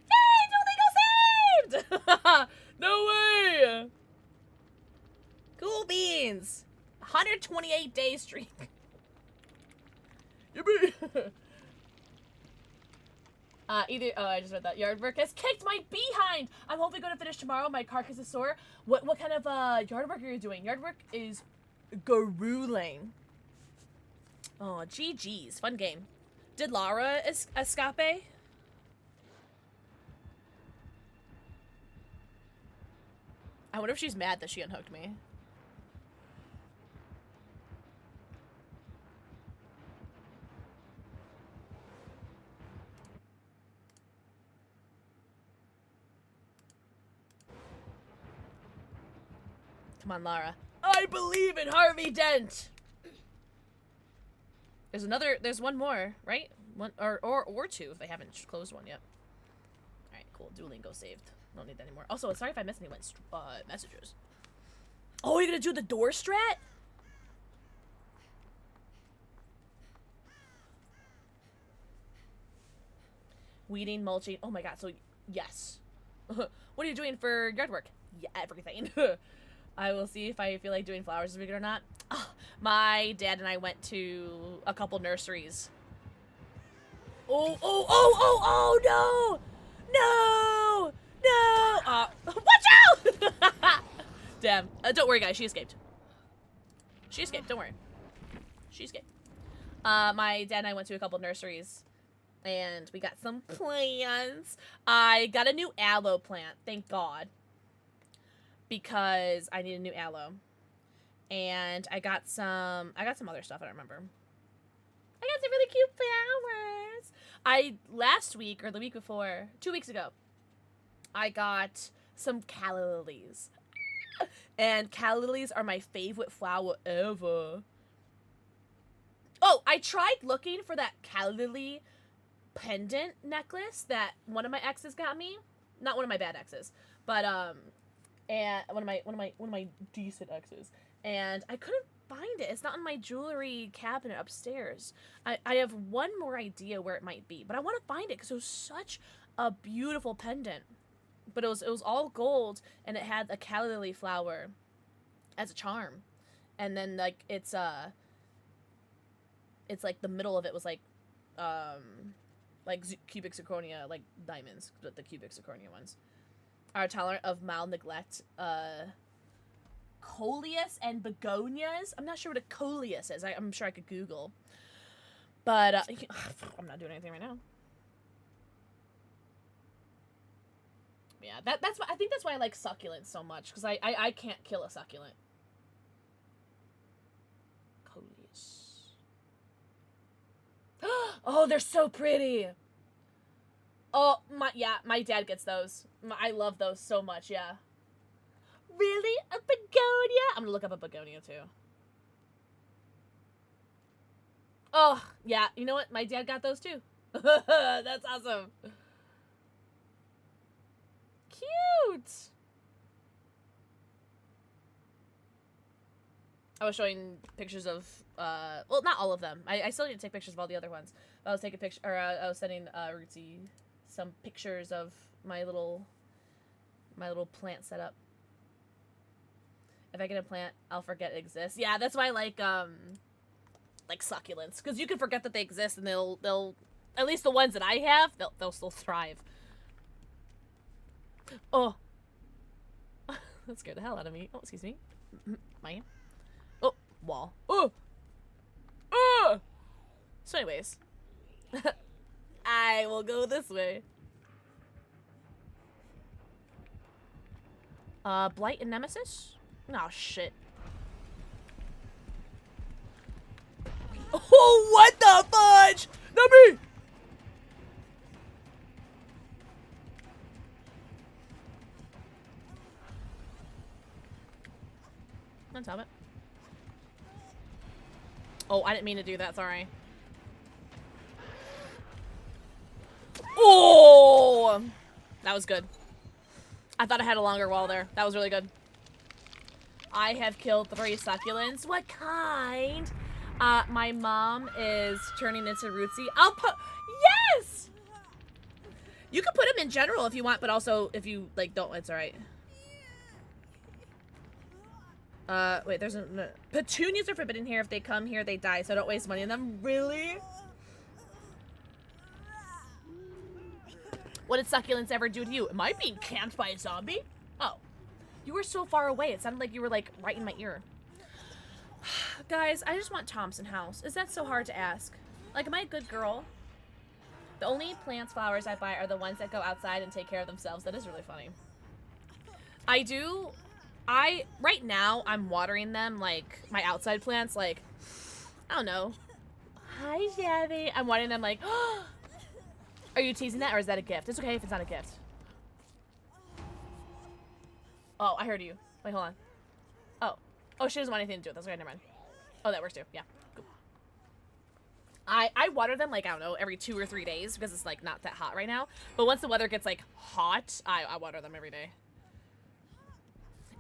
Yay! Duolingo saved! No way! Cool beans. 128 day streak. Yippee! I just read that. Yard work has kicked my behind! I'm hoping going to finish tomorrow. My carcass is sore. What kind of yard work are you doing? Yard work is grueling. Oh, GG's. Fun game. Did Lara escape? I wonder if she's mad that she unhooked me. Come on, Lara. I believe in Harvey Dent! There's one more, right? One, or two if they haven't closed one yet. Alright, cool. Duolingo saved. Don't need that anymore. Also, sorry if I missed any messages. Oh, you're gonna do the door strat? Weeding, mulching. Oh my god, so yes. What are you doing for yard work? Yeah, everything. I will see if I feel like doing flowers this week or not. Oh, my dad and I went to a couple nurseries. Oh, no! No! No! Watch out! Damn. Don't worry, guys. She escaped. She escaped. Don't worry. She escaped. My dad and I went to a couple nurseries. And we got some plants. I got a new aloe plant. Thank God. Because I need a new aloe. And I got some other stuff I don't remember. I got some really cute flowers. Last week or the week before, 2 weeks ago, I got some calla lilies. And calla lilies are my favorite flower ever. Oh, I tried looking for that calla lily pendant necklace that one of my exes got me. Not one of my bad exes, but and one of my decent exes. And I couldn't find it. It's not in my jewelry cabinet upstairs. I have one more idea where it might be, but I want to find it because it was such a beautiful pendant. But it was all gold, and it had a calla lily flower as a charm. And then like it's like the middle of it was like cubic zirconia, like diamonds, but the cubic zirconia ones are tolerant of mild neglect. Coleus and begonias. I'm not sure what a coleus is. I'm sure I could Google. But I'm not doing anything right now. Yeah, that's why I think that's why I like succulents so much, because I can't kill a succulent. Coleus. Oh, they're so pretty. Oh my dad gets those. I love those so much. Yeah. Really? A begonia? I'm gonna look up a begonia too. Oh, yeah. You know what? My dad got those too. That's awesome. Cute. I was showing pictures of, well, not all of them. I still need to take pictures of all the other ones. But I was taking pictures, or I was sending Rootsy some pictures of my little plant setup. If I get a plant, I'll forget it exists. Yeah, that's why I like succulents, because you can forget that they exist, and they'll at least the ones that I have, they'll still thrive. Oh, that scared the hell out of me. Oh, excuse me. My wall. Oh, so anyways, I will go this way. Blight and Nemesis. Oh, shit. Oh, what the fudge? Not me! On top it. Oh, I didn't mean to do that, sorry. Oh! That was good. I thought I had a longer wall there. That was really good. I have killed 3 succulents. What kind? My mom is turning into Rootsy. I'll put... Yes! You can put them in general if you want, but also if you, like, don't, it's alright. Wait, there's a... Petunias are forbidden here. If they come here, they die, so don't waste money on them. Really? What did succulents ever do to you? Am I being camped by a zombie? Oh. You were so far away. It sounded like you were, like, right in my ear. Guys, I just want Thompson House. Is that so hard to ask? Like, am I a good girl? The only plants, flowers I buy are the ones that go outside and take care of themselves. That is really funny. Right now, I'm watering them, like, my outside plants, like, I don't know. Hi, Shabby. I'm watering them, like, are you teasing that, or is that a gift? It's okay if it's not a gift. Oh, I heard you. Wait, hold on. Oh, she doesn't want anything to do with this. Okay, never mind. Oh, that works too. Yeah. Cool. I water them, like, I don't know, every 2 or 3 days because it's, like, not that hot right now. But once the weather gets, like, hot, I water them every day.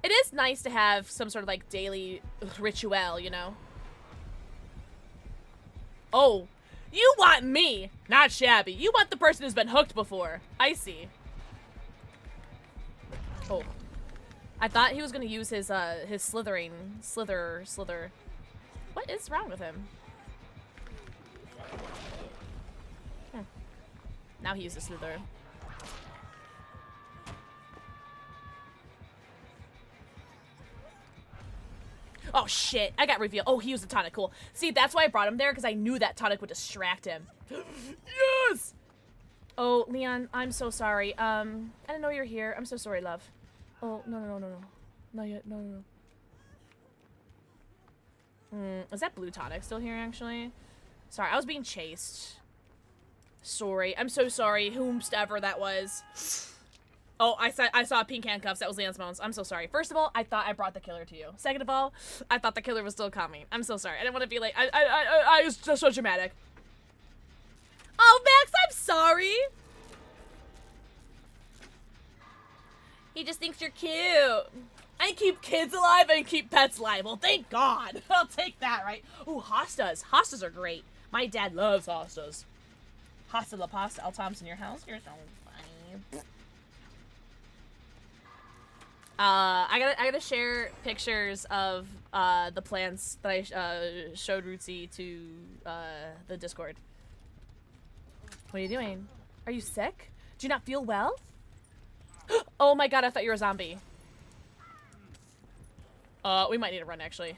It is nice to have some sort of, like, daily ritual, you know? Oh, you want me, not Shabby. You want the person who's been hooked before. I see. Oh. I thought he was gonna use his slithering, slither. What is wrong with him? Now he uses slither. Oh shit, I got revealed. Oh, he used a tonic, cool. See, that's why I brought him there, because I knew that tonic would distract him. Yes! Oh, Leon, I'm so sorry. I didn't know you were here. I'm so sorry, love. Oh, no. Not yet, no. Is that blue tonic still here, actually? Sorry, I was being chased. Sorry, I'm so sorry, whomstever that was. Oh, I saw pink handcuffs. That was Leon's bones. I'm so sorry. First of all, I thought I brought the killer to you. Second of all, I thought the killer was still coming. I'm so sorry. I didn't want to be like, I was just so dramatic. Oh, Max, I'm sorry. He just thinks you're cute. I keep kids alive and keep pets alive. Well, thank God. I'll take that, right? Ooh, hostas. Hostas are great. My dad loves hostas. Hosta la pasta. Al Tom's in your house. You're so funny. I gotta share pictures of the plants that I showed Rootsy to the Discord. What are you doing? Are you sick? Do you not feel well? Oh my god, I thought you were a zombie. We might need to run, actually.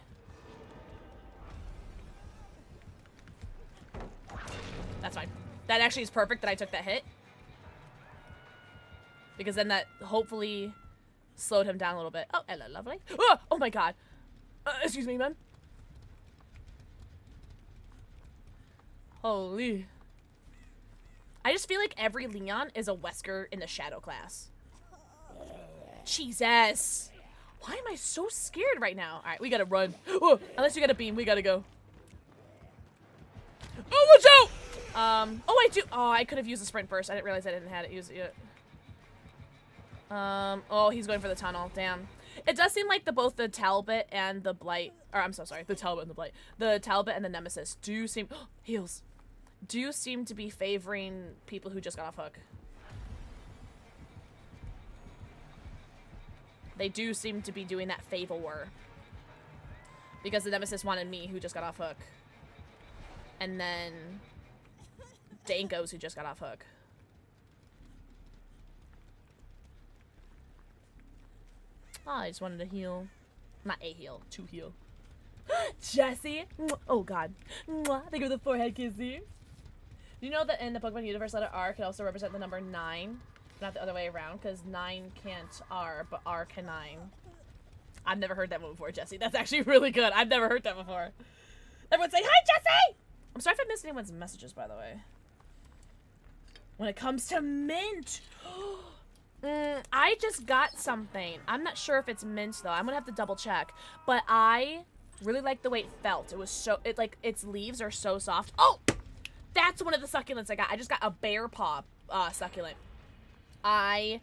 That's fine. That actually is perfect that I took that hit. Because then that hopefully slowed him down a little bit. Oh, hello, lovely. Oh my god. Excuse me, man. Holy. I just feel like every Leon is a Wesker in the Shadow class. Jesus. Why am I so scared right now? Alright, we gotta run. Oh, unless you got a beam, we gotta go. Oh, watch out! Oh, I do. Oh, I could have used the sprint burst. I didn't realize I didn't have it used yet. Oh, he's going for the tunnel. Damn. It does seem like both the Talbot and the Blight, or I'm so sorry, the Talbot and the Blight. The Talbot and the Nemesis do seem, heals, do seem to be favoring people who just got off hook. They do seem to be doing that favor. Because the Nemesis wanted me, who just got off hook. And then Danko's, who just got off hook. Oh, I just wanted to heal. Not a heal, to heal. Jesse! Oh god. Thank you for the forehead kissy. Do you know that in the Pokemon universe, letter R can also represent the number 9? Not the other way around, because 9 can't R, but R can 9. I've never heard that one before, Jesse. That's actually really good. I've never heard that before. Everyone say, hi, Jesse! I'm sorry if I missed anyone's messages, by the way. When it comes to mint, I just got something. I'm not sure if it's mint though. I'm gonna have to double check. But I really like the way it felt. It was so, its leaves are so soft. Oh, that's one of the succulents I got. I just got a bear paw succulent. I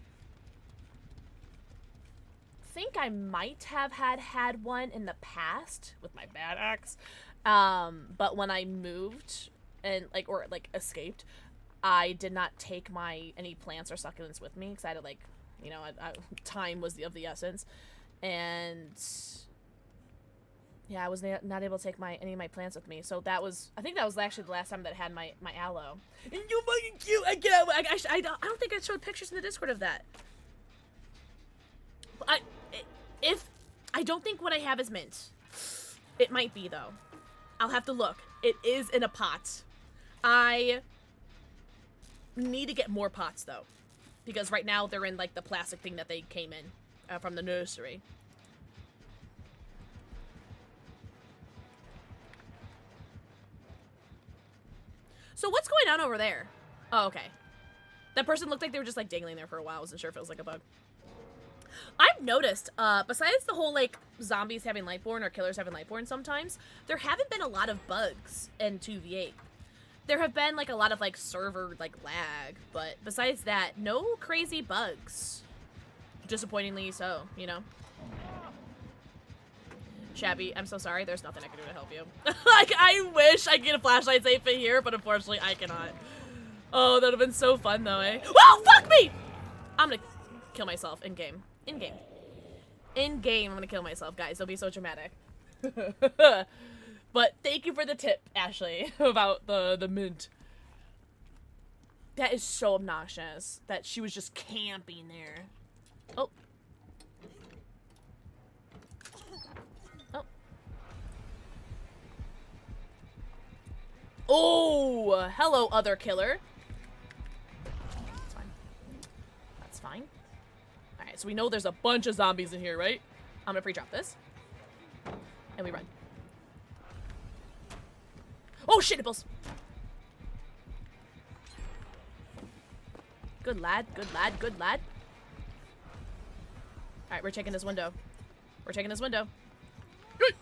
think I might have had one in the past with my bad ex. But when I moved and escaped, I did not take any plants or succulents with me because I had to time was of the essence, and yeah, I was not able to take any of my plants with me. So I think that was actually the last time that I had my aloe. And you're fucking cute. I don't think I showed pictures in the Discord of that. I don't think what I have is mint. It might be though. I'll have to look. It is in a pot. I need to get more pots though, because right now they're in like the plastic thing that they came in from the nursery. So what's going on over there? Oh, okay. That person looked like they were just like dangling there for a while. I wasn't sure if it was like a bug. I've noticed, besides the whole like zombies having Lightborn or killers having Lightborn sometimes, there haven't been a lot of bugs in 2v8. There have been like a lot of like server like lag, but besides that, no crazy bugs. Disappointingly so, you know. Shabby, I'm so sorry. There's nothing I can do to help you. Like, I wish I could get a flashlight safe in here, but unfortunately I cannot. Oh, that would have been so fun though, eh? Whoa, fuck me! I'm gonna kill myself in game. In game. In game, I'm gonna kill myself, guys. It'll be so dramatic. But thank you for the tip, Ashley, about the mint. That is so obnoxious that she was just camping there. Oh. Oh. Oh, hello, other killer. That's fine. That's fine. Alright, so we know there's a bunch of zombies in here, right? I'm gonna pre-drop this. And we run. Oh shit, nipples! Good lad, good lad, good lad. Alright, we're checking this window. We're checking this window. Good.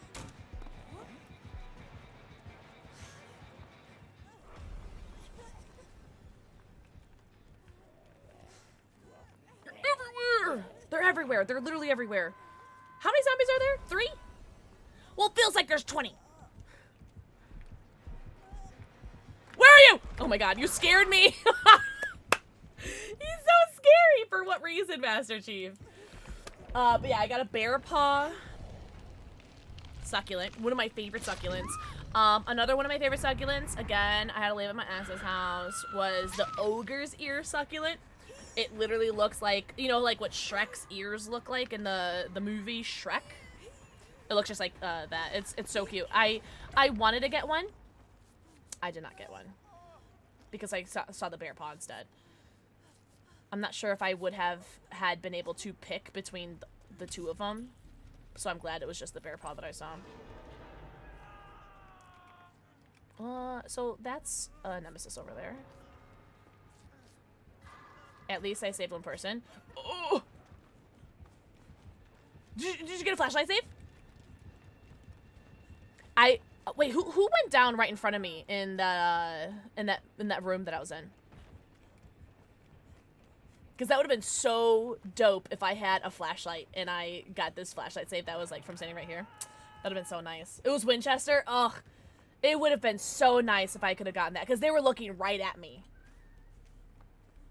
Everywhere! They're everywhere. They're literally everywhere. How many zombies are there? 3? Well, it feels like there's 20. Where are you? Oh my god, you scared me. He's so scary. For what reason, Master Chief? But yeah, I got a bear paw succulent. One of my favorite succulents. Another one of my favorite succulents, again, I had to leave at my aunt's house, was the ogre's ear succulent. It literally looks like, you know, like what Shrek's ears look like in the movie Shrek. It looks just like that. It's so cute. I wanted to get one. I did not get one because I saw the bear paw instead. I'm not sure if I would have been able to pick between the two of them, so I'm glad it was just the bear paw that I saw. So that's a nemesis over there. At least I saved one person. Oh! Did you get a flashlight save? Wait, who went down right in front of me in that room that I was in? Because that would have been so dope if I had a flashlight and I got this flashlight save that was like from standing right here. That would have been so nice. It was Winchester. Ugh. It would have been so nice if I could have gotten that because they were looking right at me.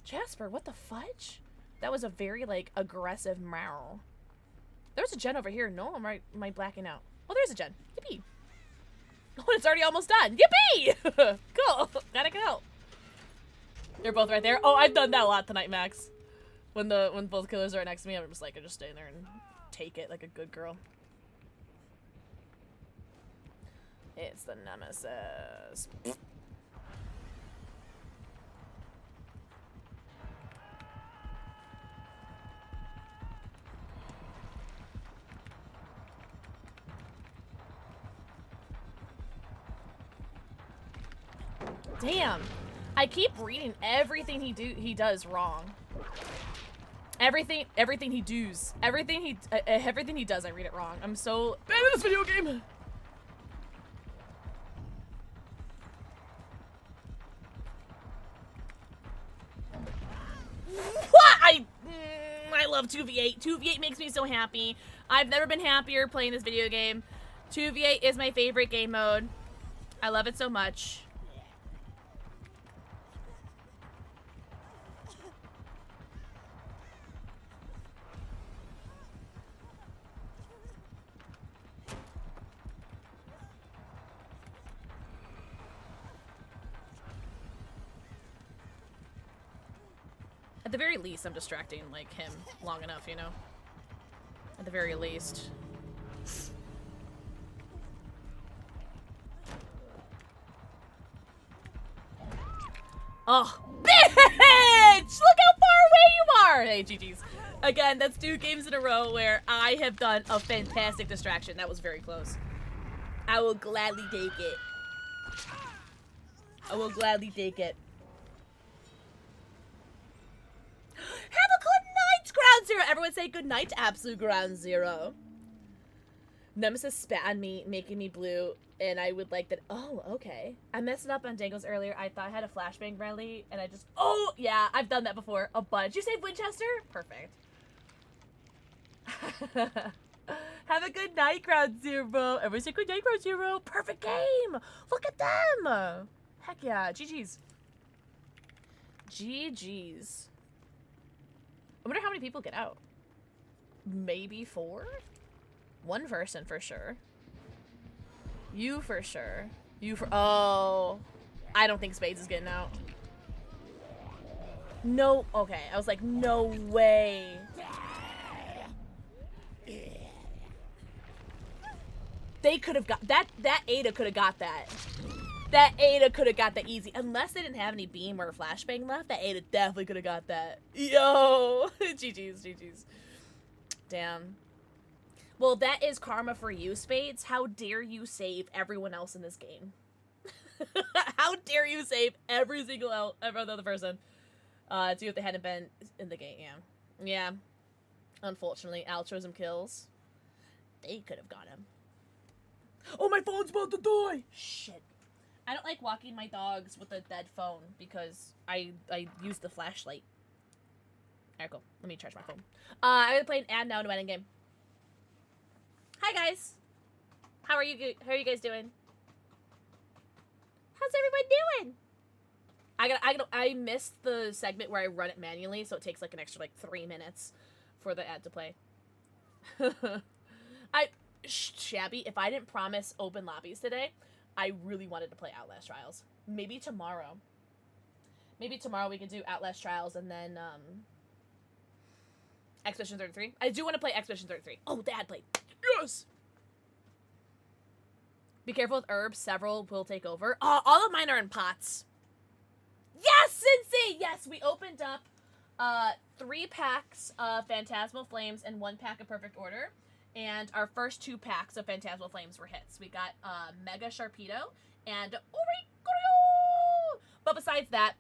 Jasper, what the fudge? That was a very like aggressive meow. There's a gen over here. No, am I blacking out? Oh, there's a gen. Yippee. Oh, it's already almost done. Yippee! Cool. Glad I can help. They're both right there. Oh, I've done that a lot tonight, Max. When both killers are right next to me, I'm just like, I just stay there and take it like a good girl. It's the nemesis. Damn. I keep reading everything he does wrong. Everything he does. Everything he does, I read it wrong. I'm so bad at this video game. What? I love 2v8. 2v8 makes me so happy. I've never been happier playing this video game. 2v8 is my favorite game mode. I love it so much. At the very least, I'm distracting, like, him long enough, you know? At the very least. Oh, bitch! Look how far away you are! Hey, GG's. Again, that's 2 games in a row where I have done a fantastic distraction. That was very close. I will gladly take it. I will gladly take it. Have a good night, Ground Zero! Everyone say good night to Absolute Ground Zero. Nemesis spat on me, making me blue, and I would like that. Oh, okay. I messed it up on Dangles earlier. I thought I had a flashbang rally, and I just. Oh, yeah, I've done that before. A bunch. You say Winchester? Perfect. Have a good night, Ground Zero. Everyone say good night, Ground Zero. Perfect game. Look at them. Heck yeah. GG's. GG's. I wonder how many people get out. Maybe 4? 1 person for sure. You for sure. You for— oh. I don't think Spades is getting out. No. Okay. I was like, no way. They could have got that. That Ada could have got that. That Ada could have got that easy. Unless they didn't have any beam or flashbang left, that Ada definitely could have got that. Yo! GG's, GG's. Damn. Well, that is karma for you, Spades. How dare you save everyone else in this game? How dare you save every single other person? See if they hadn't been in the game, yeah. Yeah. Unfortunately, altruism kills. They could have got him. Oh, my phone's about to die! Shit. I don't like walking my dogs with a dead phone because I use the flashlight. Alright, cool. Let me charge my phone. I'm gonna play an ad now to my game. Hi guys. How are you guys doing? How's everyone doing? I missed the segment where I run it manually, so it takes like an extra like 3 minutes for the ad to play. Shabby, if I didn't promise open lobbies today, I really wanted to play Outlast Trials. Maybe tomorrow. Maybe tomorrow we can do Outlast Trials and then, Expedition 33. I do want to play Expedition 33. Oh, the ad played. Yes! Be careful with herbs. Several will take over. All of mine are in pots. Yes, Cincy! Yes, we opened up, 3 packs of Phantasmal Flames and 1 pack of Perfect Order. And our first 2 packs of Phantasmal Flames were hits. We got Mega Sharpedo and Oricorio! But besides that,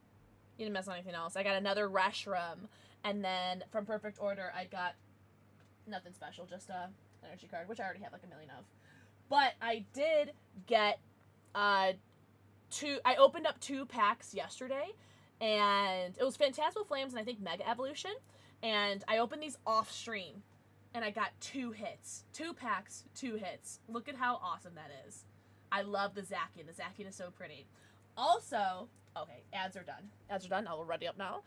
you didn't mess on anything else. I got another Reshiram. And then from Perfect Order, I got nothing special, just a energy card, which I already have like a million of. But I did get I opened up 2 packs yesterday, and it was Phantasmal Flames and I think Mega Evolution. And I opened these off stream. And I got 2 hits. 2 packs, 2 hits. Look at how awesome that is. I love the Zacian. The Zacian is so pretty. Also, okay, ads are done. Ads are done. I'll ready up now.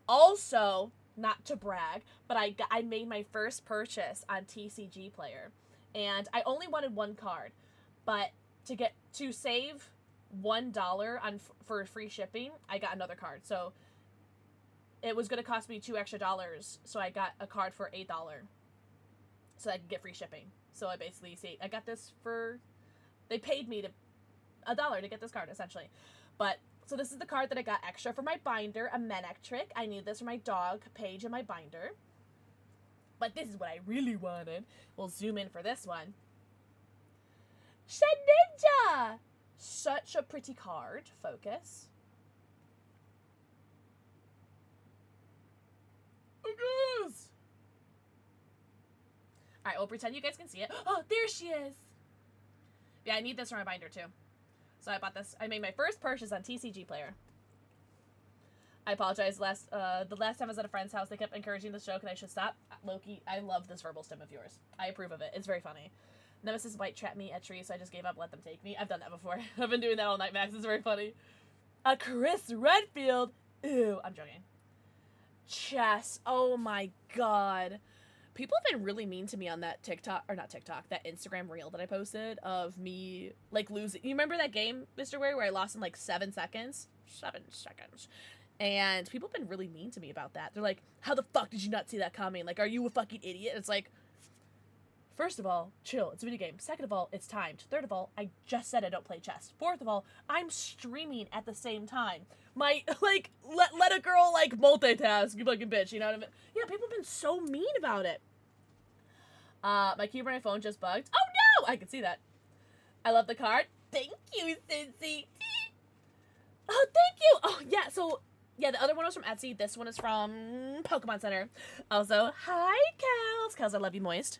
Also, not to brag, but I made my first purchase on TCG Player. And I only wanted 1 card. But to save $1 for free shipping, I got another card. So it was going to cost me $2 extra. So I got a card for $8. So I could get free shipping. So I basically I got this for, they paid me $1 to get this card essentially. But so this is the card that I got extra for my binder, a Manectric. I need this for my dog Paige in my binder. But this is what I really wanted. We'll zoom in for this one. Shedinja! Such a pretty card. Focus. Goose! Alright, we'll pretend you guys can see it. Oh, there she is! Yeah, I need this for my binder, too. So I bought this. I made my first purchase on TCG Player. I apologize. The last time I was at a friend's house, they kept encouraging the show, and I should stop. Loki, I love this verbal stem of yours. I approve of it. It's very funny. Nemesis White trapped me at trees, so I just gave up, let them take me. I've done that before. I've been doing that all night, Max. It's very funny. Chris Redfield. Ew, I'm joking. Chess. Oh my god. People have been really mean to me on that TikTok, or not TikTok, that Instagram reel that I posted of me, like, losing. You remember that game, Mr. Ware, where I lost in, like, 7 seconds? 7 seconds. And people have been really mean to me about that. They're like, how the fuck did you not see that coming? Like, are you a fucking idiot? It's like, first of all, chill. It's a video game. Second of all, it's timed. Third of all, I just said I don't play chess. Fourth of all, I'm streaming at the same time. My, like, let a girl, like, multitask, you fucking bitch, you know what I mean? Yeah, people have been so mean about it. My keyboard on my phone just bugged. Oh no! I can see that. I love the card. Thank you, Cincy. Oh, thank you! Oh, yeah, so, yeah, the other one was from Etsy. This one is from Pokemon Center. Also, hi, Kels. Kels, I love you, moist.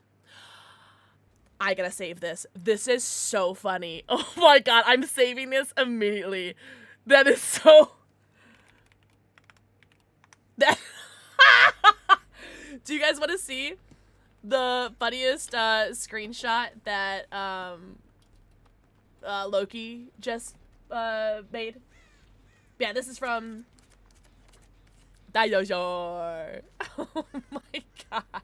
I gotta save this. This is so funny. Oh my god, I'm saving this immediately. That is so... That... Do you guys want to see the funniest screenshot that Loki just made? Yeah, this is from Dinosaur. Oh my god.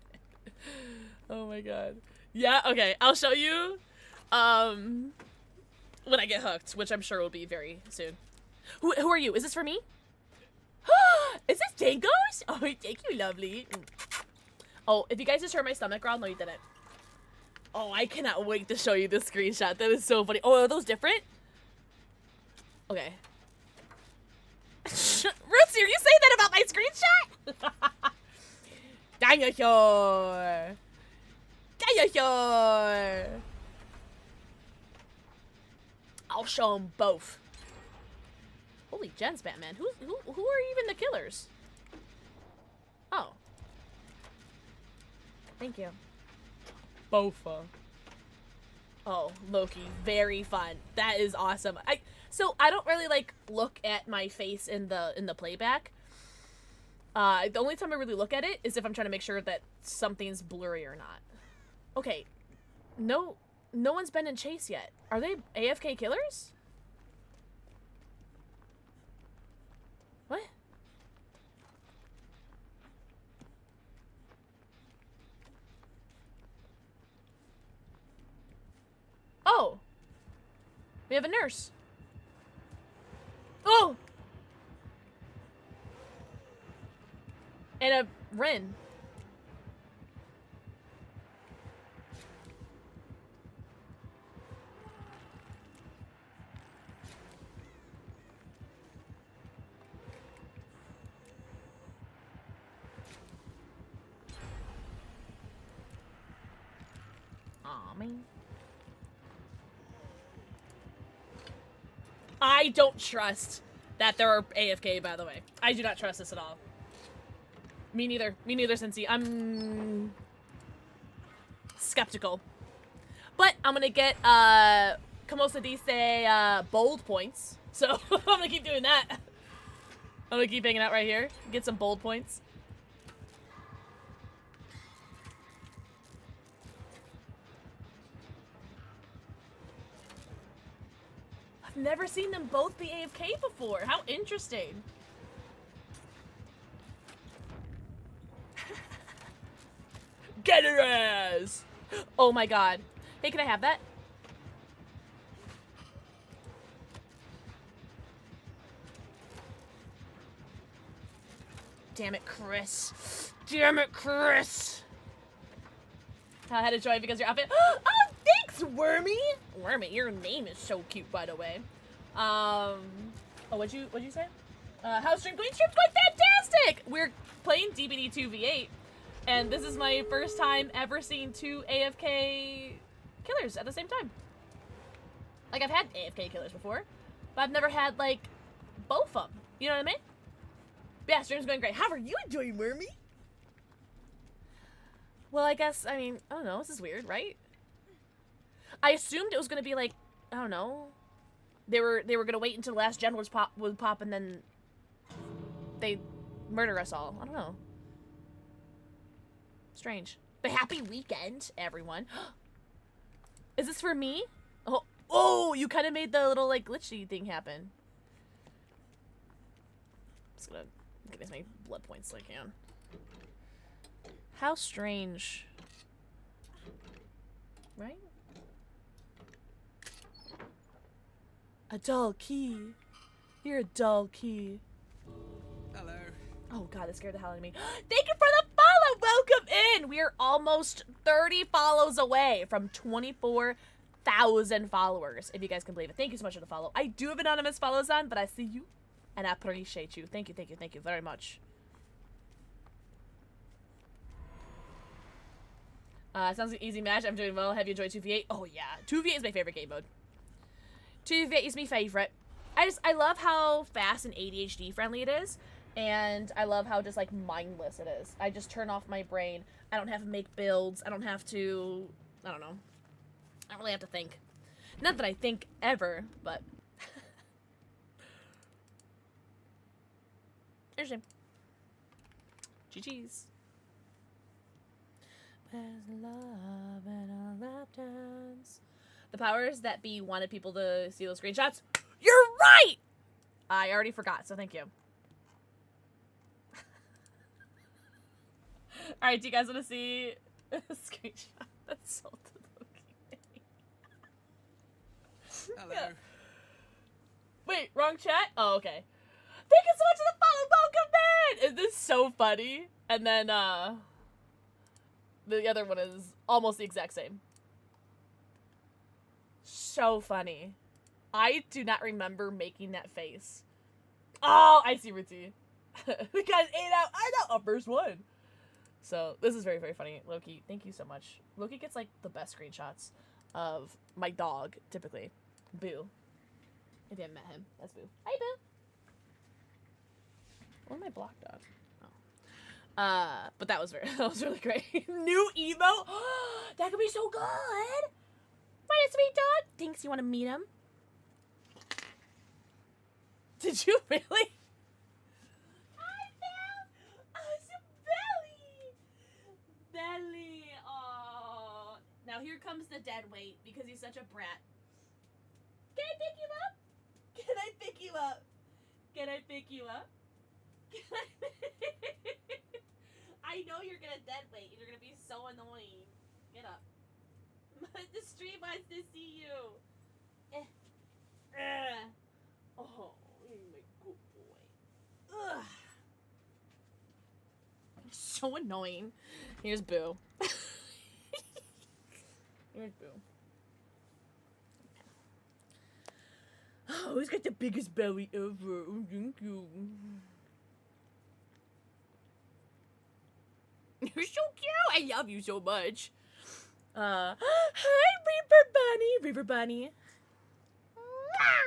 Oh my god. Yeah, okay, I'll show you when I get hooked, which I'm sure will be very soon. Who are you? Is this for me? Is this Dangos? Oh, thank you, lovely. Oh, if you guys just heard my stomach growl, no, you didn't. Oh, I cannot wait to show you this screenshot. That is so funny. Oh, are those different? Okay. Rootsy, are you saying that about my screenshot? Dinosaur. Dinosaur. I'll show them both. Holy gens, Batman. Who are even the killers? Oh. Thank you. Bofa. Oh, Loki. Very fun. That is awesome. So I don't really like look at my face in the playback. The only time I really look at it is if I'm trying to make sure that something's blurry or not. Okay. No one's been in chase yet. Are they AFK killers? What? Oh! We have a nurse. Oh! And a Ren. Aw, man. I don't trust that there are AFK, by the way. I do not trust this at all. Me neither. Me neither, Cincy. I'm skeptical. But I'm gonna get, como se dice, bold points. So, I'm gonna keep doing that. I'm gonna keep hanging out right here. Get some bold points. I've never seen them both be AFK before. How interesting. Get her ass! Oh my god. Hey, can I have that? Damn it, Chris. Damn it, Chris! I had to join because your outfit. Oh, thanks, Wormy! Wormy, your name is so cute, by the way. Oh, what'd you say? How's stream going? Stream's going fantastic! We're playing DBD 2v8, and this is my first time ever seeing 2 AFK killers at the same time. Like, I've had AFK killers before, but I've never had, like, both of them. You know what I mean? But yeah, stream's going great. How are you doing, Wormy? Well, I guess, I mean, I don't know. This is weird, right? I assumed it was gonna be like, I don't know. They were gonna wait until the last gen would pop and then they murder us all. I don't know. Strange. But happy weekend, everyone. Is this for me? Oh, you kind of made the little like glitchy thing happen. Just gonna get as many blood points as I can. How strange. Right? A dull key. You're a dull key. Hello. Oh god, that scared the hell out of me. Thank you for the follow! Welcome in! We are almost 30 follows away from 24,000 followers, if you guys can believe it. Thank you so much for the follow. I do have anonymous follows on, but I see you, and I appreciate you. Thank you, thank you, thank you very much. Sounds like an easy match. I'm doing well. Have you enjoyed 2v8? Oh yeah, 2v8 is my favorite game mode. 2v8 is my favorite. I love how fast and ADHD friendly it is. And I love how just, like, mindless it is. I just turn off my brain. I don't have to make builds. I don't have to... I don't know. I don't really have to think. Not that I think ever, but... Interesting. GG's. There's love in a lap dance. The powers that be wanted people to see those screenshots. You're right! I already forgot, so thank you. Alright, do you guys want to see a screenshot that's sold to Loki? Hello. Yeah. Wait, wrong chat? Oh, okay. Thank you so much for the follow, welcome in! Is this so funny? And then, the other one is almost the exact same. So funny. I do not remember making that face. Oh, I see Ruti. We got an 8 out. I know. Oh, first one. So, this is very, very funny. Loki, thank you so much. Loki gets, like, the best screenshots of my dog, typically. Boo. If you haven't met him, that's Boo. Hi, Boo. What am I blocked on? Oh. But that was really great. New emo? That could be so good. What a sweet dog. Thanks, you want to meet him? Did you really? Belly. Oh. Now here comes the dead weight because he's such a brat. Can I pick you up? Can I pick you up? Can I pick you up? I know you're gonna dead weight. You're gonna be so annoying. Get up. The stream wants to see you. Oh, you're my good boy. Ugh. So annoying. Here's Boo. Here's Boo. Oh, he's got the biggest belly ever. Oh, thank you. You're so cute. I love you so much. Hi, Reaper Bunny. Reaper Bunny.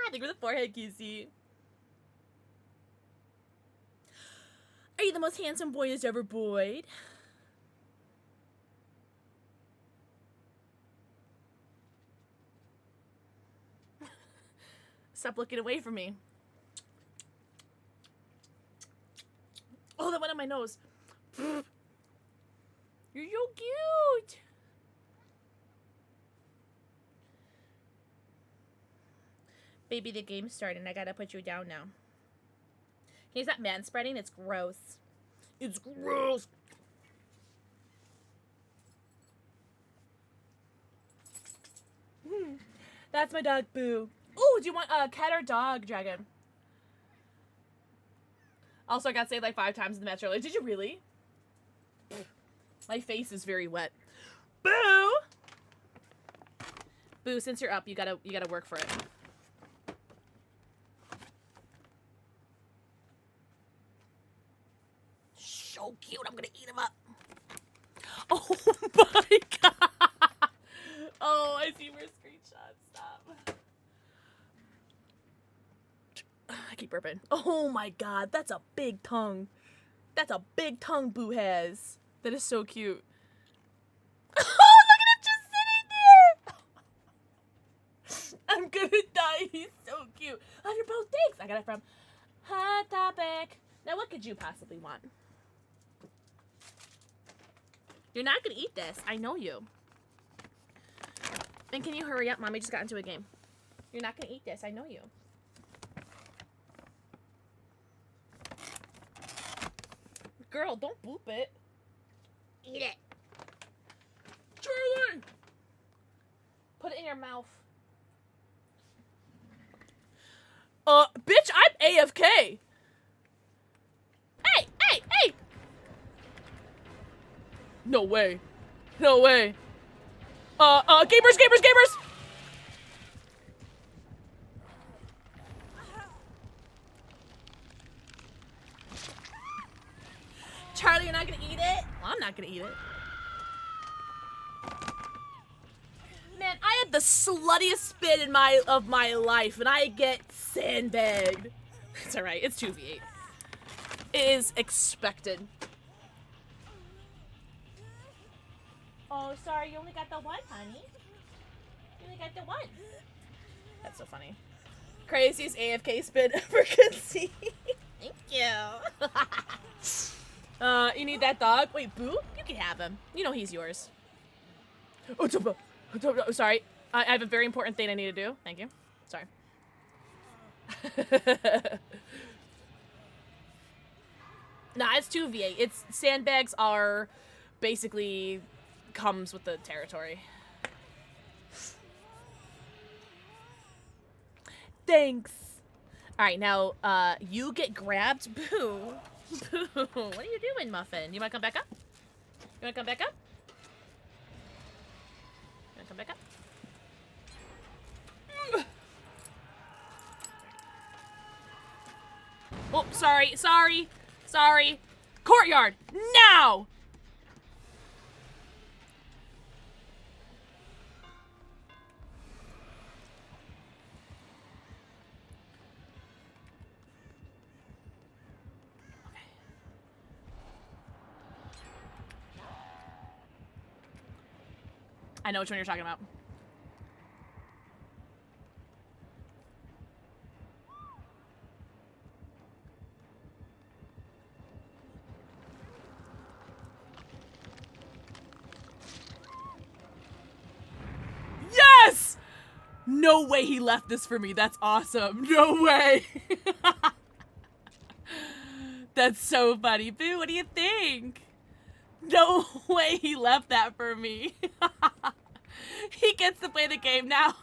Thank you for the forehead kissy. Are you the most handsome boy that's ever boyed? Stop looking away from me. Oh, that went on my nose. You're so cute. Baby, the game's starting. I gotta put you down now. Can you stop manspreading? It's gross. It's gross. That's my dog, Boo. Ooh, do you want a cat or dog, Dragon? Also, I got saved like 5 times in the match earlier. Did you really? My face is very wet. Boo! Boo, since you're up, you gotta work for it. So cute, I'm gonna eat him up. Oh my god! Oh, I see more screenshots. Stop. I keep burping. Oh my god, that's a big tongue. That's a big tongue Boo has. That is so cute. I'm gonna die. He's so cute. Oh, you're both thanks. I got it from Hot Topic. Now, what could you possibly want? You're not gonna eat this. I know you. And can you hurry up? Mommy just got into a game. You're not gonna eat this. I know you. Girl, don't boop it. Eat it. Charlie! Put it in your mouth. Bitch, I'm AFK. Hey, hey, hey! No way. No way. Gamers! Charlie, you're not gonna eat it? Well, I'm not gonna eat it. Man, I had the sluttiest spin of my life, and I get sandbagged. It's alright, it's 2v8. It is expected. Oh, sorry, you only got the one, honey. You only got the one. That's so funny. Craziest AFK spin ever conceived. Thank you. You need that dog? Wait, Boo? You can have him. You know he's yours. Oh, sorry. I have a very important thing I need to do. Thank you. Sorry. Nah, it's 2v8. It's sandbags are basically comes with the territory. Thanks. All right, now you get grabbed, Boo. Boo, what are you doing, Muffin? You wanna come back up? You wanna come back up? You wanna come back up? Oh, sorry. Courtyard, now! I know which one you're talking about. Yes! No way he left this for me. That's awesome. No way. That's so funny. Boo, what do you think? No way he left that for me. He gets to play the game now.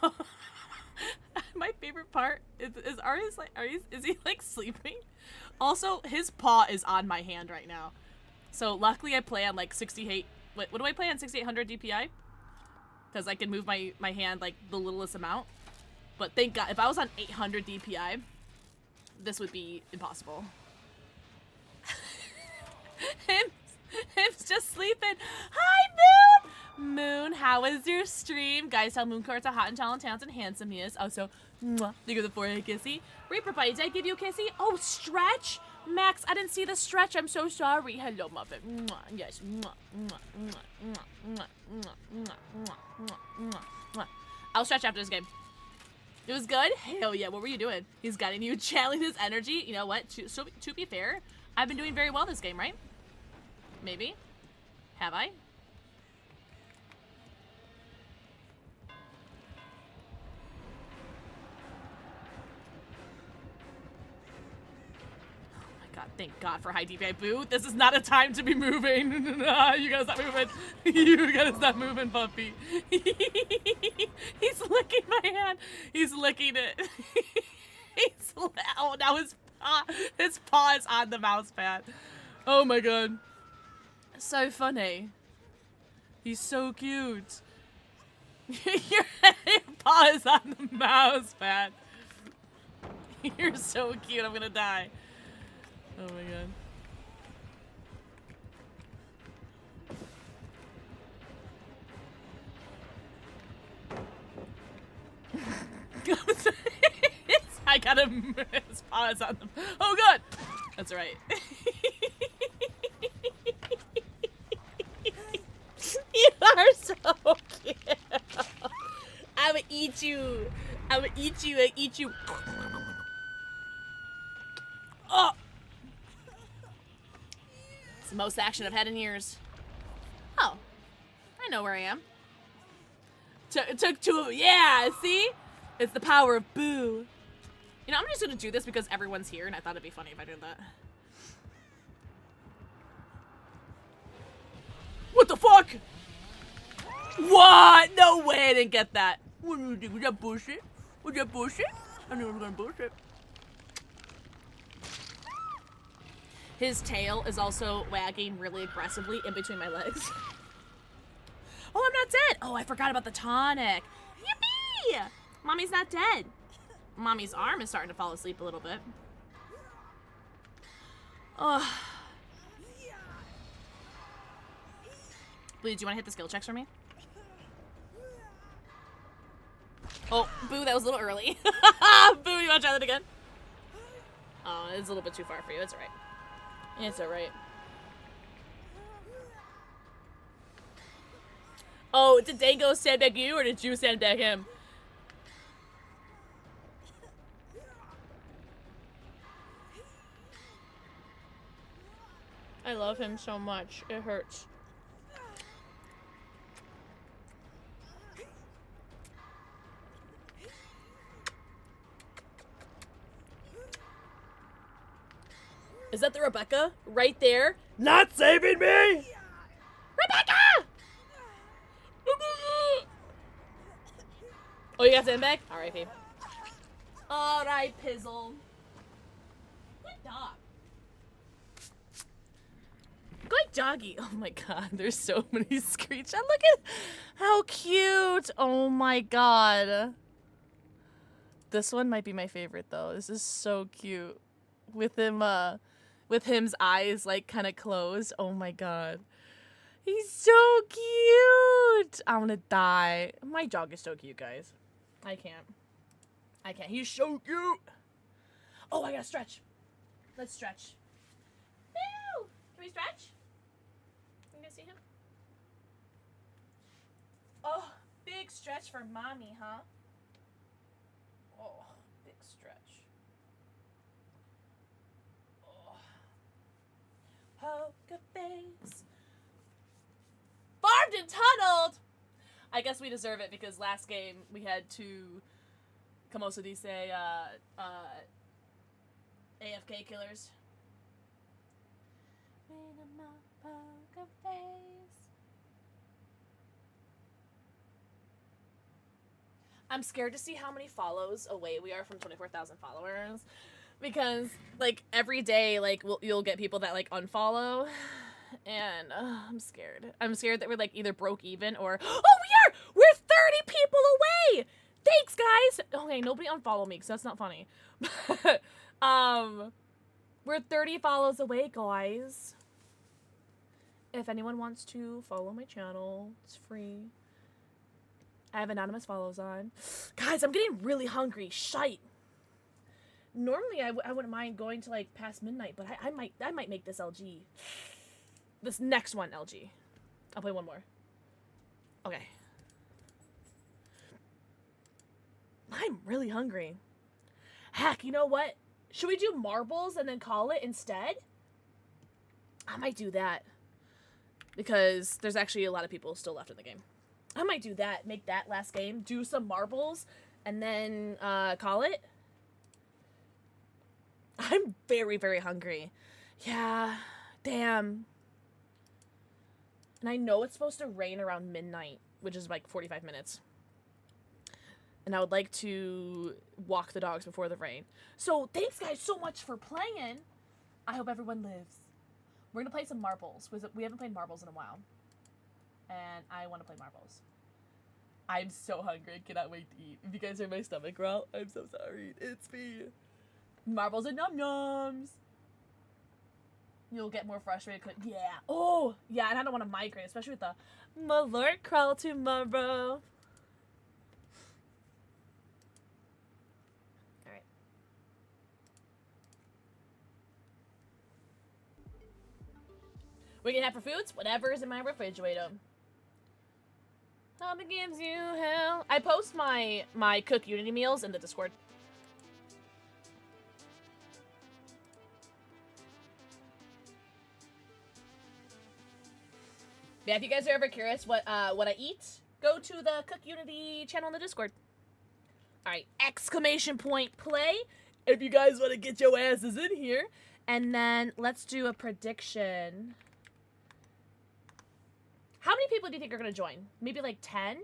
My favorite part is he like sleeping? Also, his paw is on my hand right now. So luckily I play on like 68, what do I play on 6800 DPI? Because I can move my hand like the littlest amount. But thank God, if I was on 800 DPI, this would be impossible. Him's just sleeping. Hi, Moon! Moon, how was your stream? Guys, tell Mooncourt how hot and talented and handsome he is. Also, mwah, think of the forehead kissy. Reaper Buddy, did I give you a kissy? Oh, Stretch? Max, I didn't see the Stretch. I'm so sorry. Hello, Muffin. Mwah, yes. Mwah, mwah, mwah, mwah, mwah, mwah, mwah, mwah, mwah, mwah. I'll stretch after this game. It was good? Hell yeah, what were you doing? He's getting you channeling his energy. You know what? To be fair, I've been doing very well this game, right? Maybe? Have I? Oh my god, thank God for high DPI. Boo, this is not a time to be moving. You gotta stop moving. You gotta stop moving, puppy. He's licking my hand. He's licking it. Oh, now his paw is on the mouse pad. Oh my god. So funny. He's so cute. Your paw is on the mouse pad. You're so cute. I'm gonna die. Oh my god. I gotta. His paw is on the. Oh god. That's right. You are so cute. I'm gonna eat you. I'm gonna eat you. I eat you. Oh! It's the most action I've had in years. Oh. I know where I am. Took two of them. Yeah, see? It's the power of boo. You know, I'm just gonna do this because everyone's here and I thought it'd be funny if I did that. What the fuck? What? No way I didn't get that. What did you do? Was that bullshit? Was that bullshit? I knew I was gonna bullshit. His tail is also wagging really aggressively in between my legs. Oh, I'm not dead. Oh, I forgot about the tonic. Yippee! Mommy's not dead. Mommy's arm is starting to fall asleep a little bit. Oh. Blue, do you want to hit the skill checks for me? Oh, Boo, that was a little early. Boo, you want to try that again? Oh, it's a little bit too far for you. It's alright. It's alright. Oh, did Dango sandbag you or did you sandbag him? I love him so much. It hurts. Is that the Rebecca? Right there? Not saving me! Rebecca! Oh, you got sandbag? R.I.P. Alright, Pizzle. Good dog. Good doggy. Oh my god, there's so many screech. And look at how cute. Oh my god. This one might be my favorite though. This is so cute. With him's eyes like kind of closed. Oh my god. He's so cute. I'm gonna die. My dog is so cute, guys. I can't. He's so cute. Oh, I gotta stretch. Let's stretch. Woo! Can we stretch? You gonna see him? Oh, big stretch for mommy, huh? Oh, big stretch. Oh. Poker face. Farmed and tunneled! I guess we deserve it because last game we had two, como se dice, AFK killers. Poker face. I'm scared to see how many follows away we are from 24,000 followers. Because, like, every day, like, you'll get people that, like, unfollow. And I'm scared. I'm scared that we're, like, either broke even or... Oh, we are! We're 30 people away! Thanks, guys! Okay, nobody unfollow me, because that's not funny. We're 30 follows away, guys. If anyone wants to follow my channel, it's free. I have anonymous follows on. Guys, I'm getting really hungry. Shite. Normally, I wouldn't mind going to, like, past midnight, but I might make this LG. This next one, LG. I'll play one more. Okay. I'm really hungry. Heck, you know what? Should we do marbles and then call it instead? I might do that. Because there's actually a lot of people still left in the game. I might do that. Make that last game. Do some marbles and then call it. I'm very, very hungry. Yeah. Damn. And I know it's supposed to rain around midnight, which is like 45 minutes. And I would like to walk the dogs before the rain. So thanks guys so much for playing. I hope everyone lives. We're going to play some marbles. We haven't played marbles in a while. And I want to play marbles. I'm so hungry. I cannot wait to eat. If you guys heard my stomach growl, I'm so sorry. It's me. Marbles and num-nums. You'll get more frustrated. Yeah. Oh, yeah, and I don't want to migrate, especially with the Malort crawl tomorrow. Alright. We can have for foods, whatever is in my refrigerator. Lobby gives you hell. I post my Cook Unity meals in the Discord. Yeah, if you guys are ever curious what I eat, go to the Cook Unity channel in the Discord. Alright, exclamation point play. If you guys want to get your asses in here. And then let's do a prediction. How many people do you think are going to join? Maybe like 10?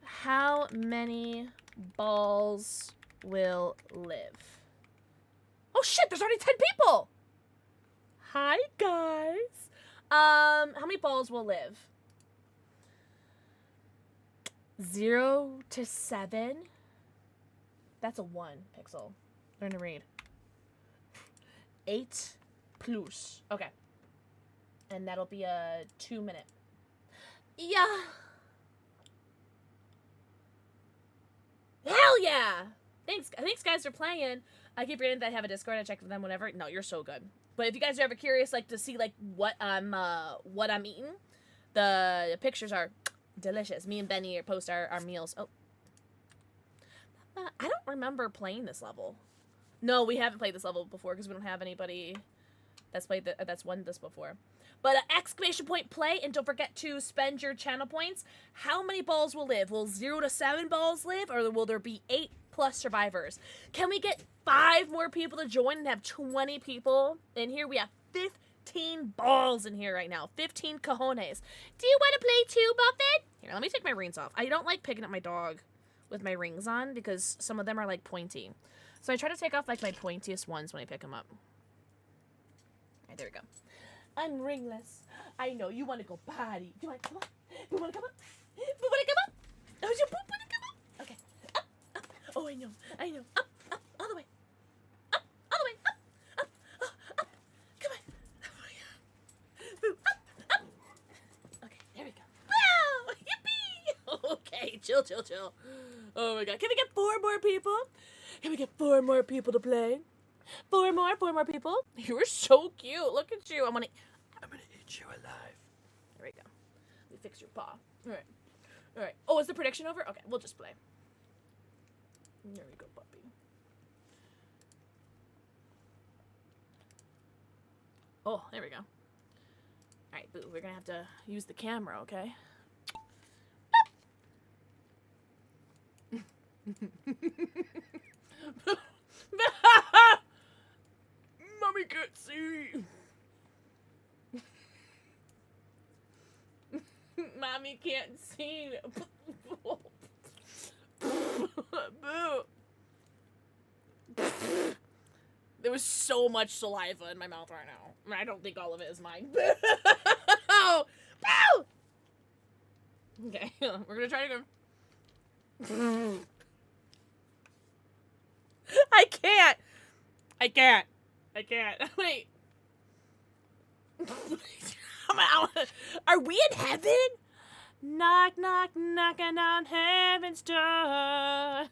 How many balls will live? Oh shit, there's already 10 people! Hi, guys. How many balls will live? 0 to 7. That's a 1, Pixel. Learn to read. 8 plus. Okay. And that'll be a 2-minute. Yeah. Hell yeah! Thanks guys for playing. I keep forgetting that I have a Discord. I check for them whenever. No, you're so good. But if you guys are ever curious, like, to see, like, what I'm eating, the pictures are delicious. Me and Benny post our meals. Oh. I don't remember playing this level. No, we haven't played this level before because we don't have anybody that's won this before. But exclamation point play, and don't forget to spend your channel points. How many balls will live? Will 0 to 7 balls live, or will there be 8 plus survivors? Can we get 5 more people to join and have 20 people in here? We have 15 balls in here right now. 15 cojones. Do you want to play too, Buffett? Here, let me take my rings off. I don't like picking up my dog with my rings on because some of them are like pointy. So I try to take off like my pointiest ones when I pick them up. All right, there we go. I'm ringless. I know you want to go potty. Do you want to come up? You want to come up? You want to come up? Oh, your poop want to come up? Okay. Up, up. Oh, I know. Up, up, all the way. Up, all the way. Up, up. Come on. Oh my God. Boo, up. Okay, there we go. Wow! Yippee! Okay, chill. Oh my God. Can we get 4 more people? Can we get 4 more people to play? 4 more people. You were so cute. Look at you. I'm gonna eat you alive. There we go. Let me fix your paw. All right. Oh, is the prediction over? Okay, we'll just play. There we go, puppy. Oh, there we go. All right, Boo. We're gonna have to use the camera, okay? Mommy can't see. Mommy can't see. Boo. There was so much saliva in my mouth right now. I don't think all of it is mine. Boo! Okay, we're gonna try to go. I can't. Wait. Are we in heaven? Knock, knock, knocking on heaven's door.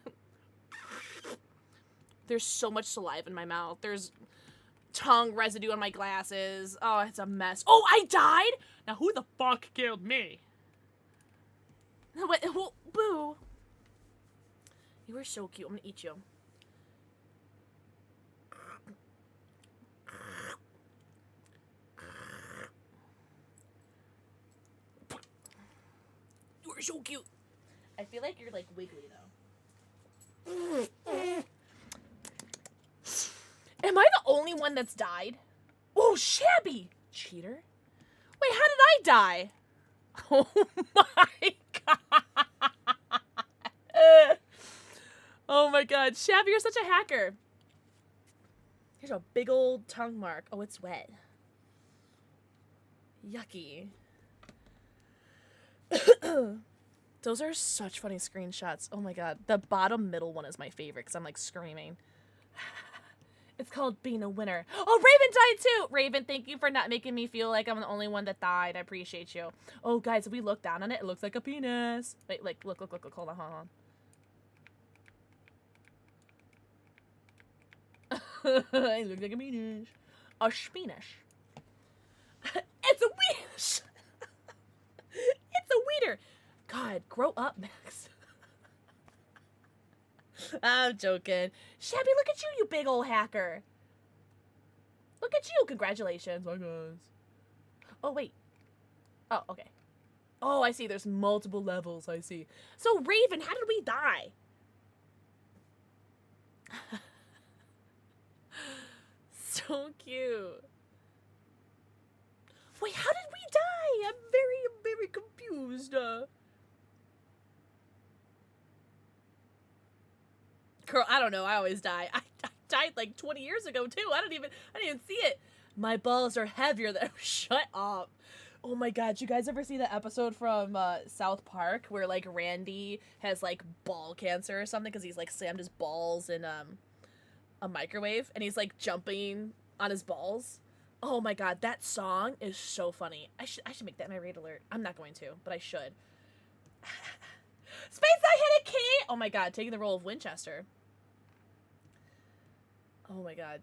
There's so much saliva in my mouth. There's tongue residue on my glasses. Oh, it's a mess. Oh, I died? Now who the fuck killed me? Wait, well, Boo. You were so cute. I'm gonna eat you. You were so cute. I feel like you're like wiggly though. Am I the only one that's died? Oh, Shabby! Cheater. Wait, how did I die? Oh my God. Oh my God. Shabby, you're such a hacker. Here's a big old tongue mark. Oh, it's wet. Yucky. Those are such funny screenshots. Oh my God. The bottom middle one is my favorite because I'm like screaming. It's called being a winner. Oh, Raven died too! Raven, thank you for not making me feel like I'm the only one that died. I appreciate you. Oh, guys, if we look down on it, it looks like a penis. Wait, like, look. Hold on. It looks like a penis. A spanish. It's a weenus. It's a meter. God, grow up, Max. I'm joking. Shabby, look at you, you big old hacker. Look at you. Congratulations. Hi, guys. Oh, wait. Oh, okay. Oh, I see. There's multiple levels. I see. So, Raven, how did we die? So cute. Wait, how did we die? I'm very confused. Girl, I don't know. I always die. I died like 20 years ago too. I didn't even see it. My balls are heavier than. Shut up. Oh my god, you guys ever see the episode from South Park where like Randy has like ball cancer or something because he's like slammed his balls in a microwave and he's like jumping on his balls? Oh my god, that song is so funny. I should make that my raid alert. I'm not going to, but I should. Space, I hit a key! Oh my god, taking the role of Winchester. Oh my god.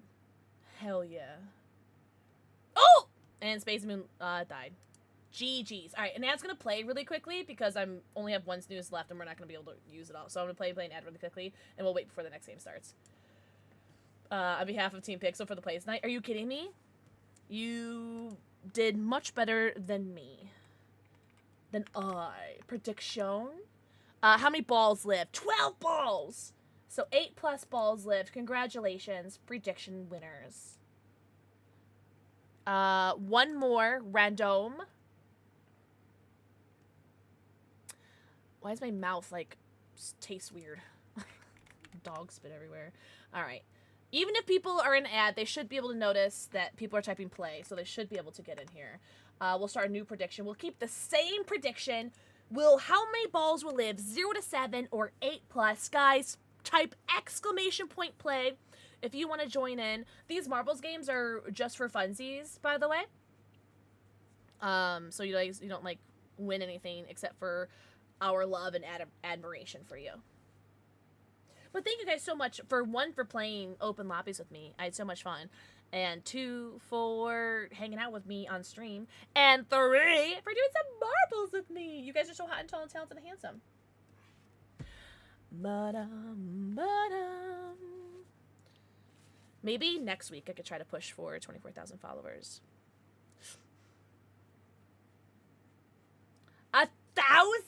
Hell yeah. Oh! And Space Moon died. GG's. Alright, and that's gonna play really quickly because I'm only have one snooze left and we're not gonna be able to use it all. So I'm gonna play an ad really quickly and we'll wait before the next game starts. On behalf of Team Pixel for the plays tonight. Are you kidding me? You did much better than me. Than I. Prediction. How many balls lived? 12 balls! So 8+ balls lived. Congratulations, prediction winners. One more, random. Why is my mouth, like, tastes weird? Dog spit everywhere. Alright. Even if people are in ad, they should be able to notice that people are typing play, so they should be able to get in here. We'll start a new prediction. We'll keep the same prediction. How many balls will live? 0 to 7 or 8+. Guys, type exclamation point play if you want to join in. These marbles games are just for funsies, by the way. So you don't like win anything except for our love and admiration for you. But thank you guys so much for playing open lobbies with me. I had so much fun. And 2 for hanging out with me on stream. And 3 for doing some marbles with me. You guys are so hot and tall and talented and handsome. Maybe next week I could try to push for 24,000 followers. 1,000?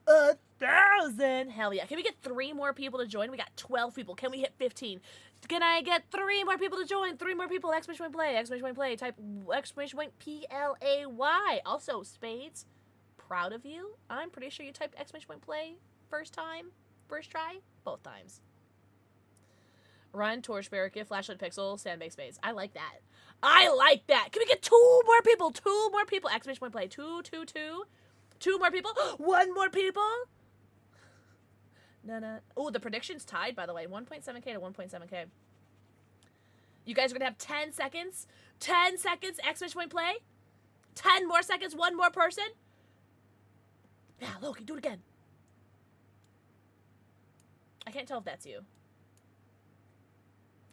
1,000! Hell yeah. Can we get 3 more people to join? We got 12 people. Can we hit 15? Can I get 3 more people to join? 3 more people. Exclamation point play. Exclamation point play. Type exclamation point PLAY. Also, Spades, proud of you. I'm pretty sure you typed exclamation point play first time. First try. Both times. Run, Torchbearer, give flashlight pixel, sandbag Spades. I like that. I like that. Can we get 2 more people? 2 more people. Exclamation point play. 2, 2, 2. 2 more people. 1 more people. Oh, the prediction's tied, by the way. 1.7k to 1.7k. You guys are going to have 10 seconds. 10 seconds, exclamation point play. 10 more seconds, 1 more person. Yeah, Loki, do it again. I can't tell if that's you.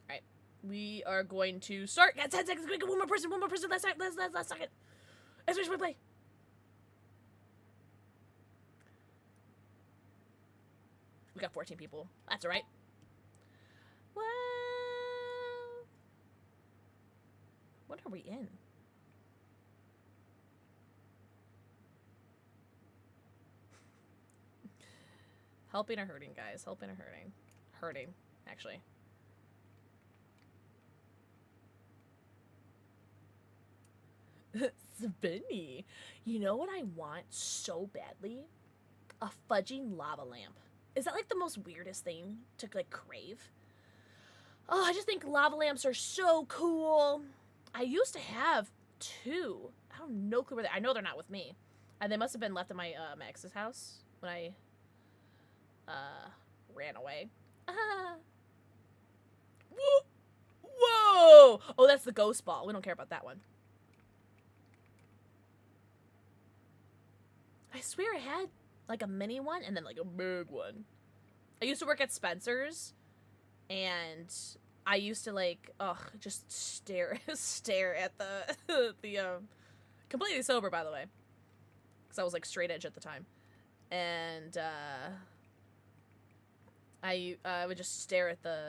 Alright. We are going to start. Got 10 seconds. We're going to get 1 more person. 1 more person. Last second. Exclamation point play. We got 14 people. That's alright. Well, what are we in? Helping or hurting, guys? Helping or hurting? Hurting, actually. Spinny. You know what I want so badly? A fudging lava lamp. Is that like the most weirdest thing to like crave? Oh, I just think lava lamps are so cool. I used to have 2. I have no clue where they. I know they're not with me. They must have been left at my ex's house when I ran away. Whoa! Oh, that's the ghost ball. We don't care about that one. I swear I had like a mini one and then like a big one. I used to work at Spencer's and I used to like just stare at the completely sober, by the way. because I was like straight edge at the time, and I would just stare at the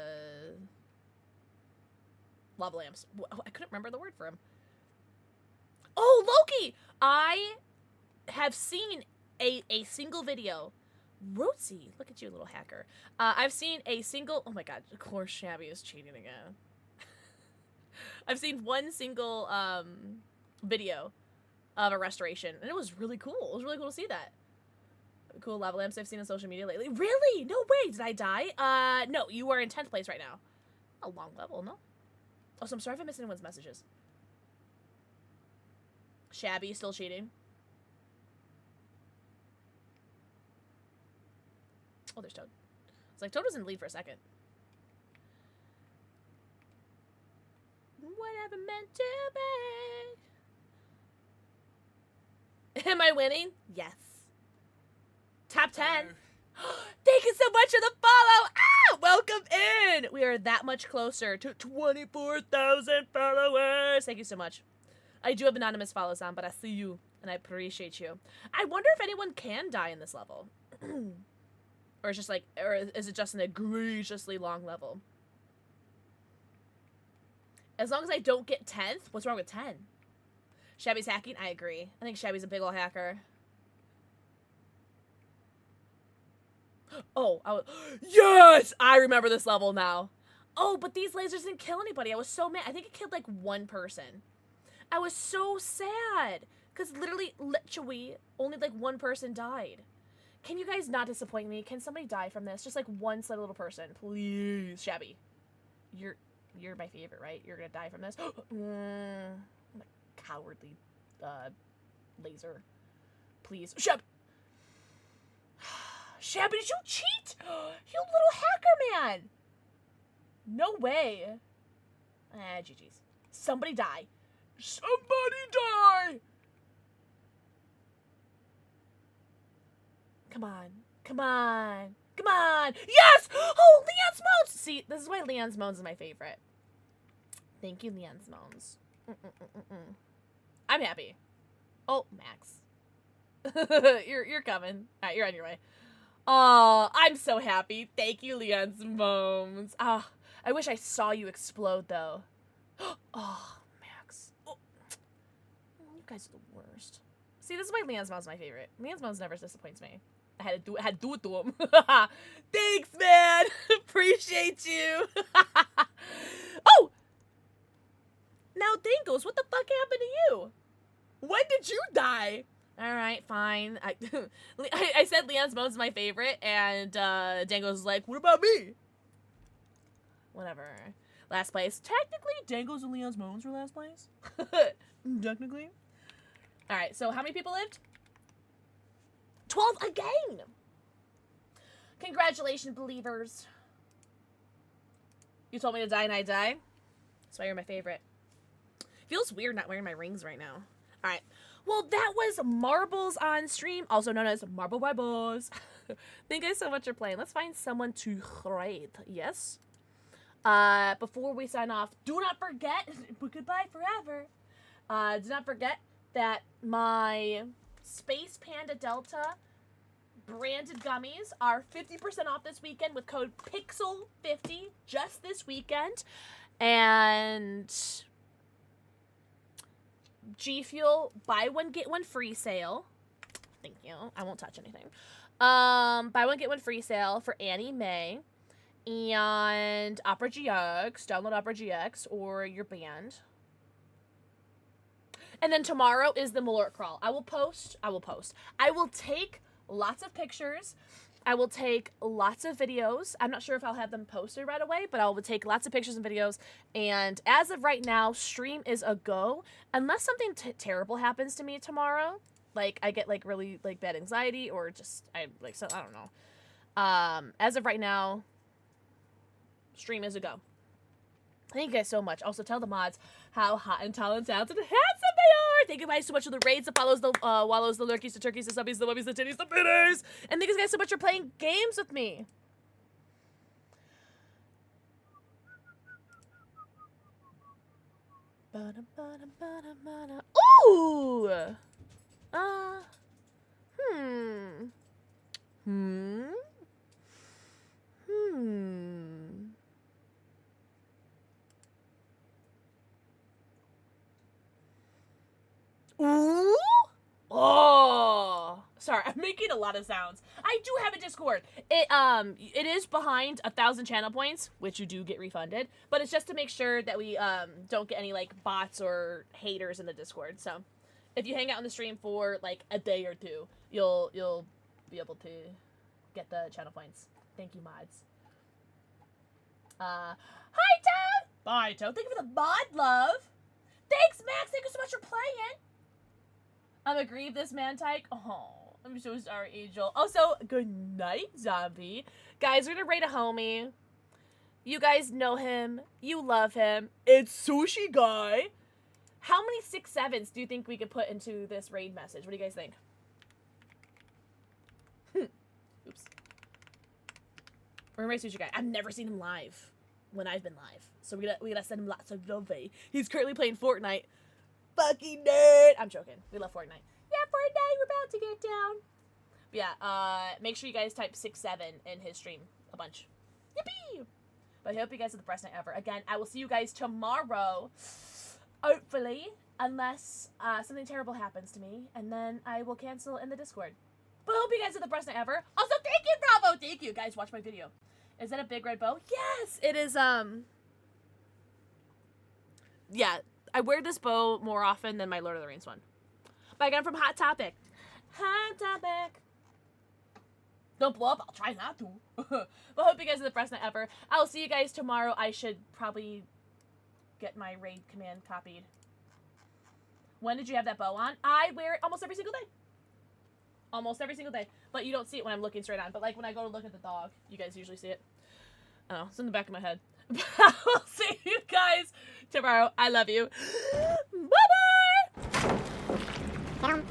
lava lamps. I couldn't remember the word for him. Oh, Loki! I have seen a single video. Rootsie, look at you, little hacker. I've seen a single. Oh my god, of course, Shabby is cheating again. I've seen one single video of a restoration, and it was really cool. It was really cool to see that. Cool lava lamps I've seen on social media lately. Really? No way. Did I die? No, you are in 10th place right now. A long level, no? Oh, so I'm sorry if I missed anyone's messages. Shabby still cheating. Oh, there's Toad. It's like Toad was in the lead for a second. Whatever meant to be. Am I winning? Yes. Top 10. Thank you so much for the follow. Ah, welcome in. We are that much closer to 24,000 followers. Thank you so much. I do have anonymous follows on, but I see you, and I appreciate you. I wonder if anyone can die in this level. Or it's just like, or is it just an egregiously long level? As long as I don't get 10th, what's wrong with 10? Shabby's hacking? I agree. I think Shabby's a big ol' hacker. Oh, yes! I remember this level now. Oh, but these lasers didn't kill anybody. I was so mad. I think it killed like one person. I was so sad. Because literally, only like one person died. Can you guys not disappoint me? Can somebody die from this? Just like one slight little person. Please. Shabby. You're my favorite, right? You're gonna die from this? I'm a cowardly laser. Please. Shabby, did you cheat? You little hacker man! No way. Ah, GG's. Somebody die. Somebody die! Come on. Come on. Come on. Yes! Oh, Leon's Moans! See, this is why Leon's Moans is my favorite. Thank you, Leon's Moans. I'm happy. Oh, Max. You're coming. Alright, you're on your way. Oh, I'm so happy. Thank you, Leon's Moans. Ah, I wish I saw you explode, though. Oh, Max. Oh. You guys are the worst. See, this is why Leon's Moans is my favorite. Leon's Moans never disappoints me. I had to do it to him. Thanks, man. Appreciate you. Oh! Now, Dingles, what the fuck happened to you? When did you die? All right, fine. I said Leon's Moans is my favorite, and Dangles was like, what about me? Whatever. Last place. Technically, Dangles and Leon's Moans were last place. Technically. All right, so how many people lived? 12 again! Congratulations, believers. You told me to die and I die. That's why you're my favorite. Feels weird not wearing my rings right now. Alright. Well, that was Marbles on stream, also known as Marble Bibles. Thank you guys so much for playing. Let's find someone to raid. Yes? Before we sign off, do not forget, goodbye forever. Do not forget that my Space Panda Delta branded gummies are 50% off this weekend with code PIXEL50 just this weekend. And G Fuel buy one get one free sale. Thank you. I won't touch anything. Buy one get one free sale for Annie Mae and Opera GX. Download Opera GX or your band. And then tomorrow is the Malort crawl. I will post. I will take lots of pictures. I will take lots of videos. I'm not sure if I'll have them posted right away, but I will take lots of pictures and videos. And as of right now, stream is a go. Unless something terrible happens to me tomorrow, like I get like really like bad anxiety or just I don't know. As of right now, stream is a go. Thank you guys so much. Also, tell the mods how hot and talented and handsome they are. Thank you guys so much for the raids, the follows, the wallows, the lurkies, the turkeys, the subbies, the wubbies, the titties, the bitters. And thank you guys so much for playing games with me. Ooh! Ooh. Oh, sorry, I'm making a lot of sounds. I do have a Discord. It is behind 1,000 channel points, which you do get refunded, but it's just to make sure that we don't get any like bots or haters in the Discord. So, if you hang out on the stream for like a day or two, you'll be able to get the channel points. Thank you, mods. Hi, Toad. Bye, Toad. Thank you for the mod love. Thanks, Max. Thank you so much for playing. I'm aggrieved this man tyke. Oh, I'm so sorry, Angel. Also, good night, zombie. Guys, we're gonna raid a homie. You guys know him. You love him. It's Sushi Guy. How many 6-7s do you think we could put into this raid message? What do you guys think? Oops. We're gonna raid Sushi Guy. I've never seen him live when I've been live. So we gotta send him lots of love. He's currently playing Fortnite. Fucking nerd. I'm joking. We love Fortnite. Yeah, Fortnite. We're about to get down. But yeah, make sure you guys type 6-7 in his stream a bunch. Yippee! But I hope you guys have the best night ever. Again, I will see you guys tomorrow. Hopefully, unless something terrible happens to me, and then I will cancel in the Discord. But I hope you guys have the best night ever. Also, thank you, Bravo. Thank you, guys. Watch my video. Is that a big red bow? Yes, it is. Yeah. I wear this bow more often than my Lord of the Rings one. But I got it from Hot Topic. Hot Topic. Don't blow up. I'll try not to. But I hope you guys have the best night ever. I'll see you guys tomorrow. I should probably get my raid command copied. When did you have that bow on? I wear it almost every single day. Almost every single day. But you don't see it when I'm looking straight on. But like when I go to look at the dog, you guys usually see it. Oh, it's in the back of my head. I will see you guys tomorrow. I love you. Bye-bye.